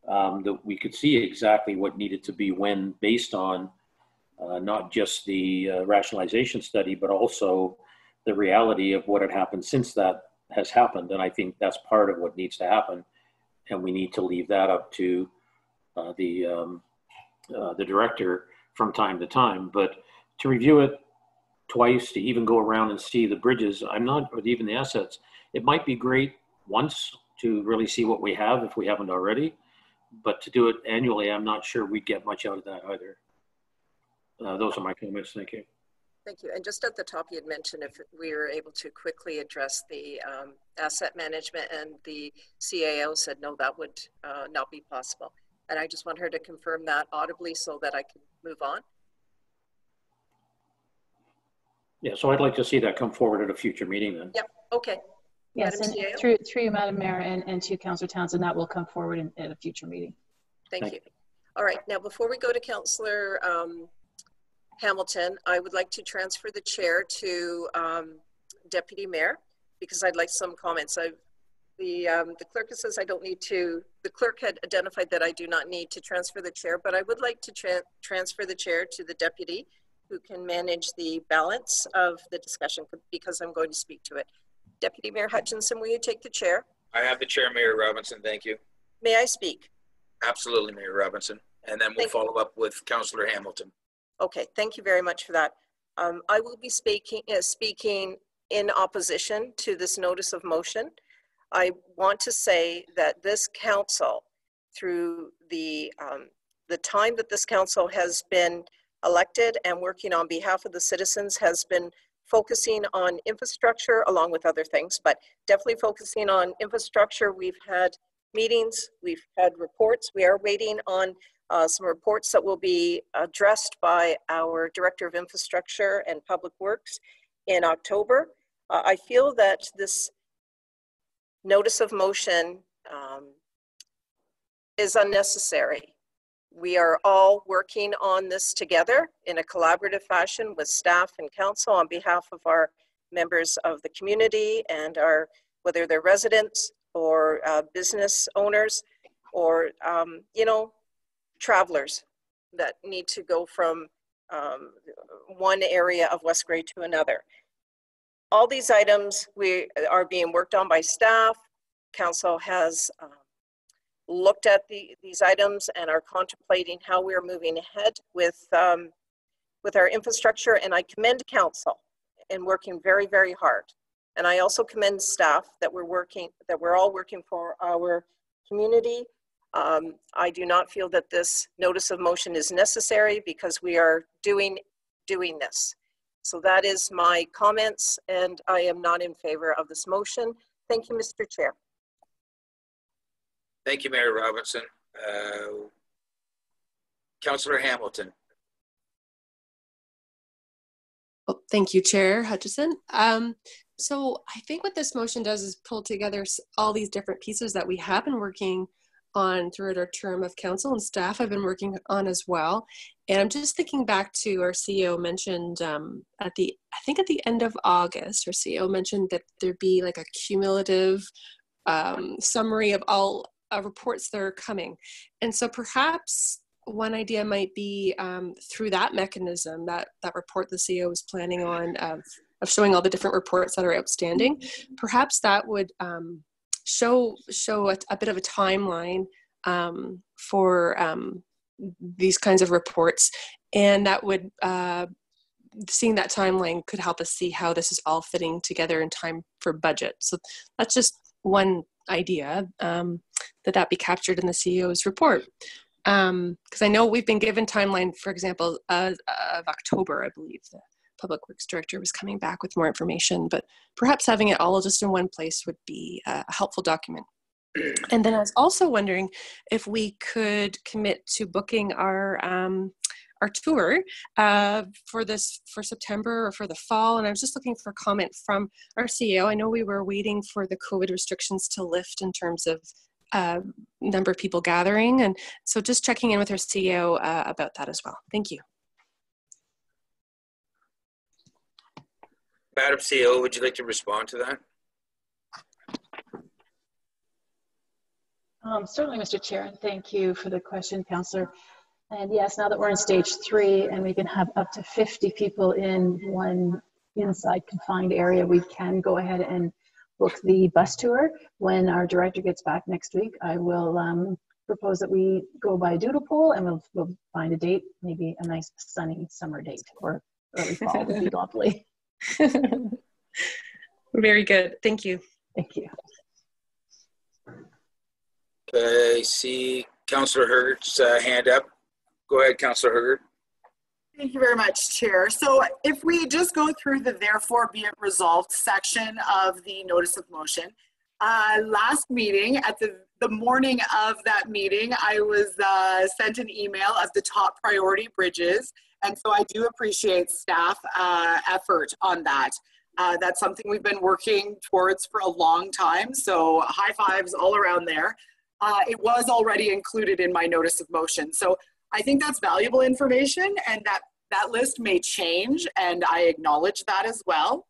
that we could see exactly what needed to be when, based on not just the rationalization study, but also the reality of what had happened since that has happened. And I think that's part of what needs to happen. And we need to leave that up to the director from time to time. But to review it twice, to even go around and see the bridges, or even the assets, it might be great once to really see what we have if we haven't already. but to do it annually, I'm not sure we'd get much out of that either. Those are my comments. Thank you. Thank you. And just at the top, you had mentioned if we were able to quickly address the asset management, and the CAO said, no, that would not be possible. And I just want her to confirm that audibly so that I can move on. Yeah, so I'd like to see that come forward at a future meeting then. Yep, okay. Yes, Madam and CAO? through you, Madam Mayor, and to Councillor Townsend, that will come forward at a future meeting. Thank you. All right, now before we go to Councillor Hamilton, I would like to transfer the chair to Deputy Mayor, because I'd like some comments. The clerk says I don't need to, the clerk had identified that I do not need to transfer the chair, but I would like to transfer the chair to the deputy, who can manage the balance of the discussion, because I'm going to speak to it. Deputy Mayor Hutchinson, will you take the chair? I have the chair, Mayor Robinson. Thank you. May I speak? Absolutely, Mayor Robinson. And then we'll follow up with Councillor Hamilton. Okay, thank you very much for that. I will be speaking in opposition to this notice of motion. I want to say that this council, through the time that this council has been elected and working on behalf of the citizens, has been focusing on infrastructure along with other things, but definitely focusing on infrastructure. We've had meetings, we've had reports. We are waiting on some reports that will be addressed by our Director of Infrastructure and Public Works in October. I feel that this notice of motion is unnecessary. We are all working on this together in a collaborative fashion with staff and council on behalf of our members of the community and our, whether they're residents or business owners or, you know, travelers that need to go from one area of West Grey to another. All these items are being worked on by staff. Council has looked at these items and are contemplating how we are moving ahead with our infrastructure, and I commend council in working very, very hard. And I also commend staff that we're all working for our community. I do not feel that this notice of motion is necessary because we are doing this. So that is my comments, and I am not in favor of this motion. Thank you, Mr. Chair. Thank you, Mayor Robinson. Councillor Hamilton. Well, thank you, Chair Hutchison. So I think what this motion does is pull together all these different pieces that we have been working on throughout our term of council, and staff have been working on as well. And I'm just thinking back to our CEO mentioned I think at the end of August, our CEO mentioned that there'd be like a cumulative summary of all reports that are coming. And so perhaps one idea might be through that mechanism, that report the CEO is planning on of showing all the different reports that are outstanding, perhaps that would show a bit of a timeline for these kinds of reports, and that would seeing that timeline could help us see how this is all fitting together in time for budget. So that's just one idea, that be captured in the CEO's report. Because I know we've been given timeline, for example, of October, I believe the Public Works Director was coming back with more information, but perhaps having it all just in one place would be a helpful document. And then I was also wondering if we could commit to booking our tour for September or for the fall. And I was just looking for comment from our CEO. I know we were waiting for the COVID restrictions to lift in terms of number of people gathering. And so just checking in with our CEO about that as well. Thank you. Madam CEO, would you like to respond to that? Certainly, Mr. Chair, and thank you for the question, Councillor. And yes, now that we're in stage 3 and we can have up to 50 people in one inside confined area, we can go ahead and book the bus tour. When our director gets back next week, I will propose that we go by doodle poll, and we'll find a date, maybe a nice sunny summer date or early fall would be lovely. Very good. Thank you. Thank you. Okay, I see Councillor Hergert's hand up. Go ahead, Councillor Hergert. Thank you very much, Chair. So if we just go through the therefore be it resolved section of the notice of motion, last meeting, at the morning of that meeting, I was sent an email of the top priority bridges. And so I do appreciate staff effort on that. That's something we've been working towards for a long time. So high fives all around there. It was already included in my notice of motion. So I think that's valuable information, and that list may change, and I acknowledge that as well.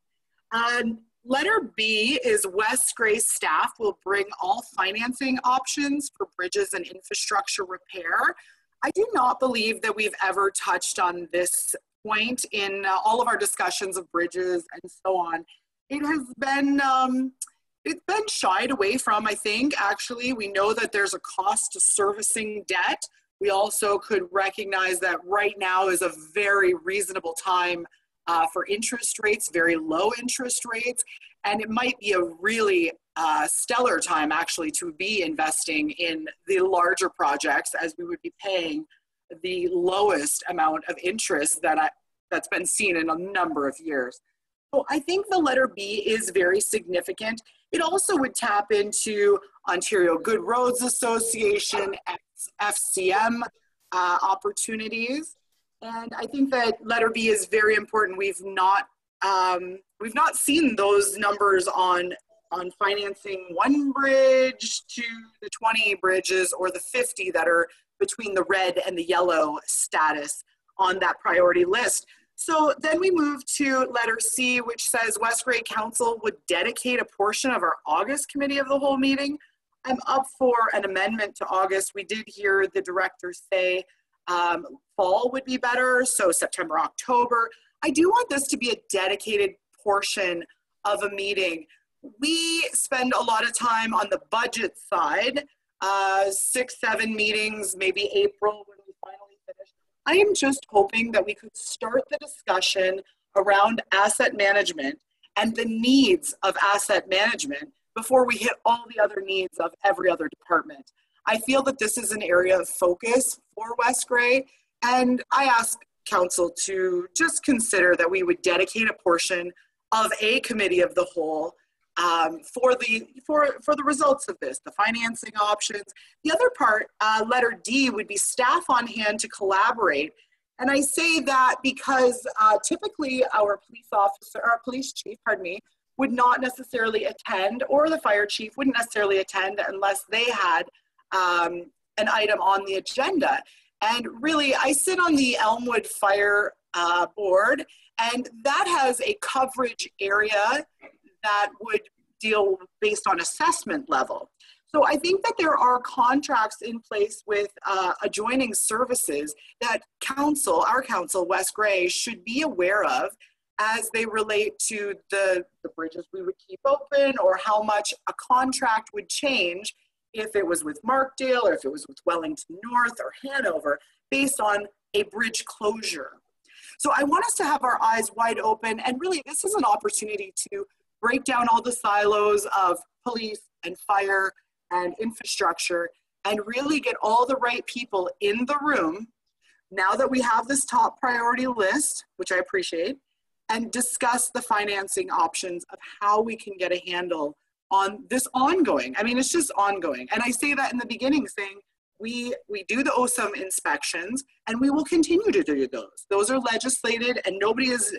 Letter B is West Grey staff will bring all financing options for bridges and infrastructure repair. I do not believe that we've ever touched on this point in all of our discussions of bridges and so on. It has been it's been shied away from, I think. Actually, we know that there's a cost to servicing debt. We also could recognize that right now is a very reasonable time for interest rates, very low interest rates, and it might be a really stellar time actually to be investing in the larger projects, as we would be paying the lowest amount of interest that's been seen in a number of years. So I think the letter B is very significant. It also would tap into Ontario Good Roads Association, FCM opportunities. And I think that letter B is very important. We've not seen those numbers on financing one bridge to the 20 bridges or the 50 that are between the red and the yellow status on that priority list. So then we move to letter C, which says West Grey Council would dedicate a portion of our August committee of the whole meeting. I'm up for an amendment to August. We did hear the director say fall would be better, so September, October. I do want this to be a dedicated portion of a meeting. We spend a lot of time on the budget side, 6, 7 meetings, maybe April when we finally finish. I am just hoping that we could start the discussion around asset management and the needs of asset management before we hit all the other needs of every other department. I feel that this is an area of focus for West Grey, and I ask Council to just consider that we would dedicate a portion of a committee of the whole for the results of this, the financing options. The other part, letter D, would be staff on hand to collaborate. And I say that because typically our police chief, would not necessarily attend, or the fire chief wouldn't necessarily attend unless they had an item on the agenda. And really, I sit on the Elmwood Fire Board, and that has a coverage area that would deal based on assessment level. So I think that there are contracts in place with adjoining services that our council, West Grey, should be aware of as they relate to the bridges we would keep open, or how much a contract would change if it was with Markdale, or if it was with Wellington North or Hanover, based on a bridge closure. So I want us to have our eyes wide open, and really this is an opportunity to break down all the silos of police and fire and infrastructure and really get all the right people in the room now that we have this top priority list, which I appreciate, and discuss the financing options of how we can get a handle on this ongoing. I mean, it's just ongoing. And I say that in the beginning, saying we do the OSUM inspections, and we will continue to do those. Those are legislated, and nobody is,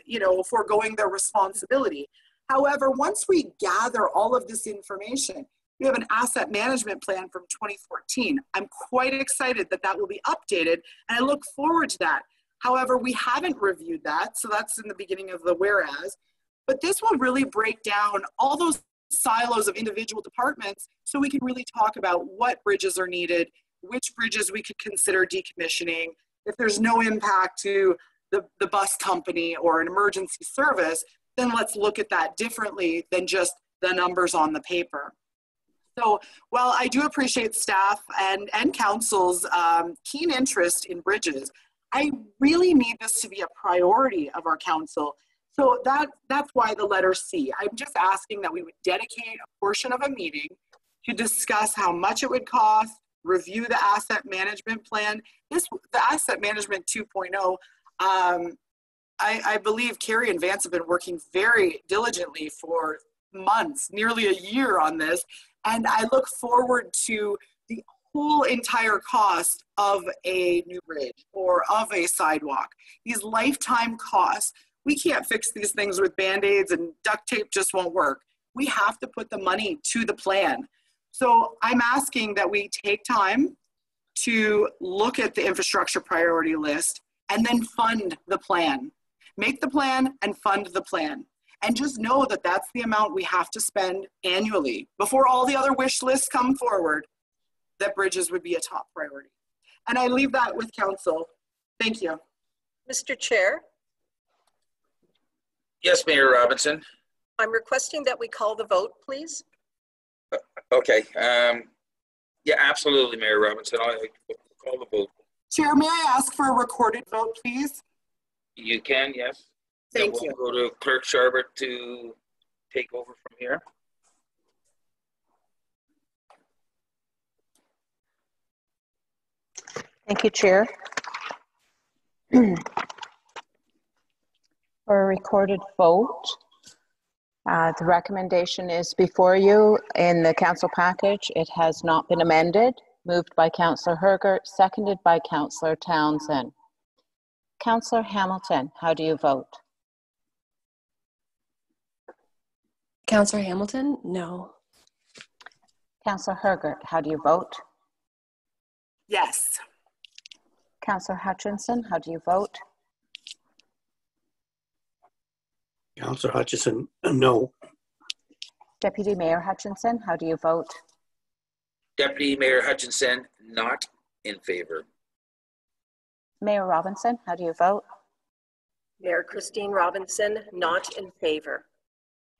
foregoing their responsibility. However, once we gather all of this information, we have an asset management plan from 2014. I'm quite excited that that will be updated, and I look forward to that. However, we haven't reviewed that, so that's in the beginning of the whereas. But this will really break down all those silos of individual departments so we can really talk about what bridges are needed, which bridges we could consider decommissioning. If there's no impact to the bus company or an emergency service, then let's look at that differently than just the numbers on the paper. So while I do appreciate staff and council's keen interest in bridges, I really need this to be a priority of our council. So that's why the letter C. I'm just asking that we would dedicate a portion of a meeting to discuss how much it would cost, review the asset management plan. The asset management 2.0, I believe Carrie and Vance have been working very diligently for months, nearly a year on this. And I look forward to the whole entire cost of a new bridge or of a sidewalk. These lifetime costs. We can't fix these things with Band-Aids, and duct tape just won't work. We have to put the money to the plan. So I'm asking that we take time to look at the infrastructure priority list and then fund the plan. Make the plan and fund the plan. And just know that that's the amount we have to spend annually before all the other wish lists come forward, that bridges would be a top priority. And I leave that with council. Thank you. Mr. Chair. Yes, Mayor Robinson. I'm requesting that we call the vote, please. Okay. Yeah, absolutely, Mayor Robinson. I'll call the vote. Chair, may I ask for a recorded vote, please? You can, yes. Thank we'll you. Go to Clerk Sharbert to take over from here. Thank you, Chair. For a recorded vote, the recommendation is before you in the council package. It has not been amended. Moved by Councillor Hergert, seconded by Councillor Townsend. Councillor Hamilton, how do you vote? Councillor Hamilton, no. Councillor Hergert, how do you vote? Yes. Councillor Hutchinson, how do you vote? Councillor Hutchison, no. Deputy Mayor Hutchinson, how do you vote? Deputy Mayor Hutchinson, not in favor. Mayor Robinson, how do you vote? Mayor Christine Robinson, not in favor.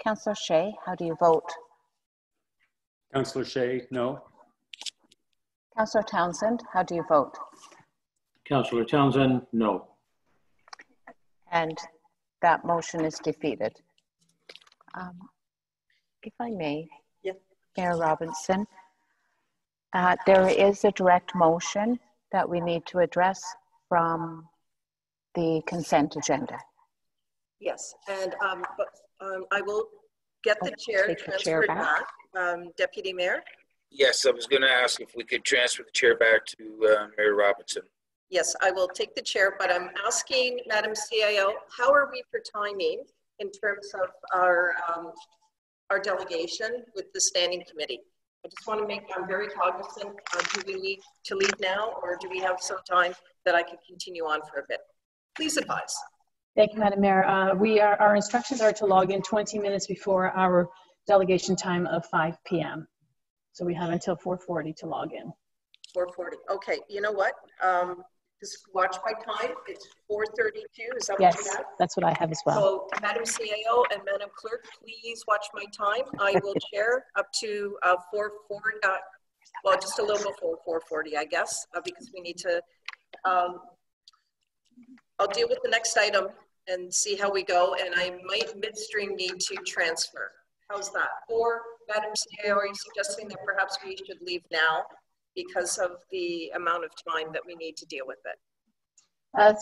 Councillor Shea, how do you vote? Councillor Shea, no. Councillor Townsend, how do you vote? Councillor Townsend, no. And that motion is defeated. If I may, Mayor Robinson, there is a direct motion that we need to address from the consent agenda. Yes, and I will get the chair transferred back. Deputy Mayor? Yes, I was going to ask if we could transfer the chair back to Mayor Robinson. Yes, I will take the chair, but I'm asking Madam CIO, how are we for timing in terms of our delegation with the standing committee? I just want to make, I'm very cognizant, do we need to leave now or do we have some time that I can continue on for a bit? Please advise. Thank you, Madam Mayor. Our instructions are to log in 20 minutes before our delegation time of 5 p.m. So we have until 4:40 to log in. 4:40. Okay, you know what? Just watch my time. It's 4:32. Is that Yes, what you have? that's what I have as well. So, Madam CAO and Madam Clerk, please watch my time. I will chair up to 4:40. Well, just a little before 4:40, I guess, because we need to. I'll deal with the next item and see how we go. And I might midstream need to transfer. How's that? Or, Madam CAO, are you suggesting that perhaps we should leave now because of the amount of time that we need to deal with it?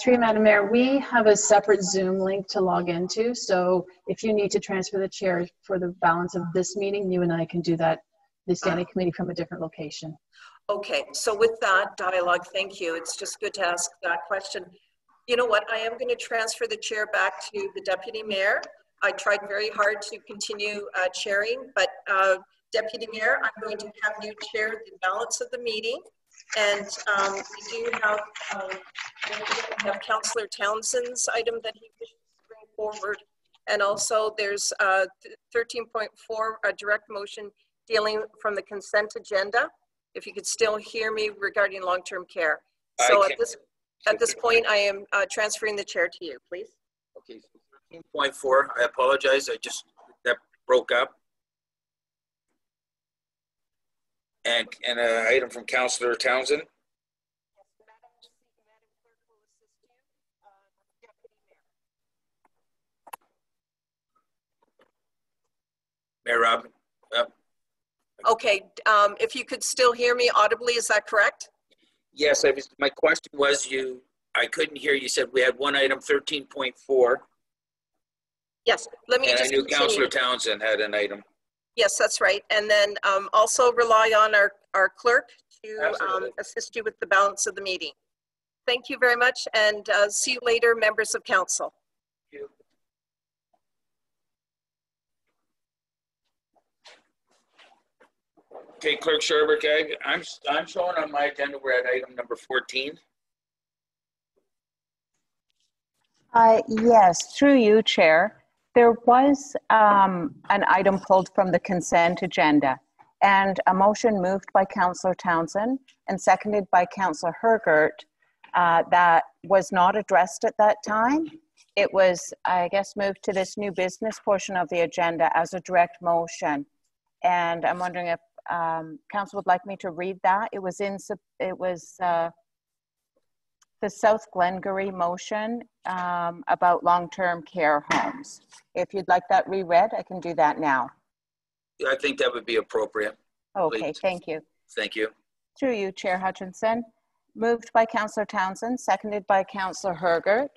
Through Madam Mayor, we have a separate Zoom link to log into. So if you need to transfer the chair for the balance of this meeting, you and I can do that, the standing committee, from a different location. Okay, so with that dialogue, thank you. It's just good to ask that question. You know what, I am going to transfer the chair back to the Deputy Mayor. I tried very hard to continue chairing, but Deputy Mayor, I'm going to have you chair the balance of the meeting. And we do have Councillor Townsend's item that he wishes to bring forward. And also there's 13.4, a direct motion dealing from the consent agenda. If you could still hear me regarding long-term care. So at this point, I am transferring the chair to you, please. Okay, so 13.4, I apologize, that broke up. And an item from Councillor Townsend. Mayor Rob, Okay, if you could still hear me audibly, is that correct? Yes, my question was I couldn't hear you said we had one item 13.4. Yes, let me and just I knew continue. Councillor Townsend had an item. Yes, that's right. And then also rely on our clerk to assist you with the balance of the meeting. Thank you very much, and see you later, members of council. Thank you. Okay, Clerk Sherbrooke, I'm showing on my agenda we're at item number 14. Yes, through you, Chair. There was an item pulled from the consent agenda and a motion moved by Councillor Townsend and seconded by Councillor Hergert that was not addressed at that time. It was, I guess, moved to this new business portion of the agenda as a direct motion. And I'm wondering if Council would like me to read that. It was the South Glengarry motion about long-term care homes. If you'd like that reread, I can do that now. I think that would be appropriate. Okay, please. Thank you. Thank you. Through you, Chair Hutchinson. Moved by Councillor Townsend, seconded by Councillor Hergert.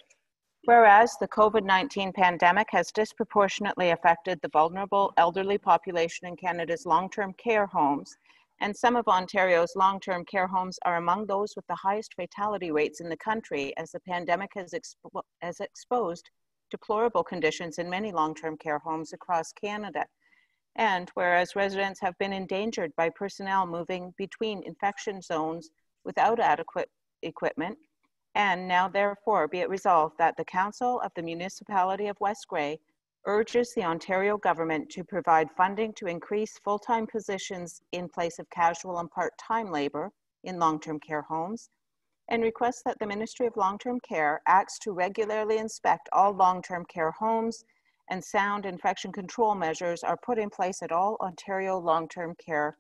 Whereas the COVID-19 pandemic has disproportionately affected the vulnerable elderly population in Canada's long-term care homes, and some of Ontario's long-term care homes are among those with the highest fatality rates in the country, as the pandemic has exposed deplorable conditions in many long-term care homes across Canada. And whereas residents have been endangered by personnel moving between infection zones without adequate equipment, and now therefore be it resolved that the Council of the Municipality of West Grey urges the Ontario government to provide funding to increase full-time positions in place of casual and part-time labor in long-term care homes, and requests that the Ministry of Long-Term Care acts to regularly inspect all long-term care homes and sound infection control measures are put in place at all Ontario long-term care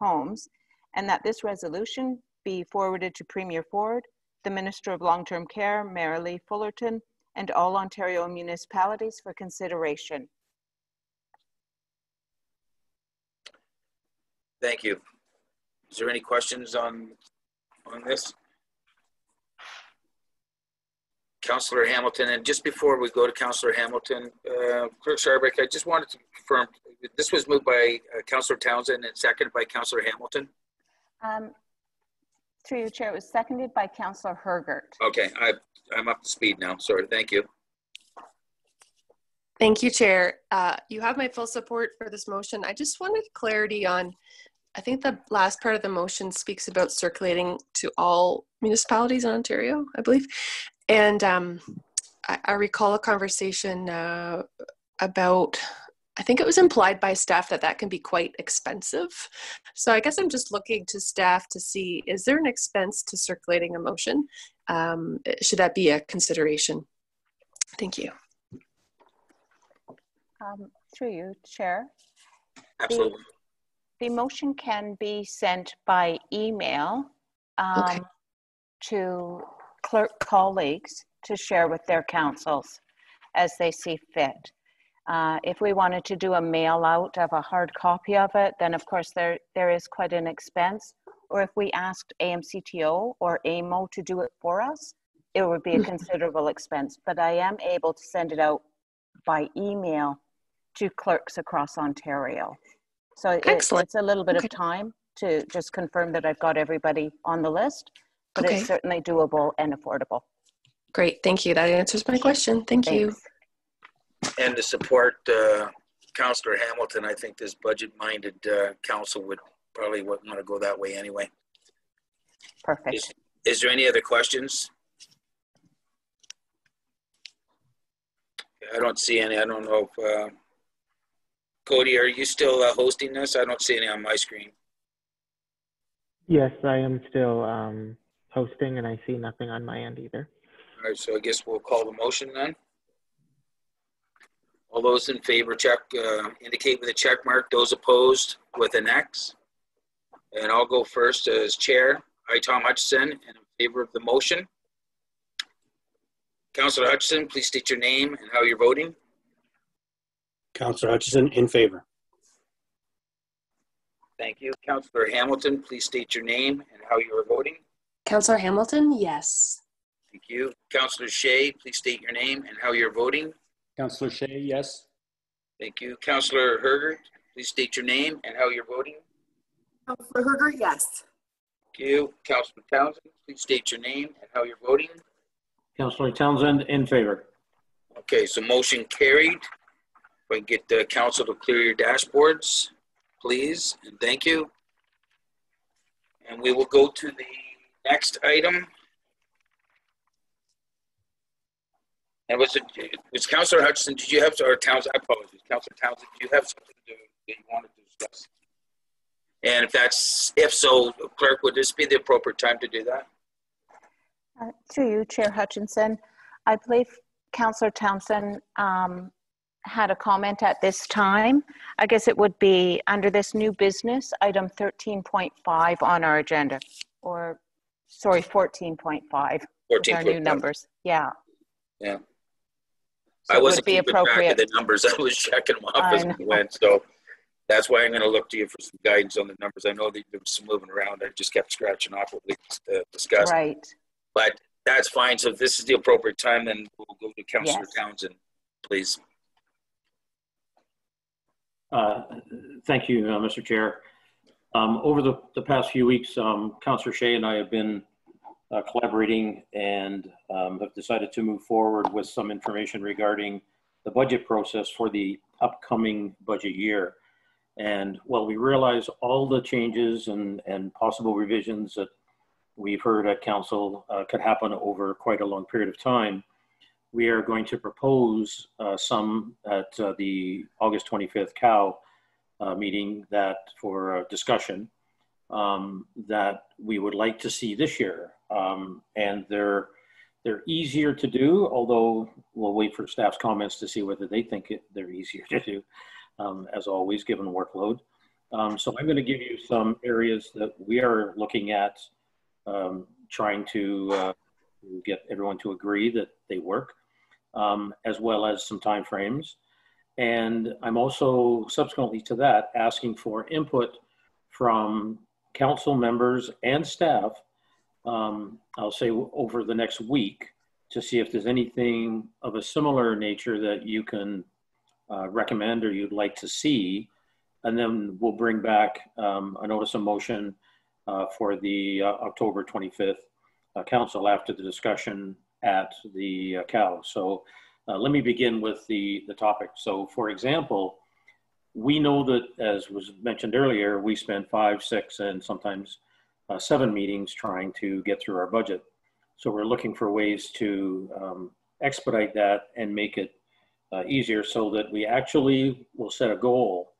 homes, and that this resolution be forwarded to Premier Ford, the Minister of Long-Term Care, Marilee Fullerton, and all Ontario municipalities for consideration. Thank you. Is there any questions on this? Councillor Hamilton, and just before we go to Councillor Hamilton, Clerk Sherbrooke, I just wanted to confirm, this was moved by Councillor Townsend and seconded by Councillor Hamilton? Through you, Chair, it was seconded by Councillor Hergert. Okay, I'm up to speed now. Sorry, thank you. Thank you, Chair. You have my full support for this motion. I just wanted clarity on, I think the last part of the motion speaks about circulating to all municipalities in Ontario, I believe. And I recall a conversation about, I think it was implied by staff that can be quite expensive. So I guess I'm just looking to staff to see, is there an expense to circulating a motion? Should that be a consideration? Thank you. Through you, Chair. Absolutely. The motion can be sent by email to clerk colleagues to share with their councils as they see fit. If we wanted to do a mail out of a hard copy of it, then of course there is quite an expense. Or if we asked AMCTO or AMO to do it for us, it would be a considerable expense. But I am able to send it out by email to clerks across Ontario. So it's a little bit of time to just confirm that I've got everybody on the list, but it's certainly doable and affordable. Great, thank you. That answers my question. Thank you. And to support Councillor Hamilton, I think this budget-minded council would probably want to go that way anyway. Perfect. Is there any other questions? I don't see any. I don't know if Cody, are you still hosting this? I don't see any on my screen. Yes, I am still hosting, and I see nothing on my end either. All right, so I guess we'll call the motion then. All those in favor indicate with a check mark. Those opposed with an X. And I'll go first as chair. I, Tom Hutchison, and in favor of the motion. Councillor Hutchison, please state your name and how you're voting. Councillor Hutchison, in favor. Thank you. Councillor Hamilton, please state your name and how you are voting. Councillor Hamilton, yes. Thank you. Councillor Shea, please state your name and how you're voting. Councillor Shea, yes. Thank you. Councillor Hergert, please state your name and how you're voting. Councillor Hergert, yes. Thank you. Councillor Townsend, please state your name and how you're voting. Councillor Townsend, in favor. Okay, so motion carried. If I can get the council to clear your dashboards, please, and thank you. And we will go to the next item. And was Councillor Hutchison, did you have, or Townsend, I apologize, Councillor Townsend, did you have something that you wanted to discuss? And if so, clerk, would this be the appropriate time to do that? Through you, Chair Hutchinson. I believe Councillor Townsend had a comment at this time. I guess it would be under this new business, item 13.5 on our agenda, or sorry, 14.5 with our new numbers. Yeah. Yeah. So I wasn't keeping track of the numbers. I was checking them off as we went. So that's why I'm going to look to you for some guidance on the numbers. I know that there was some moving around. I just kept scratching off what we discussed. Right. But that's fine. So if this is the appropriate time, then we'll go to Councillor Yes. Townsend, please. Thank you, Mr. Chair. Over the past few weeks, Councillor Shea and I have been collaborating and have decided to move forward with some information regarding the budget process for the upcoming budget year. And while we realize all the changes and possible revisions that we've heard at council could happen over quite a long period of time, we are going to propose some at the August 25th COW meeting that for discussion that we would like to see this year. And they're easier to do, although we'll wait for staff's comments to see whether they think they're easier to do, as always, given workload. So I'm going to give you some areas that we are looking at, trying to get everyone to agree that they work, as well as some timeframes. And I'm also, subsequently to that, asking for input from council members and staff, I'll say over the next week, to see if there's anything of a similar nature that you can recommend or you'd like to see. And then we'll bring back a notice of motion for the October 25th council after the discussion at the COW. So let me begin with the topic. So for example, we know that, as was mentioned earlier, we spend 5, 6, and sometimes 7 meetings trying to get through our budget. So we're looking for ways to expedite that and make it easier so that we actually will set a goal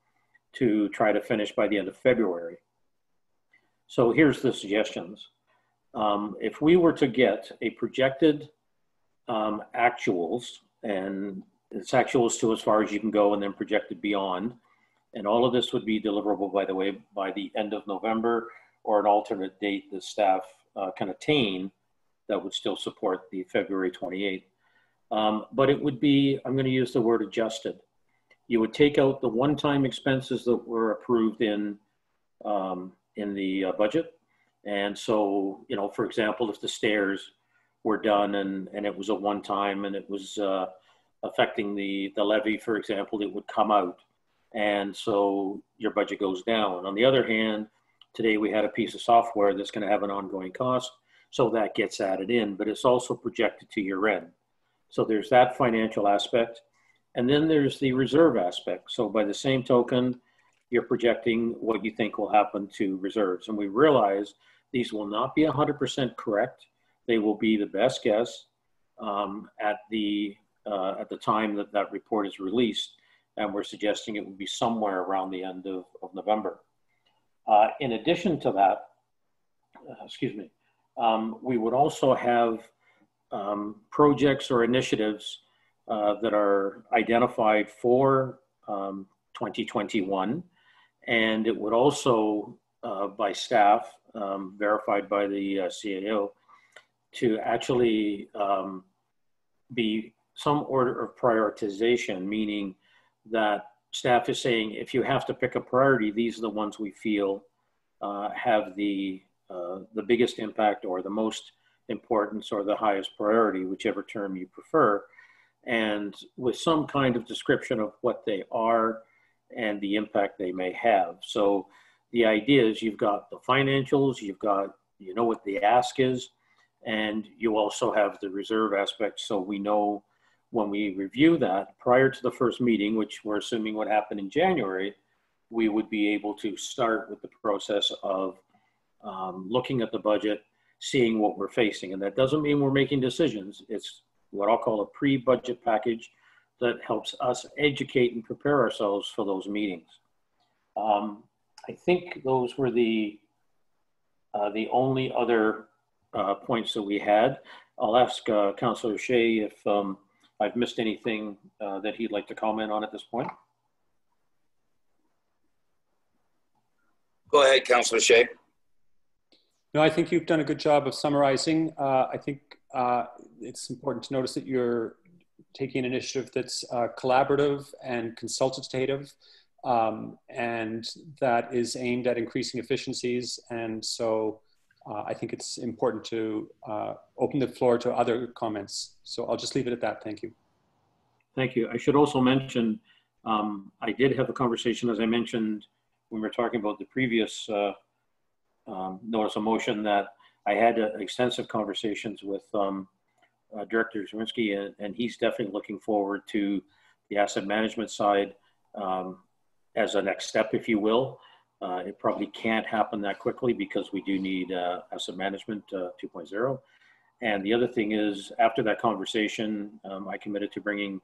to try to finish by the end of February. So here's the suggestions. If we were to get a projected actuals, and it's actuals to as far as you can go and then projected beyond, and all of this would be deliverable, by the way, by the end of November, or an alternate date the staff can attain that would still support the February 28th. But it would be, I'm going to use the word adjusted. You would take out the one-time expenses that were approved in the budget. And so, you know, for example, if the stairs were done and it was a one-time and it was affecting the levy, for example, it would come out. And so your budget goes down. On the other hand, today we had a piece of software that's going to have an ongoing cost, so that gets added in, but it's also projected to year end. So there's that financial aspect. And then there's the reserve aspect. So by the same token, you're projecting what you think will happen to reserves. And we realize these will not be 100% correct. They will be the best guess at the time that that report is released. And we're suggesting it would be somewhere around the end of November. In addition to that, we would also have projects or initiatives that are identified for 2021. And it would also, by staff, verified by the CAO, to actually be some order of prioritization, meaning that staff is saying, if you have to pick a priority, these are the ones we feel have the biggest impact or the most importance or the highest priority, whichever term you prefer, and with some kind of description of what they are and the impact they may have. So the idea is you've got the financials, you've got, you know what the ask is, and you also have the reserve aspect. So we know when we review that prior to the first meeting, which we're assuming would happen in January, we would be able to start with the process of looking at the budget, seeing what we're facing. And that doesn't mean we're making decisions. It's what I'll call a pre-budget package that helps us educate and prepare ourselves for those meetings. I think those were the only other points that we had. I'll ask Councillor Shea if I've missed anything that he'd like to comment on at this point. Go ahead, Councillor Shea. No, I think you've done a good job of summarizing. I think it's important to notice that you're taking an initiative that's collaborative and consultative, and that is aimed at increasing efficiencies. And so I think it's important to open the floor to other comments. So I'll just leave it at that. Thank you. Thank you. I should also mention, I did have a conversation, as I mentioned, when we were talking about the previous notice of motion, that I had extensive conversations with Director Zrinski, and he's definitely looking forward to the asset management side as a next step, if you will. It probably can't happen that quickly because we do need asset management 2.0. And the other thing is, after that conversation, I committed to bringing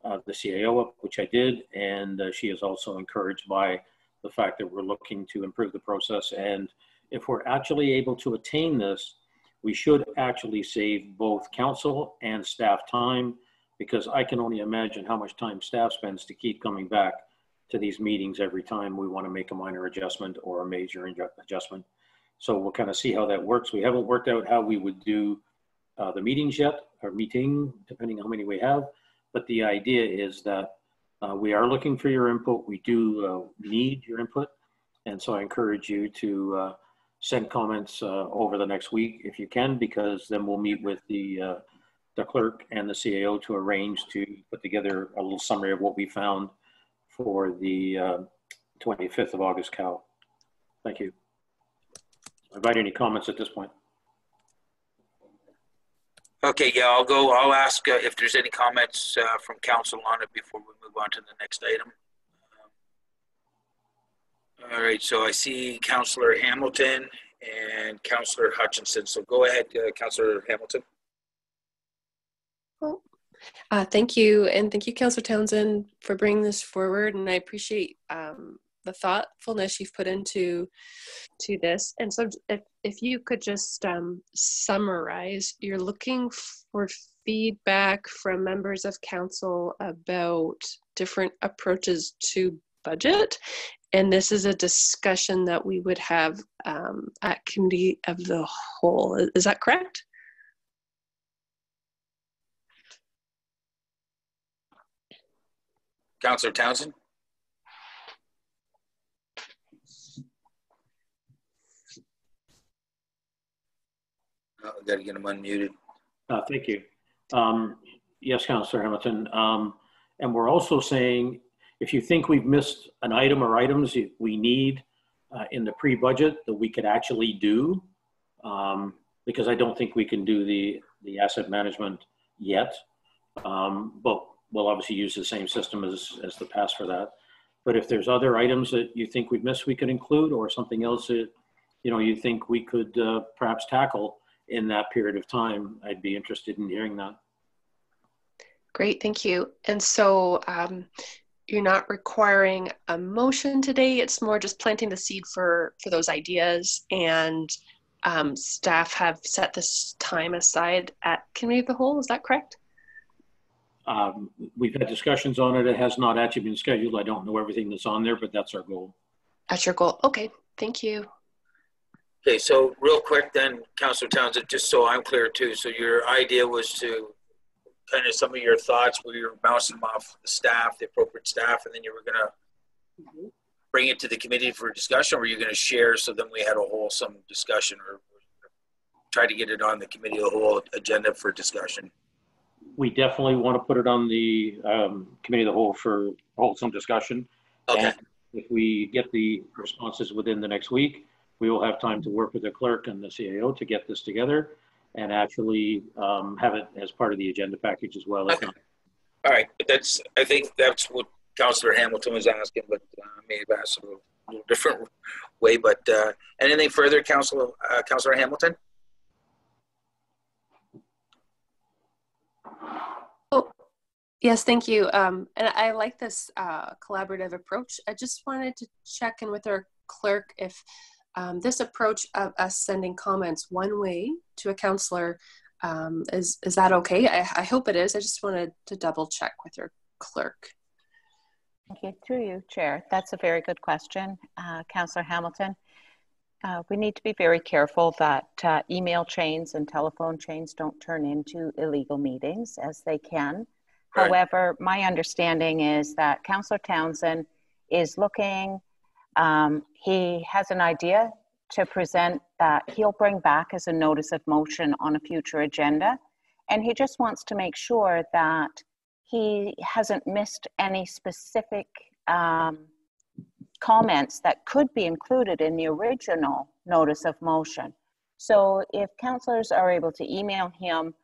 the CAO up, which I did, and she is also encouraged by the fact that we're looking to improve the process. And if we're actually able to attain this, we should actually save both council and staff time, because I can only imagine how much time staff spends to keep coming back to these meetings every time we want to make a minor adjustment or a major adjustment. So we'll kind of see how that works. We haven't worked out how we would do the meetings yet, or meeting, depending on how many we have. But the idea is that we are looking for your input. We do need your input. And so I encourage you to send comments over the next week if you can, because then we'll meet with the clerk and the CAO to arrange to put together a little summary of what we found for the 25th of August COW. Thank you. I invite any comments at this point. Okay, yeah, I'll ask if there's any comments from council on it before we move on to the next item. All right, so I see Councillor Hamilton and Councillor Hutchinson. So go ahead, Councillor Hamilton. Well, thank you. And thank you, Councillor Townsend, for bringing this forward. And I appreciate the thoughtfulness you've put into this. And so if you could just summarize, you're looking for feedback from members of council about different approaches to budget. And this is a discussion that we would have at Committee of the Whole. Is that correct? Councillor Townsend. Oh, I got to get him unmuted. Thank you. Yes, Councillor Hamilton. And we're also saying, if you think we've missed an item or items we need in the pre-budget that we could actually do, because I don't think we can do the asset management yet, but we'll obviously use the same system as the past for that. But if there's other items that you think we've missed we could include, or something else that you think we could perhaps tackle in that period of time, I'd be interested in hearing that. Great, thank you. And so you're not requiring a motion today. It's more just planting the seed for those ideas, and staff have set this time aside at Committee of the Whole. Is that correct? We've had discussions on it. It has not actually been scheduled. I don't know everything that's on there, but that's our goal. That's your goal. Okay, thank you. Okay, so real quick then, Councillor Townsend, just so I'm clear too. So your idea was to kind of some of your thoughts where you were bouncing them off the staff, the appropriate staff, and then you were going to bring it to the committee for discussion, or were you going to share so then we had a wholesome discussion, or try to get it on the committee of the whole agenda for discussion? We definitely want to put it on the committee of the whole for wholesome discussion. Okay. And if we get the responses within the next week, we will have time to work with the clerk and the CAO to get this together and actually have it as part of the agenda package as well. Okay. All right, but I think that's what Councillor Hamilton was asking, but I may have asked a little different way. But anything further, Councillor Hamilton? Oh, yes, thank you. And I like this collaborative approach. I just wanted to check in with our clerk if this approach of us sending comments one way to a councillor, is that okay? I hope it is. I just wanted to double check with your clerk. Thank you. Through you, Chair. That's a very good question, Councillor Hamilton. We need to be very careful that email chains and telephone chains don't turn into illegal meetings, as they can. Right. However, my understanding is that Councillor Townsend is looking, he has an idea to present that he'll bring back as a notice of motion on a future agenda. And he just wants to make sure that he hasn't missed any specific comments that could be included in the original notice of motion. So if councillors are able to email him,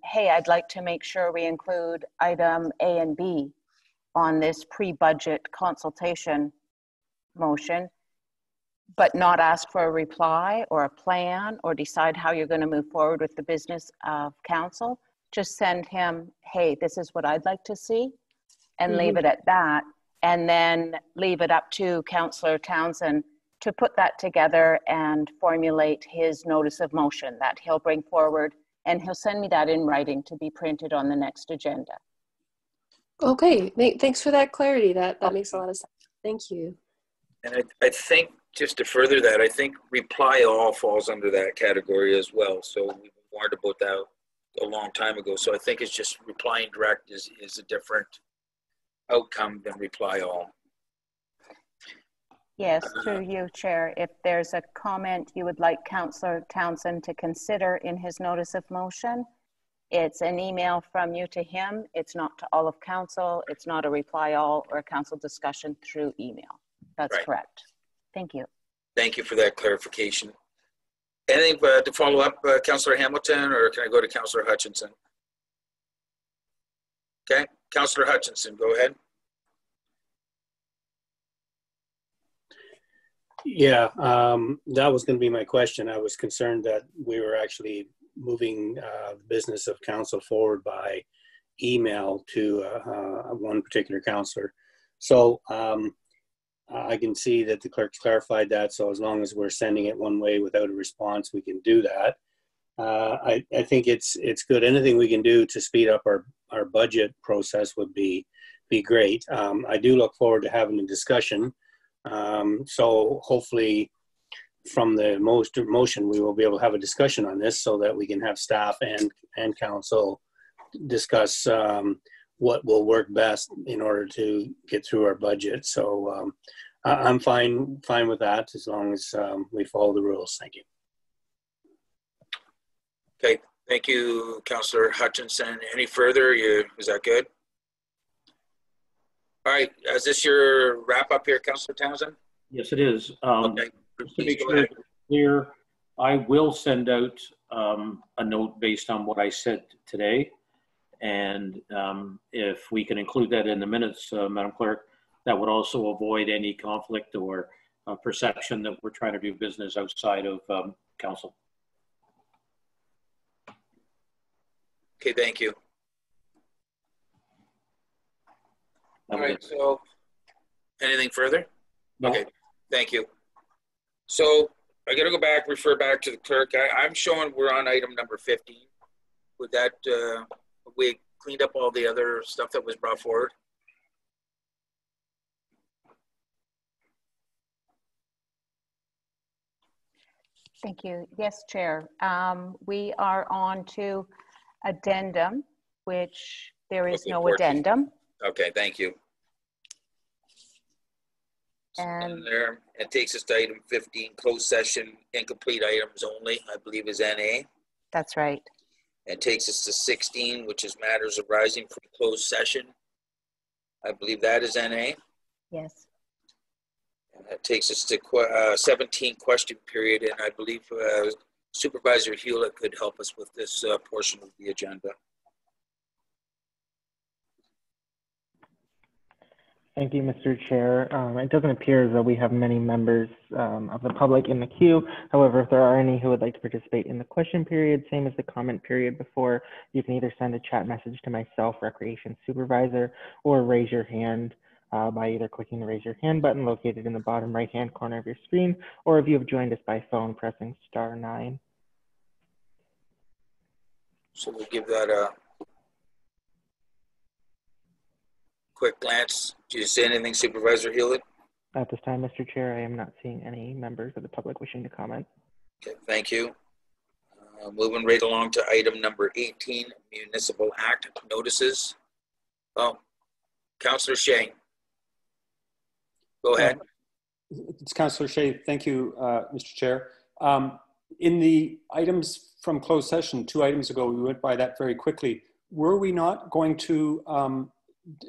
hey, I'd like to make sure we include item A and B on this pre-budget consultation motion, but not ask for a reply or a plan or decide how you're going to move forward with the business of council, just send him, hey, this is what I'd like to see, and leave it at that, and then leave it up to Councillor Townsend to put that together and formulate his notice of motion that he'll bring forward, and he'll send me that in writing to be printed on the next agenda. Okay, thanks for that clarity. That makes a lot of sense. Thank you. And I think, just to further that, I think reply all falls under that category as well. So we warned about that a long time ago. So I think it's just replying direct is a different outcome than reply all. Yes, through you, Chair. If there's a comment you would like Councillor Townsend to consider in his notice of motion, it's an email from you to him. It's not to all of council. It's not a reply all or a council discussion through email. That's right. Correct. Thank you. Thank you for that clarification. Anything to follow up, Councillor Hamilton, or can I go to Councillor Hutchinson? Okay, Councillor Hutchinson, go ahead. Yeah, that was going to be my question. I was concerned that we were actually moving the business of council forward by email to one particular councillor. So I can see that the clerk's clarified that. So as long as we're sending it one way without a response, we can do that. I think it's good. Anything we can do to speed up our budget process would be great. I do look forward to having a discussion. So hopefully from the motion, we will be able to have a discussion on this so that we can have staff and council discuss what will work best in order to get through our budget. So I'm fine with that as long as we follow the rules. Thank you. Okay, thank you, Councillor Hutchinson. Any further? Is that good? All right, is this your wrap up here, Councillor Townsend? Yes, it is. Okay. Just to make sure it's clear, I will send out a note based on what I said today. And if we can include that in the minutes, Madam Clerk, that would also avoid any conflict or perception that we're trying to do business outside of council. Okay, thank you. All right, so anything further? No. Okay, thank you. So I got to go back, refer back to the clerk. I'm showing we're on item number 15. Would that, we cleaned up all the other stuff that was brought forward? Thank you. Yes, Chair. We are on to addendum which there is Okay, no 14. addendum. Okay, thank you. And there, it takes us to item 15, closed session, incomplete items only, I believe is NA. that's right. It takes us to 16, which is matters arising from closed session. I believe that is NA. Yes. And that takes us to 17, question period, and I believe Supervisor Hewlett could help us with this portion of the agenda. Thank you, Mr. Chair. It doesn't appear as though we have many members of the public in the queue. However, if there are any who would like to participate in the question period, same as the comment period before, you can either send a chat message to myself, Recreation Supervisor, or raise your hand by either clicking the raise your hand button located in the bottom right-hand corner of your screen, or if you have joined us by phone, pressing *9. So we'll give that a quick glance. Do you see anything, Supervisor Hewlett? At this time, Mr. Chair, I am not seeing any members of the public wishing to comment. Okay, thank you. Moving right along to item number 18, Municipal Act notices. Oh, Councillor Shea. Go ahead. It's Councillor Shea. Thank you, Mr. Chair. In the items from closed session, 2 items ago, we went by that very quickly. Were we not going to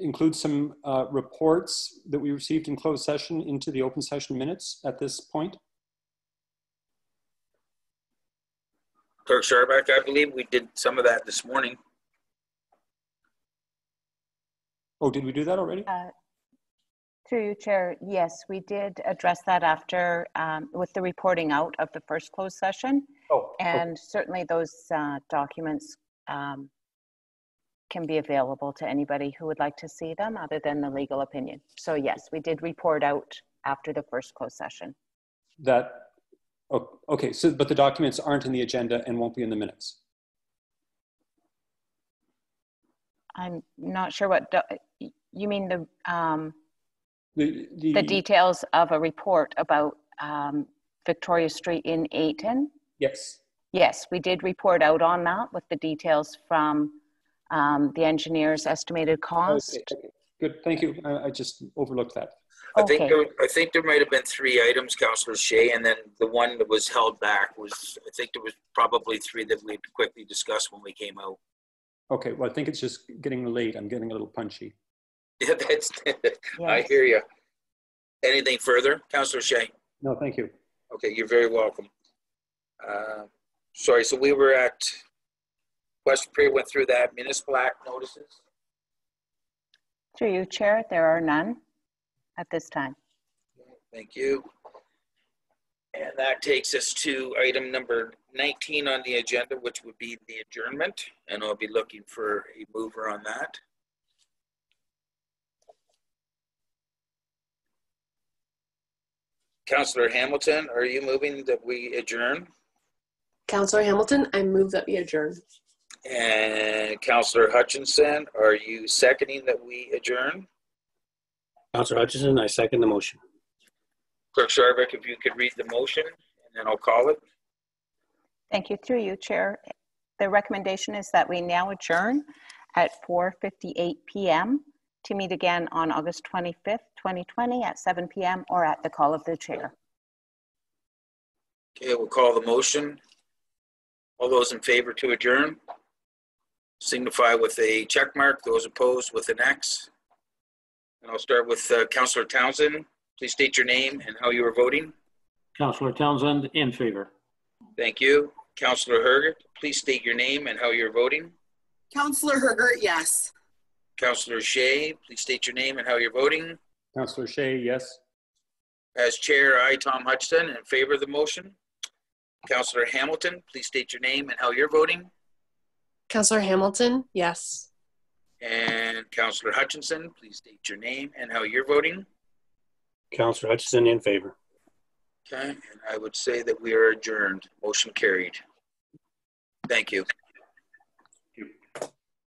include some reports that we received in closed session into the open session minutes at this point? Clerk Scharbeck, I believe we did some of that this morning. Oh, did we do that already? Through you, Chair, yes, we did address that after with the reporting out of the first closed session. Oh, and okay. Certainly those documents can be available to anybody who would like to see them other than the legal opinion. So yes, we did report out after the first closed session. That, oh, okay, so, but the documents aren't in the agenda and won't be in the minutes. I'm not sure what, you mean the details of a report about Victoria Street in Ayton? Yes. Yes, we did report out on that with the details from the engineer's estimated cost. Okay. Good, thank you. I just overlooked that. I think there might have been 3 items, Councillor Shea, and then the one that was held back was, I think there was probably 3 that we'd quickly discussed when we came out. Okay, well, I think it's just getting late. I'm getting a little punchy. Yeah, that's, yes. I hear you. Anything further, Councillor Shea? No, thank you. Okay, you're very welcome. Sorry, so we were at, question period went through that, Municipal Act notices. Through you, Chair, there are none at this time. Thank you. And that takes us to item number 19 on the agenda, which would be the adjournment. And I'll be looking for a mover on that. Councillor Hamilton, are you moving that we adjourn? Councillor Hamilton, I move that we adjourn. And Councillor Hutchinson, are you seconding that we adjourn? Councillor Hutchinson, I second the motion. Clerk Scharbeck, if you could read the motion, and then I'll call it. Thank you. Through you, Chair. The recommendation is that we now adjourn at 4:58 p.m. to meet again on August 25th, 2020 at 7 p.m. or at the call of the Chair. Okay, we'll call the motion. All those in favor to adjourn, signify with a check mark. Those opposed with an X. And I'll start with Councillor Townsend. Please state your name and how you are voting. Councillor Townsend, in favor. Thank you. Councillor Hergert, please state your name and how you're voting. Councillor Hergert, yes. Councillor Shea, please state your name and how you're voting. Councillor Shea, yes. As chair, I, Tom Hutchinson, in favor of the motion. Councillor Hamilton, please state your name and how you're voting. Councillor Hamilton, yes. And Councillor Hutchinson, please state your name and how you're voting. Councillor Hutchinson, in favor. Okay, and I would say that we are adjourned. Motion carried. Thank you.